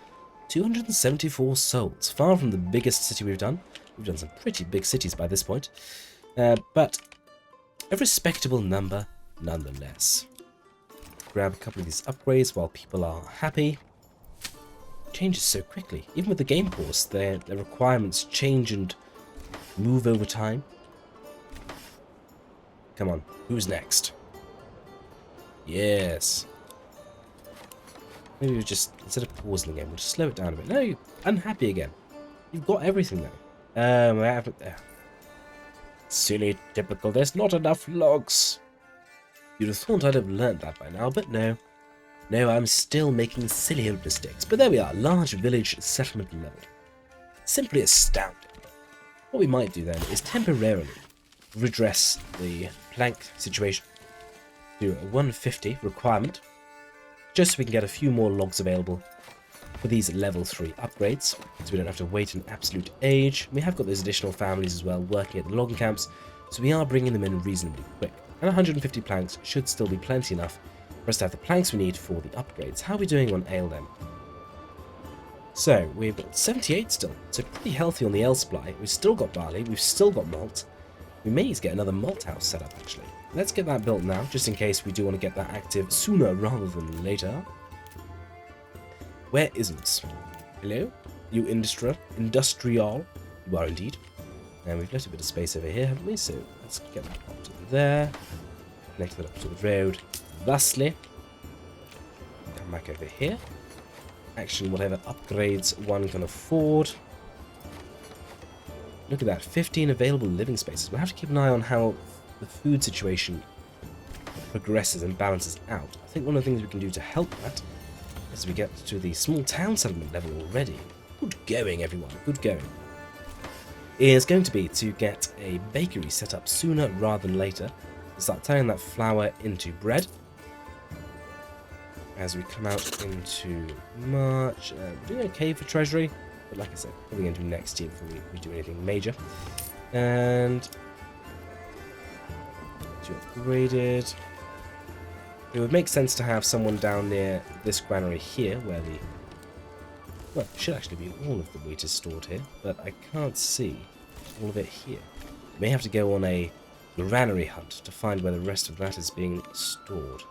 274 souls, far from the biggest city we've done. We've done some pretty big cities by this point, but a respectable number nonetheless. Grab a couple of these upgrades while people are happy. Changes so quickly. Even with the game pause, their requirements change and move over time. Come on, who's next? Yes. Maybe we just, instead of pausing the game, we'll just slow it down a bit. No, you're unhappy again. You've got everything though. I haven't there. Silly, typical, there's not enough logs. You'd have thought I'd have learnt that by now, but no. No, I'm still making silly old mistakes. But there we are, large village settlement level. Simply astounding. What we might do then is temporarily redress the plank situation to a 150 requirement, just so we can get a few more logs available for these level 3 upgrades, so we don't have to wait an absolute age. We have got those additional families as well working at the logging camps, so we are bringing them in reasonably quick. And 150 planks should still be plenty enough for us to have the planks we need for the upgrades. How are we doing on ale then? So, we've got 78 still, so pretty healthy on the ale supply. We've still got barley, we've still got malt. We may need to get another malt house set up actually. Let's get that built now, just in case we do want to get that active sooner rather than later. Where isn't? Hello? You industrial? You are indeed. And we've left a bit of space over here, haven't we? So let's get that up to there. Connect that up to the road. Thusly. Come back over here. Action whatever upgrades one can afford. Look at that, 15 available living spaces. We'll have to keep an eye on how the food situation progresses and balances out. I think one of the things we can do to help that, as we get to the small town settlement level already, good going everyone, good going, is going to be to get a bakery set up sooner rather than later. Start turning that flour into bread. As we come out into March, we're doing okay for treasury, but like I said, probably going to do next year before we do anything major. And to upgraded. It would make sense to have someone down near this granary here, where the... Well, it should actually be all of the wheat is stored here, but I can't see all of it here. May have to go on a granary hunt to find where the rest of that is being stored.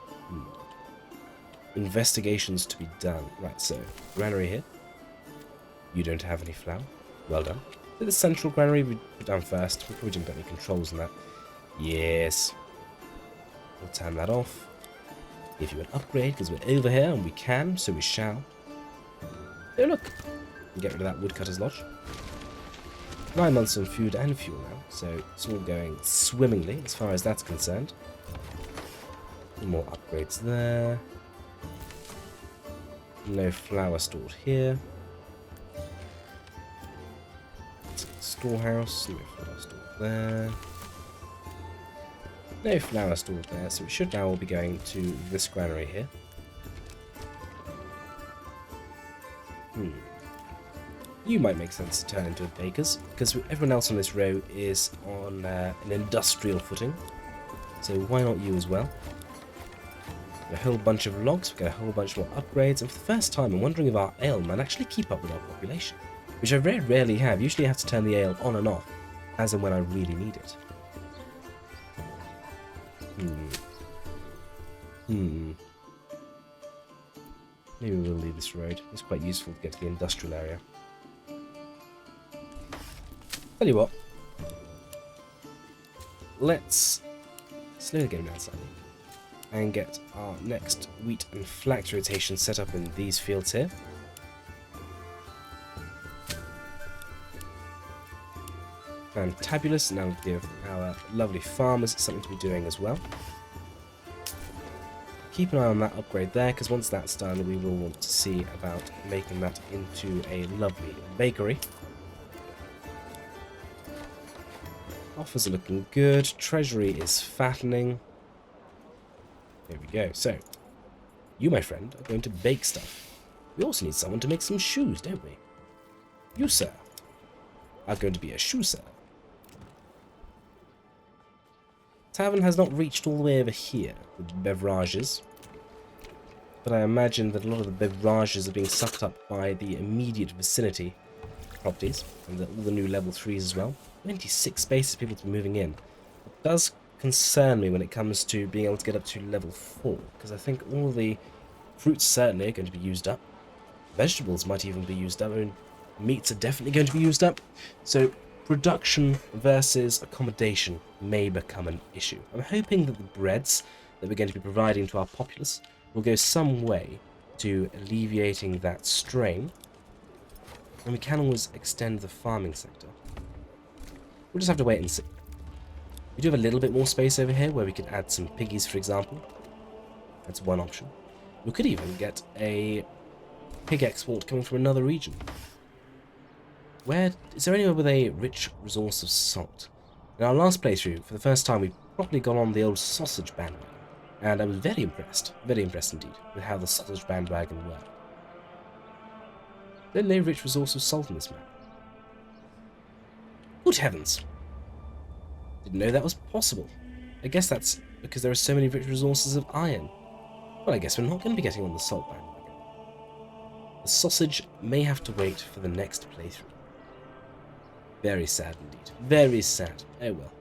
Investigations to be done. Right, so, granary here. You don't have any flour. Well done. The central granary we put down first. We probably didn't put any controls on that. Yes. We'll turn that off. Give you an upgrade, because we're over here, and we can, so we shall. Oh, look. We get rid of that woodcutter's lodge. 9 months on food and fuel now, so it's all going swimmingly as far as that's concerned. More upgrades there. No flour stored here. Storehouse, no flour stored there. No flour stored there, so it should now all be going to this granary here. You might make sense to turn into a baker's, because everyone else on this row is on an industrial footing. So why not you as well? A whole bunch of logs, we get a whole bunch more upgrades, and for the first time I'm wondering if our ale might actually keep up with our population, which I very rarely have. Usually I have to turn the ale on and off, as and when I really need it. Maybe we'll leave this road. It's quite useful to get to the industrial area. Tell you what, let's slow the game down slightly and get our next wheat and flax rotation set up in these fields here. Fantabulous. Now we'll give our lovely farmers something to be doing as well. Keep an eye on that upgrade there, because once that's done we will want to see about making that into a lovely bakery. Offers are looking good, treasury is fattening. There we go. So, you, my friend, are going to bake stuff. We also need someone to make some shoes, don't we? You, sir, are going to be a shoe seller. Tavern has not reached all the way over here with beverages, but I imagine that a lot of the beverages are being sucked up by the immediate vicinity properties, and all the new level 3s as well. 26 spaces people to be moving in. It does concern me when it comes to being able to get up to level 4, because I think all the fruits certainly are going to be used up. Vegetables might even be used up, and meats are definitely going to be used up. So production versus accommodation may become an issue. I'm hoping that the breads that we're going to be providing to our populace will go some way to alleviating that strain, and we can always extend the farming sector. We'll just have to wait and see. We do have a little bit more space over here where we could add some piggies, for example. That's one option. We could even get a pig export coming from another region. Where is there anywhere with a rich resource of salt? In our last playthrough, for the first time, we properly got on the old sausage bandwagon, and I was very impressed indeed, with how the sausage bandwagon worked. There's no rich resource of salt in this map. Good heavens! Didn't know that was possible. I guess that's because there are so many rich resources of iron. Well, I guess we're not going to be getting on the salt bandwagon. The sausage may have to wait for the next playthrough. Very sad indeed. Very sad. Oh well.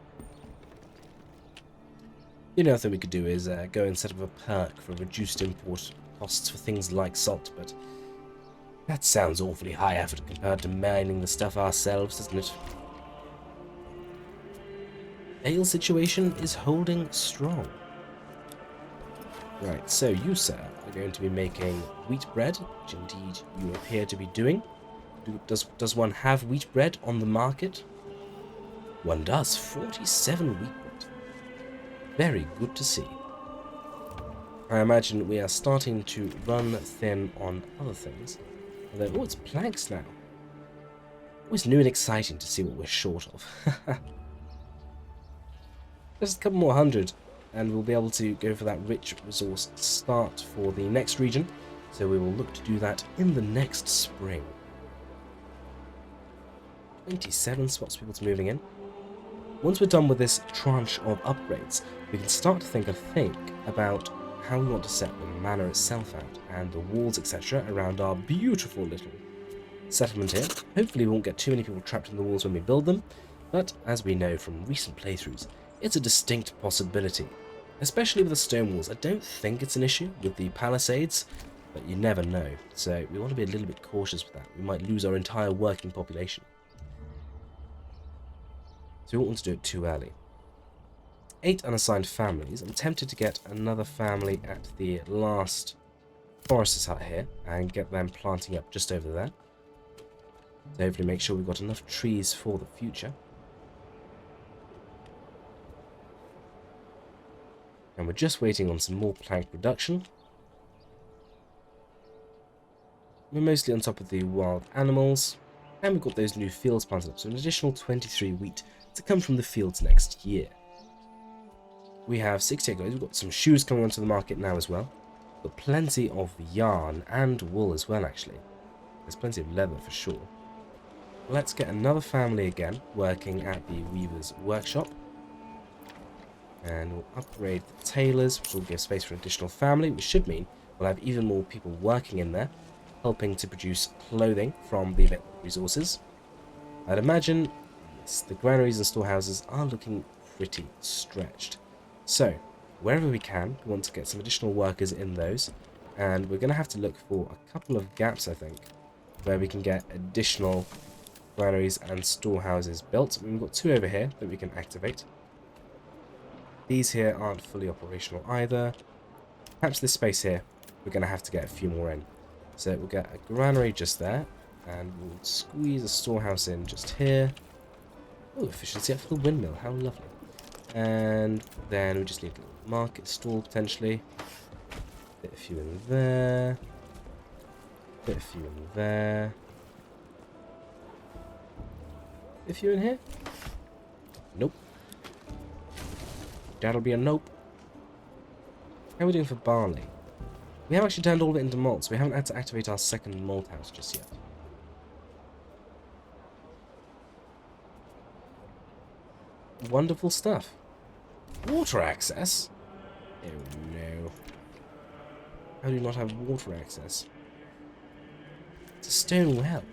The only other thing we could do is go and set up a perk for reduced import costs for things like salt, but that sounds awfully high effort compared to mining the stuff ourselves, doesn't it? Ale situation is holding strong. Right, so you, sir, are going to be making wheat bread, which indeed you appear to be doing. Does one have wheat bread on the market? One does. 47 wheat bread. Very good to see. I imagine we are starting to run thin on other things. Although, oh, it's planks now. Always new and exciting to see what we're short of. Just a couple more hundred, and we'll be able to go for that rich resource start for the next region. So we will look to do that in the next spring. 27 spots people to moving in. Once we're done with this tranche of upgrades, we can start to think about how we want to set the manor itself out and the walls, etc., around our beautiful little settlement here. Hopefully we won't get too many people trapped in the walls when we build them, but as we know from recent playthroughs, it's a distinct possibility. Especially with the stone walls. I don't think it's an issue with the palisades, but you never know, so we want to be a little bit cautious with that. We might lose our entire working population. So we don't want to do it too early. 8 unassigned families. I'm tempted to get another family at the last forester's hut here and get them planting up just over there. So hopefully make sure we've got enough trees for the future. And we're just waiting on some more plank production. We're mostly on top of the wild animals. And we've got those new fields planted up, so an additional 23 wheat to come from the fields next year. we have 68 gold. We've got some shoes coming onto the market now as well. We've got plenty of yarn and wool as well, actually. There's plenty of leather for sure. Let's get another family again working at the weaver's workshop. And we'll upgrade the tailors, which will give space for an additional family, which should mean we'll have even more people working in there, helping to produce clothing from the available resources. I'd imagine, yes, the granaries and storehouses are looking pretty stretched. So, wherever we can, we want to get some additional workers in those, and we're going to have to look for a couple of gaps, I think, where we can get additional granaries and storehouses built. We've got 2 over here that we can activate. These here aren't fully operational either. Perhaps this space here, we're going to have to get a few more in. So we'll get a granary just there, and we'll squeeze a storehouse in just here. Oh, efficiency up for the windmill, how lovely. And then we just need a little market stall potentially. Fit a few in there. Fit a few in there. Fit a few in here? Nope. That'll be a nope. How are we doing for barley? We have actually turned all of it into malt, so we haven't had to activate our second malt house just yet. Wonderful stuff. Water access? Oh no. How do you not have water access? It's a stone well.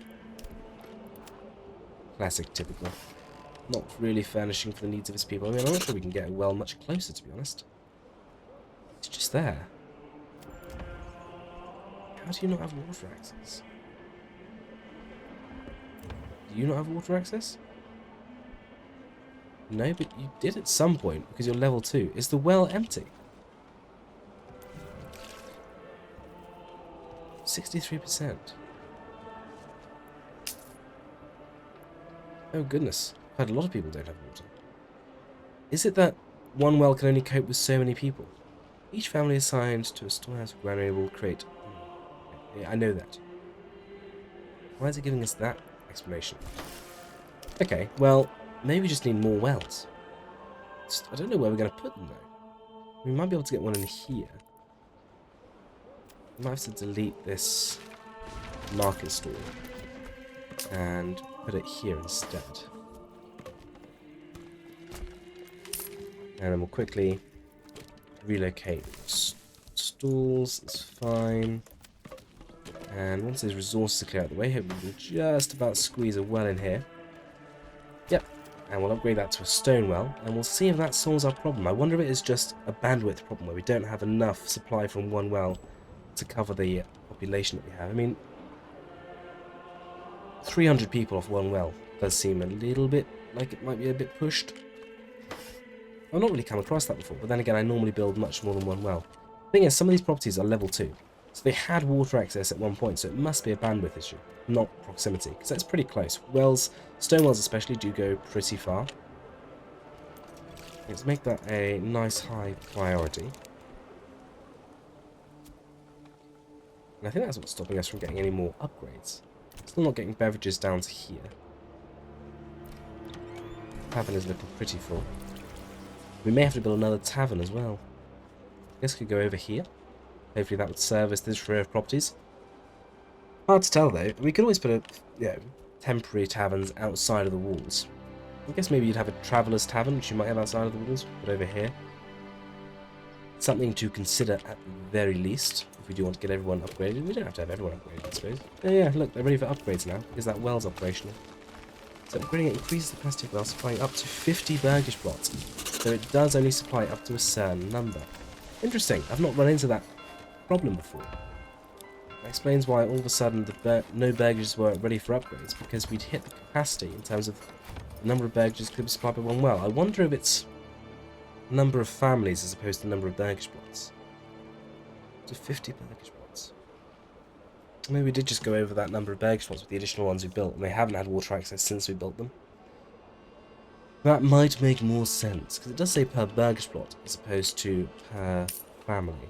Classic, typical. Not really furnishing for the needs of his people. I mean, I'm not sure we can get a well much closer, to be honest. It's just there. How do you not have water access? Do you not have water access? No, but you did at some point, because you're level 2. Is the well empty? 63%. Oh goodness. Quite a lot of people don't have water. Is it that one well can only cope with so many people? Each family assigned to a storehouse or granary will create... Yeah, I know that. Why is it giving us that explanation? Okay, well, maybe we just need more wells. I don't know where we're going to put them, though. We might be able to get one in here. We might have to delete this market stall and put it here instead. And then we'll quickly relocate stalls. It's fine. And once those resources are clear out of the way, we can just about squeeze a well in here. Yep. And we'll upgrade that to a stone well, and we'll see if that solves our problem. I wonder if it is just a bandwidth problem where we don't have enough supply from one well to cover the population that we have. I mean, 300 people off one well does seem a little bit like it might be a bit pushed. I've not really come across that before, but then again, I normally build much more than one well. The thing is, some of these properties are level 2, so they had water access at one point, so it must be a bandwidth issue, not proximity, because that's pretty close. Wells, stone wells especially, do go pretty far. Let's make that a nice high priority. And I think that's what's stopping us from getting any more upgrades. Still not getting beverages down to here. Tavern is looking pretty full. We may have to build another tavern as well. I guess we could go over here. Hopefully that would service this row of properties. Hard to tell though. We could always put temporary taverns outside of the walls. I guess maybe you'd have a traveller's tavern, which you might have outside of the walls, but over here. Something to consider at the very least, if we do want to get everyone upgraded. We don't have to have everyone upgraded, I suppose. Oh yeah, look, they're ready for upgrades now, because that well's operational. So upgrading it increases the capacity of the well, supplying up to 50 burgage plots, though it does only supply up to a certain number. Interesting, I've not run into that problem before. That explains why all of a sudden no burgages were ready for upgrades, because we'd hit the capacity in terms of the number of burgages could be supplied by one well. I wonder if it's number of families as opposed to the number of burgage plots. To 50 burgage plots. Maybe we did just go over that number of burgage plots with the additional ones we built, and they haven't had water access since we built them. That might make more sense, because it does say per burgage plot as opposed to per family.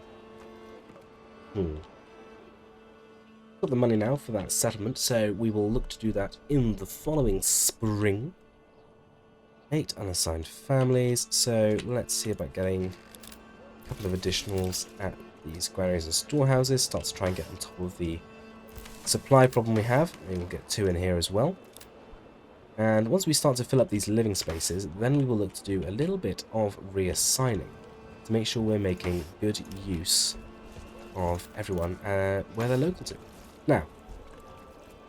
Got the money now for that settlement, so we will look to do that in the following spring. 8 unassigned families, so let's see about getting a couple of additionals at these granaries and storehouses. Start to try and get on top of the supply problem we have. Maybe we'll get 2 in here as well. And once we start to fill up these living spaces, then we will look to do a little bit of reassigning to make sure we're making good use of everyone where they're local to. Now,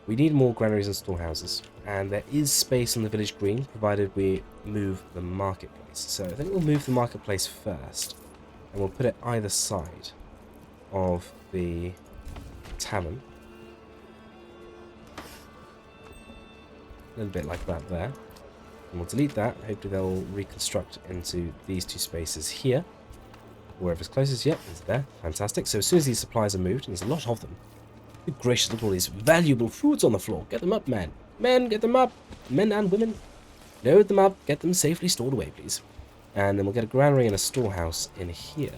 we need more granaries and storehouses, and there is space on the village green provided we move the marketplace. So I think we'll move the marketplace first, and we'll put it either side of the tavern. A little bit like that there. And we'll delete that. Hopefully they'll reconstruct into these 2 spaces here. Wherever's closest. Yep, it's there. Fantastic. So as soon as these supplies are moved, and there's a lot of them. Good gracious, look at all these valuable foods on the floor. Get them up, men. Men, get them up. Men and women. Load them up. Get them safely stored away, please. And then we'll get a granary and a storehouse in here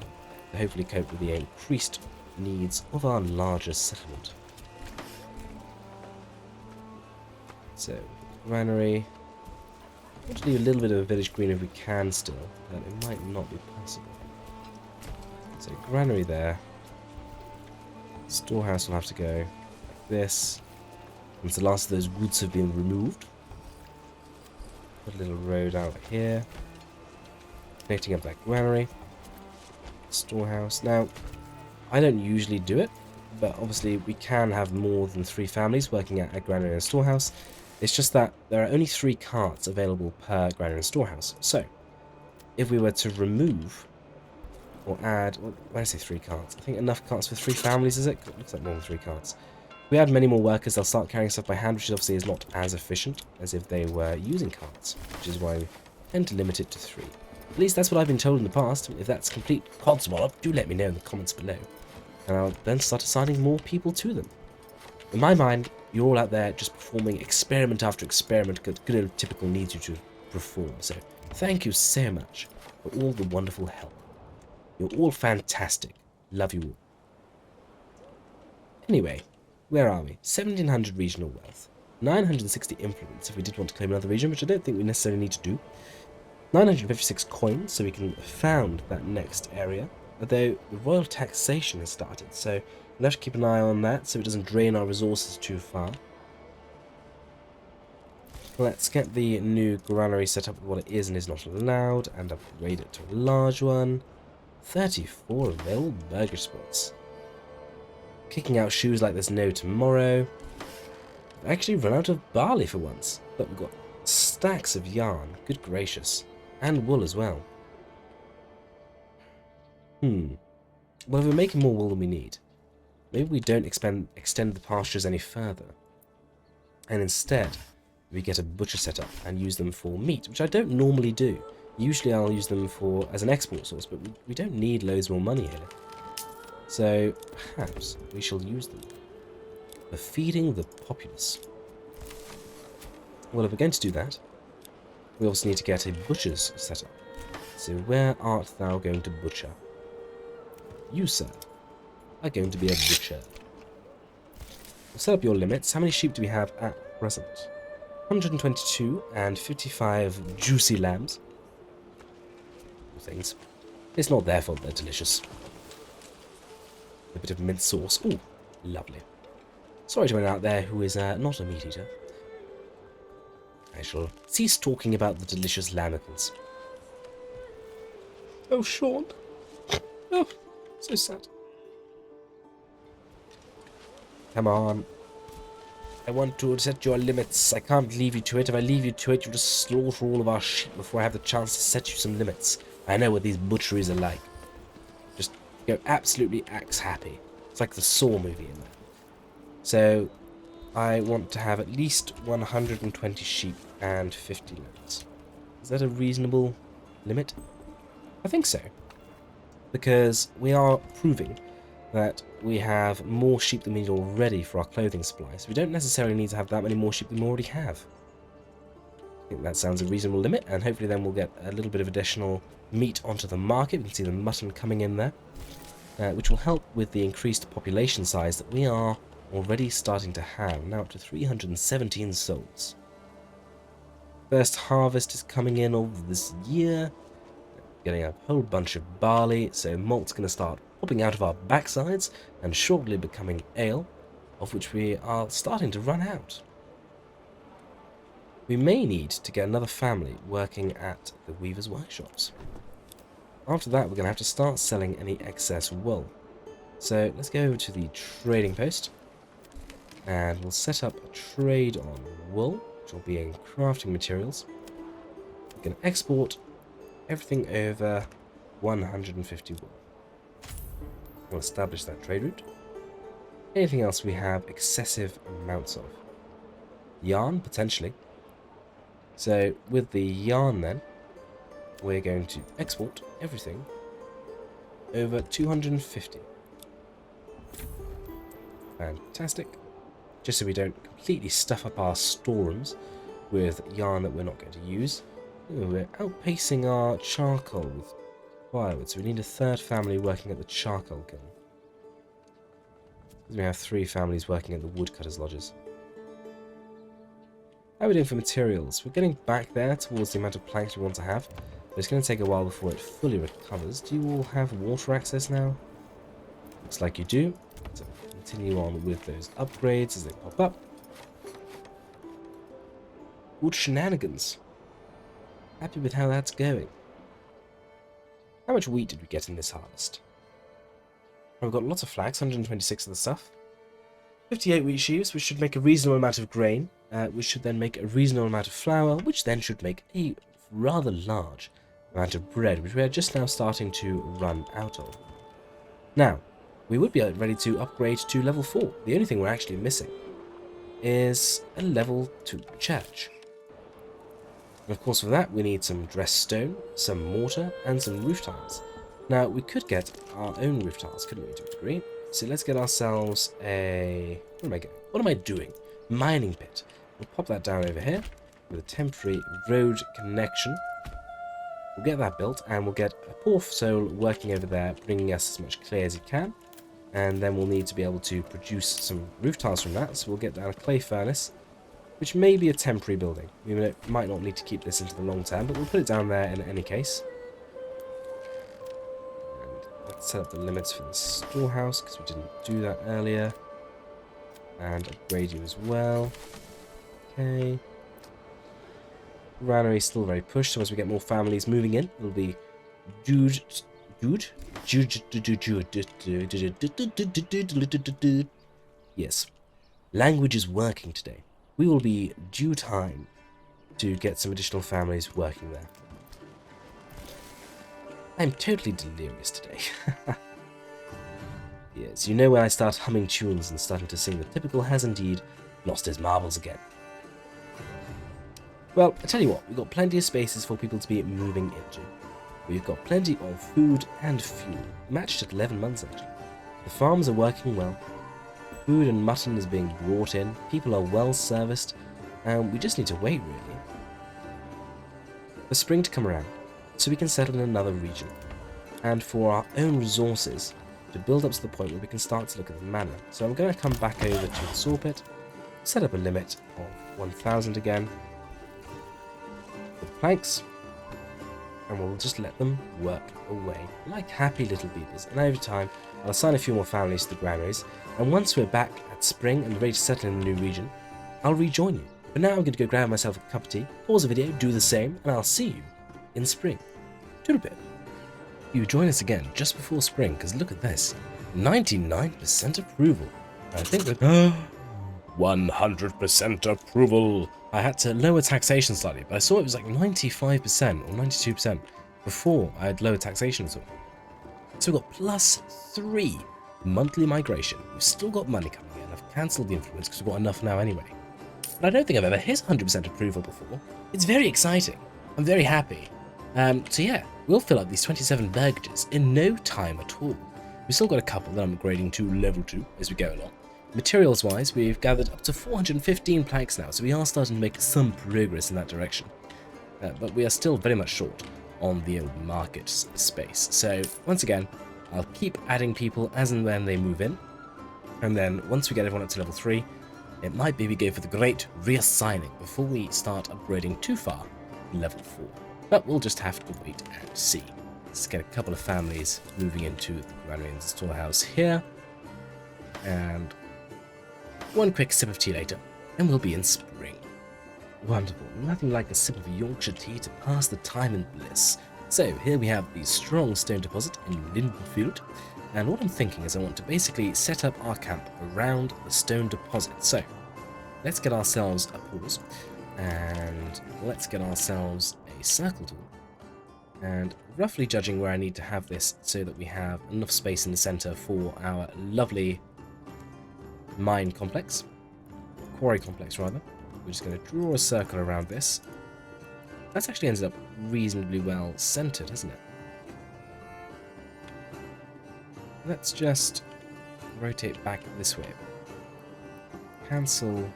to hopefully cope with the increased needs of our larger settlement. So, granary. I want to do a little bit of a village green if we can still, but it might not be possible. So, granary there. Storehouse will have to go like this. Once the last of those goods have been removed. Put a little road out here. Connecting up that granary. Storehouse. Now, I don't usually do it, but obviously we can have more than 3 families working at a granary and a storehouse. It's just that there are only 3 carts available per granary and storehouse. So, if we were to remove or add, well, when I say 3 carts, I think enough carts for 3 families, is it? It looks like more than 3 carts. If we add many more workers, they'll start carrying stuff by hand, which obviously is not as efficient as if they were using carts, which is why we tend to limit it to 3. At least that's what I've been told in the past. If that's complete codswallop, do let me know in the comments below. And I'll then start assigning more people to them. In my mind, you're all out there just performing experiment after experiment, good old typical needs you to perform. So thank you so much for all the wonderful help. You're all fantastic. Love you all. Anyway, where are we? 1700 regional wealth. 960 influence if we did want to claim another region, which I don't think we necessarily need to do. 956 coins, so we can found that next area. Although the royal taxation has started, so we'll have to keep an eye on that so it doesn't drain our resources too far. Let's get the new granary set up with what it is and is not allowed, and upgrade it to a large one. 34 available burgage spots. Kicking out shoes like there's no tomorrow. I've actually run out of barley for once, but we've got stacks of yarn, good gracious, and wool as well. Well, if we're making more wool than we need, maybe we don't extend the pastures any further, and instead we get a butcher set up and use them for meat, which I don't normally do. Usually I'll use them as an export source, but we don't need loads more money here. So perhaps we shall use them for feeding the populace. Well, if we're going to do that, we also need to get a butcher's set up. So where art thou going to butcher? You, sir, are going to be a butcher. We'll set up your limits. How many sheep do we have at present? 122 and 55 juicy lambs. Things. It's not their fault they're delicious. A bit of mint sauce. Ooh, lovely. Sorry to anyone out there who is not a meat eater. I shall cease talking about the delicious lambicles. Oh, Sean. Oh, so sad. Come on. I want to set your limits. I can't leave you to it. If I leave you to it, you'll just slaughter all of our sheep before I have the chance to set you some limits. I know what these butcheries are like. Just go absolutely axe happy. It's like the Saw movie in there. So, I want to have at least 120 sheep and 50 lambs. Is that a reasonable limit? I think so. Because we are proving that we have more sheep than we need already for our clothing supplies. We don't necessarily need to have that many more sheep than we already have. I think that sounds a reasonable limit, and hopefully then we'll get a little bit of additional meat onto the market. We can see the mutton coming in there, which will help with the increased population size that we are already starting to have, now up to 317 souls. First harvest is coming in over this year. Getting a whole bunch of barley, so malt's going to start popping out of our backsides and shortly becoming ale, of which we are starting to run out. We may need to get another family working at the weaver's workshops. After that, we're going to have to start selling any excess wool. So let's go over to the trading post, and we'll set up a trade on wool, which will be in crafting materials. We can export everything over 150 wool. We'll establish that trade route. Anything else we have excessive amounts of? Yarn, potentially. So with the yarn then, we're going to export everything over 250. Fantastic. Just so we don't completely stuff up our storerooms with yarn that we're not going to use. Ooh, we're outpacing our charcoal with firewood, so we need a third family working at the charcoal kiln. We have 3 families working at the woodcutters' lodges. How are we doing for materials? We're getting back there towards the amount of planks we want to have, but it's going to take a while before it fully recovers. Do you all have water access now? Looks like you do. So continue on with those upgrades as they pop up. Good shenanigans. Happy with how that's going. How much wheat did we get in this harvest? We've got lots of flax, 126 of the stuff. 58 wheat sheaves, which should make a reasonable amount of grain, which should then make a reasonable amount of flour, which then should make a rather large amount of bread, which we are just now starting to run out of. Now, we would be ready to upgrade to level 4. The only thing we're actually missing is a level 2 church. And of course for that we need some dressed stone, some mortar, and some roof tiles. Now we could get our own roof tiles, couldn't we, to a degree? So let's get ourselves a... What am I doing? Mining pit. We'll pop that down over here with a temporary road connection. We'll get that built, and we'll get a poor soul working over there, bringing us as much clay as he can. And then we'll need to be able to produce some roof tiles from that, so we'll get down a clay furnace, which may be a temporary building. We might not need to keep this into the long term, but we'll put it down there in any case. And let's set up the limits for the storehouse, because we didn't do that earlier. And upgrade you as well. Okay. Granary still very pushed, so as we get more families moving in, it'll be Yes. Language is working today. We will be due time to get some additional families working there. I'm totally delirious today. Yes, you know when I start humming tunes and starting to sing, the typical has indeed lost his marbles again. Well, I tell you what, we've got plenty of spaces for people to be moving into. We've got plenty of food and fuel, matched at 11 months actually. The farms are working well. Food and mutton is being brought in, people are well serviced, and we just need to wait really for spring to come around so we can settle in another region, and for our own resources to build up to the point where we can start to look at the manor. So I'm going to come back over to the saw pit, set up a limit of 1,000 again with planks, and we'll just let them work away like happy little beavers. And over time I'll assign a few more families to the granaries, and once we're back at spring and ready to settle in the new region, I'll rejoin you. But now I'm going to go grab myself a cup of tea, pause the video, do the same, and I'll see you in spring. Toodle bit. You join us again just before spring, because look at this. 99% approval. I think that 100% approval. I had to lower taxation slightly, but I saw it was like 95% or 92% before I had lower taxation as well. So we've got +3 monthly migration. We've still got money coming in. I've cancelled the influence because we've got enough now anyway. But I don't think I've ever hit 100% approval before. It's very exciting. I'm very happy. So yeah, we'll fill up these 27 burgages in no time at all. We've still got a couple that I'm upgrading to level 2 as we go along. Materials wise, we've gathered up to 415 planks now, so we are starting to make some progress in that direction. But we are still very much short on the old market space. So once again, I'll keep adding people as and when they move in. And then once we get everyone up to level 3, It might be we go for the great reassigning before we start upgrading too far level 4. But we'll just have to wait and see. Let's get a couple of families moving into the granary and storehouse here. And one quick sip of tea later, and we'll be in spring. Wonderful. Nothing like a sip of Yorkshire tea to pass the time in bliss. So here we have the strong stone deposit in Lindenfield. And what I'm thinking is I want to basically set up our camp around the stone deposit. So let's get ourselves a pause. And let's get ourselves a circle tool. And roughly judging where I need to have this so that we have enough space in the center for our lovely mine complex. Quarry complex, rather. We're just going to draw a circle around this. That's actually ended up reasonably well centered, hasn't it? Let's just rotate back this way. Cancel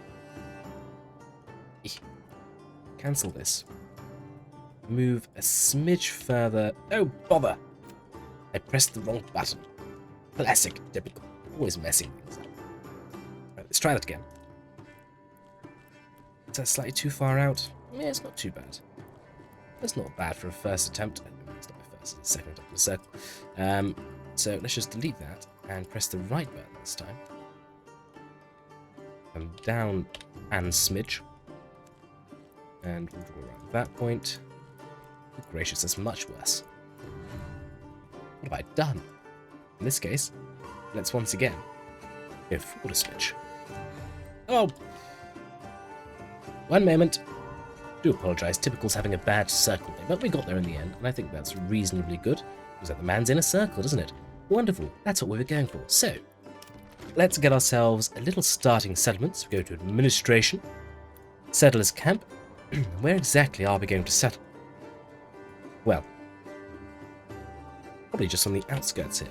this. Move a smidge further. Oh, bother! I pressed the wrong button. Classic, typical. Always messing things up. Right, let's try that again. Is that slightly too far out? Yeah, it's not too bad. That's not bad for a first attempt. It's not my first, it's the second attempt of the circle. So let's just delete that and press the right button this time. And down and smidge. And we'll draw around that point. Oh, gracious, that's much worse. What have I done? In this case, let's once again go forward a smidge. Oh! One moment. Do apologise, typical's having a bad circle day, but we got there in the end, and I think that's reasonably good. Because that the man's in a circle, doesn't it? Wonderful, that's what we were going for. So, let's get ourselves a little starting settlement. So we go to administration, settlers camp. Where exactly are we going to settle? Well, probably just on the outskirts here.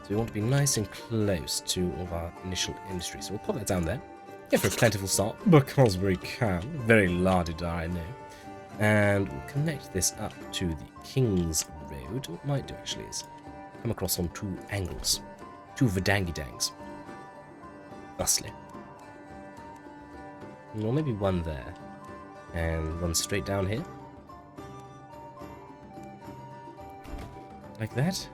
So we want to be nice and close to all of our initial industry. So we'll put that down there. Go for a plentiful start, because we can. Very la-di-da, I know. And we'll connect this up to the King's Road. What we might do actually is come across on two angles. Two Vidangi-dangs. Thusly. Or maybe one there. And one straight down here. Like that?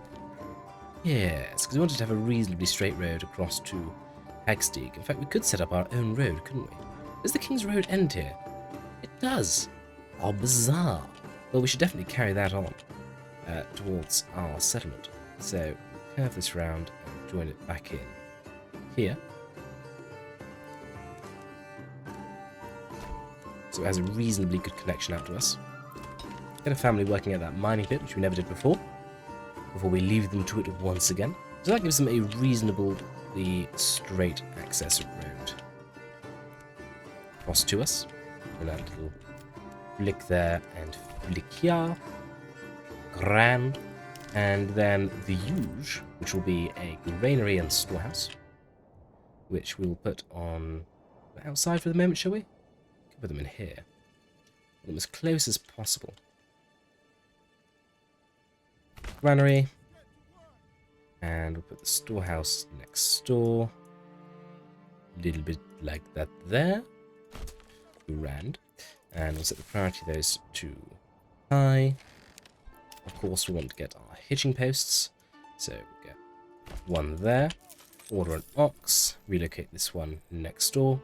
Yes, because we wanted to have a reasonably straight road across to Hagsteig. In fact, we could set up our own road, couldn't we? Does the King's Road end here? It does. Oh, bizarre. Well, we should definitely carry that on towards our settlement. So, curve this round and join it back in here. So it has a reasonably good connection out to us. Get a family working at that mining pit, which we never did before we leave them to it once again. So that gives them a reasonably straight access road across to us. And that little flick there and flick here. Grand. And then the huge, which will be a granary and storehouse, which we'll put on the outside for the moment, shall we? Put them in here. Put them as close as possible. Granary. And we'll put the storehouse next door. A little bit like that there. Grand. And we'll set the priority of those to high. Of course, we want to get our hitching posts. So we'll get one there. Order an ox. Relocate this one next door.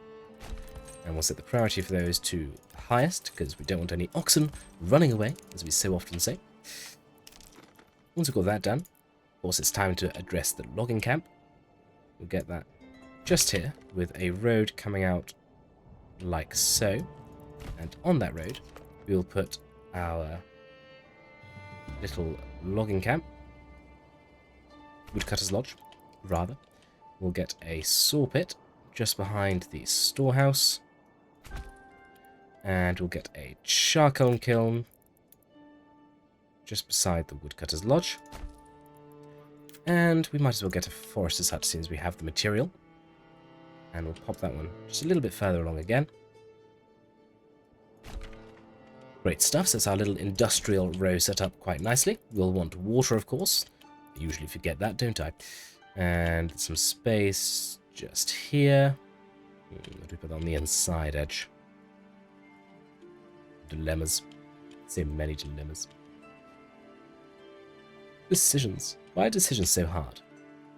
And we'll set the priority for those to highest, because we don't want any oxen running away, as we so often say. Once we've got that done, of course it's time to address the logging camp. We'll get that just here, with a road coming out like so. And on that road, we'll put our little logging camp. Woodcutter's Lodge, rather. We'll get a saw pit just behind the storehouse. And we'll get a charcoal kiln just beside the Woodcutter's Lodge. And we might as well get a forester's hut since we have the material. And we'll pop that one just a little bit further along again. Great stuff, so that's our little industrial row set up quite nicely. We'll want water, of course. I usually forget that, don't I? And some space just here. What do we put on the inside edge? Dilemmas. So many dilemmas. Decisions. Why are decisions so hard?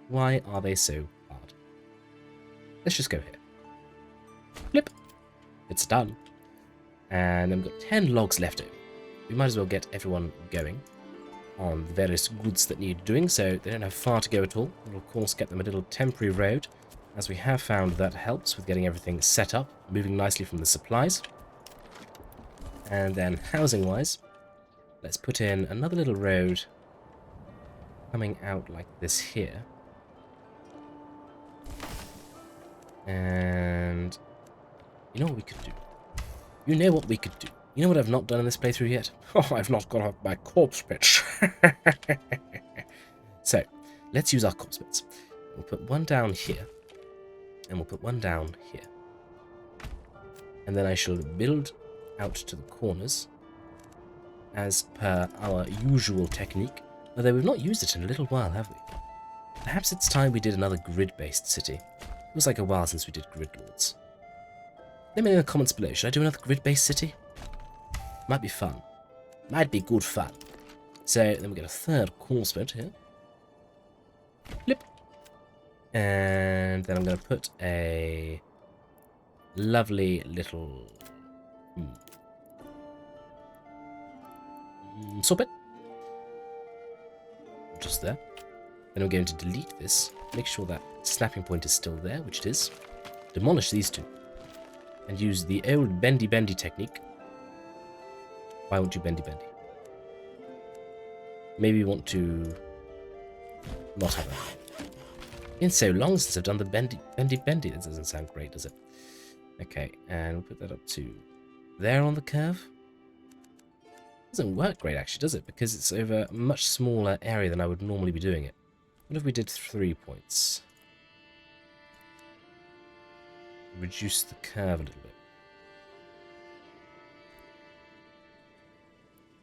Why are they so hard? Let's just go here. Flip. It's done. And then we've got 10 logs left over. We might as well get everyone going on the various goods that need doing, so they don't have far to go at all. We'll of course get them a little temporary road, as we have found that helps with getting everything set up, moving nicely from the supplies. And then housing-wise, let's put in another little road coming out like this here. And you know what we could do? You know what we could do? You know what I've not done in this playthrough yet? Oh, I've not got up my corpse pits. So, let's use our corpse pits. We'll put one down here, and we'll put one down here. And then I shall build out to the corners, as per our usual technique, although we've not used it in a little while, have we? Perhaps it's time we did another grid-based city. It was like a while since we did Grid Lords. Let me know in the comments below, should I do another grid-based city? Might be fun. Might be good fun. So then we get a third corpse pit here. Flip. And then I'm going to put a lovely little saw pit. Just there. Then I'm going to delete this. Make sure that snapping point is still there, which it is. Demolish these two. And use the old bendy technique. Why won't you bendy? Maybe you want to not have that. It's been so long since I've done the bendy. That doesn't sound great, does it? Okay, and we'll put that up to there on the curve. Doesn't work great, actually, does it? Because it's over a much smaller area than I would normally be doing it. What if we did 3 points? Reduce the curve a little bit.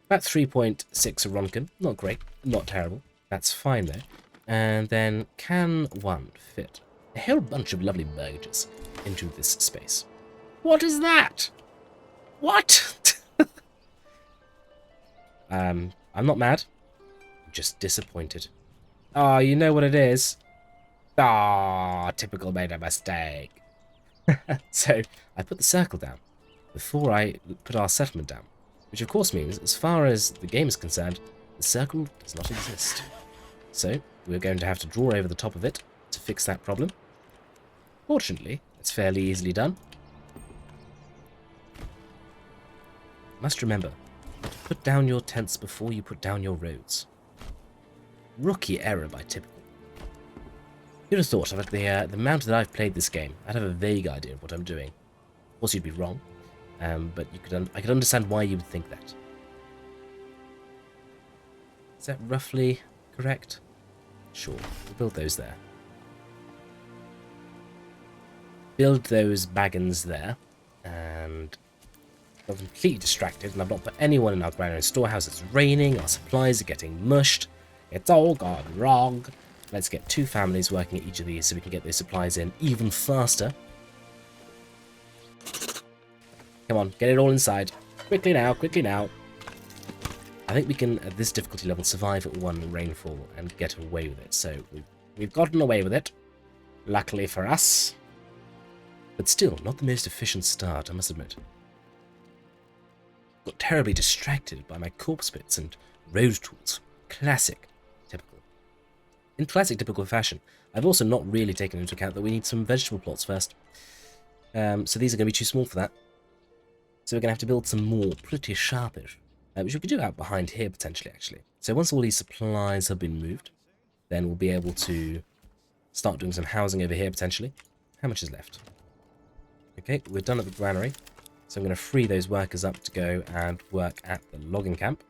About 3.6 a Ronkin. Not great, not terrible. That's fine though. And then can one fit a whole bunch of lovely burgages into this space? What is that? What? I'm not mad. I'm just disappointed. Oh, you know what it is? Ah, typical, made a mistake. So I put the circle down before I put our settlement down. Which of course means, as far as the game is concerned, the circle does not exist. So, we're going to have to draw over the top of it to fix that problem. Fortunately, it's fairly easily done. Must remember, put down your tents before you put down your roads. Rookie error by Typical. You'd have thought, that the amount that I've played this game, I'd have a vague idea of what I'm doing. Of course, you'd be wrong. But I could understand why you would think that. Is that roughly correct? Sure, we'll build those there. Build those baggins there, and I'm completely distracted, and I've not put anyone in our granary storehouse. It's raining, our supplies are getting mushed. It's all gone wrong. Let's get 2 families working at each of these so we can get those supplies in even faster. Come on, get it all inside. Quickly now, quickly now. I think we can, at this difficulty level, survive at 1 rainfall and get away with it. So we've gotten away with it, luckily for us. But still, not the most efficient start, I must admit. Got terribly distracted by my corpse pits and road tools. Classic Typical. In classic Typical fashion, I've also not really taken into account that we need some vegetable plots first. So these are going to be too small for that. So we're going to have to build some more pretty sharpish, which we could do out behind here potentially, actually. So once all these supplies have been moved, then we'll be able to start doing some housing over here potentially. How much is left? Okay, we're done at the granary. So I'm going to free those workers up to go and work at the logging camp.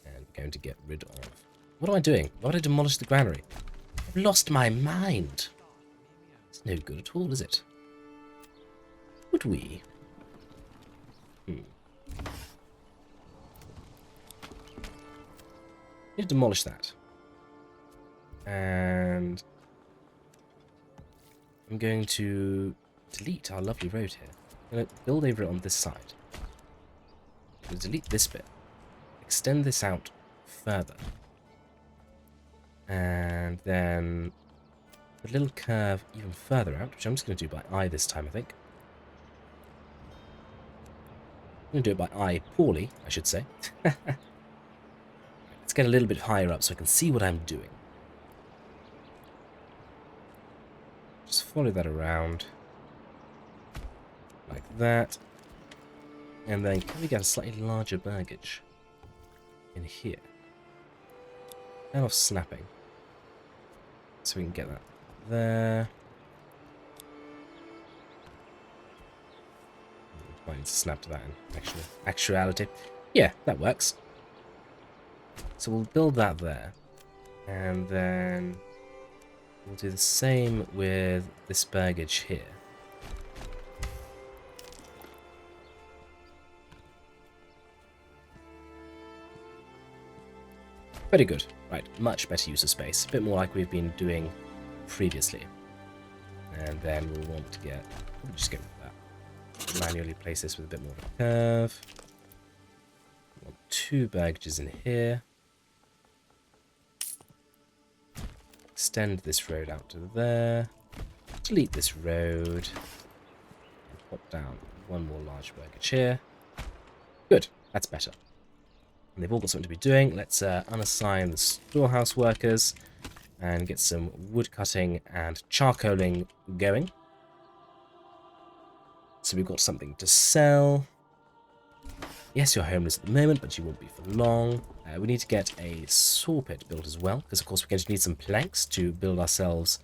And we're going to get rid of... What am I doing? Why would I demolish the granary? I've lost my mind. It's no good at all, is it? Would we? Need to demolish that. And I'm going to delete our lovely road here. I'm going to build over it on this side. I'm going to delete this bit. Extend this out further. And then a little curve even further out, which I'm just going to do by eye this time, I think. I'm going to do it by eye poorly, I should say. Let's get a little bit higher up so I can see what I'm doing. Just follow that around. Like that. And then can we get a slightly larger burgage in here? And off snapping. So we can get that there. Might need to snap to that in actuality. Yeah, that works. So we'll build that there. And then we'll do the same with this burgage here. Very good. Right, much better use of space. A bit more like we've been doing previously. And then we'll want to get... We'll just get rid of that. Manually place this with a bit more of a curve. We want 2 burgages in here. Extend this road out to there. Delete this road. And pop down 1 more large burgage here. Good, that's better. And they've all got something to be doing. Let's unassign the storehouse workers and get some wood cutting and charcoaling going. So we've got something to sell. Yes, you're homeless at the moment, but you won't be for long. We need to get a saw pit built as well, because of course we're going to need some planks to build ourselves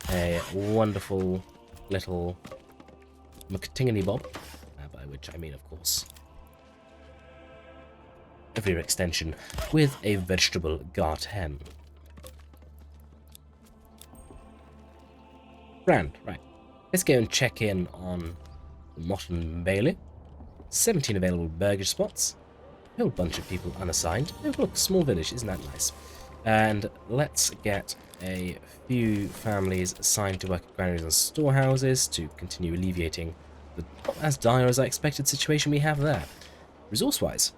a wonderful little McTingany bob, by which I mean, of course, a rear extension with a vegetable garden. Grand, right. Let's go and check in on Motte Bailey. 17 available burgage spots. A whole bunch of people unassigned. Oh, look, small village, isn't that nice? And let's get a few families assigned to work at granaries and storehouses to continue alleviating the not as dire as I expected situation we have there. Resource-wise,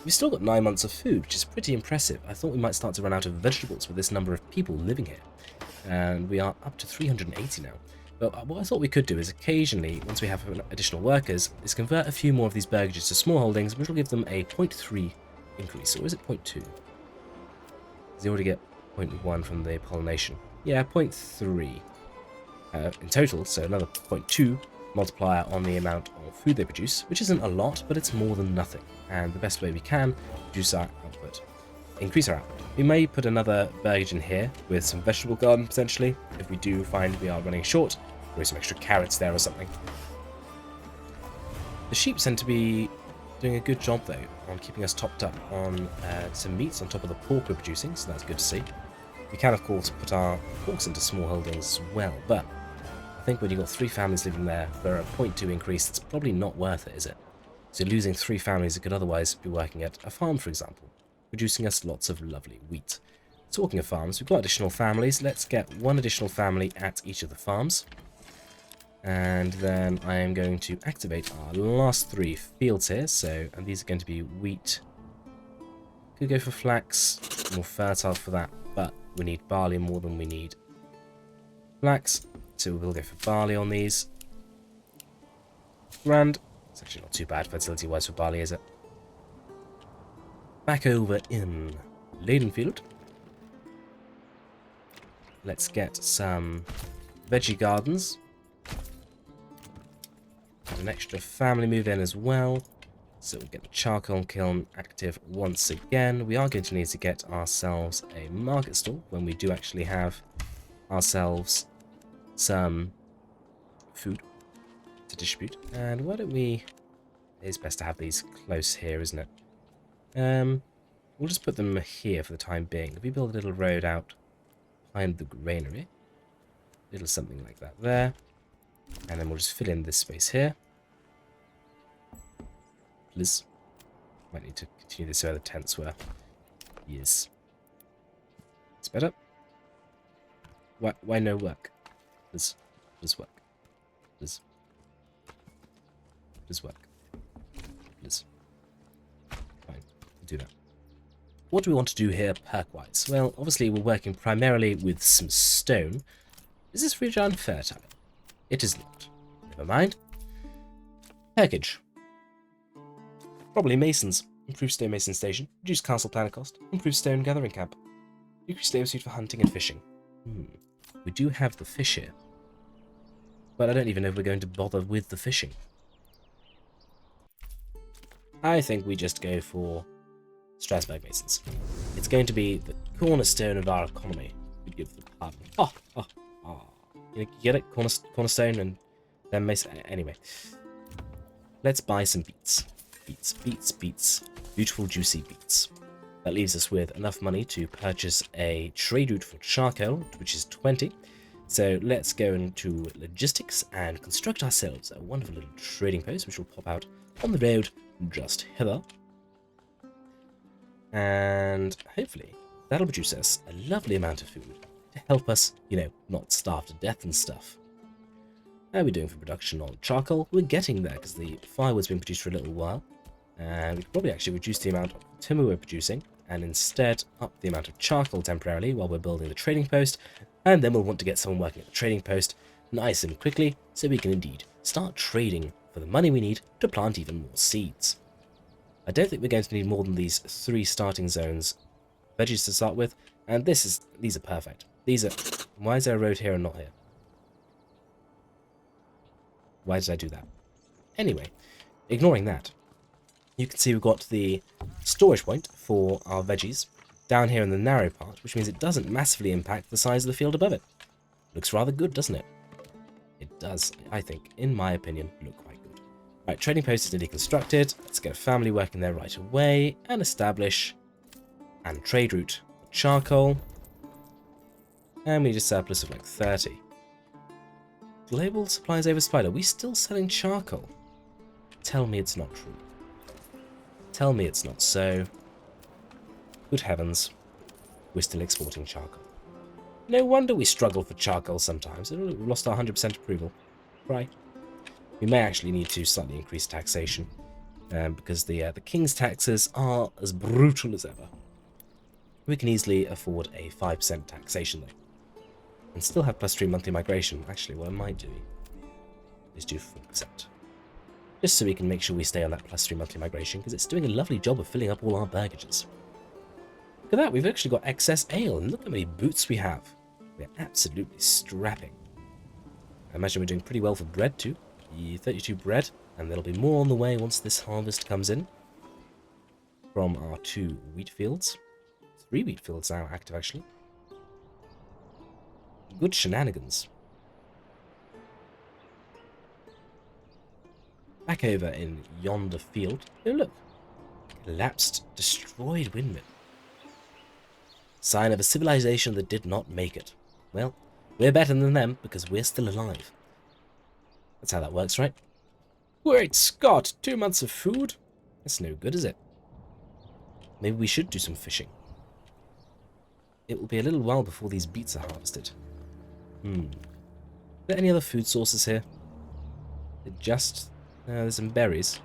we've still got 9 months of food, which is pretty impressive. I thought we might start to run out of vegetables with this number of people living here. And we are up to 380 now. But what I thought we could do is occasionally, once we have additional workers, is convert a few more of these burgages to small holdings, which will give them a 0.3 increase. Or is it 0.2? Does he already get 0.1 from the pollination? Yeah, 0.3 in total, so another 0.2 multiplier on the amount of food they produce, which isn't a lot, but it's more than nothing. And the best way we can reduce our output, increase our output. We may put another burgage in here with some vegetable garden potentially, if we do find we are running short, or some extra carrots there or something. The sheep seem to be doing a good job though on keeping us topped up on some meats on top of the pork we're producing, so that's good to see. We can of course put our porks into small holdings as well, but I think when you've got 3 families living there for a 0.2 increase, it's probably not worth it, is it? So losing 3 families that could otherwise be working at a farm, for example, producing us lots of lovely wheat. Talking of farms, we've got additional families. Let's get 1 additional family at each of the farms. And then I am going to activate our last 3 fields here. So, and these are going to be wheat. Could go for flax, more fertile for that, but we need barley more than we need flax. So we'll go for barley on these. Grand. It's actually not too bad fertility-wise for barley, is it? Back over in Lindenfield. Let's get some veggie gardens. And an extra family move in as well. So we'll get the charcoal kiln active once again. We are going to need to get ourselves a market stall when we do actually have ourselves some food to distribute. And why don't we... It's best to have these close here, isn't it? We'll just put them here for the time being. If we build a little road out behind the granary, little something like that there, and then we'll just fill in this space here. Please. Might need to continue this where the tents were. Yes. It's better. Why no work? Just Does work. Does work. Does. Fine. We'll do that. What do we want to do here perk-wise? Well, obviously we're working primarily with some stone. Is this region fertile? It is not. Never mind. Package. Probably masons. Improved stone mason station. Reduced castle planner cost. Improved stone gathering camp. Decreased labor suit for hunting and fishing. We do have the fish here. But I don't even know if we're going to bother with the fishing. I think we just go for Strasbourg Masons. It's going to be the cornerstone of our economy. We give the pardon. You get it? Cornerstone and then Mason. Anyway. Let's buy some beets. Beets. Beautiful, juicy beets. That leaves us with enough money to purchase a trade route for charcoal, which is 20. So let's go into logistics and construct ourselves a wonderful little trading post, which will pop out on the road just hither. And hopefully that'll produce us a lovely amount of food to help us, not starve to death and stuff. How are we doing for production on charcoal? We're getting there because the firewood's been produced for a little while. And we could probably actually reduce the amount of timber we're producing and instead up the amount of charcoal temporarily while we're building the trading post. And then we'll want to get someone working at the trading post nice and quickly so we can indeed start trading for the money we need to plant even more seeds. I don't think we're going to need more than these 3 starting zones veggies to start with, and these are perfect. Why is there a road here and not here? Why did I do that? Anyway, ignoring that, you can see we've got the storage point for our veggies down here in the narrow part, which means it doesn't massively impact the size of the field above it. Looks rather good, doesn't it? It does, I think, in my opinion, look quite good. Right, trading post is nearly constructed. Let's get a family working there right away and establish and trade route for charcoal. And we need a surplus of like 30. Global supplies oversupplied. Are we still selling charcoal? Tell me it's not true. Tell me it's not so. Good heavens, we're still exporting charcoal. No wonder we struggle for charcoal sometimes. We've lost our 100% approval. Right. We may actually need to slightly increase taxation because the king's taxes are as brutal as ever. We can easily afford a 5% taxation though. And still have +3 monthly migration. Actually, what I might do is do 4%. Just so we can make sure we stay on that +3 monthly migration, because it's doing a lovely job of filling up all our burgages. Look at that, we've actually got excess ale, and look how many boots we have. We're absolutely strapping. I imagine we're doing pretty well for bread too. 32 bread, and there'll be more on the way once this harvest comes in. From our 2 wheat fields. 3 wheat fields now active actually. Good shenanigans. Back over in yonder field. Oh look. Collapsed, destroyed windmill. Sign of a civilization that did not make it. Well, we're better than them because we're still alive. That's how that works, right? Great Scott! 2 months of food? That's no good, is it? Maybe we should do some fishing. It will be a little while before these beets are harvested. Are there any other food sources here? There's some berries.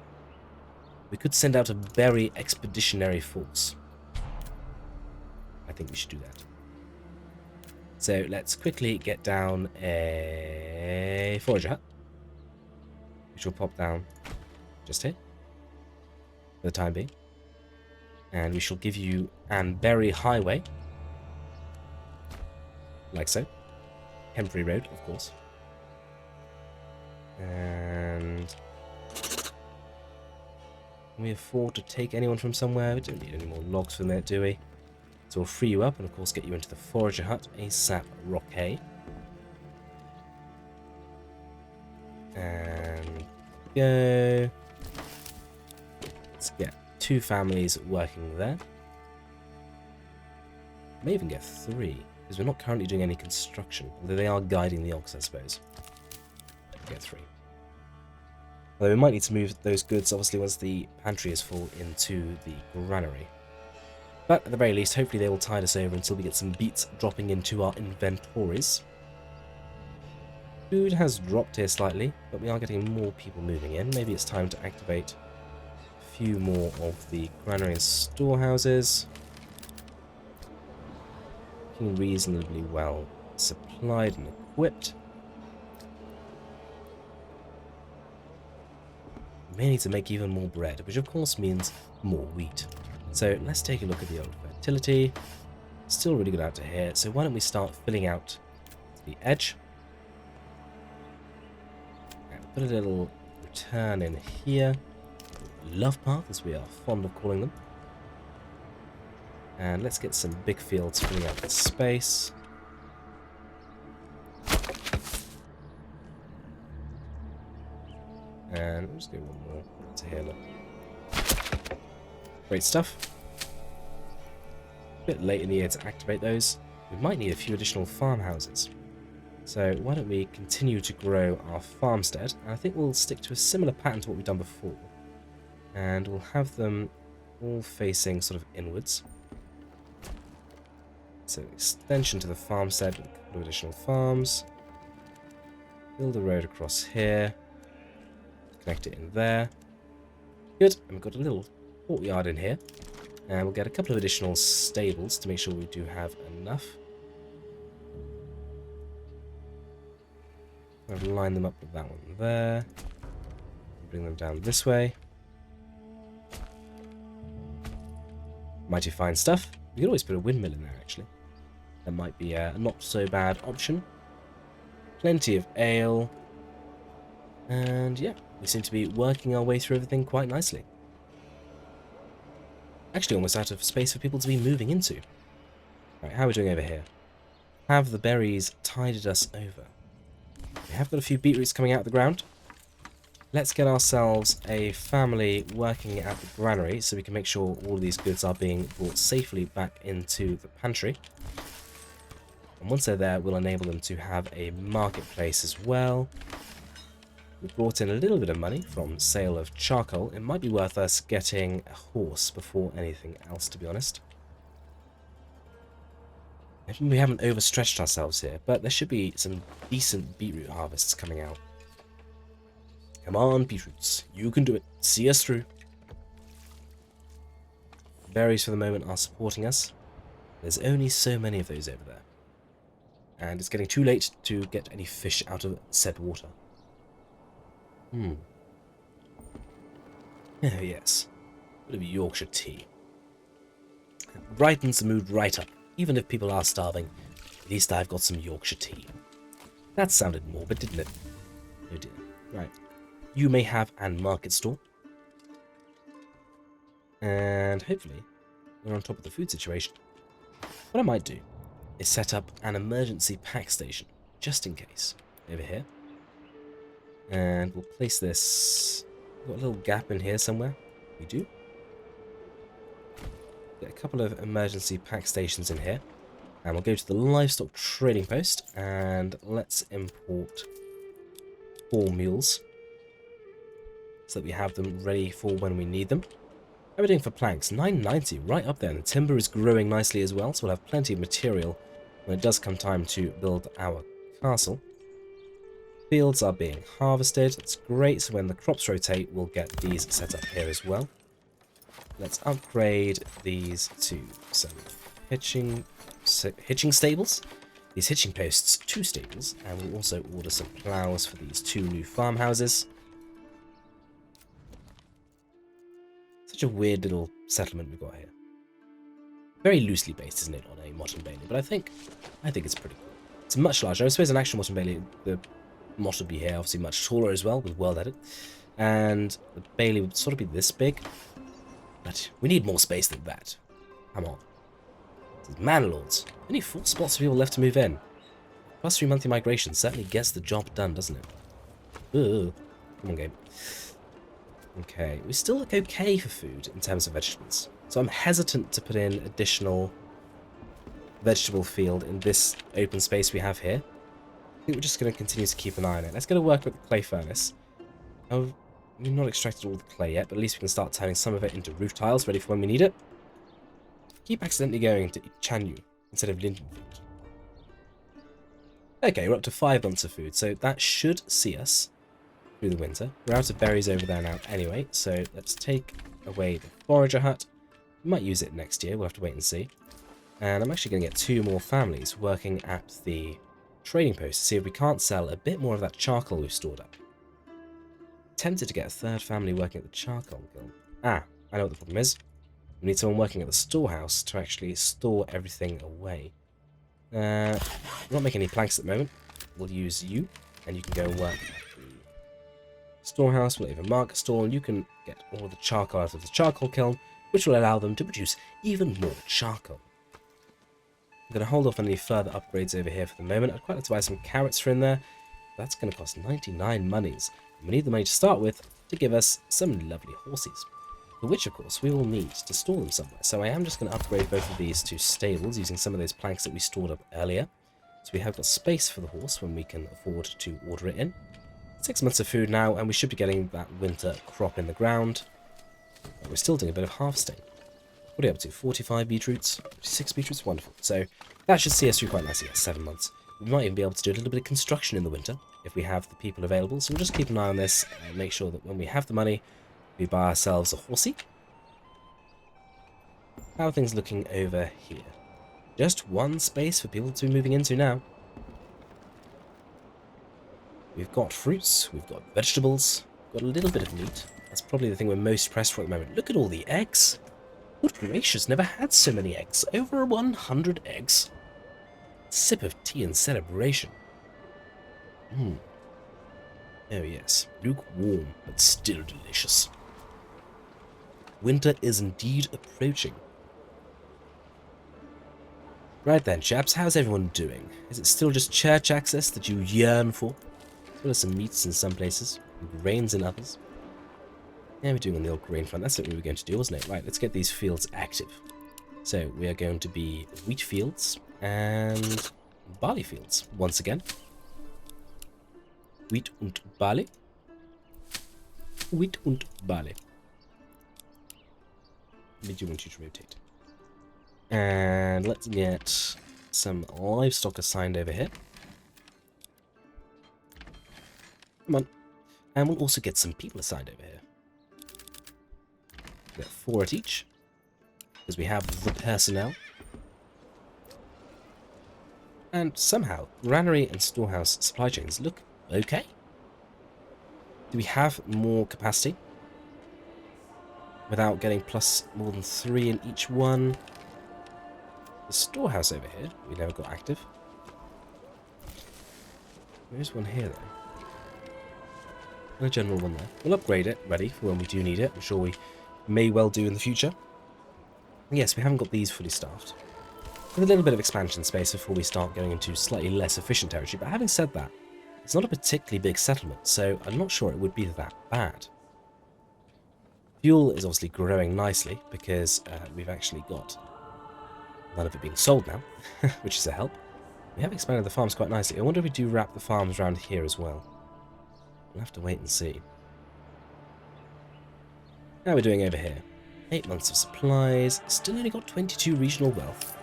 We could send out a berry expeditionary force. I think we should do that. So let's quickly get down a forager hut, which will pop down just here for the time being. And we shall give you an berry highway, like so. Temporary road, of course. And can we afford to take anyone from somewhere? We don't need any more logs from there, do we? So we'll free you up and of course get you into the forager hut ASAP Rocket. And go. Let's get 2 families working there. May even get 3, because we're not currently doing any construction, although they are guiding the ox, I suppose. Get 3. Although we might need to move those goods, obviously, once the pantry is full, into the granary. But at the very least, hopefully they will tide us over until we get some beets dropping into our inventories. Food has dropped here slightly, but we are getting more people moving in. Maybe it's time to activate a few more of the granary and storehouses. Looking reasonably well supplied and equipped. We may need to make even more bread, which of course means more wheat. So let's take a look at the old fertility. Still really good out to here, so why don't we start filling out the edge. And put a little return in here. Love path, as we are fond of calling them. And let's get some big fields filling out the space. And we'll just go one more to here. Look. Great stuff. A bit late in the year to activate those. We might need a few additional farmhouses. So why don't we continue to grow our farmstead? And I think we'll stick to a similar pattern to what we've done before. And we'll have them all facing sort of inwards. So extension to the farmstead with a couple of additional farms. Build a road across here. Connect it in there. Good. And we've got a little courtyard in here. And we'll get a couple of additional stables to make sure we do have enough. I'll line them up with that one there. Bring them down this way. Mighty fine stuff. You could always put a windmill in there, actually. That might be a not so bad option. Plenty of ale. And yeah, we seem to be working our way through everything quite nicely. Actually almost out of space for people to be moving into. Right, how are we doing over here? Have the berries tided us over? We have got a few beetroots coming out of the ground. Let's get ourselves a family working at the granary so we can make sure all of these goods are being brought safely back into the pantry. And once they're there, we'll enable them to have a marketplace as well. We've brought in a little bit of money from sale of charcoal. It might be worth us getting a horse before anything else, to be honest. We haven't overstretched ourselves here, but there should be some decent beetroot harvests coming out. Come on, beetroots. You can do it. See us through. Berries for the moment are supporting us. There's only so many of those over there. And it's getting too late to get any fish out of said water. Oh yes. Bit of Yorkshire tea. It brightens the mood right up. Even if people are starving, at least I've got some Yorkshire tea. That sounded morbid, didn't it? Oh dear. Right. You may have an market store. And hopefully, we're on top of the food situation. What I might do is set up an emergency pack station, just in case, over here. And we'll place this... Got a little gap in here somewhere. We do. Get a couple of emergency pack stations in here. And we'll go to the livestock trading post and let's import 4 mules so that we have them ready for when we need them. How are we doing for planks? 990, right up there. And the timber is growing nicely as well, so we'll have plenty of material when it does come time to build our castle. Fields are being harvested. That's great. So when the crops rotate, we'll get these set up here as well. Let's upgrade these to some hitching stables. These hitching posts, 2 stables, and we'll also order some plows for these 2 new farmhouses. Such a weird little settlement we've got here. Very loosely based, isn't it, on a Motte Bailey? But I think it's pretty cool. It's much larger. I suppose an actual Motte Bailey, the Motte would be here, obviously much taller as well, with world edit. And the Bailey would sort of be this big. But we need more space than that. Come on. This is Manor Lords. Only 4 spots for people left to move in. Plus 3 monthly migration certainly gets the job done, doesn't it? Ugh. Come on, game. Okay, we still look okay for food in terms of vegetables. So I'm hesitant to put in additional vegetable field in this open space we have here. I think we're just going to continue to keep an eye on it. Let's go to work with the clay furnace. Oh, we've not extracted all the clay yet, but at least we can start turning some of it into roof tiles, ready for when we need it. Keep accidentally going to Chanyu instead of Lindenfield. Okay, we're up to 5 months of food, so that should see us through the winter. We're out of berries over there now anyway, so let's take away the forager hut. We might use it next year, we'll have to wait and see. And I'm actually going to get 2 more families working at the trading post to see if we can't sell a bit more of that charcoal we've stored up. Tempted to get a 3rd family working at the charcoal kiln. Ah, I know what the problem is. We need someone working at the storehouse to actually store everything away. We're not making any planks at the moment. We'll use you, and you can go and work at the storehouse. We'll even market store, and you can get all of the charcoal out of the charcoal kiln, which will allow them to produce even more charcoal. I'm going to hold off on any further upgrades over here for the moment. I'd quite like to buy some carrots for in there. That's going to cost 99 monies. And we need the money to start with to give us some lovely horses. For which, of course, we will need to store them somewhere. So I am just going to upgrade both of these to stables using some of those planks that we stored up earlier. So we have got space for the horse when we can afford to order it in. 6 months of food now, and we should be getting that winter crop in the ground. But we're still doing a bit of harvesting. What are you up to? 45 beetroots? 46 beetroots? Wonderful. So that should see us through quite nicely. 7 months. We might even be able to do a little bit of construction in the winter if we have the people available. So we'll just keep an eye on this and make sure that when we have the money, we buy ourselves a horsey. How are things looking over here? Just 1 space for people to be moving into now. We've got fruits, we've got vegetables, got a little bit of meat. That's probably the thing we're most pressed for at the moment. Look at all the eggs. Good gracious, never had so many eggs. Over 100 eggs. Sip of tea in celebration. Oh yes, lukewarm, but still delicious. Winter is indeed approaching. Right then, chaps, how's everyone doing? Is it still just church access that you yearn for? As well as some meats in some places, and grains in others. Yeah, we're doing on the old grain front. That's what we were going to do, wasn't it? Right, let's get these fields active. So, we are going to be wheat fields and barley fields once again. Wheat und barley. Wheat und barley. We do want you to rotate. And let's get some livestock assigned over here. Come on. And we'll also get some people assigned over here. We've got 4 at each. Because we have the personnel. And somehow, granary and storehouse supply chains look okay. Do we have more capacity? Without getting plus more than 3 in each one. The storehouse over here, we never got active. There's one here, though. And a general one there. We'll upgrade it, ready for when we do need it. I'm sure we may well do in the future. Yes, we haven't got these fully staffed. With a little bit of expansion space before we start going into slightly less efficient territory. But having said that, it's not a particularly big settlement, so I'm not sure it would be that bad. Fuel is obviously growing nicely because we've actually got none of it being sold now, which is a help. We have expanded the farms quite nicely. I wonder if we do wrap the farms around here as well. We'll have to wait and see. How are we doing over here? 8 months of supplies. Still only got 22 regional wealth.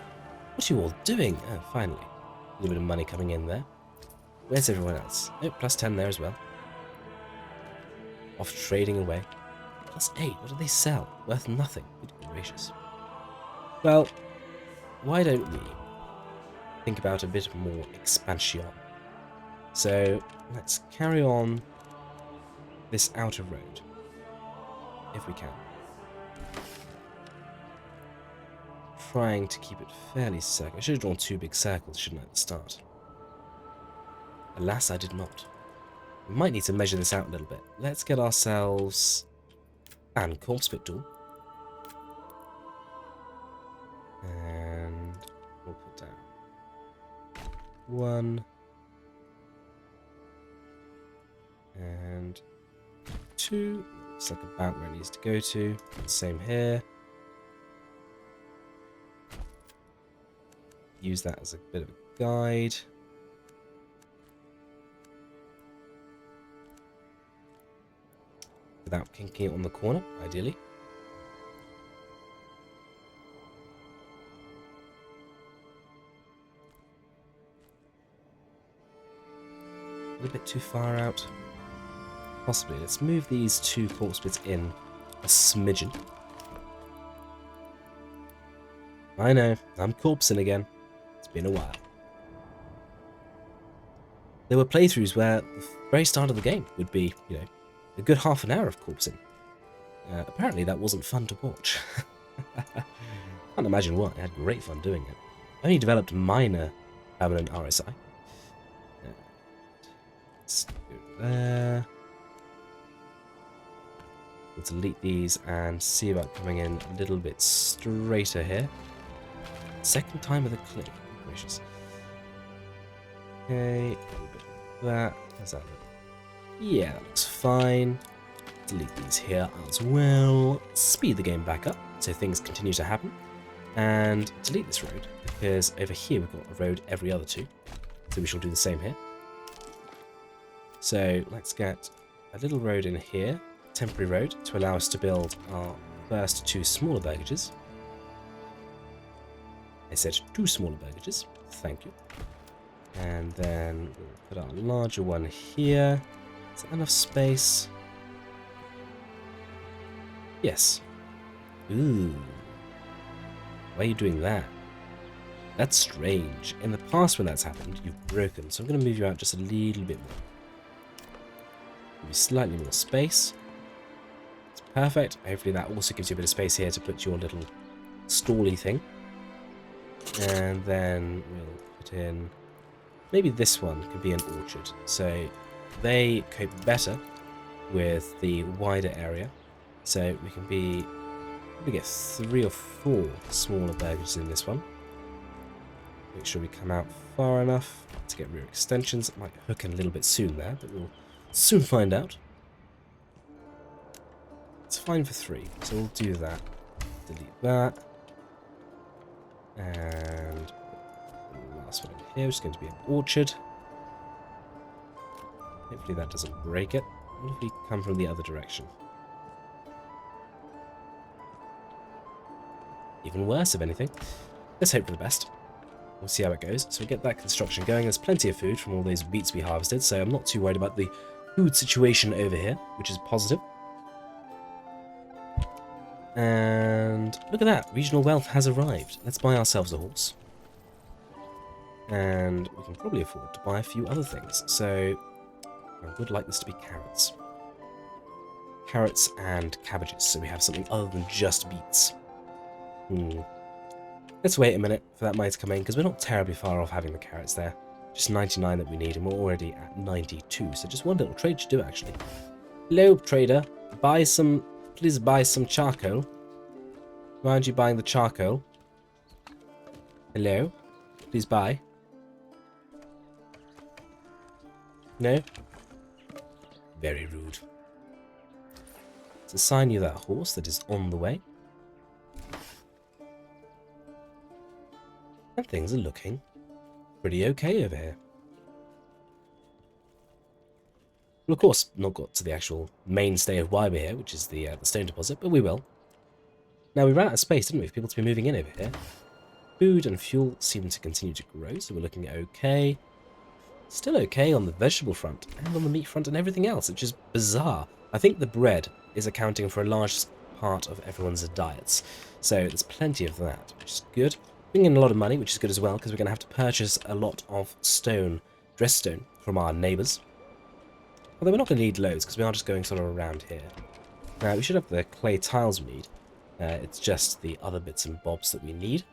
What are you all doing? Oh, finally. A little bit of money coming in there. Where's everyone else? Oh, plus 10 there as well. Off trading away. Plus 8. What do they sell? Worth nothing. Good gracious. Well, why don't we think about a bit more expansion? So, let's carry on this outer road. If we can. Trying to keep it fairly circular. I should have drawn 2 big circles, shouldn't I, at the start? Alas, I did not. We might need to measure this out a little bit. Let's get ourselves an corpse pit tool. And we'll put down 1 and 2. Looks like about where it needs to go to. Same here. Use that as a bit of a guide. Without kinking it on the corner, ideally. A little bit too far out. Possibly. Let's move these 2 corpse bits in a smidgen. I know, I'm corpsing again. It's been a while. There were playthroughs where the very start of the game would be, you know, a good half an hour of corpsing. Apparently that wasn't fun to watch. Can't imagine why. I had great fun doing it. I only developed minor permanent RSI. Let's go there. We'll delete these and see about coming in a little bit straighter here. Second time with a click. Oh, gracious. Okay, a little bit of that. How's that look? Yeah, that looks fine. Delete these here as well. Speed the game back up so things continue to happen. And delete this road because over here we've got a road every other 2. So we shall do the same here. So let's get a little road in here, temporary road, to allow us to build our first 2 smaller burgages. I said 2 smaller burgages, thank you. And then we'll put our larger one here. Is that enough space? Yes. Ooh. Why are you doing that? That's strange. In the past when that's happened, you've broken. So I'm going to move you out just a little bit more. Give you slightly more space. It's perfect. Hopefully that also gives you a bit of space here to put your little stally thing. And then we'll put in... Maybe this one could be an orchard. So they cope better with the wider area. So we can be... We get 3 or 4 smaller burgages in this one. Make sure we come out far enough to get rear extensions. It might hook in a little bit soon there, but we'll soon find out. It's fine for 3, so we'll do that. Delete that. And the last one in here is going to be an orchard. Hopefully that doesn't break it. What if we come from the other direction? Even worse, if anything. Let's hope for the best. We'll see how it goes. So we get that construction going. There's plenty of food from all those beets we harvested, so I'm not too worried about the food situation over here, which is positive. And look at that. Regional wealth has arrived. Let's buy ourselves a horse. And we can probably afford to buy a few other things. So I would like this to be carrots. Carrots and cabbages, so we have something other than just beets. Let's wait a minute for that money to come in, because we're not terribly far off having the carrots there. Just 99 that we need, and we're already at 92. So just one little trade should do, actually. Hello, trader. Please buy some charcoal. Why aren't you buying the charcoal? Hello? Please buy. No? Very rude. Let's assign you that horse that is on the way. And things are looking pretty okay over here. Well, of course, not got to the actual mainstay of why we're here, which is the stone deposit, but we will. Now, we ran out of space, didn't we, for people to be moving in over here. Food and fuel seem to continue to grow, so we're looking okay. Still okay on the vegetable front, and on the meat front and everything else, which is bizarre. I think the bread is accounting for a large part of everyone's diets, so there's plenty of that, which is good. Bringing in a lot of money, which is good as well, because we're going to have to purchase a lot of stone, dress stone, from our neighbours. Although we're not going to need loads, because we are just going sort of around here. Now, we should have the clay tiles we need. It's just the other bits and bobs that we need,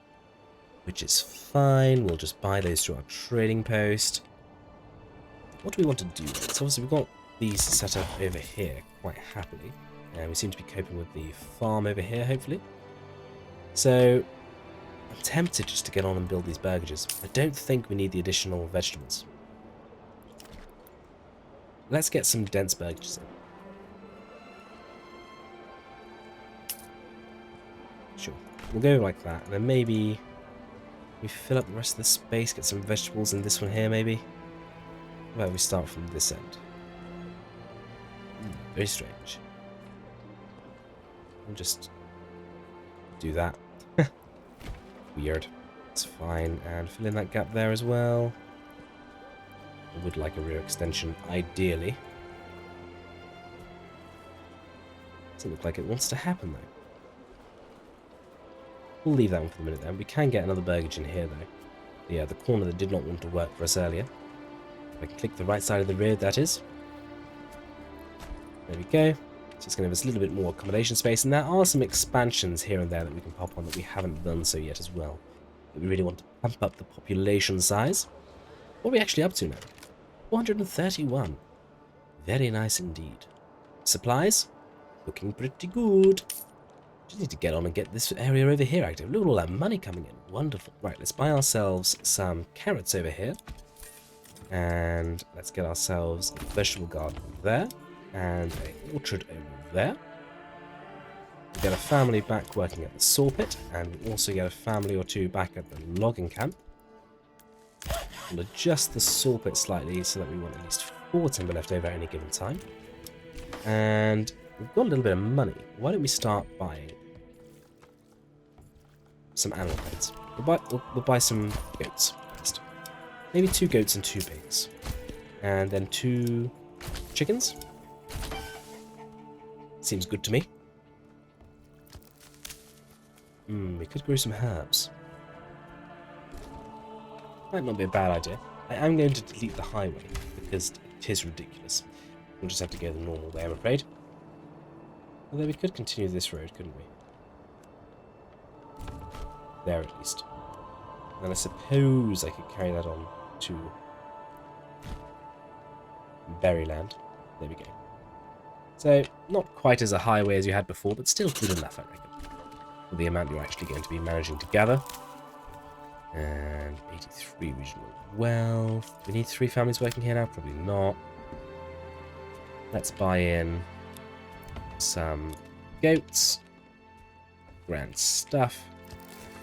which is fine. We'll just buy those through our trading post. What do we want to do? So obviously we've got these set up over here quite happily. And we seem to be coping with the farm over here, hopefully. So I'm tempted just to get on and build these burgages. I don't think we need the additional vegetables. Let's get some dense burgages in. Sure. We'll go like that, and then maybe we fill up the rest of the space, get some vegetables in this one here, maybe. Well, we start from this end. Very strange. We'll just do that. Weird. It's fine. And fill in that gap there as well. I would like a rear extension, ideally. Doesn't look like it wants to happen, though. We'll leave that one for the minute, then. We can get another burgage in here, though. Yeah, the corner that did not want to work for us earlier. I can click the right side of the rear, that is. There we go. Just going to give us a little bit more accommodation space, and there are some expansions here and there that we can pop on that we haven't done so yet as well. But we really want to pump up the population size. What are we actually up to now? 431. Very nice indeed. Supplies? Looking pretty good. Just need to get on and get this area over here active. Look at all that money coming in. Wonderful. Right, let's buy ourselves some carrots over here. And let's get ourselves a vegetable garden there. And an orchard over there. We get a family back working at the saw pit, and we also get a family or two back at the logging camp. We'll adjust the saw pit slightly so that we want at least 4 timber left over at any given time. And we've got a little bit of money. Why don't we start buying some animal pets? We'll buy some goats first. Maybe 2 goats and 2 pigs. And then 2 chickens. Seems good to me. We could grow some herbs. Might not be a bad idea. I am going to delete the highway because it is ridiculous. We'll just have to go the normal way, I'm afraid. Although we could continue this road, couldn't we? There at least. And I suppose I could carry that on to Berryland. There we go. So, not quite as a highway as you had before, but still good enough, I reckon, for the amount you're actually going to be managing to gather. And 83 regional wealth. We need 3 families working here now? Probably not. Let's buy in some goats. Grand stuff.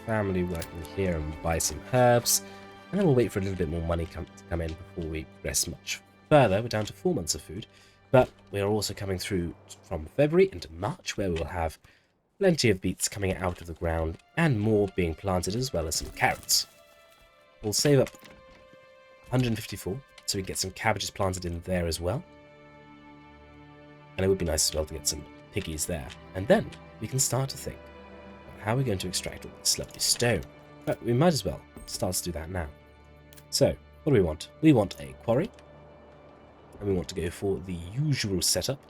Family working here and buy some herbs. And then we'll wait for a little bit more money to come in before we progress much further. We're down to 4 months of food. But we are also coming through from February into March, where we will have plenty of beets coming out of the ground and more being planted, as well as some carrots. We'll save up 154 so we can get some cabbages planted in there as well. And it would be nice as well to get some piggies there. And then we can start to think about how we're going to extract all this lovely stone. But we might as well start to do that now. So, what do we want? We want a quarry. And we want to go for the usual setup,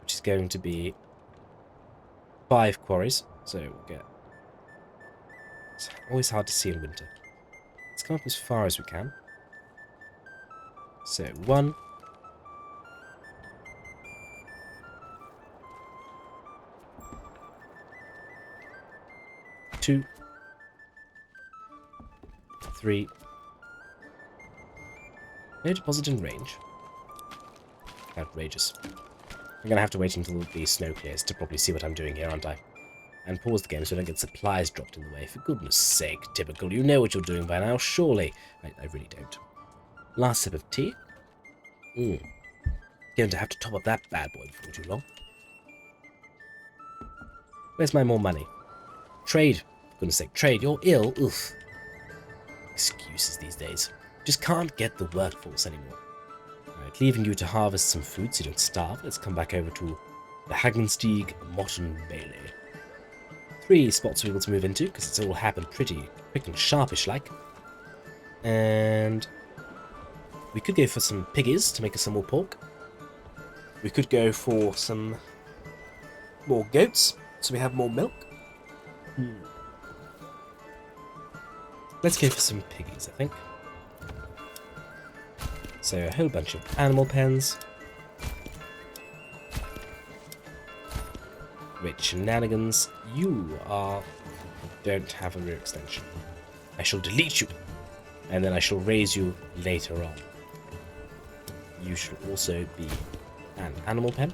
which is going to be 5 quarries. So we'll get... It's always hard to see in winter. Let's come up as far as we can. So 1. 2. 3. No deposit in range. Outrageous. I'm going to have to wait until the snow clears to probably see what I'm doing here, aren't I? And pause the game so I don't get supplies dropped in the way. For goodness sake, typical. You know what you're doing by now, surely. I really don't. Last sip of tea. Going to have to top up that bad boy before too long. Where's my more money? Trade. For goodness sake, trade. You're ill. Oof. Excuses these days. Just can't get the workforce anymore. Right, leaving you to harvest some food so you don't starve. Let's come back over to the Hagenstieg Motte Bailey. 3 spots we're able to move into because it's all happened pretty quick and sharpish like. And we could go for some piggies to make us some more pork. We could go for some more goats so we have more milk. Let's go for some piggies, I think. So a whole bunch of animal pens. Great shenanigans. You don't have a rear extension. I shall delete you. And then I shall raise you later on. You should also be an animal pen.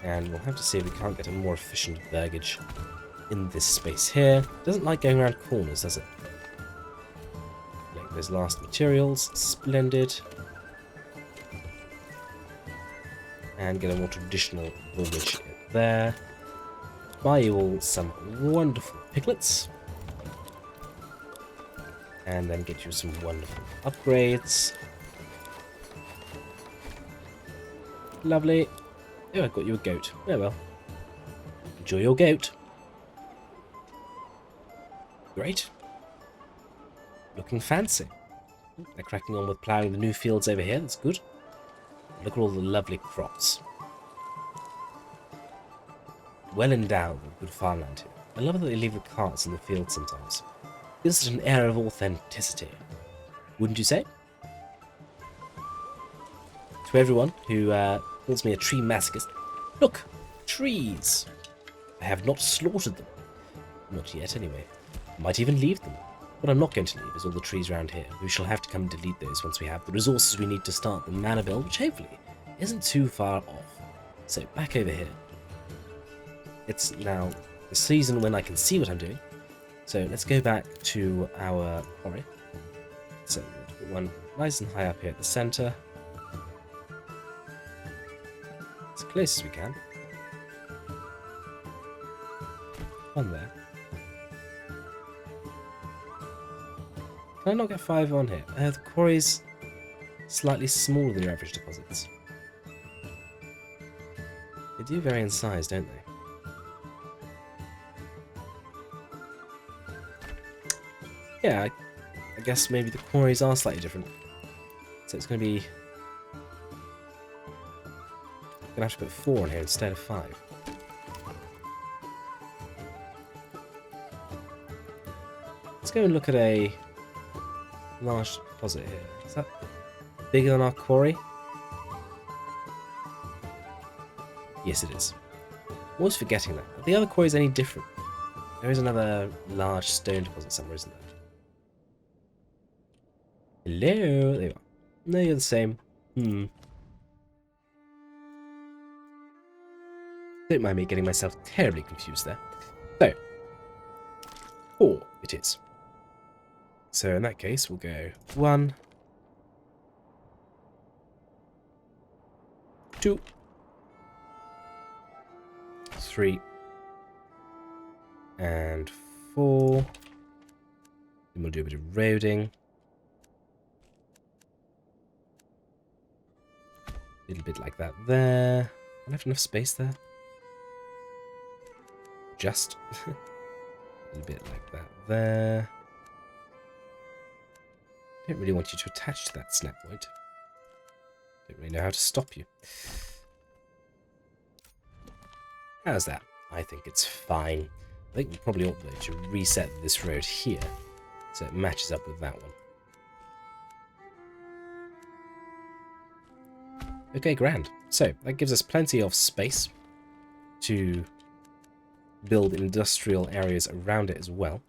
And we'll have to see if we can't get a more efficient burgage in this space here. Doesn't like going around corners, does it? Like those last materials. Splendid. And get a more traditional burgage there. Buy you all some wonderful piglets. and then get you some wonderful upgrades. Lovely. Oh, I got you a goat. Oh well. Enjoy your goat. Great. Looking fancy. They're cracking on with ploughing the new fields over here. That's good. Look at all the lovely crops. Well endowed with good farmland here. I love that they leave the carts in the field sometimes. Gives such an air of authenticity. Wouldn't you say? To everyone who calls me a tree masochist, look! Trees! I have not slaughtered them. Not yet, anyway. I might even leave them. What I'm not going to leave is all the trees around here. We shall have to come and delete those once we have the resources we need to start the manor build, which hopefully isn't too far off. So, back over here. It's now the season when I can see what I'm doing. So, let's go back to our quarry. So, we'll put one nice and high up here at the centre. As close as we can. One there. Can I not get 5 on here? The quarry's slightly smaller than your average deposits. They do vary in size, don't they? Yeah, I guess maybe the quarries are slightly different. So it's going to be... I'm going to have to put 4 on here instead of 5. Let's go and look at a large deposit here. Is that bigger than our quarry? Yes, it is. I'm always forgetting that. Are the other quarries any different? There is another large stone deposit somewhere, isn't there? Hello? There you are. No, you're the same. Don't mind me getting myself terribly confused there. So, 4 it is. So in that case, we'll go 1, 2, 3, and 4. Then we'll do a bit of roading. A little bit like that there. I have enough space there. Just a little bit like that there. I don't really want you to attach to that snap point. Don't really know how to stop you. How's that? I think it's fine. I think we probably ought to reset this road here so it matches up with that one. Okay, grand. So that gives us plenty of space to build industrial areas around it as well.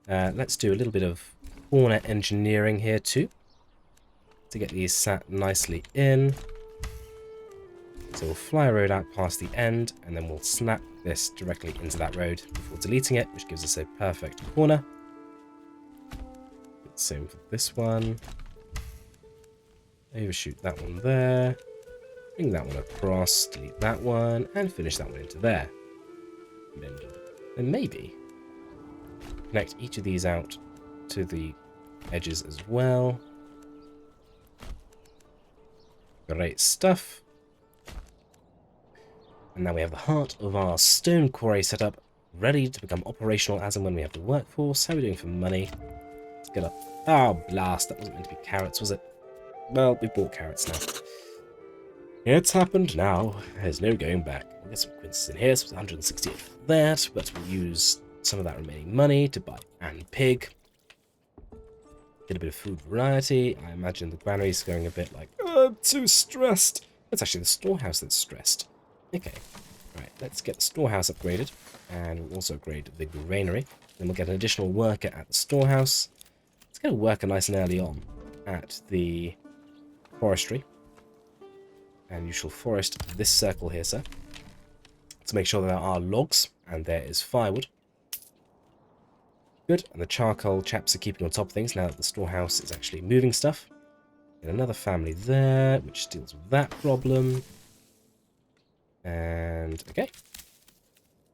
Let's do a little bit of corner engineering here too, to get these sat nicely in. So we'll fly a road out past the end, and then we'll snap this directly into that road before deleting it, which gives us a perfect corner. Same for this one. Overshoot that one there. Bring that one across, delete that one, and finish that one into there. And maybe connect each of these out to the edges as well. Great stuff. And now we have the heart of our stone quarry set up, ready to become operational as and when we have the workforce. How are we doing for money? Let's get up. Oh, blast. That wasn't meant to be carrots, was it? Well, we bought carrots now. It's happened now. There's no going back. We'll get some quinces in here, so it's 168 for that, but we'll use some of that remaining money to buy an pig. Get a bit of food variety. I imagine the granary's going a bit like, oh, I'm too stressed. It's actually the storehouse that's stressed. Okay, right, let's get the storehouse upgraded, and we'll also upgrade the granary. Then we'll get an additional worker at the storehouse. Let's get a worker nice and early on at the forestry. And you shall forest this circle here, sir, to make sure that there are logs, and there is firewood. Good, and the charcoal chaps are keeping on top of things now that the storehouse is actually moving stuff. And another family there, which deals with that problem. And, okay.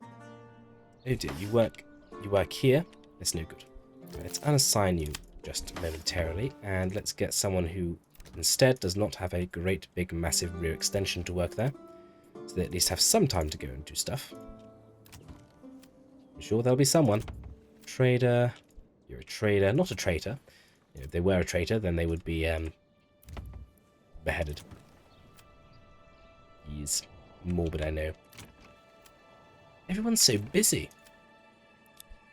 Oh dear, you work here. That's no good. Right, let's unassign you just momentarily, and let's get someone who instead does not have a great big massive rear extension to work there, so they at least have some time to go and do stuff. I'm sure there'll be someone. Trader. You're a trader, not a traitor. You know, if they were a traitor, then they would be beheaded. He's morbid, I know. Everyone's so busy.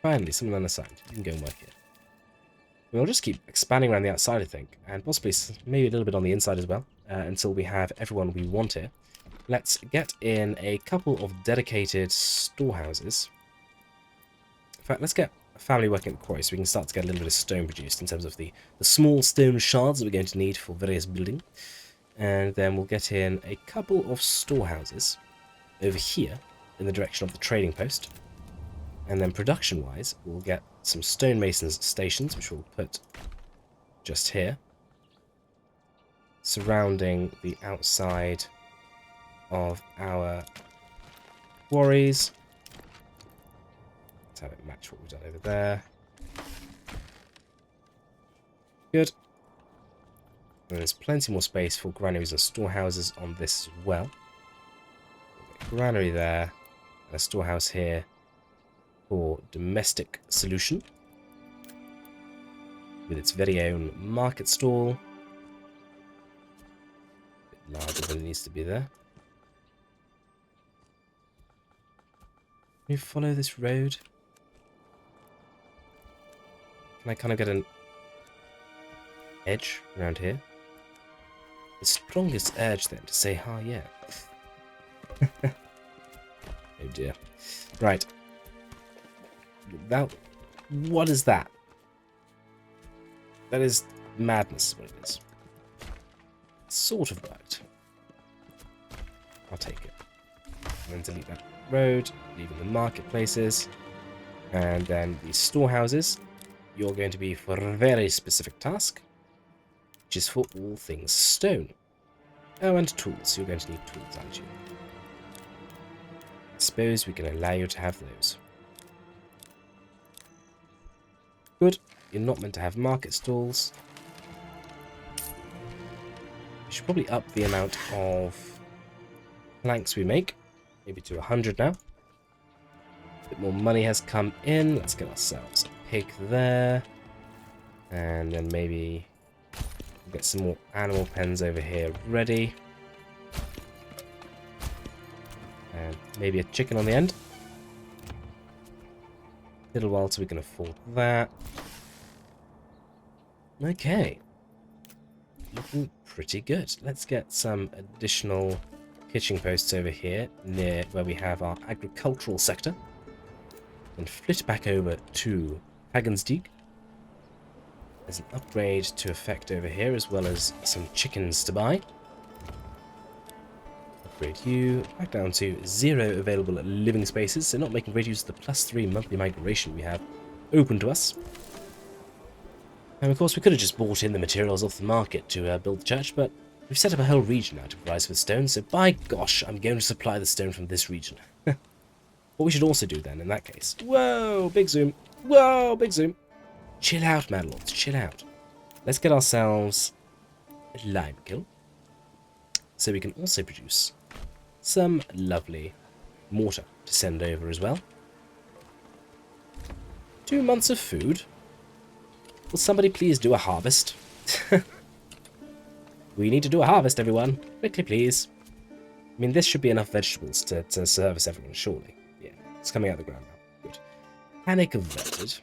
Finally, someone unassigned. You can go and work here. We'll just keep expanding around the outside, I think, and possibly maybe a little bit on the inside as well, until we have everyone we want here. Let's get in a couple of dedicated storehouses. In fact, let's get a family working at the quarry so we can start to get a little bit of stone produced in terms of the small stone shards that we're going to need for various building. And then we'll get in a couple of storehouses over here in the direction of the trading post. And then production-wise, we'll get some stonemasons stations, which we'll put just here, surrounding the outside of our quarries. Let's have it match what we've done over there. Good. And there's plenty more space for granaries and storehouses on this as well. We'll get a granary there, and a storehouse here for domestic solution, with its very own market stall. A bit larger than it needs to be there. Can you follow this road? Can I kind of get an edge around here? The strongest urge then to say, "Ah, yeah." Oh dear. Right. Now, what is that? That is madness, what it is. It sort of worked. I'll take it. And then delete that road, leaving the marketplaces, and then the storehouses. You're going to be for a very specific task, which is for all things stone. Oh, and tools. You're going to need tools, aren't you? I suppose we can allow you to have those. Good. You're not meant to have market stalls. We should probably up the amount of planks we make. Maybe to 100 now. A bit more money has come in. Let's get ourselves a pig there. And then maybe we'll get some more animal pens over here ready. And maybe a chicken on the end. Little while till we can afford that. Okay. Looking pretty good. Let's get some additional hitching posts over here near where we have our agricultural sector. And flit back over to Hagensdieg. There's an upgrade to effect over here as well as some chickens to buy. Upgrade you back down to 0 available living spaces, so not making great use of the +3 monthly migration we have open to us. And of course we could have just bought in the materials off the market to build the church, but we've set up a whole region now to provide us with stone, so by gosh, I'm going to supply the stone from this region. What we should also do then, in that case... Whoa, big zoom. Whoa, big zoom. Chill out, Manor Lords, chill out. Let's get ourselves a lime kiln, so we can also produce some lovely mortar to send over as well. 2 months of food. Will somebody please do a harvest? We need to do a harvest, everyone. Quickly, please. I mean, this should be enough vegetables to service everyone, surely. Yeah, it's coming out of the ground now. Good. Panic averted.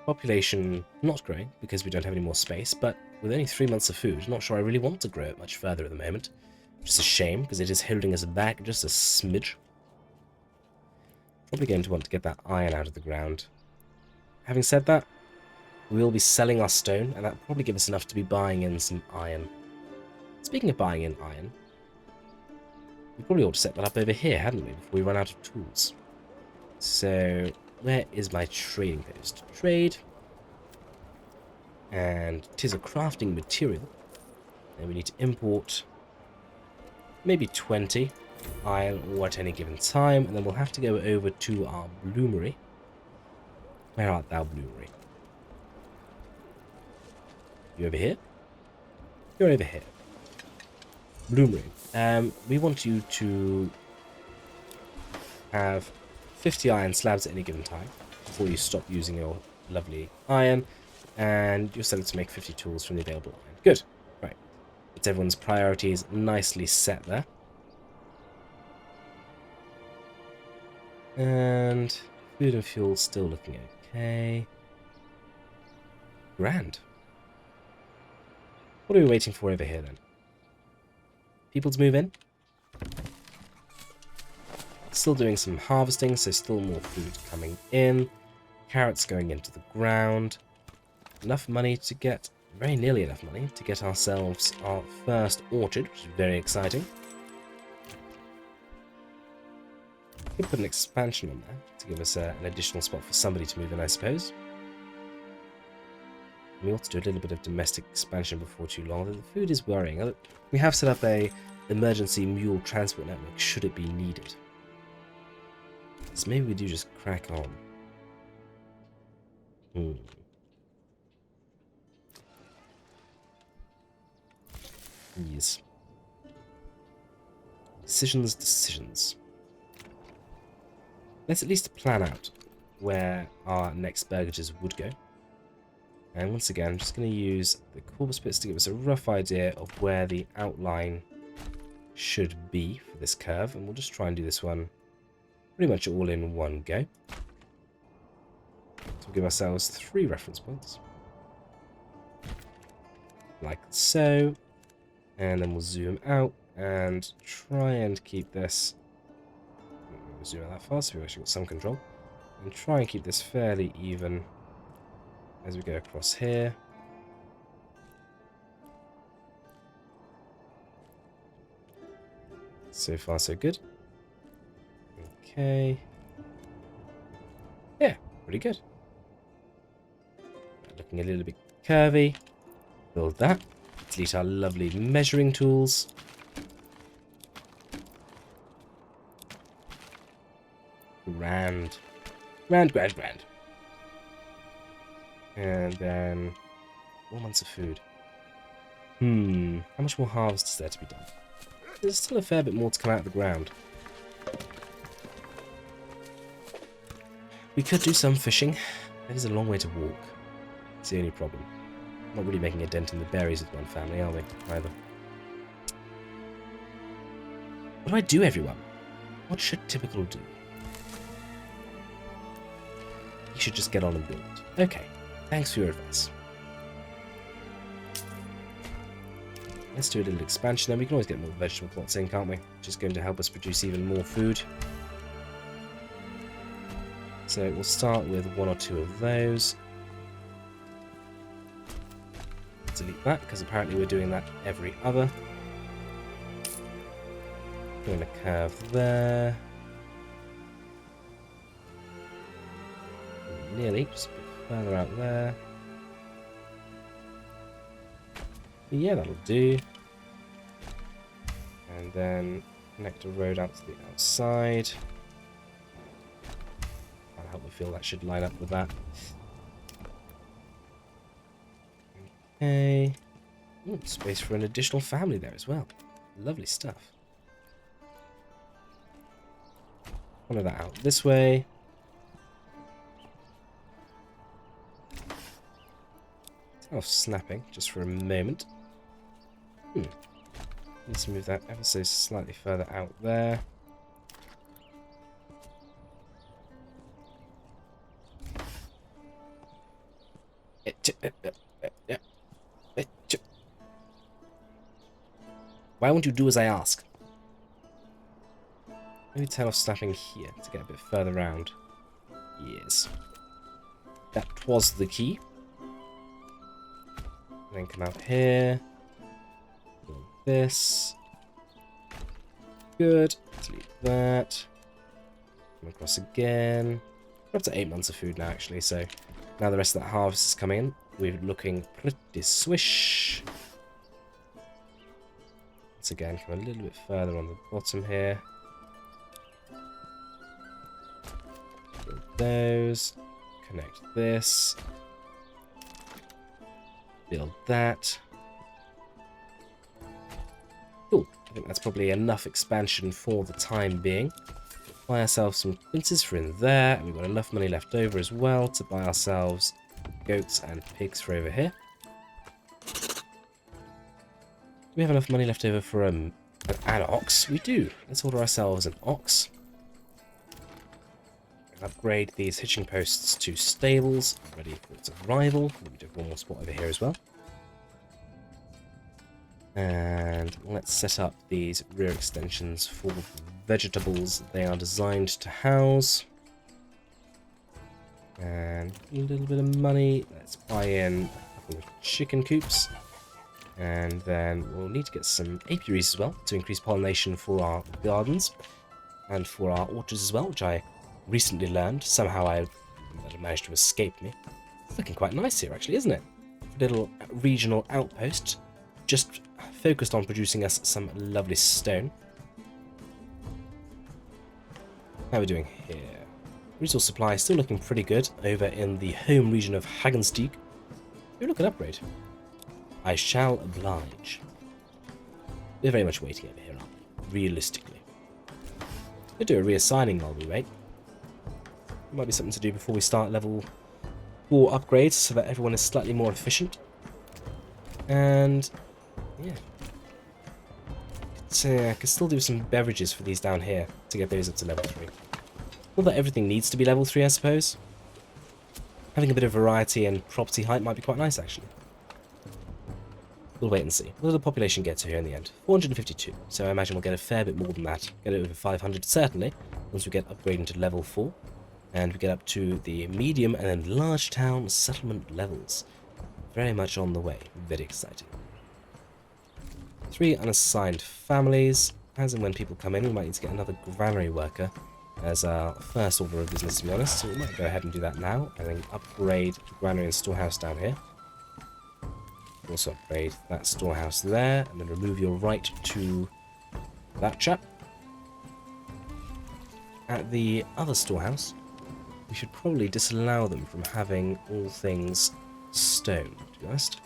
Population not growing because we don't have any more space, but with only 3 months of food, not sure I really want to grow it much further at the moment. Which is a shame, because it is holding us back just a smidge. Probably going to want to get that iron out of the ground. Having said that, we will be selling our stone, and that will probably give us enough to be buying in some iron. Speaking of buying in iron, we probably ought to set that up over here, hadn't we, before we run out of tools. So, where is my trading post? Trade. And 'tis a crafting material. And we need to import maybe 20 iron ore at any given time, and then we'll have to go over to our bloomery. Where art thou, bloomery? You over here? You're over here. Bloom Room. We want you to have 50 iron slabs at any given time before you stop using your lovely iron, and you're set to make 50 tools from the available iron. Good. Right. It's everyone's priorities nicely set there. And food and fuel still looking okay. Grand. What are we waiting for over here then? People to move in? Still doing some harvesting, so still more food coming in. Carrots going into the ground. Enough money to get, very nearly enough money, to get ourselves our first orchard, which is very exciting. Could put an expansion on there to give us an additional spot for somebody to move in, I suppose. We ought to do a little bit of domestic expansion before too long, although the food is worrying. We have set up a emergency mule transport network should it be needed. So maybe we do just crack on. Yes. Decisions. Let's at least plan out where our next burgages would go. And once again, I'm just going to use the corpus bits to give us a rough idea of where the outline should be for this curve. And we'll just try and do this one pretty much all in one go. So we'll give ourselves 3 reference points. Like so. And then we'll zoom out and try and keep this... We'll zoom out that far so we've actually got some control. And try and keep this fairly even as we go across here. So far, so good. Okay. Yeah, pretty good. Looking a little bit curvy. Build that. Delete our lovely measuring tools. Grand. And then 4 months of food. How much more harvest is there to be done? There's still a fair bit more to come out of the ground. We could do some fishing. It is a long way to walk. It's the only problem. Not really making a dent in the berries with one family, are we? Either. What do I do, everyone? What should Typical do? You should just get on and build. Okay. Thanks for your advice. Let's do a little expansion then. We can always get more vegetable plots in, can't we? Which is going to help us produce even more food. So we'll start with 1 or 2 of those. Delete that, because apparently we're doing that every other. Doing a curve there. Nearly, just a bit further out there. Yeah, that'll do. And then connect a road out to the outside. I'll help me feel that should line up with that. Okay. Ooh, space for an additional family there as well. Lovely stuff. Follow that out this way. Oh, snapping, just for a moment. Need to move that ever so slightly further out there. Why won't you do as I ask? Maybe turn off snapping here to get a bit further round. Yes. That was the key. And then come out here. Build this. Good. Delete that. Come across again. We're up to 8 months of food now, actually, so now the rest of that harvest is coming in. We're looking pretty swish. Once again, come a little bit further on the bottom here. Build those. Connect this. Build that. Cool. I think that's probably enough expansion for the time being. Buy ourselves some quinces for in there, and we've got enough money left over as well to buy ourselves goats and pigs for over here. Do we have enough money left over for an ox? We do. Let's order ourselves an ox. Upgrade these hitching posts to stables, ready for its arrival. We do have one more spot over here as well. And let's set up these rear extensions for vegetables they are designed to house. And a little bit of money. Let's buy in a couple of chicken coops. And then we'll need to get some apiaries as well to increase pollination for our gardens and for our orchards as well, which I recently learned. Somehow that managed to escape me. It's looking quite nice here, actually, isn't it? A little regional outpost, just focused on producing us some lovely stone. How are we doing here? Resource supply is still looking pretty good over in the home region of Hagensteig. Maybe look at upgrade. I shall oblige. We're very much waiting over here, aren't we? Realistically. We'll do a reassigning while we wait. Might be something to do before we start level 4 upgrades so that everyone is slightly more efficient. And yeah. Could still do some beverages for these down here to get those up to level 3. Not that everything needs to be level 3, I suppose. Having a bit of variety and property height might be quite nice, actually. We'll wait and see. What does the population get to here in the end? 452. So I imagine we'll get a fair bit more than that. Get it over 500, certainly, once we get upgrading to level 4. And we get up to the medium and then large town settlement levels. Very much on the way. Very exciting. 3 unassigned families. As and when people come in, we might need to get another granary worker as our first order of business, to be honest. So we might go ahead and do that now, and then upgrade the granary and storehouse down here. Also upgrade that storehouse there, and then remove your right to that chap. At the other storehouse, we should probably disallow them from having all things stone, to be honest.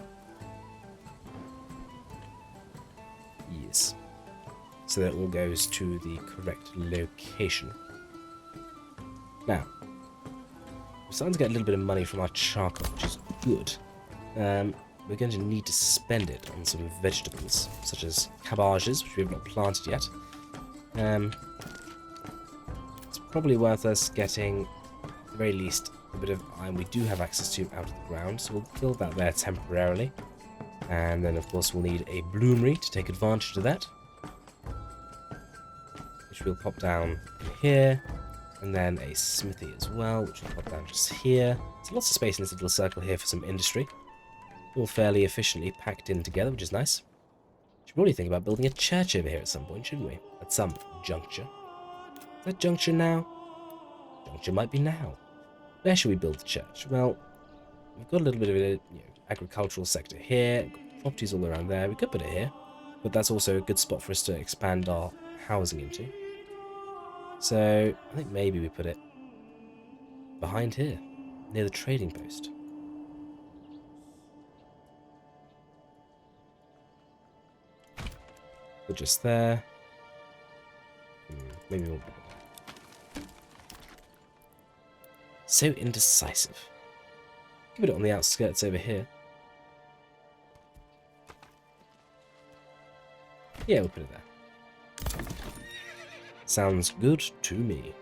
Yes. So that it all goes to the correct location. Now, we're starting to get a little bit of money from our charcoal, which is good. We're going to need to spend it on some vegetables, such as cabbages, which we have not planted yet. It's probably worth us getting, at the very least, a bit of iron we do have access to out of the ground, so we'll build that there temporarily. And then, of course, we'll need a bloomery to take advantage of that, which we'll pop down here. And then a smithy as well, which we'll pop down just here. So lots of space in this little circle here for some industry. All fairly efficiently packed in together, which is nice. Should probably think about building a church over here at some point, shouldn't we? At some juncture. Is that juncture now? Juncture might be now. Where should we build the church? Well, we've got a little bit of a agricultural sector here. We've got properties all around there. We could put it here, but that's also a good spot for us to expand our housing into. So I think maybe we put it behind here, near the trading post. But just there. Maybe we'll... So indecisive. Give it on the outskirts over here. Yeah, we'll put it there. Sounds good to me.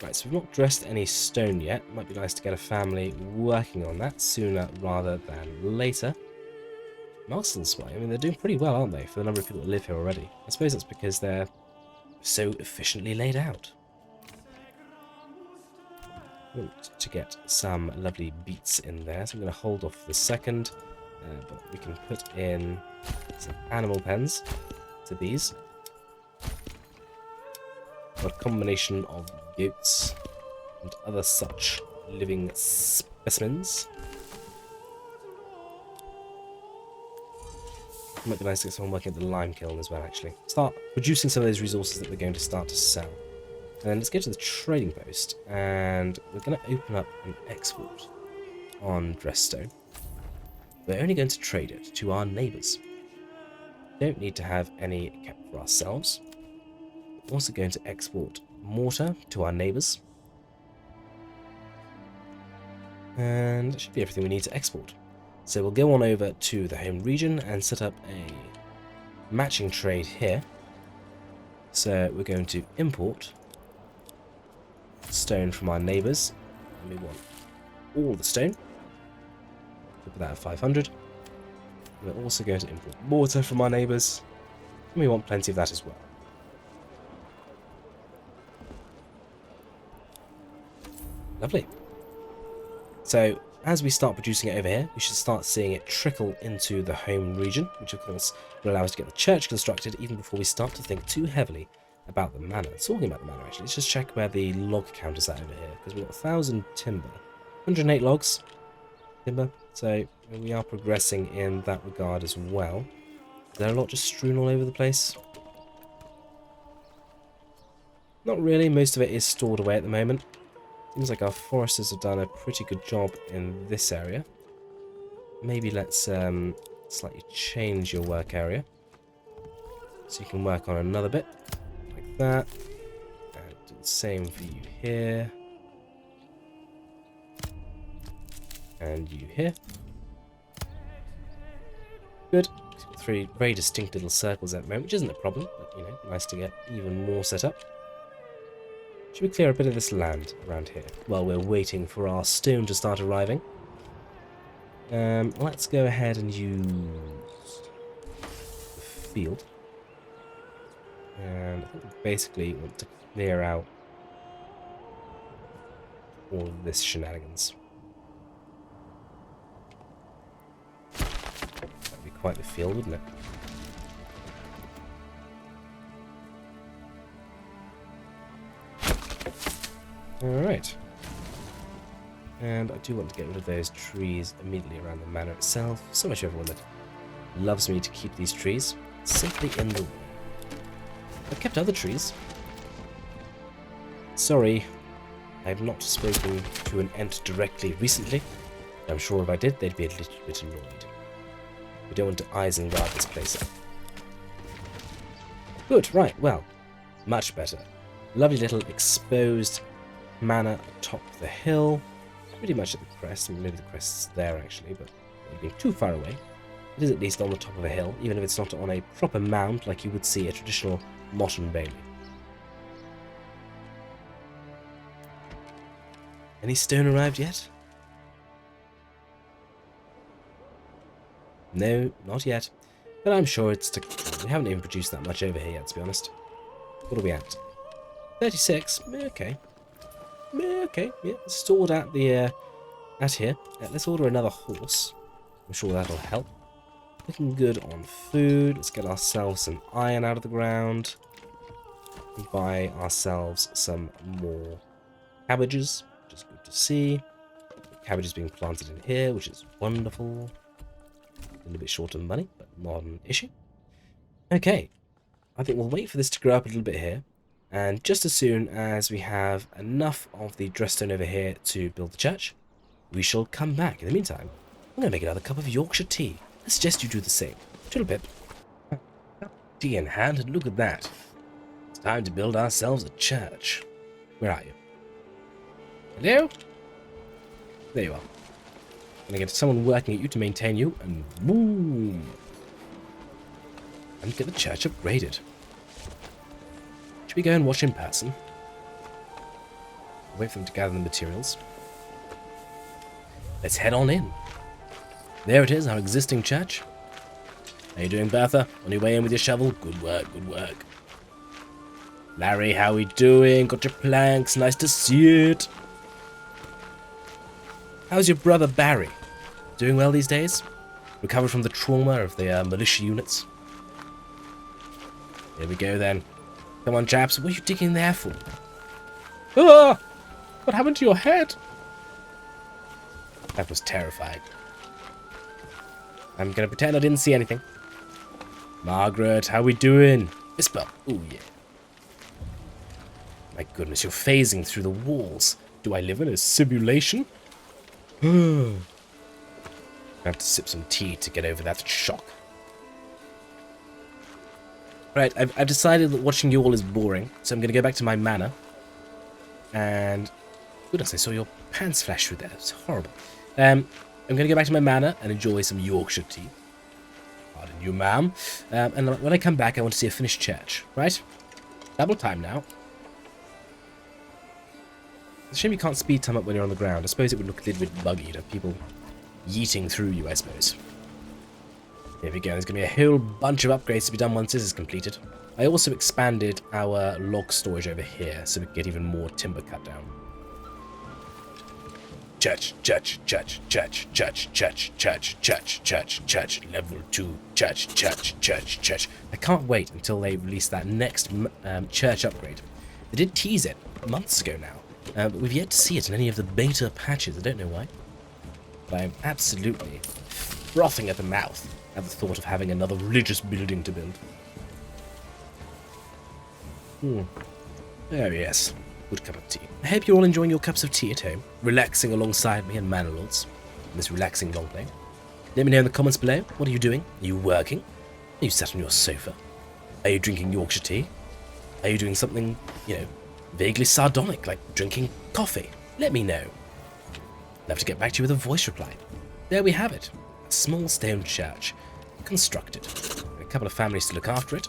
Right, so we've not dressed any stone yet. Might be nice to get a family working on that sooner rather than later. Marcel's way, I mean, they're doing pretty well, aren't they, for the number of people that live here already? I suppose that's because they're so efficiently laid out. I want to get some lovely beets in there, so I'm going to hold off for the second. But we can put in some animal pens to these. A combination of goats and other such living specimens. It might be nice to get someone working at the lime kiln as well, actually. Start producing some of those resources that we're going to start to sell. And then let's go to the trading post, and we're going to open up an export. on dressed stone. We're only going to trade it to our neighbours. Don't need to have any kept for ourselves. We're also going to export mortar to our neighbours. And that should be everything we need to export. So we'll go on over to the home region and set up a matching trade here. So we're going to import stone from our neighbours. And we want all the stone. We'll put that at 500. We're also going to import mortar from our neighbours. And we want plenty of that as well. Lovely. So, as we start producing it over here, we should start seeing it trickle into the home region, which of course will allow us to get the church constructed even before we start to think too heavily about the manor. Talking about the manor, actually, let's just check where the log count is at over here, because we've got 1,000 timber, 108 logs timber, so we are progressing in that regard as well. Is there a lot just strewn all over the place? Not really, most of it is stored away at the moment. Seems like our foresters have done a pretty good job in this area. Maybe let's slightly change your work area. So you can work on another bit, like that. And do the same for you here. And you here. Good. We've got 3 very distinct little circles at the moment, which isn't a problem, but you know, nice to get even more set up. Should we clear a bit of this land around here while we're waiting for our stone to start arriving? Let's go ahead and use the field. And I think we basically want to clear out all of this shenanigans. That'd be quite the field, wouldn't it? Alright. And I do want to get rid of those trees immediately around the manor itself. So much everyone that loves me to keep these trees simply in the way. I've kept other trees. Sorry, I have not spoken to an ent directly recently. I'm sure if I did, they'd be a little bit annoyed. We don't want to Isengard this place up. Good, right, well, much better. Lovely little exposed manor atop the hill, pretty much at the crest. I mean, maybe the crest's there actually, but not being too far away. It is at least on the top of a hill, even if it's not on a proper mound like you would see a traditional Motte Bailey. Any stone arrived yet? No, not yet, but I'm sure it's to come. We haven't even produced that much over here yet, to be honest. What are we at? 36? Okay. Okay, yeah, stored at the at here. Let's order another horse. I'm sure that'll help. Looking good on food. Let's get ourselves some iron out of the ground. Buy ourselves some more cabbages, which is good to see. Cabbages being planted in here, which is wonderful. A little bit short on money, but not an issue. Okay, I think we'll wait for this to grow up a little bit here. And just as soon as we have enough of the dressstone over here to build the church, we shall come back. In the meantime, I'm going to make another cup of Yorkshire tea. I suggest you do the same. Toodlepip. Tea in hand, and look at that. It's time to build ourselves a church. Where are you? Hello? There you are. I'm going to get someone working at you to maintain you, and boom! And get the church upgraded. Should we go and watch in person? Wait for them to gather the materials. Let's head on in. There it is, our existing church. How you doing, Bertha? On your way in with your shovel? Good work, good work. Larry, how we doing? Got your planks, nice to see it. How's your brother Barry? Doing well these days? Recovered from the trauma of the militia units? Here we go then. Come on, chaps, what are you digging there for? Ah! What happened to your head? That was terrifying. I'm gonna pretend I didn't see anything. Margaret, how we doing? Whisper. Ooh, yeah. My goodness, you're phasing through the walls. Do I live in a simulation? I have to sip some tea to get over that shock. Right, I've decided that watching you all is boring, so I'm going to go back to my manor. And goodness, I saw your pants flash through there. It's horrible. I'm going to go back to my manor and enjoy some Yorkshire tea. Pardon you, ma'am. And when I come back, I want to see a finished church. Right? Double time now. It's a shame you can't speed time up when you're on the ground. I suppose it would look a little bit buggy to have people yeeting through you, I suppose. Here we go. There's going to be a whole bunch of upgrades to be done once this is completed. I also expanded our log storage over here so we can get even more timber cut down. Church, church, church, church, church, church, church, church, church, church, level 2, church, church, church, church. I can't wait until they release that next church upgrade. They did tease it months ago now, but we've yet to see it in any of the beta patches. I don't know why. But I'm absolutely frothing at the mouth at the thought of having another religious building to build. Oh yes, good cup of tea. I hope you're all enjoying your cups of tea at home, relaxing alongside me and Manor Lords in this relaxing long play. Let me know in the comments below, what are you doing? Are you working? Are you sat on your sofa? Are you drinking Yorkshire tea? Are you doing something, vaguely sardonic, like drinking coffee? Let me know. I'll have to get back to you with a voice reply. There we have it. A small stone church, constructed. A couple of families to look after it,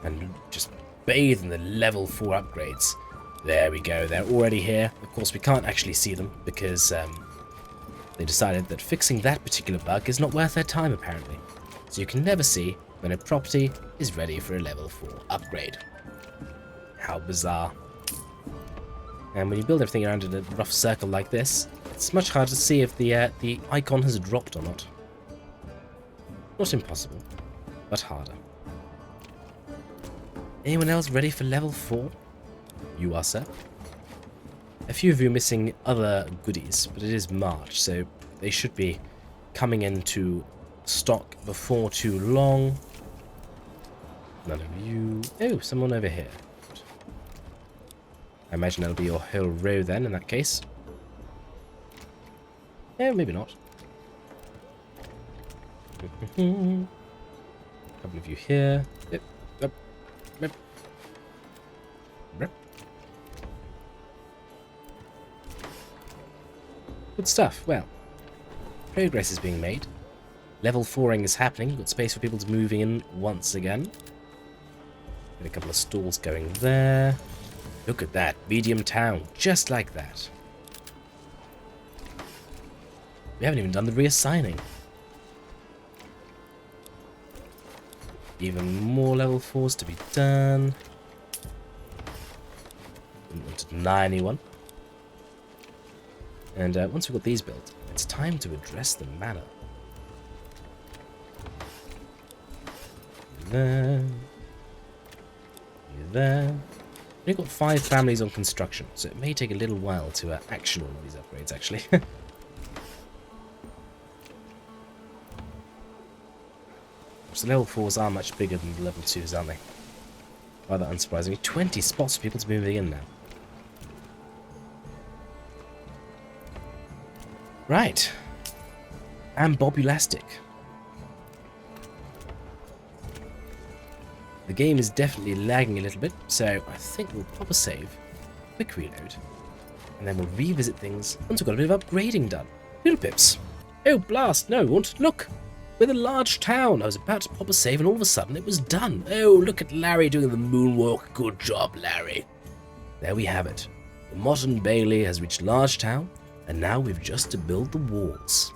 and just bathe in the level 4 upgrades. There we go, they're already here. Of course, we can't actually see them because they decided that fixing that particular bug is not worth their time, apparently. So you can never see when a property is ready for a level 4 upgrade. How bizarre. And when you build everything around in a rough circle like this, it's much harder to see if the icon has dropped or not. Not impossible, but harder. Anyone else ready for level 4? You are, sir. A few of you are missing other goodies, but it is March, so they should be coming into stock before too long. None of you. Oh, someone over here. I imagine that'll be your whole row then, in that case. Yeah, maybe not. A couple of you here. Yep. Yep. Yep. Yep. Good stuff. Well, progress is being made. Level 4ing is happening. You've got space for people to move in once again. Get a couple of stalls going there. Look at that. Medium town. Just like that. We haven't even done the reassigning. Even more level 4s to be done. Didn't want to deny anyone. And once we've got these built, it's time to address the manor. There. There. We've got 5 families on construction, so it may take a little while to action all of these upgrades, actually. So level 4s are much bigger than the level 2s, aren't they? Rather unsurprisingly. 20 spots for people to move in now. Right. And Bobulastic. The game is definitely lagging a little bit, so I think we'll pop a save, quick reload, and then we'll revisit things once we've got a bit of upgrading done. Little pips. Oh, blast, no, look! We're a large town. I was about to pop a save and all of a sudden it was done. Oh, look at Larry doing the moonwalk. Good job, Larry. There we have it. The Motte Bailey has reached large town, and now we've just to build the walls.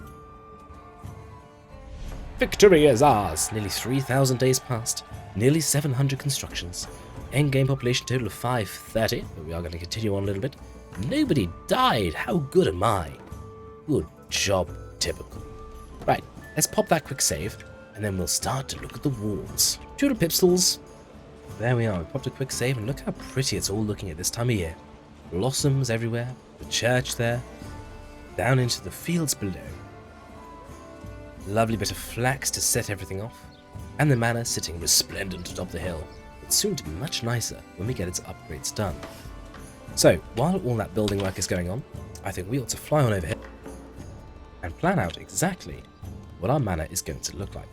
Victory is ours! Nearly 3,000 days passed. Nearly 700 constructions. Endgame population total of 530, but we are going to continue on a little bit. Nobody died. How good am I? Good job, typical. Right, let's pop that quick save, and then we'll start to look at the walls. Doodle pipstals. There we are. We popped a quick save, and look how pretty it's all looking at this time of year. Blossoms everywhere. The church there. Down into the fields below. Lovely bit of flax to set everything off. And the manor sitting resplendent atop the hill. It's soon to be much nicer when we get its upgrades done. So, while all that building work is going on, I think we ought to fly on over here and plan out exactly what our manor is going to look like.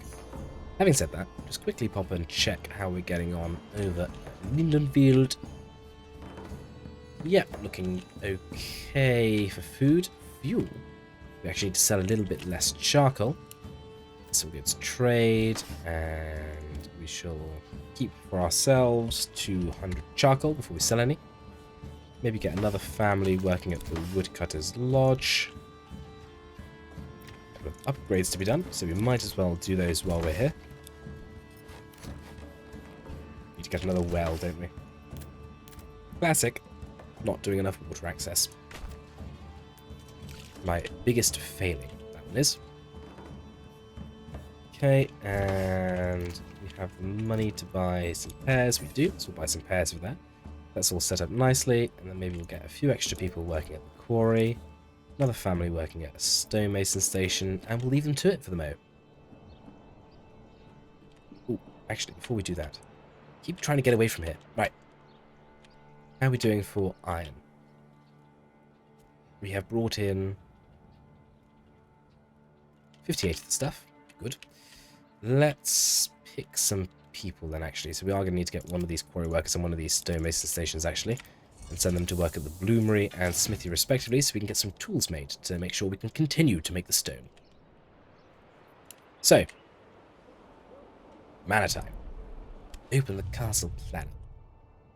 Having said that, just quickly pop and check how we're getting on over at Lindenfield. Yep, looking okay for food. Fuel. We actually need to sell a little bit less charcoal. So we'll go to trade, and we shall keep for ourselves 200 charcoal before we sell any. Maybe get another family working at the woodcutter's lodge. A couple of upgrades to be done, so we might as well do those while we're here. Need to get another well, don't we? Classic. Not doing enough water access. My biggest failing, that one is. Okay, and we have the money to buy some pears. We do, so we'll buy some pears for that. That's all set up nicely, and then maybe we'll get a few extra people working at the quarry, another family working at a stonemason station, and we'll leave them to it for the moment. Oh, actually, before we do that, keep trying to get away from here. Right. How are we doing for iron? We have brought in 58 of the stuff. Good. Let's pick some people then, actually. So we are going to need to get one of these quarry workers and one of these stonemason stations, actually, and send them to work at the bloomery and smithy, respectively, so we can get some tools made to make sure we can continue to make the stone. So, manor time. Open the castle planner.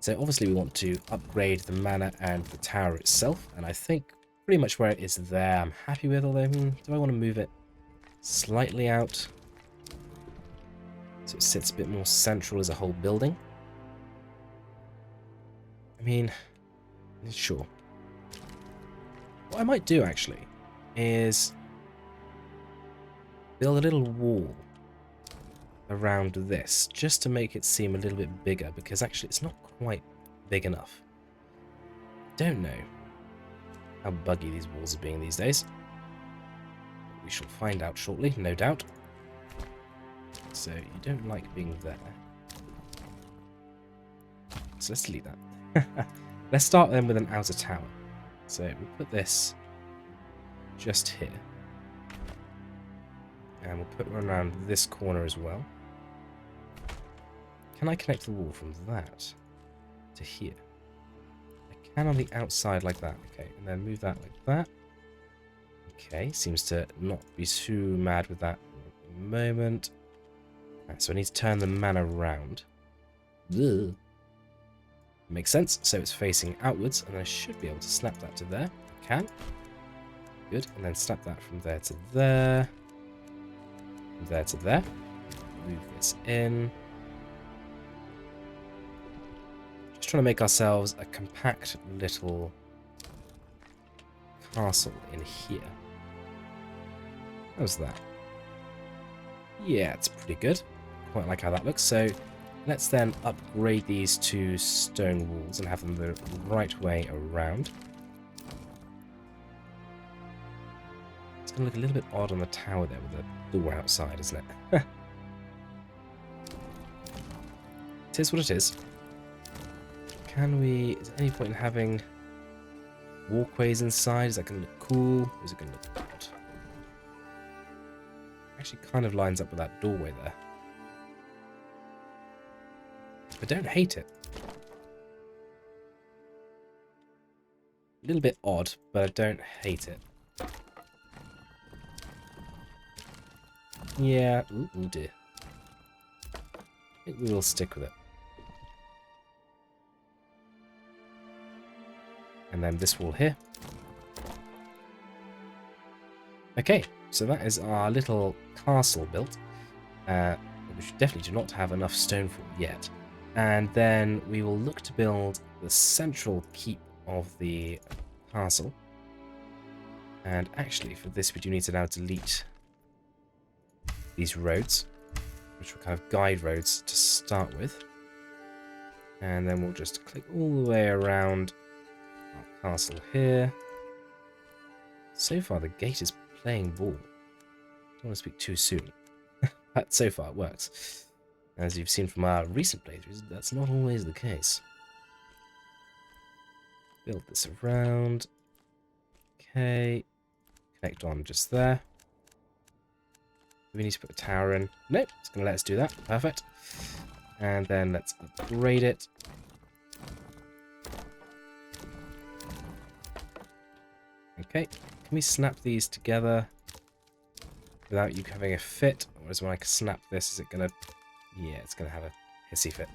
So obviously we want to upgrade the manor and the tower itself, and I think pretty much where it is there I'm happy with, although do I want to move it slightly out so it sits a bit more central as a whole building? I mean, sure. What I might do actually is build a little wall around this just to make it seem a little bit bigger, because actually it's not quite big enough. Don't know how buggy these walls are being these days. We shall find out shortly, no doubt. So you don't like being there. So let's delete that. Let's start then with an outer tower. So we'll put this just here. And we'll put one around this corner as well. Can I connect the wall from that to here? I can on the outside like that. Okay, and then move that like that. Okay, seems to not be too mad with that at the moment. Right, so I need to turn the manor around. Ugh. Makes sense. So it's facing outwards, and I should be able to snap that to there. I can. Good. And then snap that from there to there. From there to there. Move this in. Just trying to make ourselves a compact little castle in here. How's that? Yeah, it's pretty good. Quite like how that looks. So let's then upgrade these two stone walls and have them the right way around. It's going to look a little bit odd on the tower there with the door outside, isn't it? It is what it is. Can we... Is there any point in having walkways inside? Is that going to look cool? Or is it going to look odd? Actually kind of lines up with that doorway there. I don't hate it. A little bit odd, but I don't hate it. Yeah, ooh dear. I think we will stick with it. And then this wall here. Okay, so that is our little castle built. Which definitely do not have enough stone for yet. And then we will look to build the central keep of the castle. And actually, for this, we do need to now delete these roads, which are kind of guide roads to start with. And then we'll just click all the way around our castle here. So far, the gate is playing ball. Don't want to speak too soon. But so far, it works. As you've seen from our recent playthroughs, that's not always the case. Build this around. Okay. Connect on just there. Do we need to put a tower in? Nope, it's going to let us do that. Perfect. And then let's upgrade it. Okay, can we snap these together without you having a fit? Or is when I snap this, is it going to... Yeah, it's going to have a hissy fit.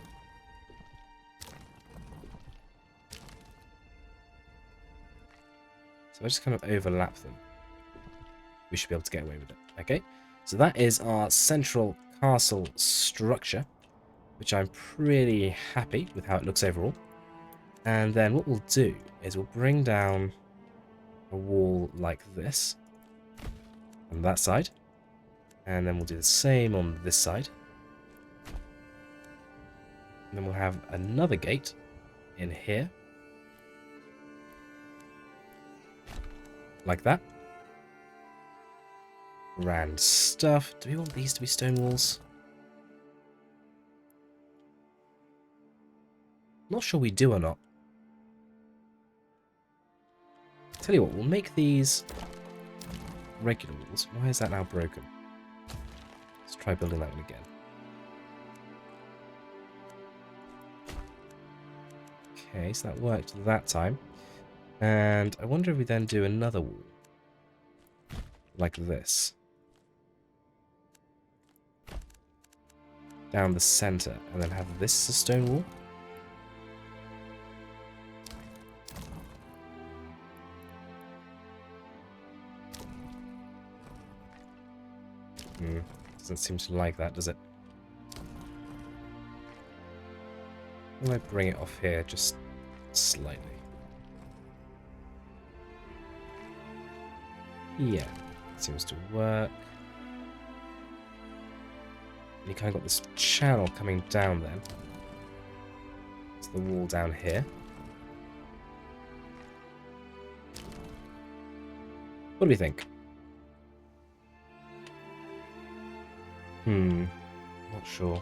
So I just kind of overlap them. We should be able to get away with it. Okay, so that is our central castle structure, which I'm pretty happy with how it looks overall. And then what we'll do is we'll bring down a wall like this on that side. And then we'll do the same on this side. And then we'll have another gate in here. Like that. Grand stuff. Do we want these to be stone walls? Not sure we do or not. Tell you what, we'll make these regular walls. Why is that now broken? Let's try building that one again. Okay, so that worked that time. And I wonder if we then do another wall. Like this. Down the center. And then have this as a stone wall. Doesn't seem to like that, does it? Will I bring it off here just slightly? Yeah, seems to work. And you kind of got this channel coming down then. It's the wall down here. What do we think? Not sure.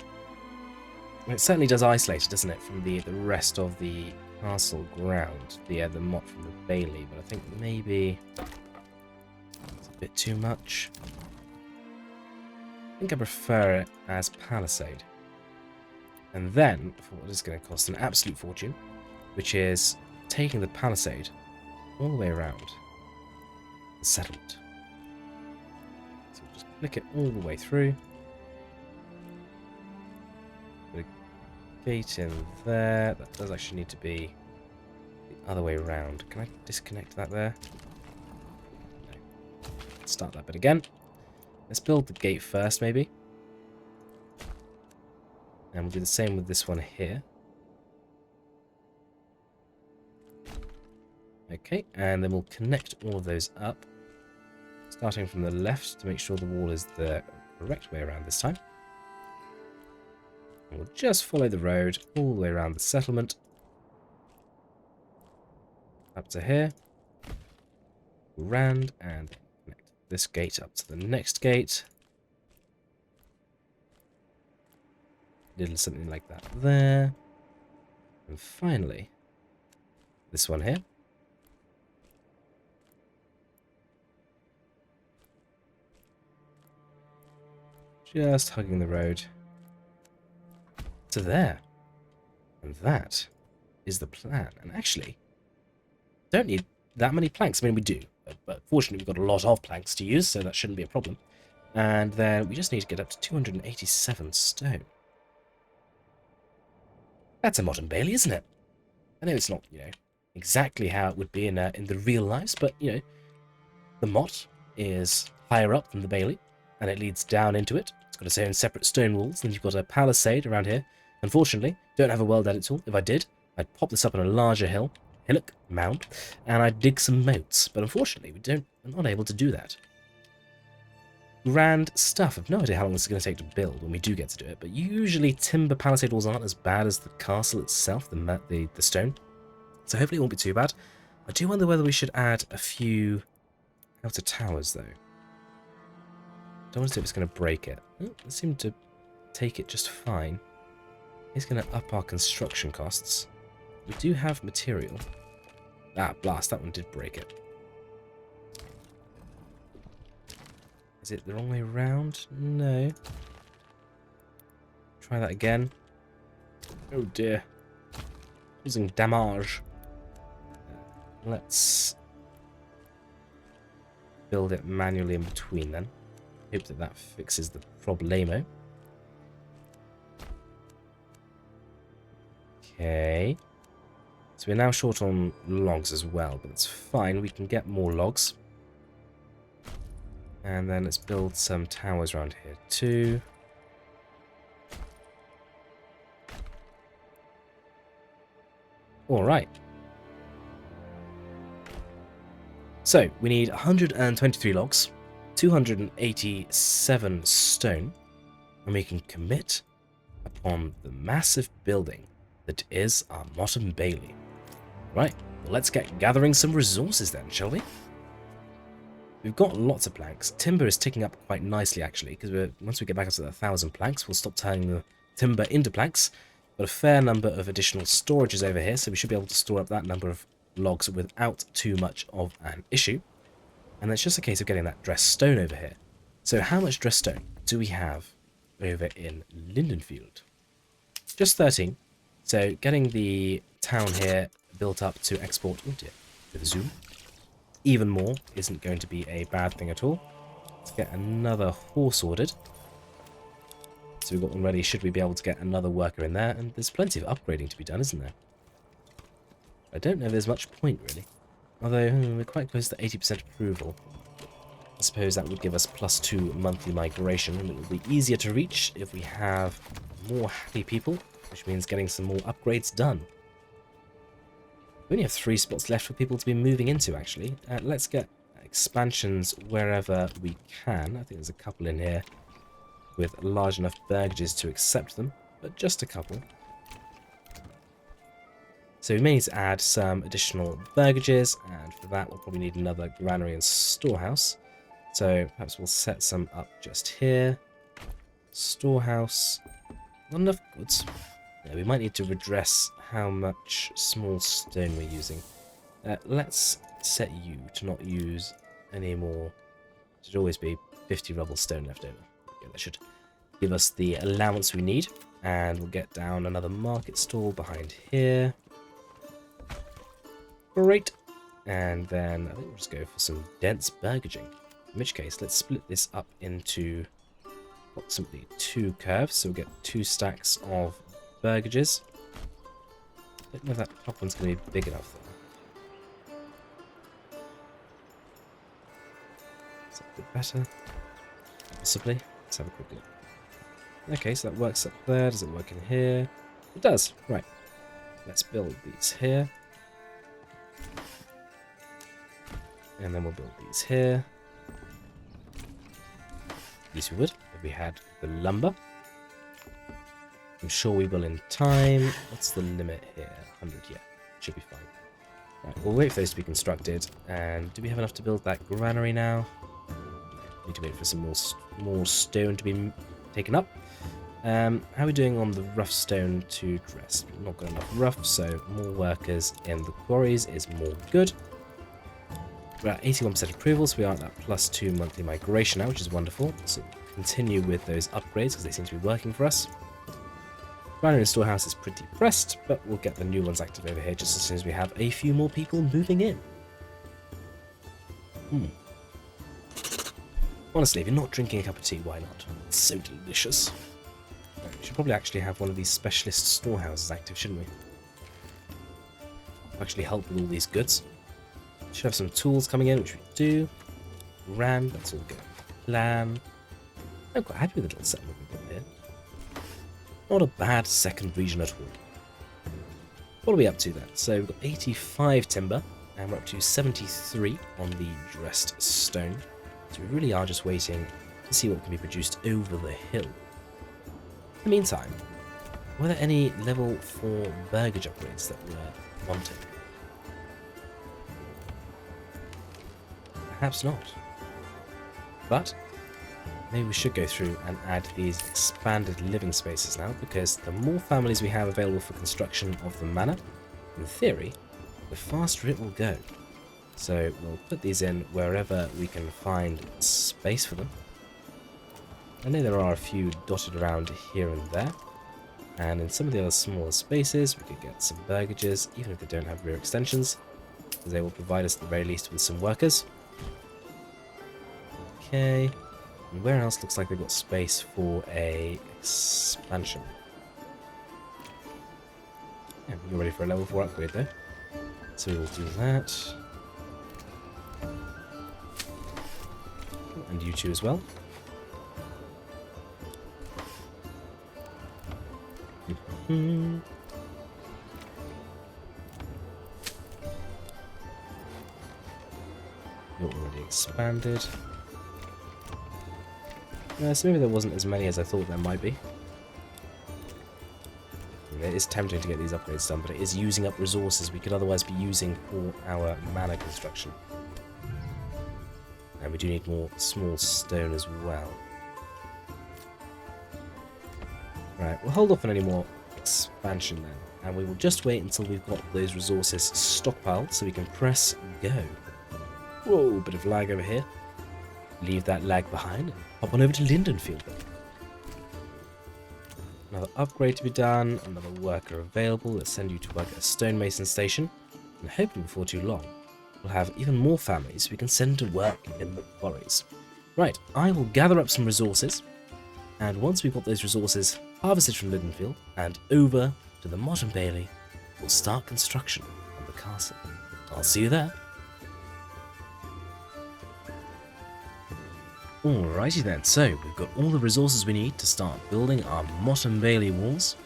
It certainly does isolate it, doesn't it, from the rest of the castle ground, the motte from the Bailey, but I think maybe it's a bit too much. I think I prefer it as palisade. And then, for what is going to cost an absolute fortune, which is taking the palisade all the way around the settlement. So we'll just flick it all the way through. Gate in there. That does actually need to be the other way around. Can I disconnect that there? No. Let's start that bit again. Let's build the gate first, maybe. And we'll do the same with this one here. Okay, and then we'll connect all of those up. Starting from the left to make sure the wall is the correct way around this time. We'll just follow the road all the way around the settlement. Up to here. Round and connect this gate up to the next gate. Little something like that there. And finally, this one here. Just hugging the road. To there. And that is the plan. And actually, don't need that many planks. I mean, we do. But fortunately, we've got a lot of planks to use, so that shouldn't be a problem. And then we just need to get up to 287 stone. That's a Motte Bailey, isn't it? I know it's not, exactly how it would be in the real lives, but, the motte is higher up than the Bailey, and it leads down into it. It's got its own separate stone walls, and you've got a palisade around here. Unfortunately, don't have a well-done tool. If I did, I'd pop this up on a larger hillock, mound, and I'd dig some moats. But unfortunately, we're not able to do that. Grand stuff. I've no idea how long this is going to take to build when we do get to do it, but usually timber palisade walls aren't as bad as the castle itself, the stone. So hopefully it won't be too bad. I do wonder whether we should add a few outer towers, though. Don't want to see if it's going to break it. Oh, it seemed to take it just fine. It's going to up our construction costs. We do have material. Ah, blast, that one did break it. Is it the wrong way around? No. Try that again. Oh dear. Using damage. Let's build it manually in between then. Hope that that fixes the problemo. Okay. So we're now short on logs as well, but it's fine. We can get more logs. And then let's build some towers around here too. Alright. So, we need 123 logs, 287 stone, and we can commit upon the massive building that is our Motte Bailey. Right, well, let's get gathering some resources then, shall we? We've got lots of planks. Timber is ticking up quite nicely, actually, because once we get back up to 1,000 planks, we'll stop turning the timber into planks. Got a fair number of additional storages over here, so we should be able to store up that number of logs without too much of an issue. And it's just a case of getting that dressed stone over here. So how much dressed stone do we have over in Lindenfield? Just 13. So getting the town here built up to export, oh dear, with a zoom, even more isn't going to be a bad thing at all. Let's get another horse ordered. So we've got one ready should we be able to get another worker in there. And there's plenty of upgrading to be done, isn't there? I don't know if there's much point, really. Although, we're quite close to 80% approval. I suppose that would give us +2 monthly migration, and it will be easier to reach if we have more happy people, which means getting some more upgrades done. We only have 3 spots left for people to be moving into, actually. Let's get expansions wherever we can. I think there's a couple in here with large enough burgages to accept them, but just a couple. So we may need to add some additional burgages, and for that we'll probably need another granary and storehouse. So perhaps we'll set some up just here. Storehouse. Not enough goods. Yeah, we might need to redress how much small stone we're using. Let's set you to not use any more. There should always be 50 rubble stone left over. Okay, that should give us the allowance we need. And we'll get down another market stall behind here. Great. And then I think we'll just go for some dense burgaging. In which case, let's split this up into approximately 2 curves. So we'll get 2 stacks of burgages. I don't know if that top one's going to be big enough though. Is that a bit better? Possibly. Let's have a quick look. Okay, so that works up there. Does it work in here? It does. Right. Let's build these here. And then we'll build these here. At least we would if we had the lumber. I'm sure we will in time. What's the limit here? 100, yeah. Should be fine. Right, we'll wait for those to be constructed. And do we have enough to build that granary now? Need to wait for some more stone to be taken up. How are we doing on the rough stone to dress? We've not got enough rough, so more workers in the quarries is more good. We're at 81% approval, so we are at that +2 monthly migration now, which is wonderful. So continue with those upgrades because they seem to be working for us. Granary and storehouse is pretty pressed, but we'll get the new ones active over here just as soon as we have a few more people moving in. Honestly, if you're not drinking a cup of tea, why not? It's so delicious. Right, we should probably actually have one of these specialist storehouses active, shouldn't we? Actually help with all these goods. Should have some tools coming in, which we do. Rand, that's all going to plan. I'm quite happy with the little settlement we've got here. Not a bad second region at all. What are we up to then? So we've got 85 timber, and we're up to 73 on the dressed stone. So we really are just waiting to see what can be produced over the hill. In the meantime, were there any level 4 burgage upgrades that were wanted? Perhaps not. But maybe we should go through and add these expanded living spaces now, because the more families we have available for construction of the manor, in theory, the faster it will go. So we'll put these in wherever we can find space for them. I know there are a few dotted around here and there. And in some of the other smaller spaces, we could get some burgages, even if they don't have rear extensions, because they will provide us at the very least with some workers. Okay. And where else looks like they've got space for a expansion? Yeah, you're ready for a level 4 upgrade though. So we'll do that. And you two as well. You're already expanded. So maybe there wasn't as many as I thought there might be. It is tempting to get these upgrades done, but it is using up resources we could otherwise be using for our manor construction. And we do need more small stone as well. Right, we'll hold off on any more expansion then, and we will just wait until we've got those resources stockpiled so we can press go. Whoa, bit of lag over here. Leave that lag behind and hop on over to Lindenfield then. Another upgrade to be done, another worker available. Let's send you to work at a stonemason station, and hopefully before too long we'll have even more families we can send to work in the quarries. Right, I will gather up some resources, and once we've got those resources harvested from Lindenfield and over to the Motte Bailey, we'll start construction on the castle. I'll see you there. Alrighty then, so we've got all the resources we need to start building our Motte Bailey walls.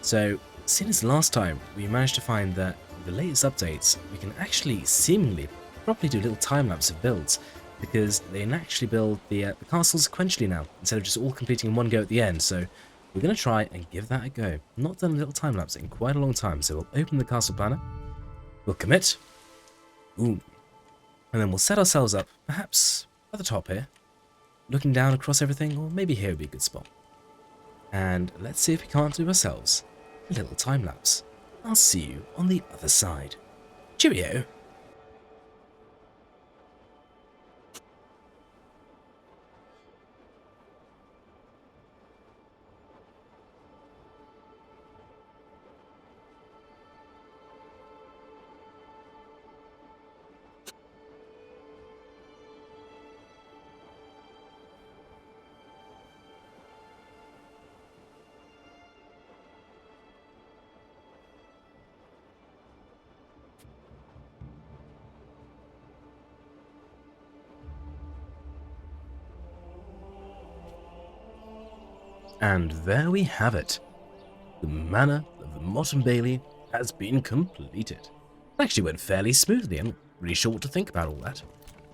So, since last time, we managed to find that with the latest updates, we can actually seemingly properly do a little time-lapse of builds, because they can actually build the castle sequentially now, instead of just all completing in one go at the end. So we're going to try and give that a go. Not done a little time-lapse in quite a long time, so we'll open the castle planner, we'll commit, boom, and then we'll set ourselves up, perhaps at the top here, looking down across everything, or maybe here would be a good spot. And let's see if we can't do ourselves a little time-lapse. I'll see you on the other side. Cheerio! And there we have it. The Manor of the Motte Bailey has been completed. It actually went fairly smoothly. I'm not really sure what to think about all that.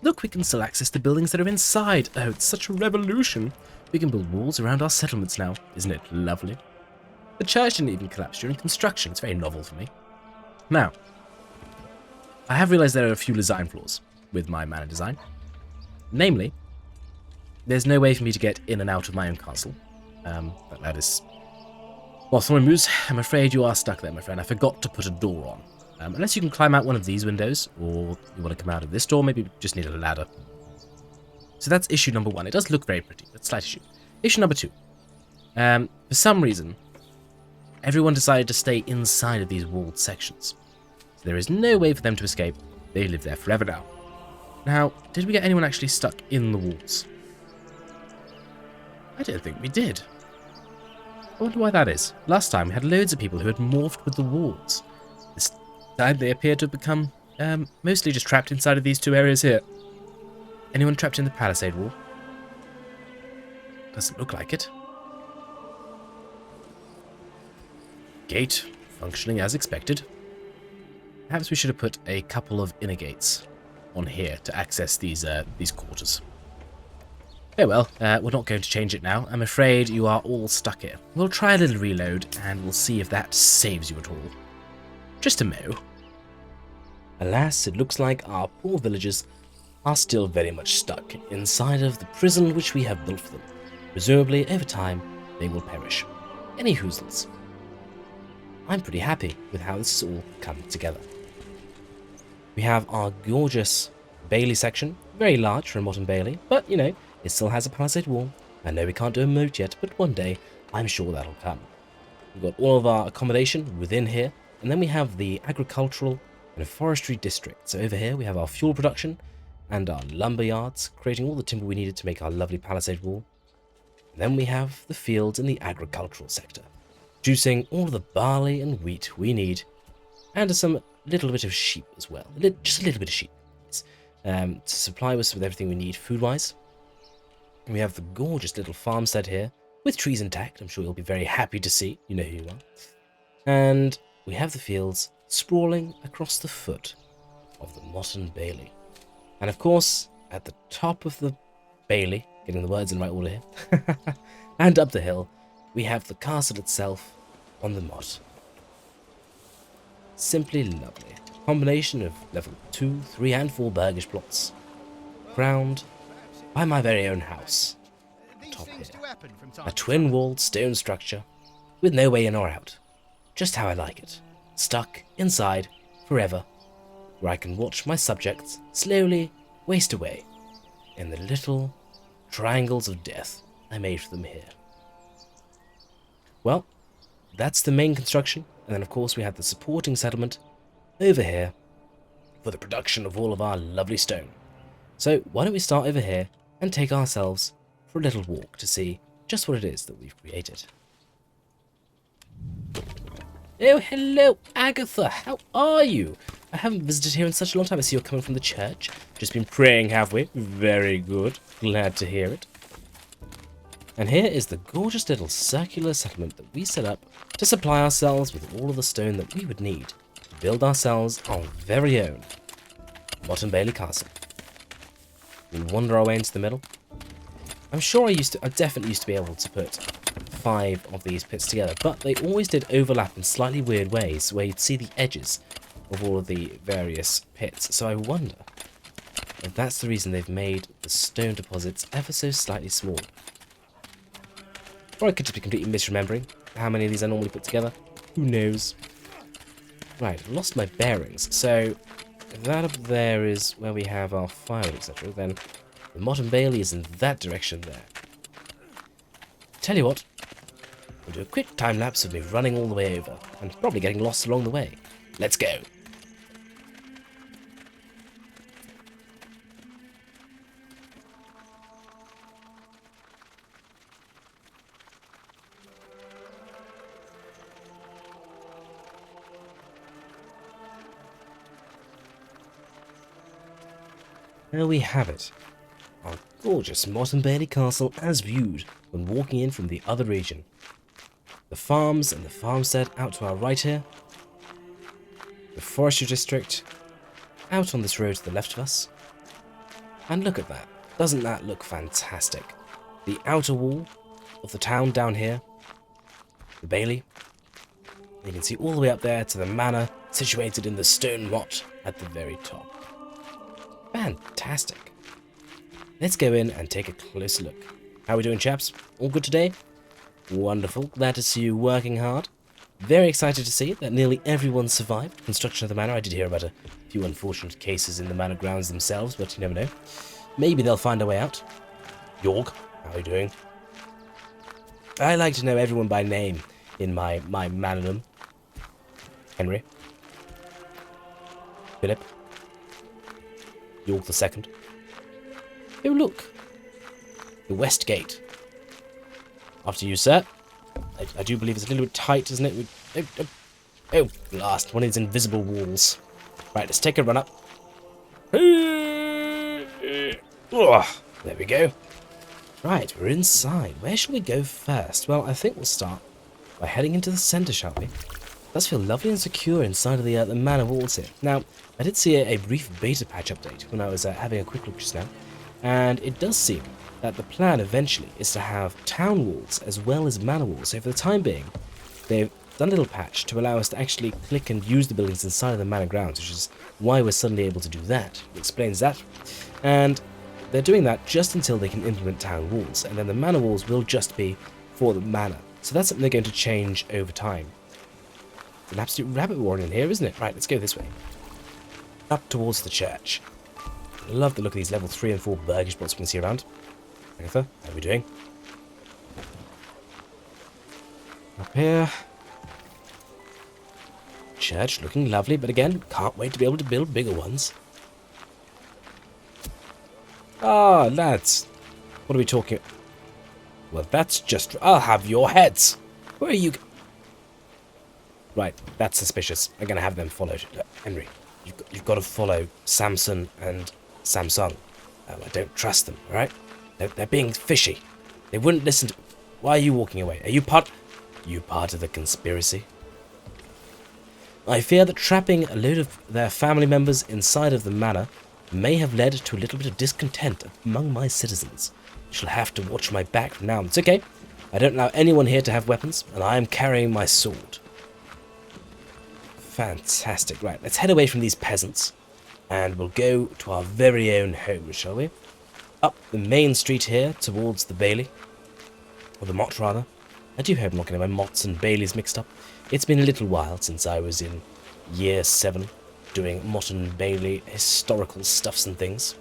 Look, we can still access the buildings that are inside. Oh, it's such a revolution. We can build walls around our settlements now. Isn't it lovely? The church didn't even collapse during construction. It's very novel for me. Now, I have realized there are a few design flaws with my manor design. Namely, there's no way for me to get in and out of my own castle. But that is... Well, Thornmoose, I'm afraid you are stuck there, my friend. I forgot to put a door on. Unless you can climb out one of these windows, or you want to come out of this door, maybe you just need a ladder. So that's issue number one. It does look very pretty, but slight issue. Issue number two. For some reason, everyone decided to stay inside of these walled sections. So there is no way for them to escape. They live there forever now. Now, did we get anyone actually stuck in the walls? I don't think we did. I wonder why that is. Last time we had loads of people who had morphed with the walls. This time they appear to have become mostly just trapped inside of these two areas here. Anyone trapped in the palisade wall? Doesn't look like it. Gate functioning as expected. Perhaps we should have put a couple of inner gates on here to access these quarters. Oh well, we're not going to change it now. I'm afraid you are all stuck here. We'll try a little reload, and we'll see if that saves you at all. Just a mo. Alas, it looks like our poor villagers are still very much stuck inside of the prison which we have built for them. Presumably, over time, they will perish. Any hoozles. I'm pretty happy with how this has all come together. We have our gorgeous Bailey section, very large for a Motte Bailey, but, you know, it still has a palisade wall, I know we can't do a moat yet, but one day I'm sure that'll come. We've got all of our accommodation within here, and then we have the agricultural and forestry district. So over here we have our fuel production and our lumber yards, creating all the timber we needed to make our lovely palisade wall. And then we have the fields in the agricultural sector, producing all of the barley and wheat we need, and some little bit of sheep as well. Just a little bit of sheep to supply us with everything we need food-wise. And we have the gorgeous little farmstead here, with trees intact. I'm sure you'll be very happy to see. You know who you are. And we have the fields sprawling across the foot of the Motte Bailey. And of course, at the top of the Bailey, getting the words in the right order here, and up the hill, we have the castle itself on the Motte. Simply lovely. Combination of level 2, 3 and 4 burgage plots, crowned by my very own house. Top here. A twin-walled stone structure with no way in or out. Just how I like it. Stuck inside forever, where I can watch my subjects slowly waste away in the little triangles of death I made for them here. Well, that's the main construction, and then of course we have the supporting settlement over here for the production of all of our lovely stone. So why don't we start over here and take ourselves for a little walk to see just what it is that we've created. Oh, hello, Agatha. How are you? I haven't visited here in such a long time. I see you're coming from the church. Just been praying, have we? Very good. Glad to hear it. And here is the gorgeous little circular settlement that we set up to supply ourselves with all of the stone that we would need to build ourselves our very own Motte Bailey Castle. We'll wander our way into the middle. I'm sure I definitely used to be able to put 5 of these pits together, but they always did overlap in slightly weird ways where you'd see the edges of all of the various pits. So I wonder if that's the reason they've made the stone deposits ever so slightly small. Or I could just be completely misremembering how many of these I normally put together. Who knows? Right, I've lost my bearings. So if that up there is where we have our fire, etc., then the Motte Bailey is in that direction there. Tell you what, we'll do a quick time lapse of me running all the way over, and probably getting lost along the way. Let's go. There we have it. Our gorgeous Motte Bailey Castle as viewed when walking in from the other region. The farms and the farmstead out to our right here. The forestry district out on this road to the left of us. And look at that. Doesn't that look fantastic? The outer wall of the town down here. The Bailey. You can see all the way up there to the manor situated in the stone motte at the very top. Fantastic. Let's go in and take a closer look. How are we doing, chaps? All good today? Wonderful. Glad to see you working hard. Very excited to see that nearly everyone survived construction of the manor. I did hear about a few unfortunate cases in the manor grounds themselves, but you never know. Maybe they'll find a way out. York, how are you doing? I like to know everyone by name in my manordom. Henry. Philip. York the Second. Oh, look. The West Gate. After you, sir. I do believe it's a little bit tight, isn't it? Oh, blast. One of these invisible walls. Right, let's take a run up. Oh, there we go. Right, we're inside. Where shall we go first? Well, I think we'll start by heading into the centre, shall we? It does feel lovely and secure inside of the manor walls here. Now, I did see a brief beta patch update when I was having a quick look just now, and it does seem that the plan eventually is to have town walls as well as manor walls. So for the time being, they've done a little patch to allow us to actually click and use the buildings inside of the manor grounds, which is why we're suddenly able to do that. It explains that. And they're doing that just until they can implement town walls, and then the manor walls will just be for the manor. So that's something they're going to change over time. It's an absolute rabbit warren in here, isn't it? Right, let's go this way. Up towards the church. I love the look of these level 3 and 4 burgage plots we can see around. Agatha, how are we doing? Up here. Church looking lovely, but again, can't wait to be able to build bigger ones. Ah, lads. What are we talking? Well, that's just... I'll have your heads. Where are you... Right, that's suspicious. I'm going to have them followed. Henry, you've got to follow Samson and Samsung. I don't trust them, all right? They're being fishy. They wouldn't listen to... Why are you walking away? Are you part of the conspiracy? I fear that trapping a load of their family members inside of the manor may have led to a little bit of discontent among my citizens. I shall have to watch my back from now on. It's okay. I don't allow anyone here to have weapons, and I am carrying my sword. Fantastic. Right, let's head away from these peasants, and we'll go to our very own home, shall we? Up the main street here towards the Bailey. Or the Motte, rather. I do hope I'm not getting my Mottes and Baileys mixed up. It's been a little while since I was in year 7 doing Motte and Bailey historical stuffs and things.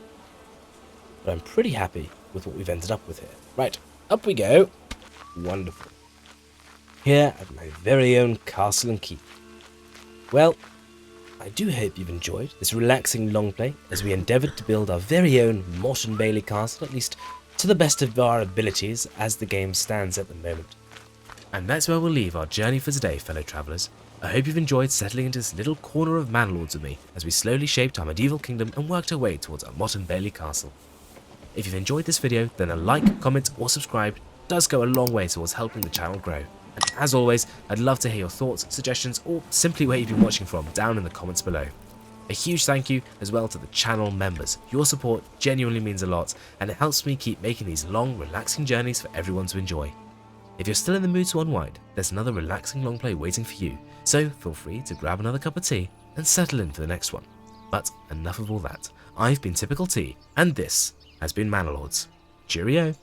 But I'm pretty happy with what we've ended up with here. Right, up we go. Wonderful. Here at my very own castle and keep. Well, I do hope you've enjoyed this relaxing long play as we endeavoured to build our very own Motte Bailey Castle, at least to the best of our abilities as the game stands at the moment. And that's where we'll leave our journey for today, fellow travellers. I hope you've enjoyed settling into this little corner of Manor Lords with me as we slowly shaped our medieval kingdom and worked our way towards our Motte Bailey Castle. If you've enjoyed this video, then a like, comment or subscribe does go a long way towards helping the channel grow. And as always, I'd love to hear your thoughts, suggestions or simply where you've been watching from down in the comments below. A huge thank you as well to the channel members. Your support genuinely means a lot and it helps me keep making these long, relaxing journeys for everyone to enjoy. If you're still in the mood to unwind, there's another relaxing long play waiting for you, so feel free to grab another cup of tea and settle in for the next one. But enough of all that. I've been Typical T, and this has been Manor Lords. Cheerio!